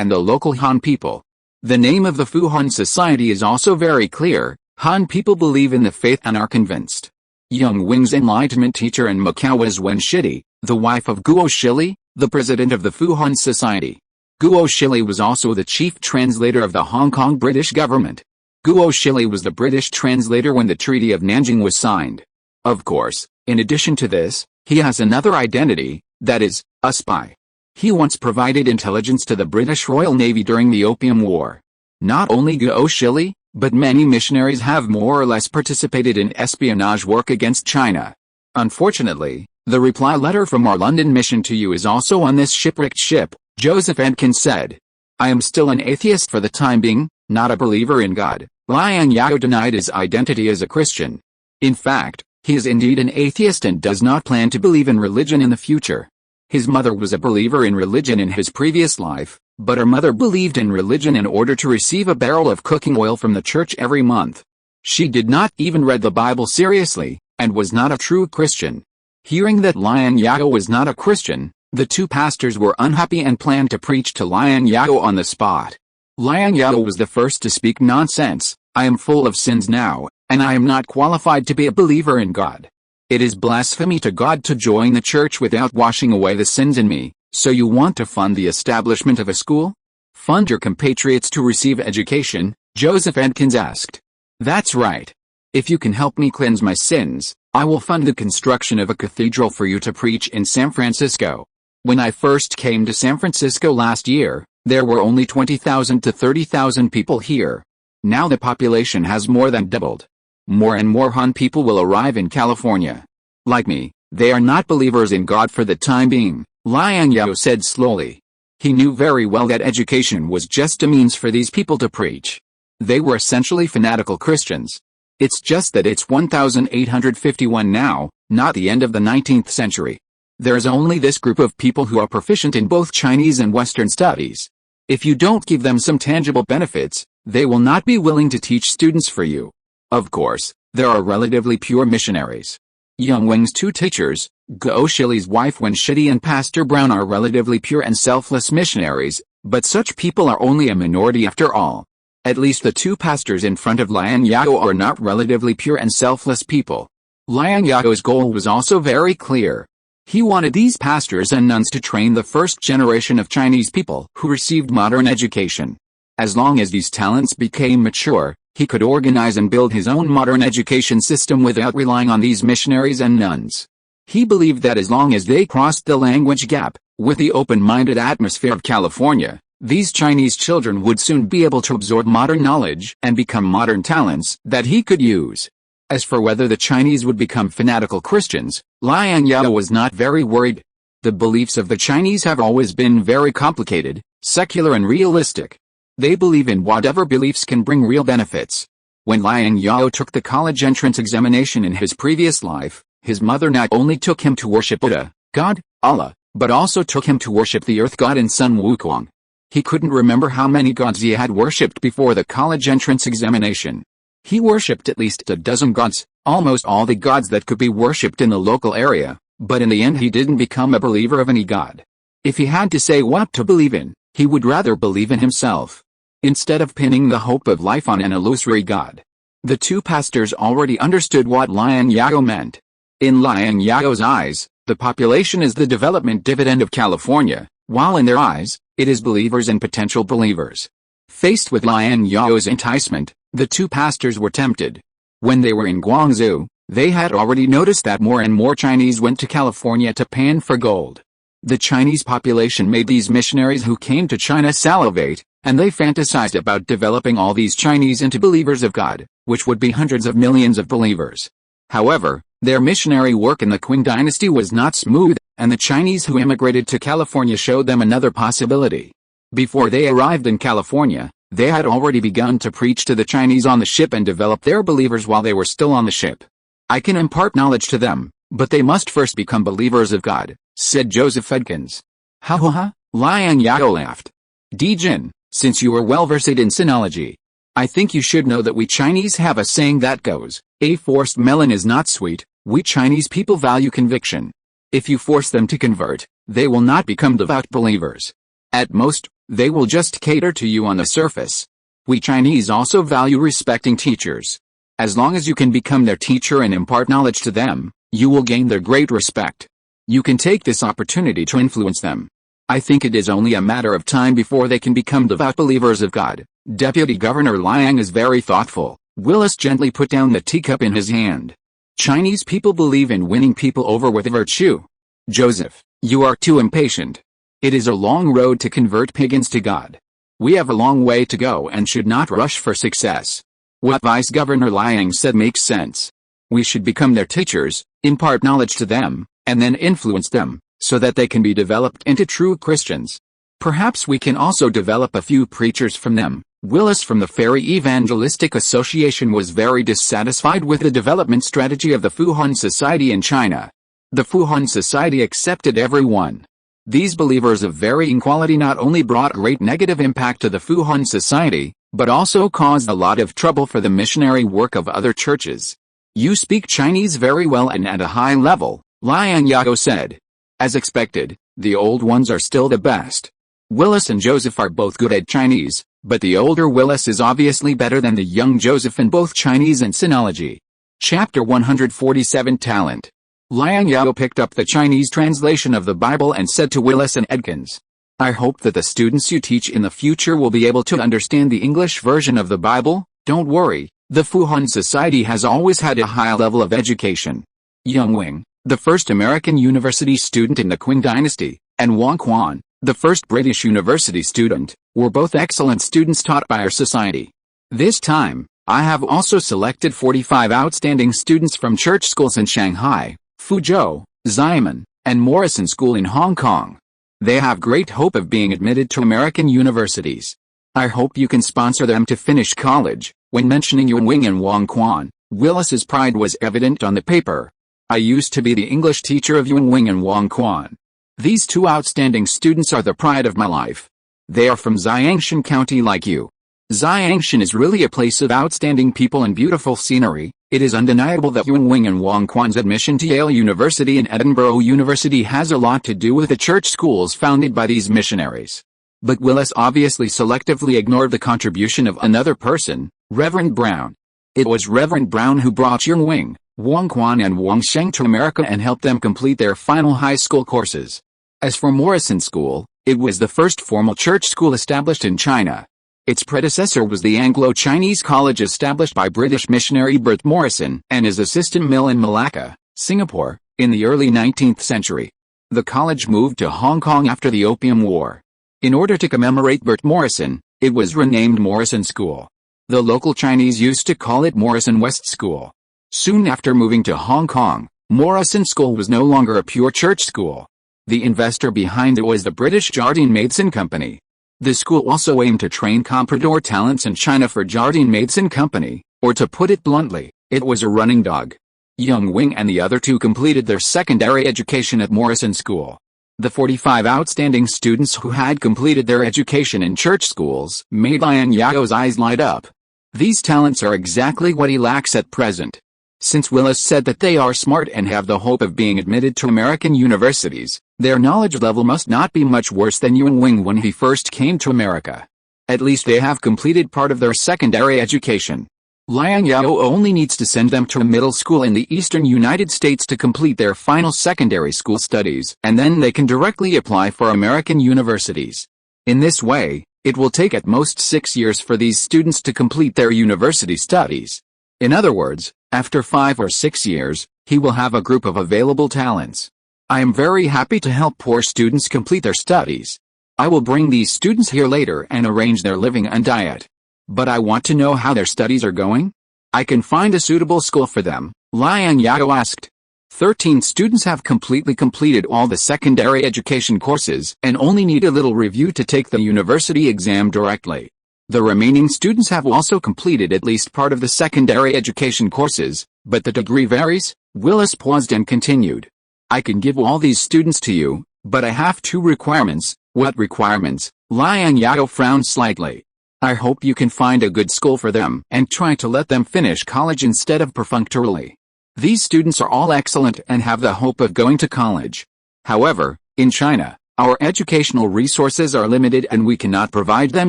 and the local Han people. The name of the Fuhan Society is also very clear. Han people believe in the faith and are convinced. Young Wing's enlightenment teacher in Macau was Wen Shidi, the wife of Guo Shili, the president of the Fuhan Society. Guo Shili was also the chief translator of the Hong Kong British government. Guo Shili was the British translator when the Treaty of Nanjing was signed. Of course, in addition to this, he has another identity, that is, a spy. He once provided intelligence to the British Royal Navy during the Opium War. Not only Guo Shili, but many missionaries have more or less participated in espionage work against China. Unfortunately, the reply letter from our London mission to you is also on this shipwrecked ship. Joseph Edkins said, I am still an atheist for the time being, not a believer in God. Liang Zhao denied his identity as a Christian. In fact, he is indeed an atheist and does not plan to believe in religion in the future. His mother was a believer in religion in his previous life, but her mother believed in religion in order to receive a barrel of cooking oil from the church every month. She did not even read the Bible seriously, and was not a true Christian. Hearing that Liang Zhao was not a Christian, the 2 pastors were unhappy and planned to preach to Liang Zhao on the spot. Liang Zhao was the first to speak nonsense. I am full of sins now, and I am not qualified to be a believer in God. It is blasphemy to God to join the church without washing away the sins in me. So you want to fund the establishment of a school? Fund your compatriots to receive education? Joseph Edkins asked. That's right. If you can help me cleanse my sins, I will fund the construction of a cathedral for you to preach in San Francisco. When I first came to San Francisco last year, there were only 20,000 to 30,000 people here. Now the population has more than doubled. More and more Han people will arrive in California. Like me, they are not believers in God for the time being, Liang Zhao said slowly. He knew very well that education was just a means for these people to preach. They were essentially fanatical Christians. It's just that it's 1851 now, not the end of the 19th century. There's only this group of people who are proficient in both Chinese and Western studies. If you don't give them some tangible benefits, they will not be willing to teach students for you. Of course, there are relatively pure missionaries. Young Wing's 2 teachers, Guo Shili's wife Wen Shidi and Pastor Brown are relatively pure and selfless missionaries, but such people are only a minority after all. At least the 2 pastors in front of Liang Zhao are not relatively pure and selfless people. Liang Zhao's goal was also very clear. He wanted these pastors and nuns to train the first generation of Chinese people who received modern education. As long as these talents became mature, he could organize and build his own modern education system without relying on these missionaries and nuns. He believed that as long as they crossed the language gap, with the open-minded atmosphere of California, these Chinese children would soon be able to absorb modern knowledge and become modern talents that he could use. As for whether the Chinese would become fanatical Christians, Liang Zhao was not very worried. The beliefs of the Chinese have always been very complicated, secular and realistic. They believe in whatever beliefs can bring real benefits. When Liang Zhao took the college entrance examination in his previous life, his mother not only took him to worship Buddha, God, Allah, but also took him to worship the earth god and sun Wukong. He couldn't remember how many gods he had worshipped before the college entrance examination. He worshipped at least a dozen gods, almost all the gods that could be worshipped in the local area, but in the end he didn't become a believer of any god. If he had to say what to believe in, he would rather believe in himself, instead of pinning the hope of life on an illusory god. The two pastors already understood what Liang Zhao meant. In Liang Zhao's eyes, the population is the development dividend of California, while in their eyes, it is believers and potential believers. Faced with Liang Zhao's enticement, the two pastors were tempted. When they were in Guangzhou, they had already noticed that more and more Chinese went to California to pan for gold. The Chinese population made these missionaries who came to China salivate, and they fantasized about developing all these Chinese into believers of God, which would be hundreds of millions of believers. However, their missionary work in the Qing dynasty was not smooth, and the Chinese who immigrated to California showed them another possibility. Before they arrived in California, they had already begun to preach to the Chinese on the ship and develop their believers while they were still on the ship. I can impart knowledge to them, but they must first become believers of God, said Joseph Edkins. Ha ha ha, Liang Zhao laughed. Dijin, since you are well versed in sinology, I think you should know that we Chinese have a saying that goes, a forced melon is not sweet. We Chinese people value conviction. If you force them to convert, they will not become devout believers. At most, they will just cater to you on the surface. We Chinese also value respecting teachers. As long as you can become their teacher and impart knowledge to them, you will gain their great respect. You can take this opportunity to influence them. I think it is only a matter of time before they can become devout believers of God. Deputy Governor Liang is very thoughtful. Willis gently put down the teacup in his hand. Chinese people believe in winning people over with virtue. Joseph, you are too impatient. It is a long road to convert pagans to God. We have a long way to go and should not rush for success. What Vice Governor Liang said makes sense. We should become their teachers, impart knowledge to them, and then influence them, so that they can be developed into true Christians. Perhaps we can also develop a few preachers from them. Willis from the Ferry Evangelistic Association was very dissatisfied with the development strategy of the Fuhan Society in China. The Fuhan Society accepted everyone. These believers of varying quality not only brought great negative impact to the Fuhan Society, but also caused a lot of trouble for the missionary work of other churches. You speak Chinese very well and at a high level, Liang Zhao said. As expected, the old ones are still the best. Willis and Joseph are both good at Chinese, but the older Willis is obviously better than the young Joseph in both Chinese and sinology. Chapter 147 Talent. Liang Zhao picked up the Chinese translation of the Bible and said to Willis and Edkins, I hope that the students you teach in the future will be able to understand the English version of the Bible. Don't worry, the Fuhan Society has always had a high level of education. Yang Wing, the first American university student in the Qing dynasty, and Wang Quan, the first British university student, were both excellent students taught by our society. This time, I have also selected 45 outstanding students from church schools in Shanghai, Fuzhou, Xiamen, and Morrison School in Hong Kong. They have great hope of being admitted to American universities. I hope you can sponsor them to finish college. When mentioning Yuan Wing and Wang Quan, Willis's pride was evident on the paper. I used to be the English teacher of Yuan Wing and Wang Quan. These two outstanding students are the pride of my life. They are from Xiangshan County like you. Xiangshan is really a place of outstanding people and beautiful scenery. It is undeniable that Yuan Wing and Wang Quan's admission to Yale University and Edinburgh University has a lot to do with the church schools founded by these missionaries. But Willis obviously selectively ignored the contribution of another person, Reverend Brown. It was Reverend Brown who brought Yuan Wing, Wang Quan and Wang Sheng to America and helped them complete their final high school courses. As for Morrison School, it was the first formal church school established in China. Its predecessor was the Anglo-Chinese college established by British missionary Bert Morrison and his assistant mill in Malacca, Singapore, in the early 19th century. The college moved to Hong Kong after the Opium War. In order to commemorate Bert Morrison, it was renamed Morrison School. The local Chinese used to call it Morrison West School. Soon after moving to Hong Kong, Morrison School was no longer a pure church school. The investor behind it was the British Jardine Matheson Company. The school also aimed to train comprador talents in China for Jardine Matheson Company, or to put it bluntly, it was a running dog. Yang Wing and the other two completed their secondary education at Morrison School. The 45 outstanding students who had completed their education in church schools made Liang Zhao's eyes light up. These talents are exactly what he lacks at present. Since Willis said that they are smart and have the hope of being admitted to American universities, their knowledge level must not be much worse than Yuan Wing when he first came to America. At least they have completed part of their secondary education. Liang Zhao only needs to send them to a middle school in the eastern United States to complete their final secondary school studies, and then they can directly apply for American universities. In this way, it will take at most 6 years for these students to complete their university studies. In other words, after 5 or 6 years, he will have a group of available talents. I am very happy to help poor students complete their studies. I will bring these students here later and arrange their living and diet. But I want to know how their studies are going. I can find a suitable school for them, Liang Zhao asked. 13 students have completely completed all the secondary education courses and only need a little review to take the university exam directly. The remaining students have also completed at least part of the secondary education courses, but the degree varies. Willis paused and continued. I can give all these students to you, but I have 2 requirements. What requirements? Liang Zhao frowned slightly. I hope you can find a good school for them and try to let them finish college instead of perfunctorily. These students are all excellent and have the hope of going to college. However, in China, our educational resources are limited and we cannot provide them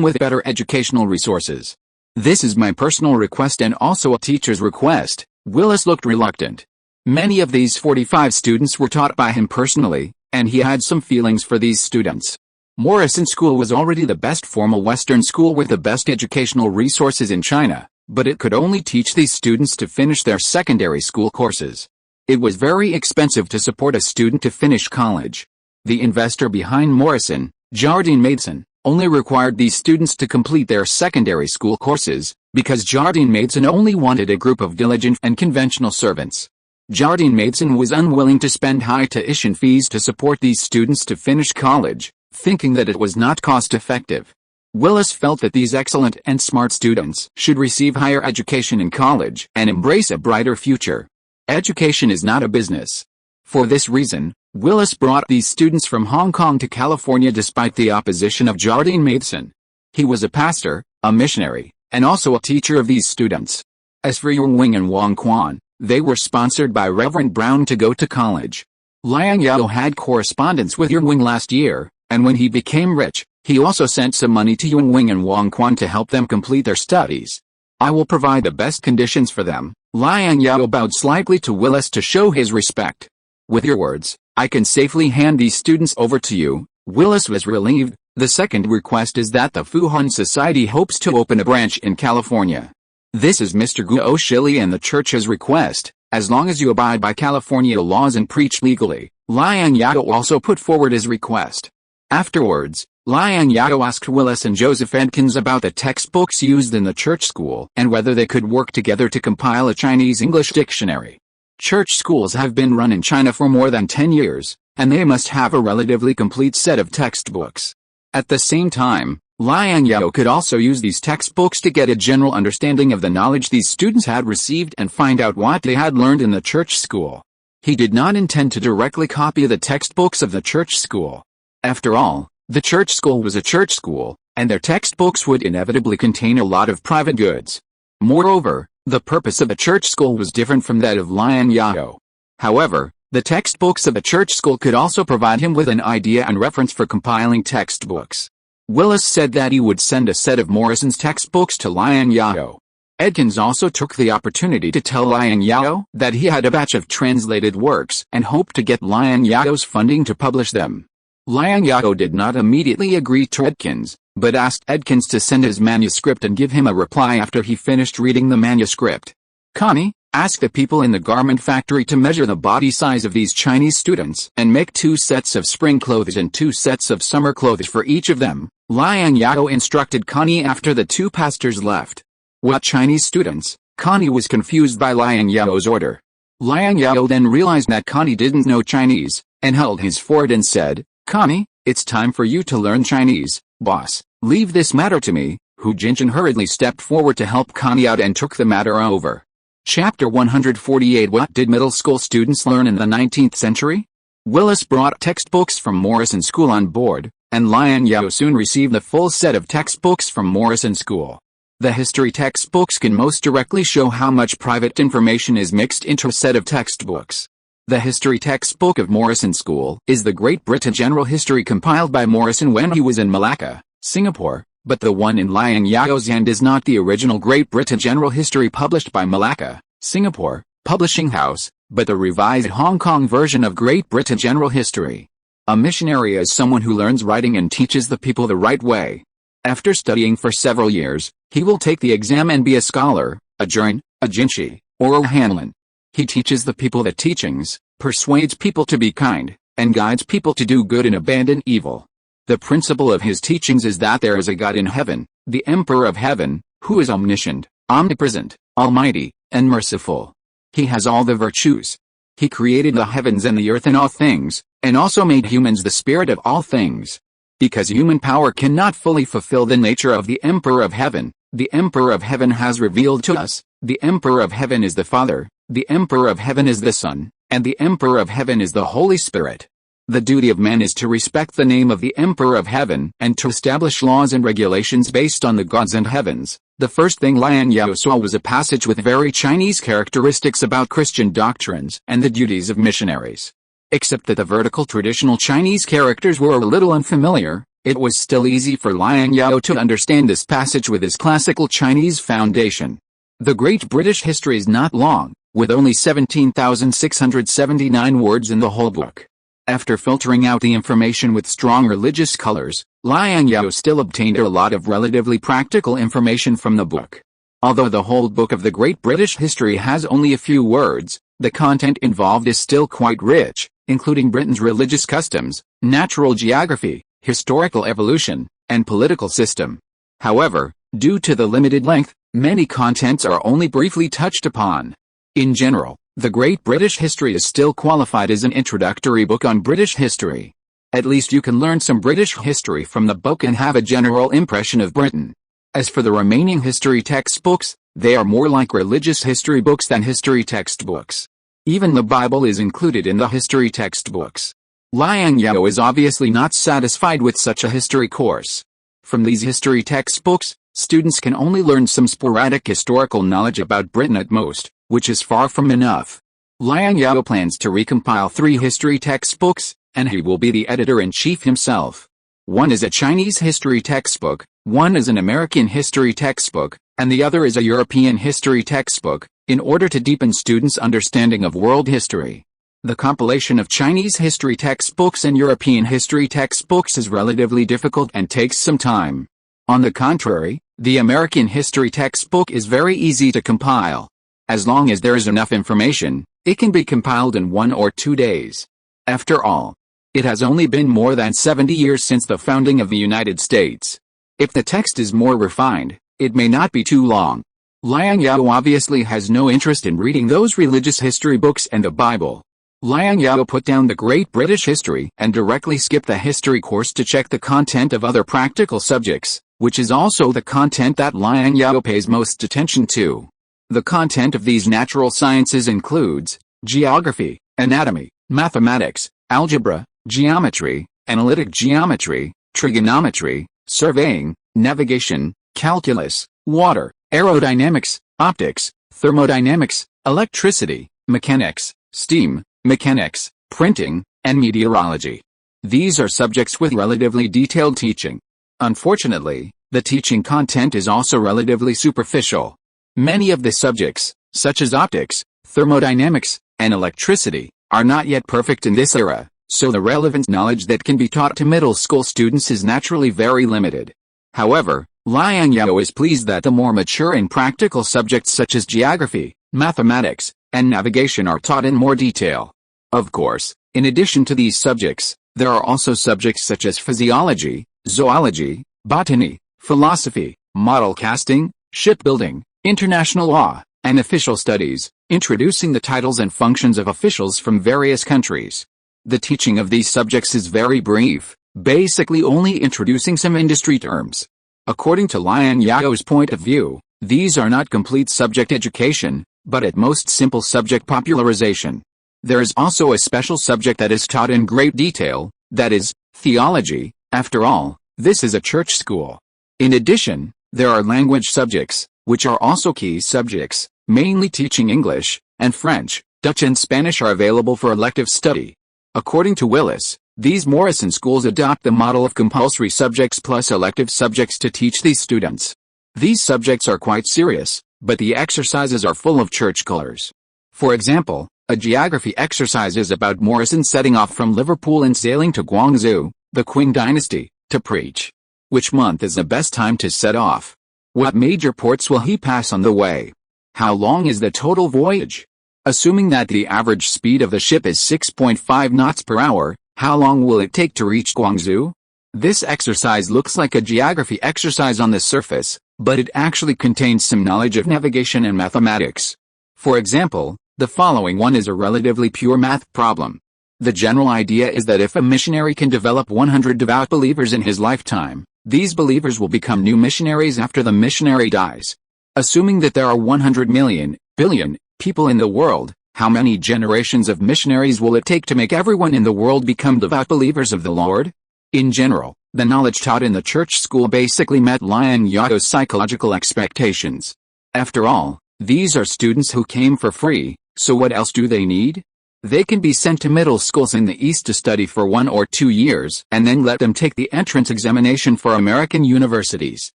with better educational resources. This is my personal request and also a teacher's request. Willis looked reluctant. Many of these 45 students were taught by him personally, and he had some feelings for these students. Morrison School was already the best formal Western school with the best educational resources in China, but it could only teach these students to finish their secondary school courses. It was very expensive to support a student to finish college. The investor behind Morrison, Jardine Matheson, only required these students to complete their secondary school courses, because Jardine Matheson only wanted a group of diligent and conventional servants. Jardine Matheson was unwilling to spend high tuition fees to support these students to finish college, thinking that it was not cost-effective. Willis felt that these excellent and smart students should receive higher education in college and embrace a brighter future. Education is not a business. For this reason, Willis brought these students from Hong Kong to California despite the opposition of Jardine Matheson. He was a pastor, a missionary, and also a teacher of these students. As for Yuan Wing and Wang Quan, they were sponsored by Reverend Brown to go to college. Liang Zhao had correspondence with Yuan Wing last year, and when he became rich, he also sent some money to Yuan Wing and Wang Quan to help them complete their studies. I will provide the best conditions for them. Liang Zhao bowed slightly to Willis to show his respect. With your words, I can safely hand these students over to you. Willis was relieved. The second request is that the Fuhan Society hopes to open a branch in California. This is Mr. Guo Shili and the church's request, as long as you abide by California laws and preach legally. Liang Zhao also put forward his request. Afterwards, Liang Zhao asked Willis and Joseph Edkins about the textbooks used in the church school and whether they could work together to compile a Chinese-English dictionary. Church schools have been run in China for more than 10 years, and they must have a relatively complete set of textbooks. At the same time, Liang Zhao could also use these textbooks to get a general understanding of the knowledge these students had received and find out what they had learned in the church school. He did not intend to directly copy the textbooks of the church school. After all, the church school was a church school, and their textbooks would inevitably contain a lot of private goods. Moreover, the purpose of a church school was different from that of Liang Zhao. However, the textbooks of a church school could also provide him with an idea and reference for compiling textbooks. Willis said that he would send a set of Morrison's textbooks to Liang Zhao. Edkins also took the opportunity to tell Liang Zhao that he had a batch of translated works and hoped to get Liang Zhao's funding to publish them. Liang Zhao did not immediately agree to Edkins, but asked Edkins to send his manuscript and give him a reply after he finished reading the manuscript. Connie, ask the people in the garment factory to measure the body size of these Chinese students and make 2 sets of spring clothes and 2 sets of summer clothes for each of them. Liang Zhao instructed Connie after the 2 pastors left. What Chinese students? Connie was confused by Liang Zhao's order. Liang Zhao then realized that Connie didn't know Chinese, and held his forehead and said, Connie, it's time for you to learn Chinese, boss. Leave this matter to me. Hu Jinchen hurriedly stepped forward to help Connie out and took the matter over. Chapter 148 What did middle school students learn in the 19th century? Willis brought textbooks from Morrison School on board, and Liang Zhao soon received the full set of textbooks from Morrison School. The history textbooks can most directly show how much private information is mixed into a set of textbooks. The history textbook of Morrison School is the Great Britain General History compiled by Morrison when he was in Malacca, Singapore, but the one in Liang Zhao's hand is not the original Great Britain General History published by Malacca, Singapore, Publishing House, but the revised Hong Kong version of Great Britain General History. A missionary is someone who learns writing and teaches the people the right way. After studying for several years, he will take the exam and be a scholar, a Jurin, a Jinshi, or a Hanlon. He teaches the people the teachings, persuades people to be kind, and guides people to do good and abandon evil. The principle of his teachings is that there is a God in heaven, the Emperor of heaven, who is omniscient, omnipresent, almighty, and merciful. He has all the virtues. He created the heavens and the earth and all things, and also made humans the spirit of all things. Because human power cannot fully fulfill the nature of the Emperor of heaven, the Emperor of heaven has revealed to us, the Emperor of heaven is the Father, the Emperor of heaven is the Son, and the Emperor of heaven is the Holy Spirit. The duty of man is to respect the name of the Emperor of heaven and to establish laws and regulations based on the gods and heavens. The first thing Liang Zhao saw was a passage with very Chinese characteristics about Christian doctrines and the duties of missionaries. Except that the vertical traditional Chinese characters were a little unfamiliar, it was still easy for Liang Zhao to understand this passage with his classical Chinese foundation. The Great British History is not long, with only 17,679 words in the whole book. After filtering out the information with strong religious colors, Liang Zhao still obtained a lot of relatively practical information from the book. Although the whole book of the Great British History has only a few words, the content involved is still quite rich, including Britain's religious customs, natural geography, historical evolution, and political system. However, due to the limited length, many contents are only briefly touched upon. In general, the Great British History is still qualified as an introductory book on British history. At least you can learn some British history from the book and have a general impression of Britain. As for the remaining history textbooks, they are more like religious history books than history textbooks. Even the Bible is included in the history textbooks. Liang Zhao is obviously not satisfied with such a history course. From these history textbooks, students can only learn some sporadic historical knowledge about Britain at most, which is far from enough. Liang Zhao plans to recompile 3 history textbooks, and he will be the editor-in-chief himself. One is a Chinese history textbook, one is an American history textbook, and the other is a European history textbook, in order to deepen students' understanding of world history. The compilation of Chinese history textbooks and European history textbooks is relatively difficult and takes some time. On the contrary, the American history textbook is very easy to compile. As long as there is enough information, it can be compiled in 1 or 2 days. After all, it has only been more than 70 years since the founding of the United States. If the text is more refined, it may not be too long. Liang Zhao obviously has no interest in reading those religious history books and the Bible. Liang Zhao put down the Great British History and directly skipped the history course to check the content of other practical subjects, which is also the content that Liang Zhao pays most attention to. The content of these natural sciences includes geography, anatomy, mathematics, algebra, geometry, analytic geometry, trigonometry, surveying, navigation, calculus, water, aerodynamics, optics, thermodynamics, electricity, mechanics, steam, mechanics, printing, and meteorology. These are subjects with relatively detailed teaching. Unfortunately, the teaching content is also relatively superficial. Many of the subjects, such as optics, thermodynamics, and electricity, are not yet perfect in this era, so the relevant knowledge that can be taught to middle school students is naturally very limited. However, Liang Zhao is pleased that the more mature and practical subjects such as geography, mathematics, and navigation are taught in more detail. Of course, in addition to these subjects, there are also subjects such as physiology, zoology, botany, philosophy, model casting, shipbuilding, international law, and official studies, introducing the titles and functions of officials from various countries. The teaching of these subjects is very brief, basically only introducing some industry terms. According to Liang Zhao's point of view, these are not complete subject education, but at most simple subject popularization. There is also a special subject that is taught in great detail, that is, theology. After all, this is a church school. In addition, there are language subjects, which are also key subjects, mainly teaching English, and French, Dutch and Spanish are available for elective study. According to Willis, these Morrison schools adopt the model of compulsory subjects plus elective subjects to teach these students. These subjects are quite serious, but the exercises are full of church colors. For example, a geography exercise is about Morrison setting off from Liverpool and sailing to Guangzhou, the Qing dynasty, to preach. Which month is the best time to set off? What major ports will he pass on the way? How long is the total voyage? Assuming that the average speed of the ship is 6.5 knots per hour, how long will it take to reach Guangzhou? This exercise looks like a geography exercise on the surface, but it actually contains some knowledge of navigation and mathematics. For example, the following one is a relatively pure math problem. The general idea is that if a missionary can develop 100 devout believers in his lifetime, these believers will become new missionaries after the missionary dies. Assuming that there are 100 million, billion, people in the world, how many generations of missionaries will it take to make everyone in the world become devout believers of the Lord? In general, the knowledge taught in the church school basically met Liang Zhao's psychological expectations. After all, these are students who came for free, so what else do they need? They can be sent to middle schools in the East to study for 1 or 2 years and then let them take the entrance examination for American universities.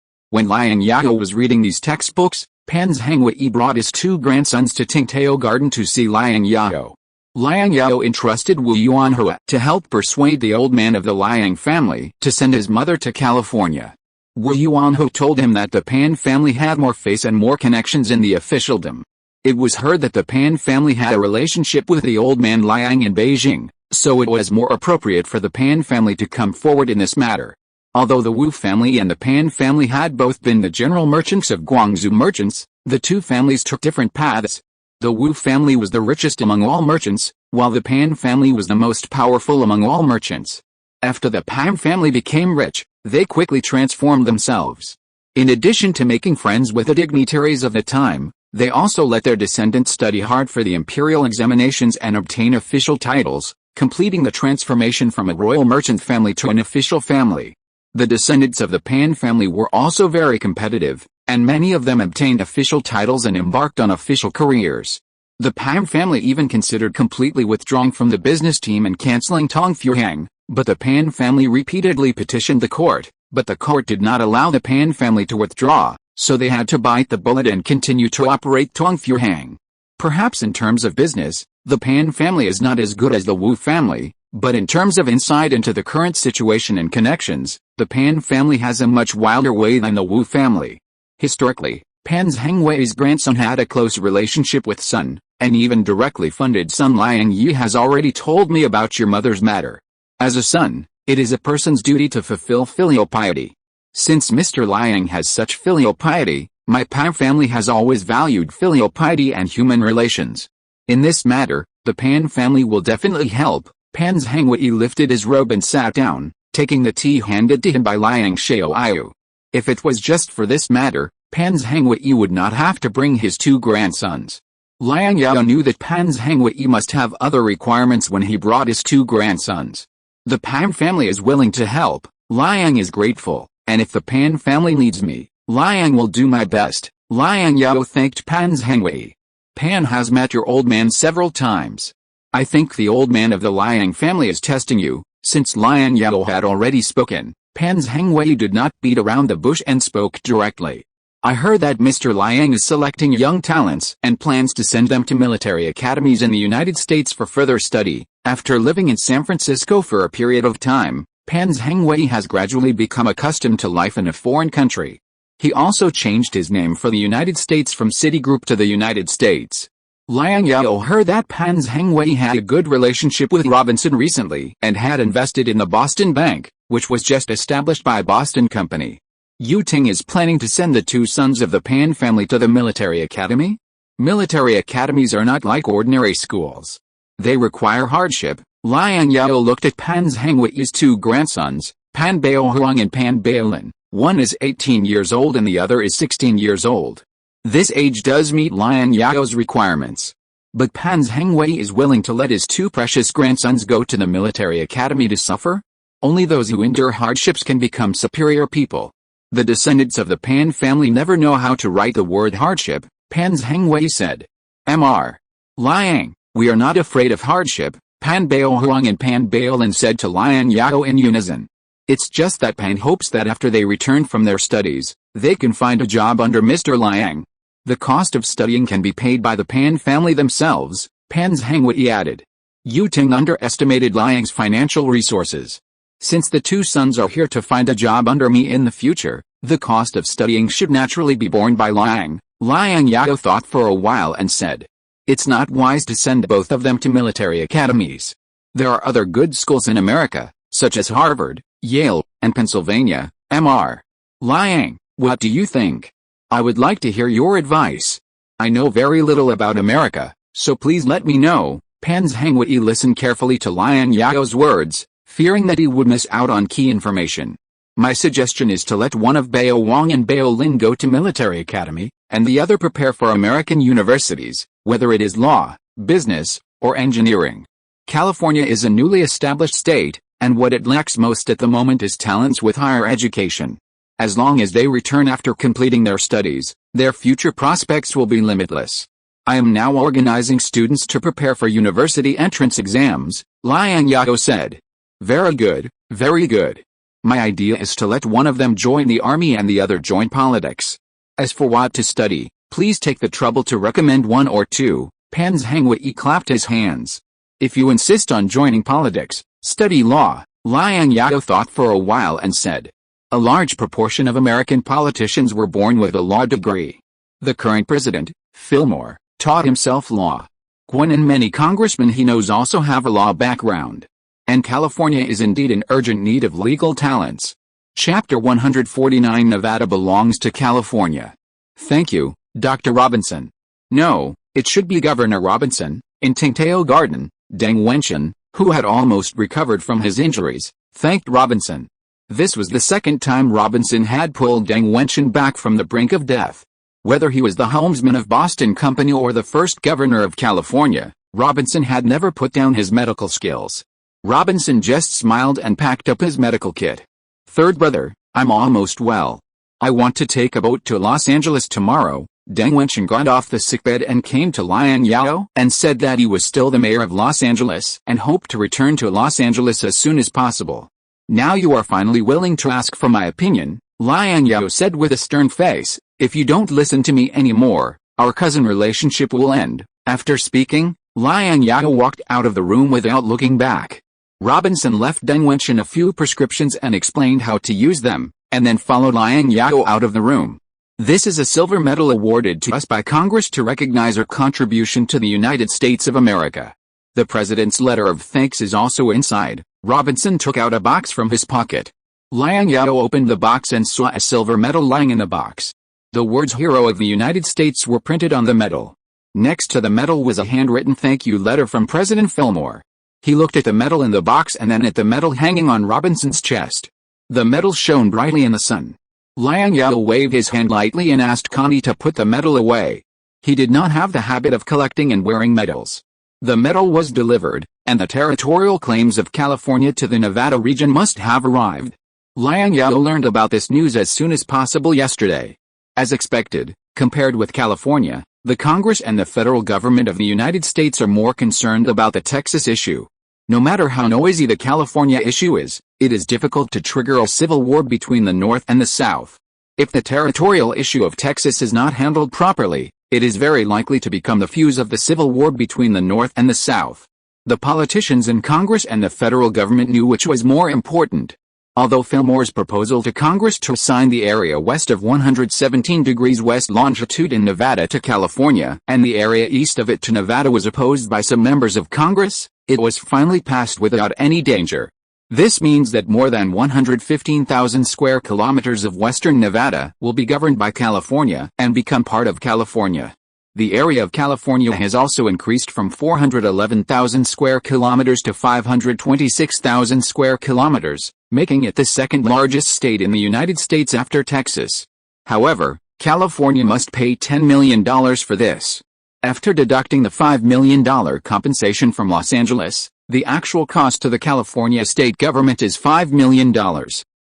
When Liang Zhao was reading these textbooks, Pan Zhengwei brought his 2 grandsons to Tingtao Garden to see Liang Zhao. Liang Zhao entrusted Wu Yuanhua to help persuade the old man of the Liang family to send his mother to California. Wu Yuanhua told him that the Pan family had more face and more connections in the officialdom. It was heard that the Pan family had a relationship with the old man Liang in Beijing, so it was more appropriate for the Pan family to come forward in this matter. Although the Wu family and the Pan family had both been the general merchants of Guangzhou merchants, the two families took different paths. The Wu family was the richest among all merchants, while the Pan family was the most powerful among all merchants. After the Pan family became rich, they quickly transformed themselves. In addition to making friends with the dignitaries of the time, they also let their descendants study hard for the imperial examinations and obtain official titles, completing the transformation from a royal merchant family to an official family. The descendants of the Pan family were also very competitive, and many of them obtained official titles and embarked on official careers. The Pan family even considered completely withdrawing from the business team and canceling Tongfuhang, but the Pan family repeatedly petitioned the court, but the court did not allow the Pan family to withdraw, so they had to bite the bullet and continue to operate Tongfuhang. Perhaps in terms of business, the Pan family is not as good as the Wu family, but in terms of insight into the current situation and connections, the Pan family has a much wilder way than the Wu family. Historically, Pan Zhengwei's grandson had a close relationship with Sun, and even directly funded Sun. Liang Yi has already told me about your mother's matter. As a son, it is a person's duty to fulfill filial piety. Since Mr. Liang has such filial piety, my Pan family has always valued filial piety and human relations. In this matter, the Pan family will definitely help. Pan Zhengwei lifted his robe and sat down, taking the tea handed to him by Liang Zhao. If it was just for this matter, Pan Zhengwei would not have to bring his 2 grandsons. Liang Zhao knew that Pan Zhengwei must have other requirements when he brought his 2 grandsons. The Pan family is willing to help, Liang is grateful, and if the Pan family needs me, Liang will do my best. Liang Zhao thanked Pan Zhengwei. Pan has met your old man several times. I think the old man of the Liang family is testing you. Since Liang Zhao had already spoken, Pan Zhengwei did not beat around the bush and spoke directly. I heard that Mr. Liang is selecting young talents and plans to send them to military academies in the United States for further study. After living in San Francisco for a period of time, Pan Zhengwei has gradually become accustomed to life in a foreign country. He also changed his name for the United States from Citigroup to the United States. Liang Zhao heard that Pan Zhengwei had a good relationship with Robinson recently and had invested in the Boston Bank, which was just established by Boston Company. Yu Ting is planning to send the 2 sons of the Pan family to the military academy? Military academies are not like ordinary schools. They require hardship. Liang Zhao looked at Pan Zhengwei's 2 grandsons, Pan Baohuang and Pan Baolin. One is 18 years old and the other is 16 years old. This age does meet Liang Zhao's requirements. But Pan Zhengwei is willing to let his two precious grandsons go to the military academy to suffer? Only those who endure hardships can become superior people. The descendants of the Pan family never know how to write the word hardship, Pan Zhengwei said. Mr. Liang, we are not afraid of hardship, Pan Baohuang and Pan Baolin said to Liang Zhao in unison. It's just that Pan hopes that after they return from their studies, they can find a job under Mr. Liang. The cost of studying can be paid by the Pan family themselves, Pan Zhengwei added. Yu Ting underestimated Liang's financial resources. Since the two sons are here to find a job under me in the future, the cost of studying should naturally be borne by Liang. Liang Zhao thought for a while and said. It's not wise to send both of them to military academies. There are other good schools in America, such as Harvard, Yale, and Pennsylvania. Mr. Liang, what do you think? I would like to hear your advice. I know very little about America, so please let me know. Pan Zhengwei listened carefully to Liang Zhao's words, fearing that he would miss out on key information. My suggestion is to let one of Bao Wang and Bao Lin go to military academy, and the other prepare for American universities, whether it is law, business, or engineering. California is a newly established state, and what it lacks most at the moment is talents with higher education. As long as they return after completing their studies, their future prospects will be limitless. I am now organizing students to prepare for university entrance exams, Liang Zhao said. Very good, very good. My idea is to let one of them join the army and the other join politics. As for what to study, please take the trouble to recommend one or two. Pan Zhengwei clapped his hands. If you insist on joining politics, study law, Liang Zhao thought for a while and said. A large proportion of American politicians were born with a law degree. The current president, Fillmore, taught himself law. Gwen and many congressmen he knows also have a law background. And California is indeed in urgent need of legal talents. Chapter 149 Nevada belongs to California. Thank you, Dr. Robinson. No, it should be Governor Robinson. In Tingtao Garden, Deng Wenxian, who had almost recovered from his injuries, thanked Robinson. This was the second time Robinson had pulled Deng Wenxian back from the brink of death. Whether he was the helmsman of Boston Company or the first governor of California, Robinson had never put down his medical skills. Robinson just smiled and packed up his medical kit. Third brother, I'm almost well. I want to take a boat to Los Angeles tomorrow. Deng Wenxian got off the sickbed and came to Liang Zhao and said that he was still the mayor of Los Angeles and hoped to return to Los Angeles as soon as possible. Now you are finally willing to ask for my opinion, Liang Zhao said with a stern face. If you don't listen to me anymore, our cousin relationship will end. After speaking, Liang Zhao walked out of the room without looking back. Robinson left Deng Wenxian a few prescriptions and explained how to use them, and then followed Liang Zhao out of the room. This is a silver medal awarded to us by Congress to recognize our contribution to the United States of America. The president's letter of thanks is also inside. Robinson took out a box from his pocket. Liang Zhao opened the box and saw a silver medal lying in the box. The words Hero of the United States were printed on the medal. Next to the medal was a handwritten thank you letter from President Fillmore. He looked at the medal in the box and then at the medal hanging on Robinson's chest. The medal shone brightly in the sun. Liang Zhao waved his hand lightly and asked Connie to put the medal away. He did not have the habit of collecting and wearing medals. The medal was delivered, and the territorial claims of California to the Nevada region must have arrived. Liang Zhao learned about this news as soon as possible yesterday. As expected, compared with California, the Congress and the federal government of the United States are more concerned about the Texas issue. No matter how noisy the California issue is, it is difficult to trigger a civil war between the North and the South. If the territorial issue of Texas is not handled properly, it is very likely to become the fuse of the civil war between the North and the South. The politicians in Congress and the federal government knew which was more important. Although Fillmore's proposal to Congress to assign the area west of 117 degrees west longitude in Nevada to California and the area east of it to Nevada was opposed by some members of Congress, it was finally passed without any danger. This means that more than 115,000 square kilometers of western Nevada will be governed by California and become part of California. The area of California has also increased from 411,000 square kilometers to 526,000 square kilometers, making it the second largest state in the United States after Texas. However, California must pay $10 million for this. After deducting the $5 million compensation from Los Angeles, the actual cost to the California state government is $5 million.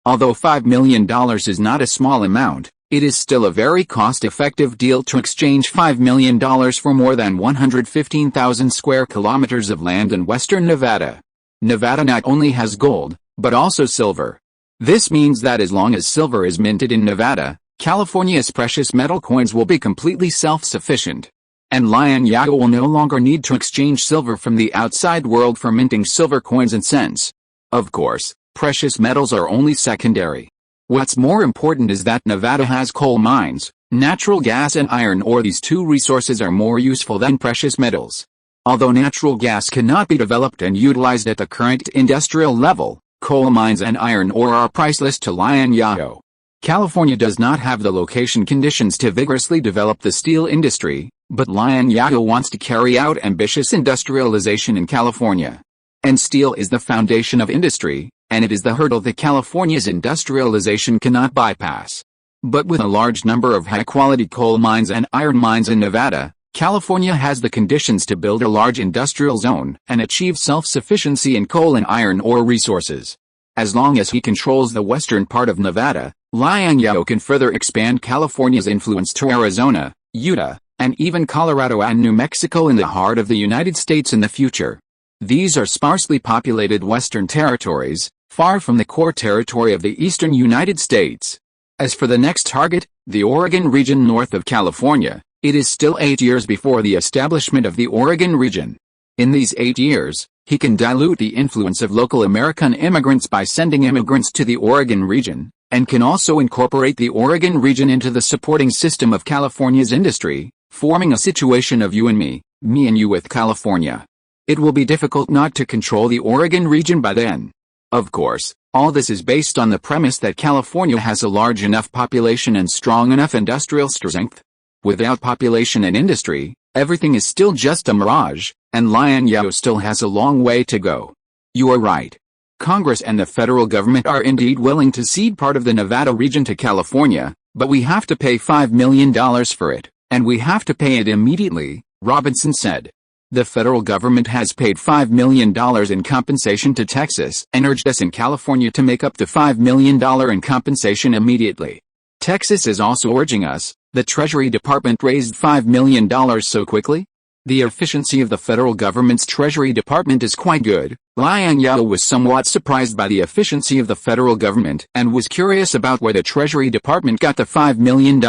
Although $5 million is not a small amount, it is still a very cost-effective deal to exchange $5 million for more than 115,000 square kilometers of land in western Nevada. Nevada not only has gold, but also silver. This means that as long as silver is minted in Nevada, California's precious metal coins will be completely self-sufficient. And Liang Zhao will no longer need to exchange silver from the outside world for minting silver coins and cents. Of course, precious metals are only secondary. What's more important is that Nevada has coal mines, natural gas and iron ore. These two resources are more useful than precious metals. Although natural gas cannot be developed and utilized at the current industrial level, coal mines and iron ore are priceless to Liang Zhao. California does not have the location conditions to vigorously develop the steel industry, but Liang Zhao wants to carry out ambitious industrialization in California. And steel is the foundation of industry, and it is the hurdle that California's industrialization cannot bypass. But with a large number of high-quality coal mines and iron mines in Nevada, California has the conditions to build a large industrial zone and achieve self-sufficiency in coal and iron ore resources. As long as he controls the western part of Nevada, Liang Zhao can further expand California's influence to Arizona, Utah, and even Colorado and New Mexico in the heart of the United States in the future. These are sparsely populated western territories, far from the core territory of the eastern United States. As for the next target, the Oregon region north of California, it is still 8 years before the establishment of the Oregon region. In these 8 years, he can dilute the influence of local American immigrants by sending immigrants to the Oregon region, and can also incorporate the Oregon region into the supporting system of California's industry, forming a situation of you and me and you with California. It will be difficult not to control the Oregon region by then. Of course, all this is based on the premise that California has a large enough population and strong enough industrial strength. Without population and industry, everything is still just a mirage, and Liang Zhao still has a long way to go. You are right. Congress and the federal government are indeed willing to cede part of the Nevada region to California, but we have to pay $5 million for it, and we have to pay it immediately, Robinson said. The federal government has paid $5 million in compensation to Texas and urged us in California to make up the $5 million in compensation immediately. Texas is also urging us. The Treasury Department raised $5 million so quickly? The efficiency of the federal government's Treasury Department is quite good. Liang Zhao was somewhat surprised by the efficiency of the federal government and was curious about where the Treasury Department got the $5 million.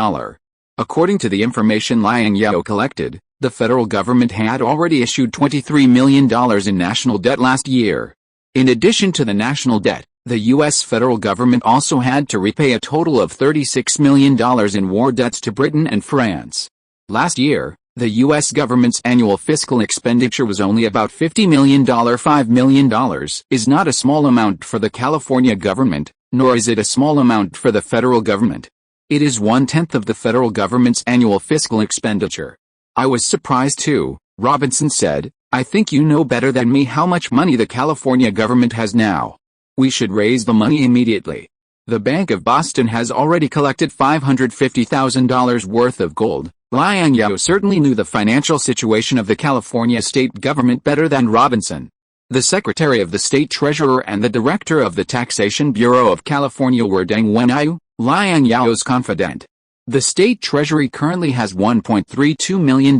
According to the information Liang Zhao collected, the federal government had already issued $23 million in national debt last year. In addition to the national debt, the U.S. federal government also had to repay a total of $36 million in war debts to Britain and France. Last year, the U.S. government's annual fiscal expenditure was only about $50 million. $5 million is not a small amount for the California government, nor is it a small amount for the federal government. It is 1/10 of the federal government's annual fiscal expenditure. I was surprised too, Robinson said. I think you know better than me how much money the California government has now. We should raise the money immediately. The Bank of Boston has already collected $550,000 worth of gold. Liang Zhao certainly knew the financial situation of the California state government better than Robinson. The Secretary of the State Treasurer and the Director of the Taxation Bureau of California were Deng Wenyu, Liang Zhao's confidant. The state treasury currently has $1.32 million,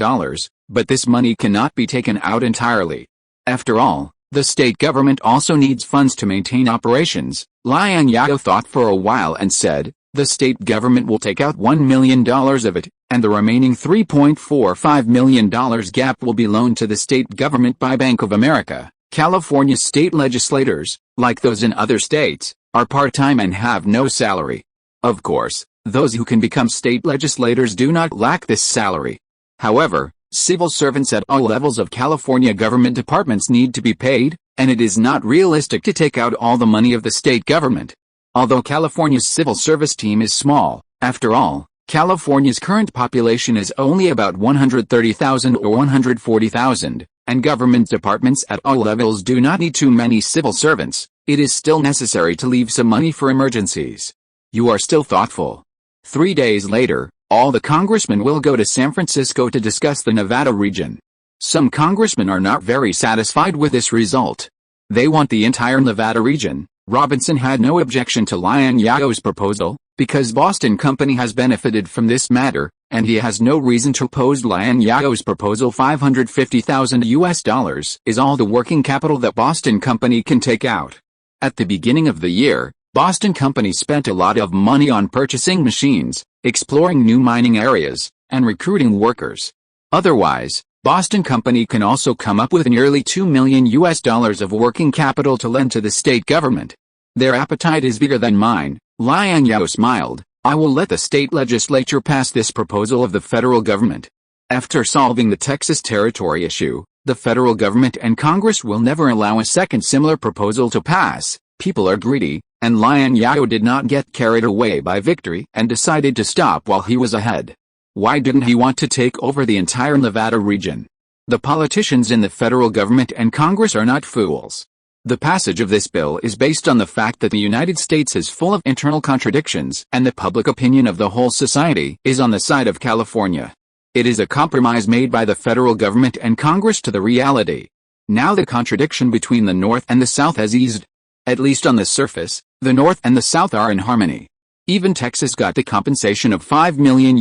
but this money cannot be taken out entirely. After all, the state government also needs funds to maintain operations. Liang Zhao thought for a while and said, the state government will take out $1 million of it, and the remaining $3.45 million gap will be loaned to the state government by Bank of America. California's state legislators, like those in other states, are part-time and have no salary. Of course, those who can become state legislators do not lack this salary. However, civil servants at all levels of California government departments need to be paid, and it is not realistic to take out all the money of the state government. Although California's civil service team is small, after all, California's current population is only about 130,000 or 140,000, and government departments at all levels do not need too many civil servants. It is still necessary to leave some money for emergencies. You are still thoughtful. 3 days later, All the congressmen will go to San Francisco to discuss the Nevada region. Some congressmen are not very satisfied with this result. They want the entire Nevada region. Robinson had no objection to Liang Zhao's proposal, because Boston Company has benefited from this matter, and he has no reason to oppose Liang Zhao's proposal. $550,000 is all the working capital that Boston Company can take out. At the beginning of the year, Boston Company spent a lot of money on purchasing machines, exploring new mining areas, and recruiting workers. Otherwise, Boston Company can also come up with nearly $2 million of working capital to lend to the state government. Their appetite is bigger than mine. Liang Zhao smiled. I will let the state legislature pass this proposal of the federal government. After solving the Texas territory issue, the federal government and Congress will never allow a second similar proposal to pass. People are greedy, and Liang Zhao did not get carried away by victory and decided to stop while he was ahead. Why didn't he want to take over the entire Nevada region? The politicians in the federal government and Congress are not fools. The passage of this bill is based on the fact that the United States is full of internal contradictions and the public opinion of the whole society is on the side of California. It is a compromise made by the federal government and Congress to the reality. Now the contradiction between the North and the South has eased. At least on the surface, the North and the South are in harmony. Even Texas got the compensation of $5 million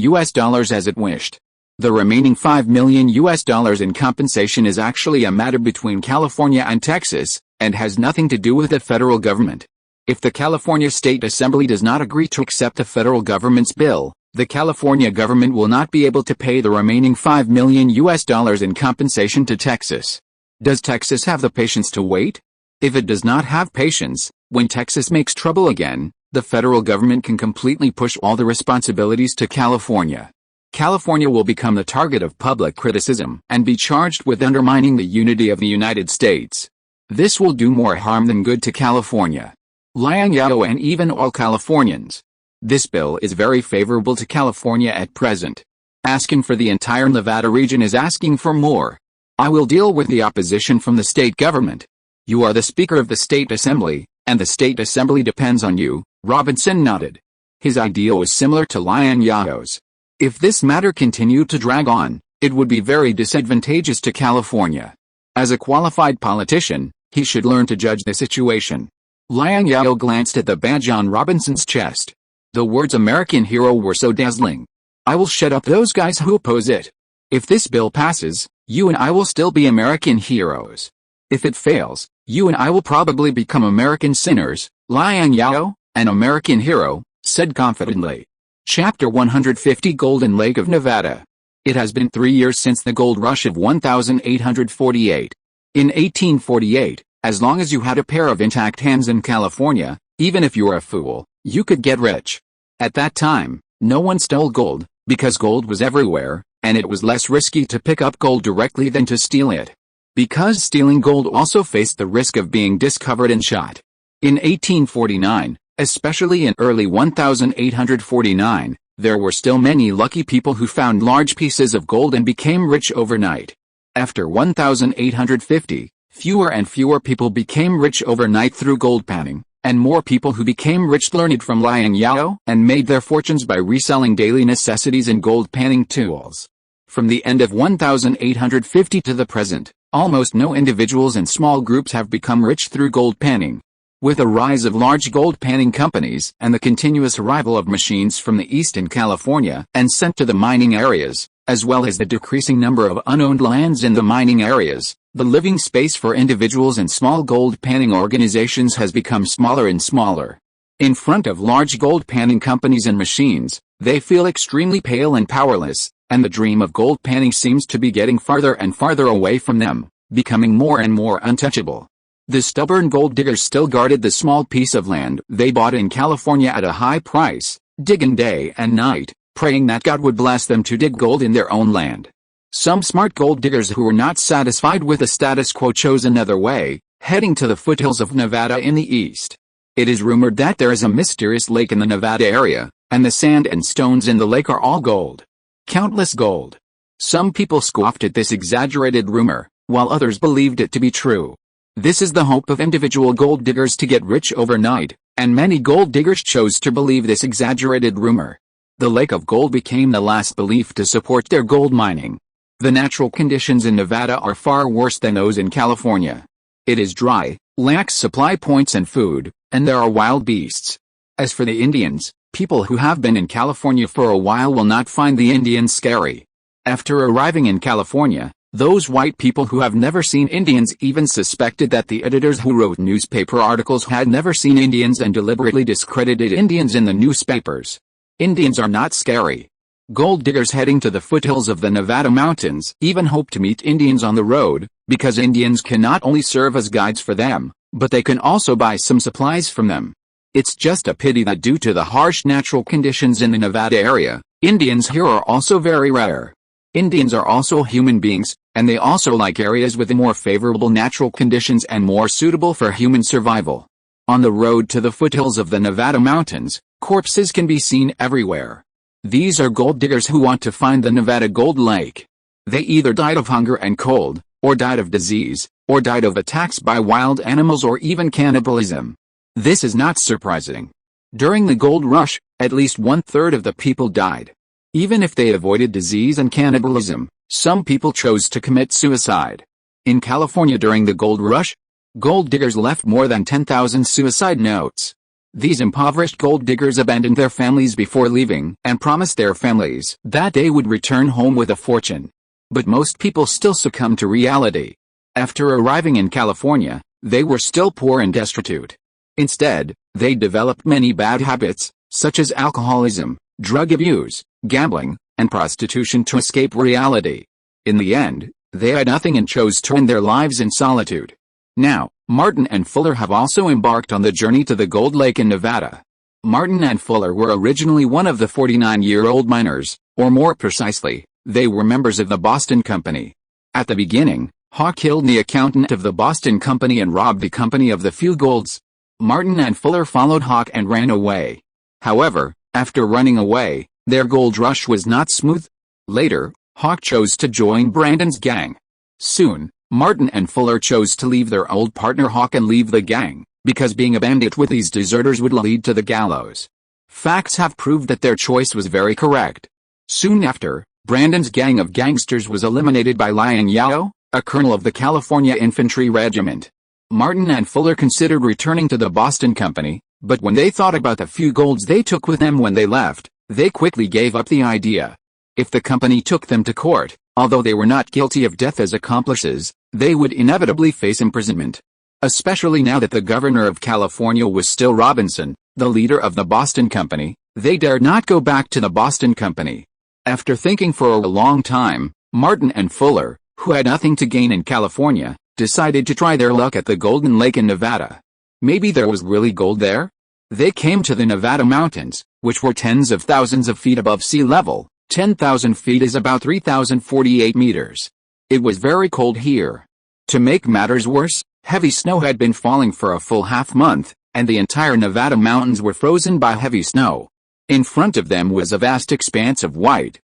as it wished. The remaining $5 million in compensation is actually a matter between California and Texas, and has nothing to do with the federal government. If the California State Assembly does not agree to accept the federal government's bill, the California government will not be able to pay the remaining $5 million in compensation to Texas. Does Texas have the patience to wait? If it does not have patience, when Texas makes trouble again, the federal government can completely push all the responsibilities to California. California will become the target of public criticism and be charged with undermining the unity of the United States. This will do more harm than good to California, Liang Zhao, and even all Californians. This bill is very favorable to California at present. Asking for the entire Nevada region is asking for more. I will deal with the opposition from the state government. You are the Speaker of the State Assembly, and the State Assembly depends on you. Robinson nodded. His idea was similar to Liang Zhao's. If this matter continued to drag on, it would be very disadvantageous to California. As a qualified politician, he should learn to judge the situation. Liang Zhao glanced at the badge on Robinson's chest. The words American hero were so dazzling. I will shut up those guys who oppose it. If this bill passes, you and I will still be American heroes. If it fails, you and I will probably become American sinners. Liang Zhao, an American hero, said confidently. Chapter 150 Golden Lake of Nevada. It has been 3 years since the gold rush of 1848. In 1848, as long as you had a pair of intact hands in California, even if you were a fool, you could get rich. At that time, no one stole gold, because gold was everywhere, and it was less risky to pick up gold directly than to steal it. Because stealing gold also faced the risk of being discovered and shot. In 1849, especially in early 1849, there were still many lucky people who found large pieces of gold and became rich overnight. After 1850, fewer and fewer people became rich overnight through gold panning, and more people who became rich learned from Liang Zhao and made their fortunes by reselling daily necessities and gold panning tools. From the end of 1850 to the present, almost no individuals and small groups have become rich through gold panning. With the rise of large gold panning companies and the continuous arrival of machines from the east in California and sent to the mining areas, as well as the decreasing number of unowned lands in the mining areas, the living space for individuals and small gold panning organizations has become smaller and smaller. In front of large gold panning companies and machines, they feel extremely pale and powerless, and the dream of gold panning seems to be getting farther and farther away from them, becoming more and more untouchable. The stubborn gold diggers still guarded the small piece of land they bought in California at a high price, digging day and night, praying that God would bless them to dig gold in their own land. Some smart gold diggers who were not satisfied with the status quo chose another way, heading to the foothills of Nevada in the east. It is rumored that there is a mysterious lake in the Nevada area, and the sand and stones in the lake are all gold. Countless gold. Some people scoffed at this exaggerated rumor, while others believed it to be true. This is the hope of individual gold diggers to get rich overnight, and many gold diggers chose to believe this exaggerated rumor. The lake of gold became the last belief to support their gold mining. The natural conditions in Nevada are far worse than those in California. It is dry, lacks supply points and food, and there are wild beasts. As for the Indians, people who have been in California for a while will not find the Indians scary. After arriving in California, those white people who have never seen Indians even suspected that the editors who wrote newspaper articles had never seen Indians and deliberately discredited Indians in the newspapers. Indians are not scary. Gold diggers heading to the foothills of the Nevada mountains even hope to meet Indians on the road, because Indians can not only serve as guides for them, but they can also buy some supplies from them. It's just a pity that due to the harsh natural conditions in the Nevada area, Indians here are also very rare. Indians are also human beings, and they also like areas with more favorable natural conditions and more suitable for human survival. On the road to the foothills of the Nevada mountains, corpses can be seen everywhere. These are gold diggers who want to find the Nevada Gold Lake. They either died of hunger and cold, or died of disease, or died of attacks by wild animals or even cannibalism. This is not surprising. During the gold rush, at least 1/3 of the people died. Even if they avoided disease and cannibalism, some people chose to commit suicide. In California during the gold rush, gold diggers left more than 10,000 suicide notes. These impoverished gold diggers abandoned their families before leaving and promised their families that they would return home with a fortune. But most people still succumbed to reality. After arriving in California, they were still poor and destitute. Instead, they developed many bad habits, such as alcoholism, drug abuse, gambling, and prostitution to escape reality. In the end, they had nothing and chose to end their lives in solitude. Now, Martin and Fuller have also embarked on the journey to the Gold Lake in Nevada. Martin and Fuller were originally one of the 49-year-old miners, or more precisely, they were members of the Boston Company. At the beginning, Hawk killed the accountant of the Boston Company and robbed the company of the few golds. Martin and Fuller followed Hawk and ran away. However, after running away, their gold rush was not smooth. Later, Hawk chose to join Brandon's gang. Soon, Martin and Fuller chose to leave their old partner Hawk and leave the gang, because being a bandit with these deserters would lead to the gallows. Facts have proved that their choice was very correct. Soon after, Brandon's gang of gangsters was eliminated by Liang Zhao, a colonel of the California Infantry Regiment. Martin and Fuller considered returning to the Boston Company, but when they thought about the few golds they took with them when they left, they quickly gave up the idea. If the company took them to court, although they were not guilty of death as accomplices, they would inevitably face imprisonment. Especially now that the governor of California was still Robinson, the leader of the Boston Company, they dared not go back to the Boston Company. After thinking for a long time, Martin and Fuller, who had nothing to gain in California, decided to try their luck at the Golden Lake in Nevada. Maybe there was really gold there? They came to the Nevada mountains, which were tens of thousands of feet above sea level. 10,000 feet is about 3,048 meters. It was very cold here. To make matters worse, heavy snow had been falling for a full half-month, and the entire Nevada mountains were frozen by heavy snow. In front of them was a vast expanse of white,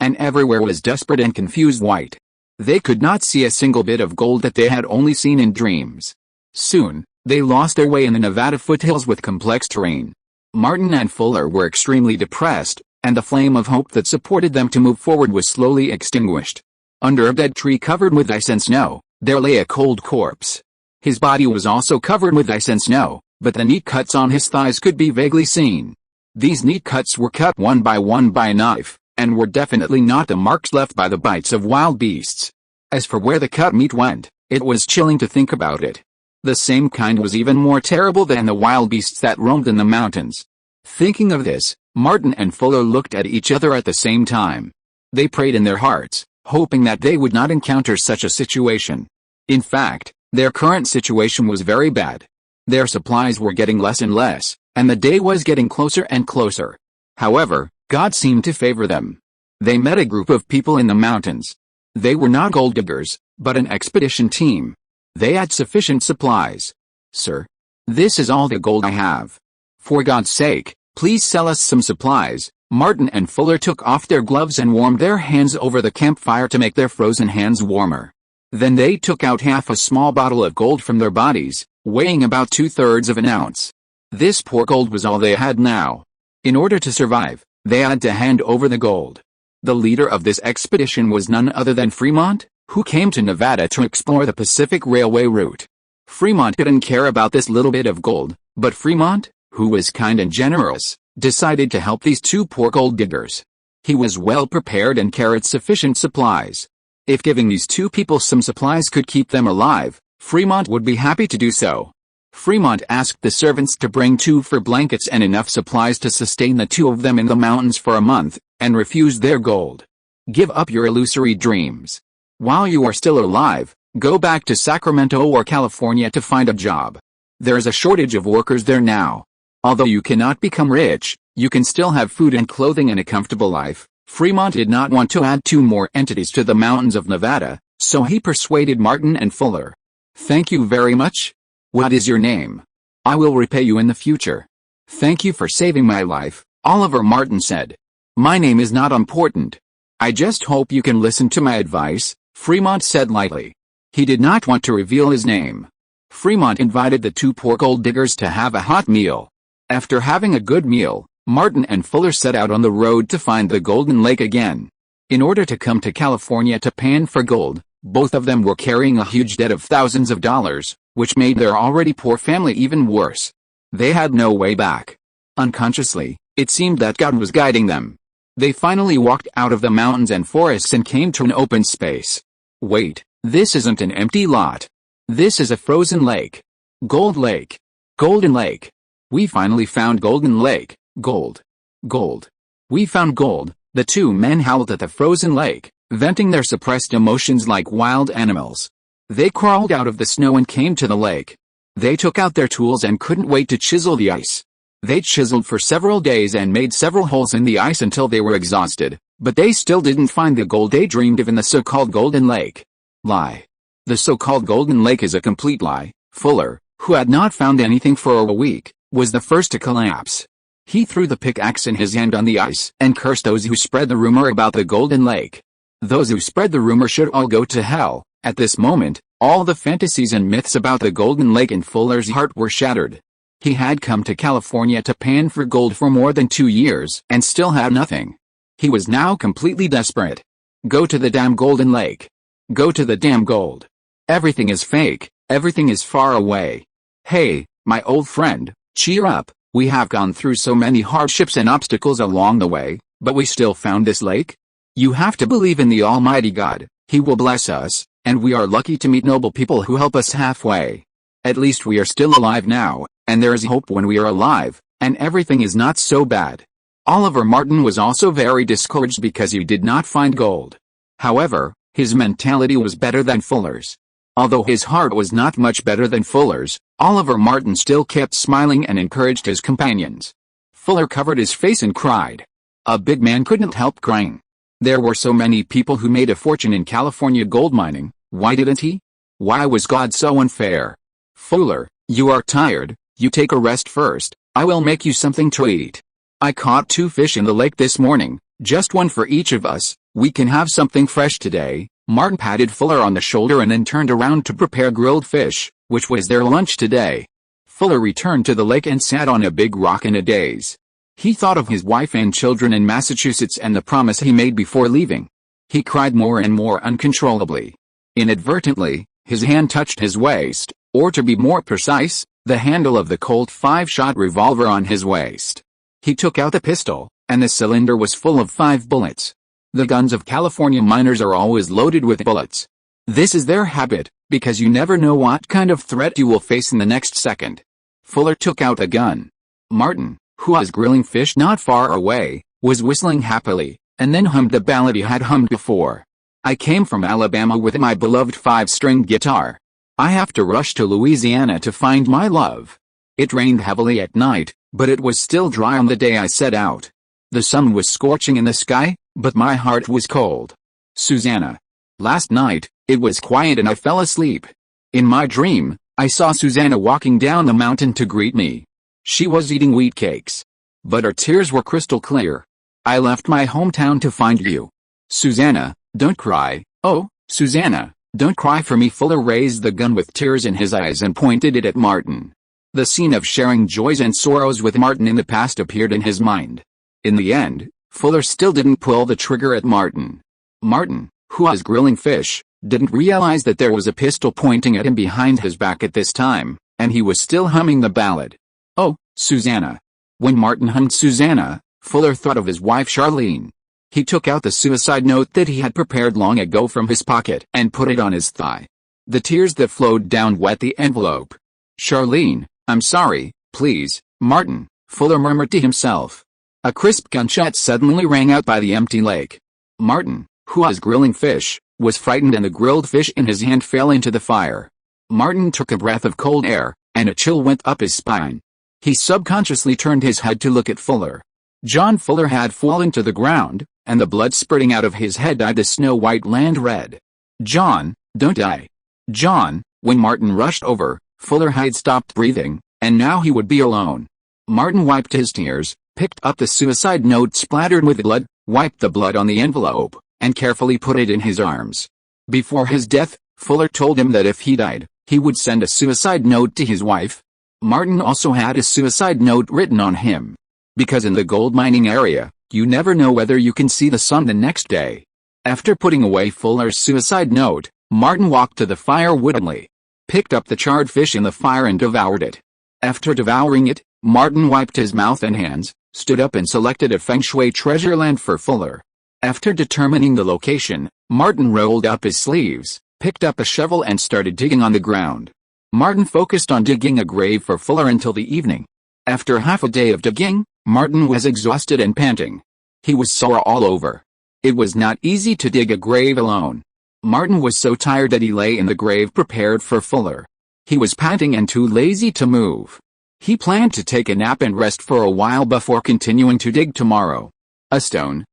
and everywhere was desperate and confused white. They could not see a single bit of gold that they had only seen in dreams. Soon, they lost their way in the Nevada foothills with complex terrain. Martin and Fuller were extremely depressed, and the flame of hope that supported them to move forward was slowly extinguished. Under a dead tree covered with ice and snow, there lay a cold corpse. His body was also covered with ice and snow, but the neat cuts on his thighs could be vaguely seen. These neat cuts were cut one by a knife, and were definitely not the marks left by the bites of wild beasts. As for where the cut meat went, it was chilling to think about it. The same kind was even more terrible than the wild beasts that roamed in the mountains. Thinking of this, Martin and Fuller looked at each other at the same time. They prayed in their hearts, hoping that they would not encounter such a situation. In fact, their current situation was very bad. Their supplies were getting less and less, and the day was getting closer and closer. However, God seemed to favor them. They met a group of people in the mountains. They were not gold diggers, but an expedition team. They had sufficient supplies. "Sir, this is all the gold I have. For God's sake, please sell us some supplies." Martin and Fuller took off their gloves and warmed their hands over the campfire to make their frozen hands warmer. Then they took out half a small bottle of gold from their bodies, weighing about 2/3 of an ounce. This poor gold was all they had now. In order to survive, They had to hand over the gold. The leader of this expedition was none other than Fremont, who came to Nevada to explore the Pacific Railway route. Fremont didn't care about this little bit of gold, but Fremont, who was kind and generous, decided to help these two poor gold diggers. He was well prepared and carried sufficient supplies. If giving these two people some supplies could keep them alive, Fremont would be happy to do so. Fremont asked the servants to bring 2 fur blankets and enough supplies to sustain the 2 of them in the mountains for a month, and refused their gold. Give up your illusory dreams. While you are still alive, go back to Sacramento or California to find a job. There is a shortage of workers there now. Although you cannot become rich, you can still have food and clothing and a comfortable life. Fremont did not want to add 2 more entities to the mountains of Nevada, so he persuaded Martin and Fuller. Thank you very much. What is your name? I will repay you in the future. Thank you for saving my life, Oliver Martin said. My name is not important. I just hope you can listen to my advice, Fremont said lightly. He did not want to reveal his name. Fremont invited the 2 poor gold diggers to have a hot meal. After having a good meal, Martin and Fuller set out on the road to find the Golden Lake again. In order to come to California to pan for gold, both of them were carrying a huge debt of thousands of dollars, which made their already poor family even worse. They had no way back. Unconsciously, it seemed that God was guiding them. They finally walked out of the mountains and forests and came to an open space. Wait, this isn't an empty lot. This is a frozen lake. Gold Lake. Golden Lake. We finally found Golden Lake. Gold. Gold. We found gold, the 2 men howled at the frozen lake, venting their suppressed emotions like wild animals. They crawled out of the snow and came to the lake. They took out their tools and couldn't wait to chisel the ice. They chiseled for several days and made several holes in the ice until they were exhausted, but they still didn't find the gold they dreamed of in the so-called Golden Lake. Lie. The so-called Golden Lake is a complete lie. Fuller, who had not found anything for a week, was the first to collapse. He threw the pickaxe in his hand on the ice and cursed those who spread the rumor about the Golden Lake. Those who spread the rumor should all go to hell. At this moment, all the fantasies and myths about the Golden Lake in Fuller's heart were shattered. He had come to California to pan for gold for more than 2 years and still had nothing. He was now completely desperate. Go to the damn Golden Lake. Go to the damn gold. Everything is fake, everything is far away. Hey, my old friend, cheer up. We have gone through so many hardships and obstacles along the way, but we still found this lake. You have to believe in the Almighty God. He will bless us, and we are lucky to meet noble people who help us halfway. At least we are still alive now, and there is hope when we are alive, and everything is not so bad. Oliver Martin was also very discouraged because he did not find gold. However, his mentality was better than Fuller's. Although his heart was not much better than Fuller's, Oliver Martin still kept smiling and encouraged his companions. Fuller covered his face and cried. A big man couldn't help crying. There were so many people who made a fortune in California gold mining, why didn't he? Why was God so unfair? Fuller, you are tired, you take a rest first, I will make you something to eat. I caught 2 fish in the lake this morning, just 1 for each of us, we can have something fresh today. Martin patted Fuller on the shoulder and then turned around to prepare grilled fish, which was their lunch today. Fuller returned to the lake and sat on a big rock in a daze. He thought of his wife and children in Massachusetts and the promise he made before leaving. He cried more and more uncontrollably. Inadvertently, his hand touched his waist, or to be more precise, the handle of the Colt 5-shot revolver on his waist. He took out the pistol, and the cylinder was full of 5 bullets. The guns of California miners are always loaded with bullets. This is their habit, because you never know what kind of threat you will face in the next second. Fuller took out a gun. Martin, who was grilling fish not far away, was whistling happily, and then hummed the ballad he had hummed before. I came from Alabama with my beloved 5-string guitar. I have to rush to Louisiana to find my love. It rained heavily at night, but it was still dry on the day I set out. The sun was scorching in the sky, but my heart was cold. Susanna. Last night, it was quiet and I fell asleep. In my dream, I saw Susanna walking down the mountain to greet me. She was eating wheat cakes. But her tears were crystal clear. I left my hometown to find you. Susanna, don't cry. Oh, Susanna, don't cry for me. Fuller raised the gun with tears in his eyes and pointed it at Martin. The scene of sharing joys and sorrows with Martin in the past appeared in his mind. In the end, Fuller still didn't pull the trigger at Martin. Martin, who was grilling fish, didn't realize that there was a pistol pointing at him behind his back at this time, and he was still humming the ballad. Oh, Susanna. When Martin hummed Susanna, Fuller thought of his wife Charlene. He took out the suicide note that he had prepared long ago from his pocket and put it on his thigh. The tears that flowed down wet the envelope. Charlene, I'm sorry, please, Martin, Fuller murmured to himself. A crisp gunshot suddenly rang out by the empty lake. Martin, who was grilling fish, was frightened and the grilled fish in his hand fell into the fire. Martin took a breath of cold air, and a chill went up his spine. He subconsciously turned his head to look at Fuller. John Fuller had fallen to the ground, and the blood spurting out of his head dyed the snow-white land red. John, don't die. John, when Martin rushed over, Fuller had stopped breathing, and now he would be alone. Martin wiped his tears, picked up the suicide note splattered with blood, wiped the blood on the envelope, and carefully put it in his arms. Before his death, Fuller told him that if he died, he would send a suicide note to his wife. Martin also had a suicide note written on him. Because in the gold mining area, you never know whether you can see the sun the next day. After putting away Fuller's suicide note, Martin walked to the fire woodenly, picked up the charred fish in the fire and devoured it. After devouring it, Martin wiped his mouth and hands, stood up and selected a feng shui treasure land for Fuller. After determining the location, Martin rolled up his sleeves, picked up a shovel and started digging on the ground. Martin focused on digging a grave for Fuller until the evening. After half a day of digging, Martin was exhausted and panting. He was sore all over. It was not easy to dig a grave alone. Martin was so tired that he lay in the grave prepared for Fuller. He was panting and too lazy to move. He planned to take a nap and rest for a while before continuing to dig tomorrow. A stone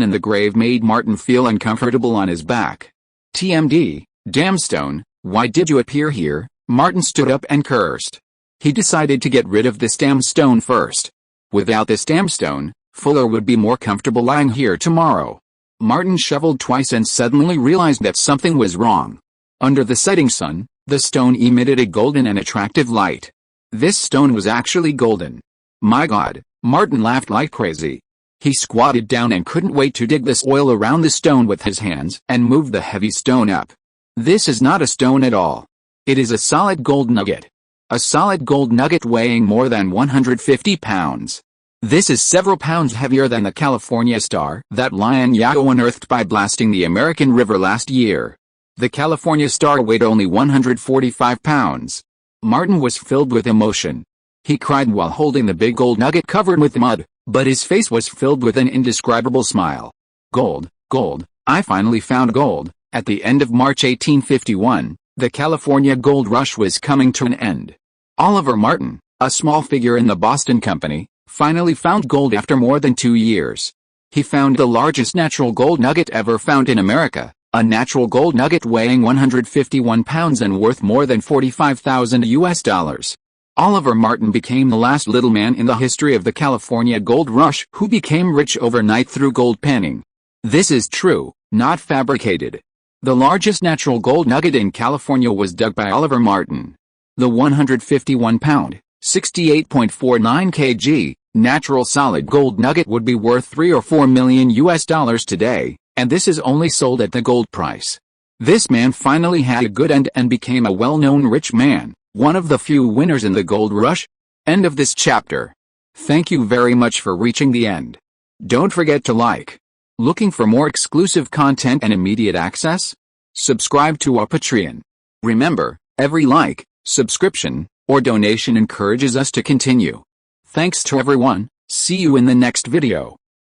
in the grave made Martin feel uncomfortable on his back. TMD, damn stone, why did you appear here? Martin stood up and cursed. He decided to get rid of this damn stone first. Without this damn stone, Fuller would be more comfortable lying here tomorrow. Martin shoveled twice and suddenly realized that something was wrong. Under the setting sun, the stone emitted a golden and attractive light. This stone was actually golden. My God, Martin laughed like crazy. He squatted down and couldn't wait to dig this oil around the stone with his hands and move the heavy stone up. This is not a stone at all. It is a solid gold nugget. A solid gold nugget weighing more than 150 pounds. This is several pounds heavier than the California star that Liang Zhao unearthed by blasting the American River last year. The California star weighed only 145 pounds. Martin was filled with emotion. He cried while holding the big gold nugget covered with mud, but his face was filled with an indescribable smile. Gold, gold, I finally found gold. At the end of March 1851, the California gold rush was coming to an end. Oliver Martin, a small figure in the Boston Company, finally found gold after more than 2 years. He found the largest natural gold nugget ever found in America, a natural gold nugget weighing 151 pounds and worth more than $45,000. Oliver Martin became the last little man in the history of the California gold rush who became rich overnight through gold panning. This is true, not fabricated. The largest natural gold nugget in California was dug by Oliver Martin. The 151-pound, 68.49 kg, natural solid gold nugget would be worth $3 or $4 million today, and this is only sold at the gold price. This man finally had a good end and became a well-known rich man, one of the few winners in the gold rush. End of this chapter. Thank you very much for reaching the end. Don't forget to like. Looking for more exclusive content and immediate access? Subscribe to our Patreon. Remember, every like, subscription, or donation encourages us to continue. Thanks to everyone. See you in the next video.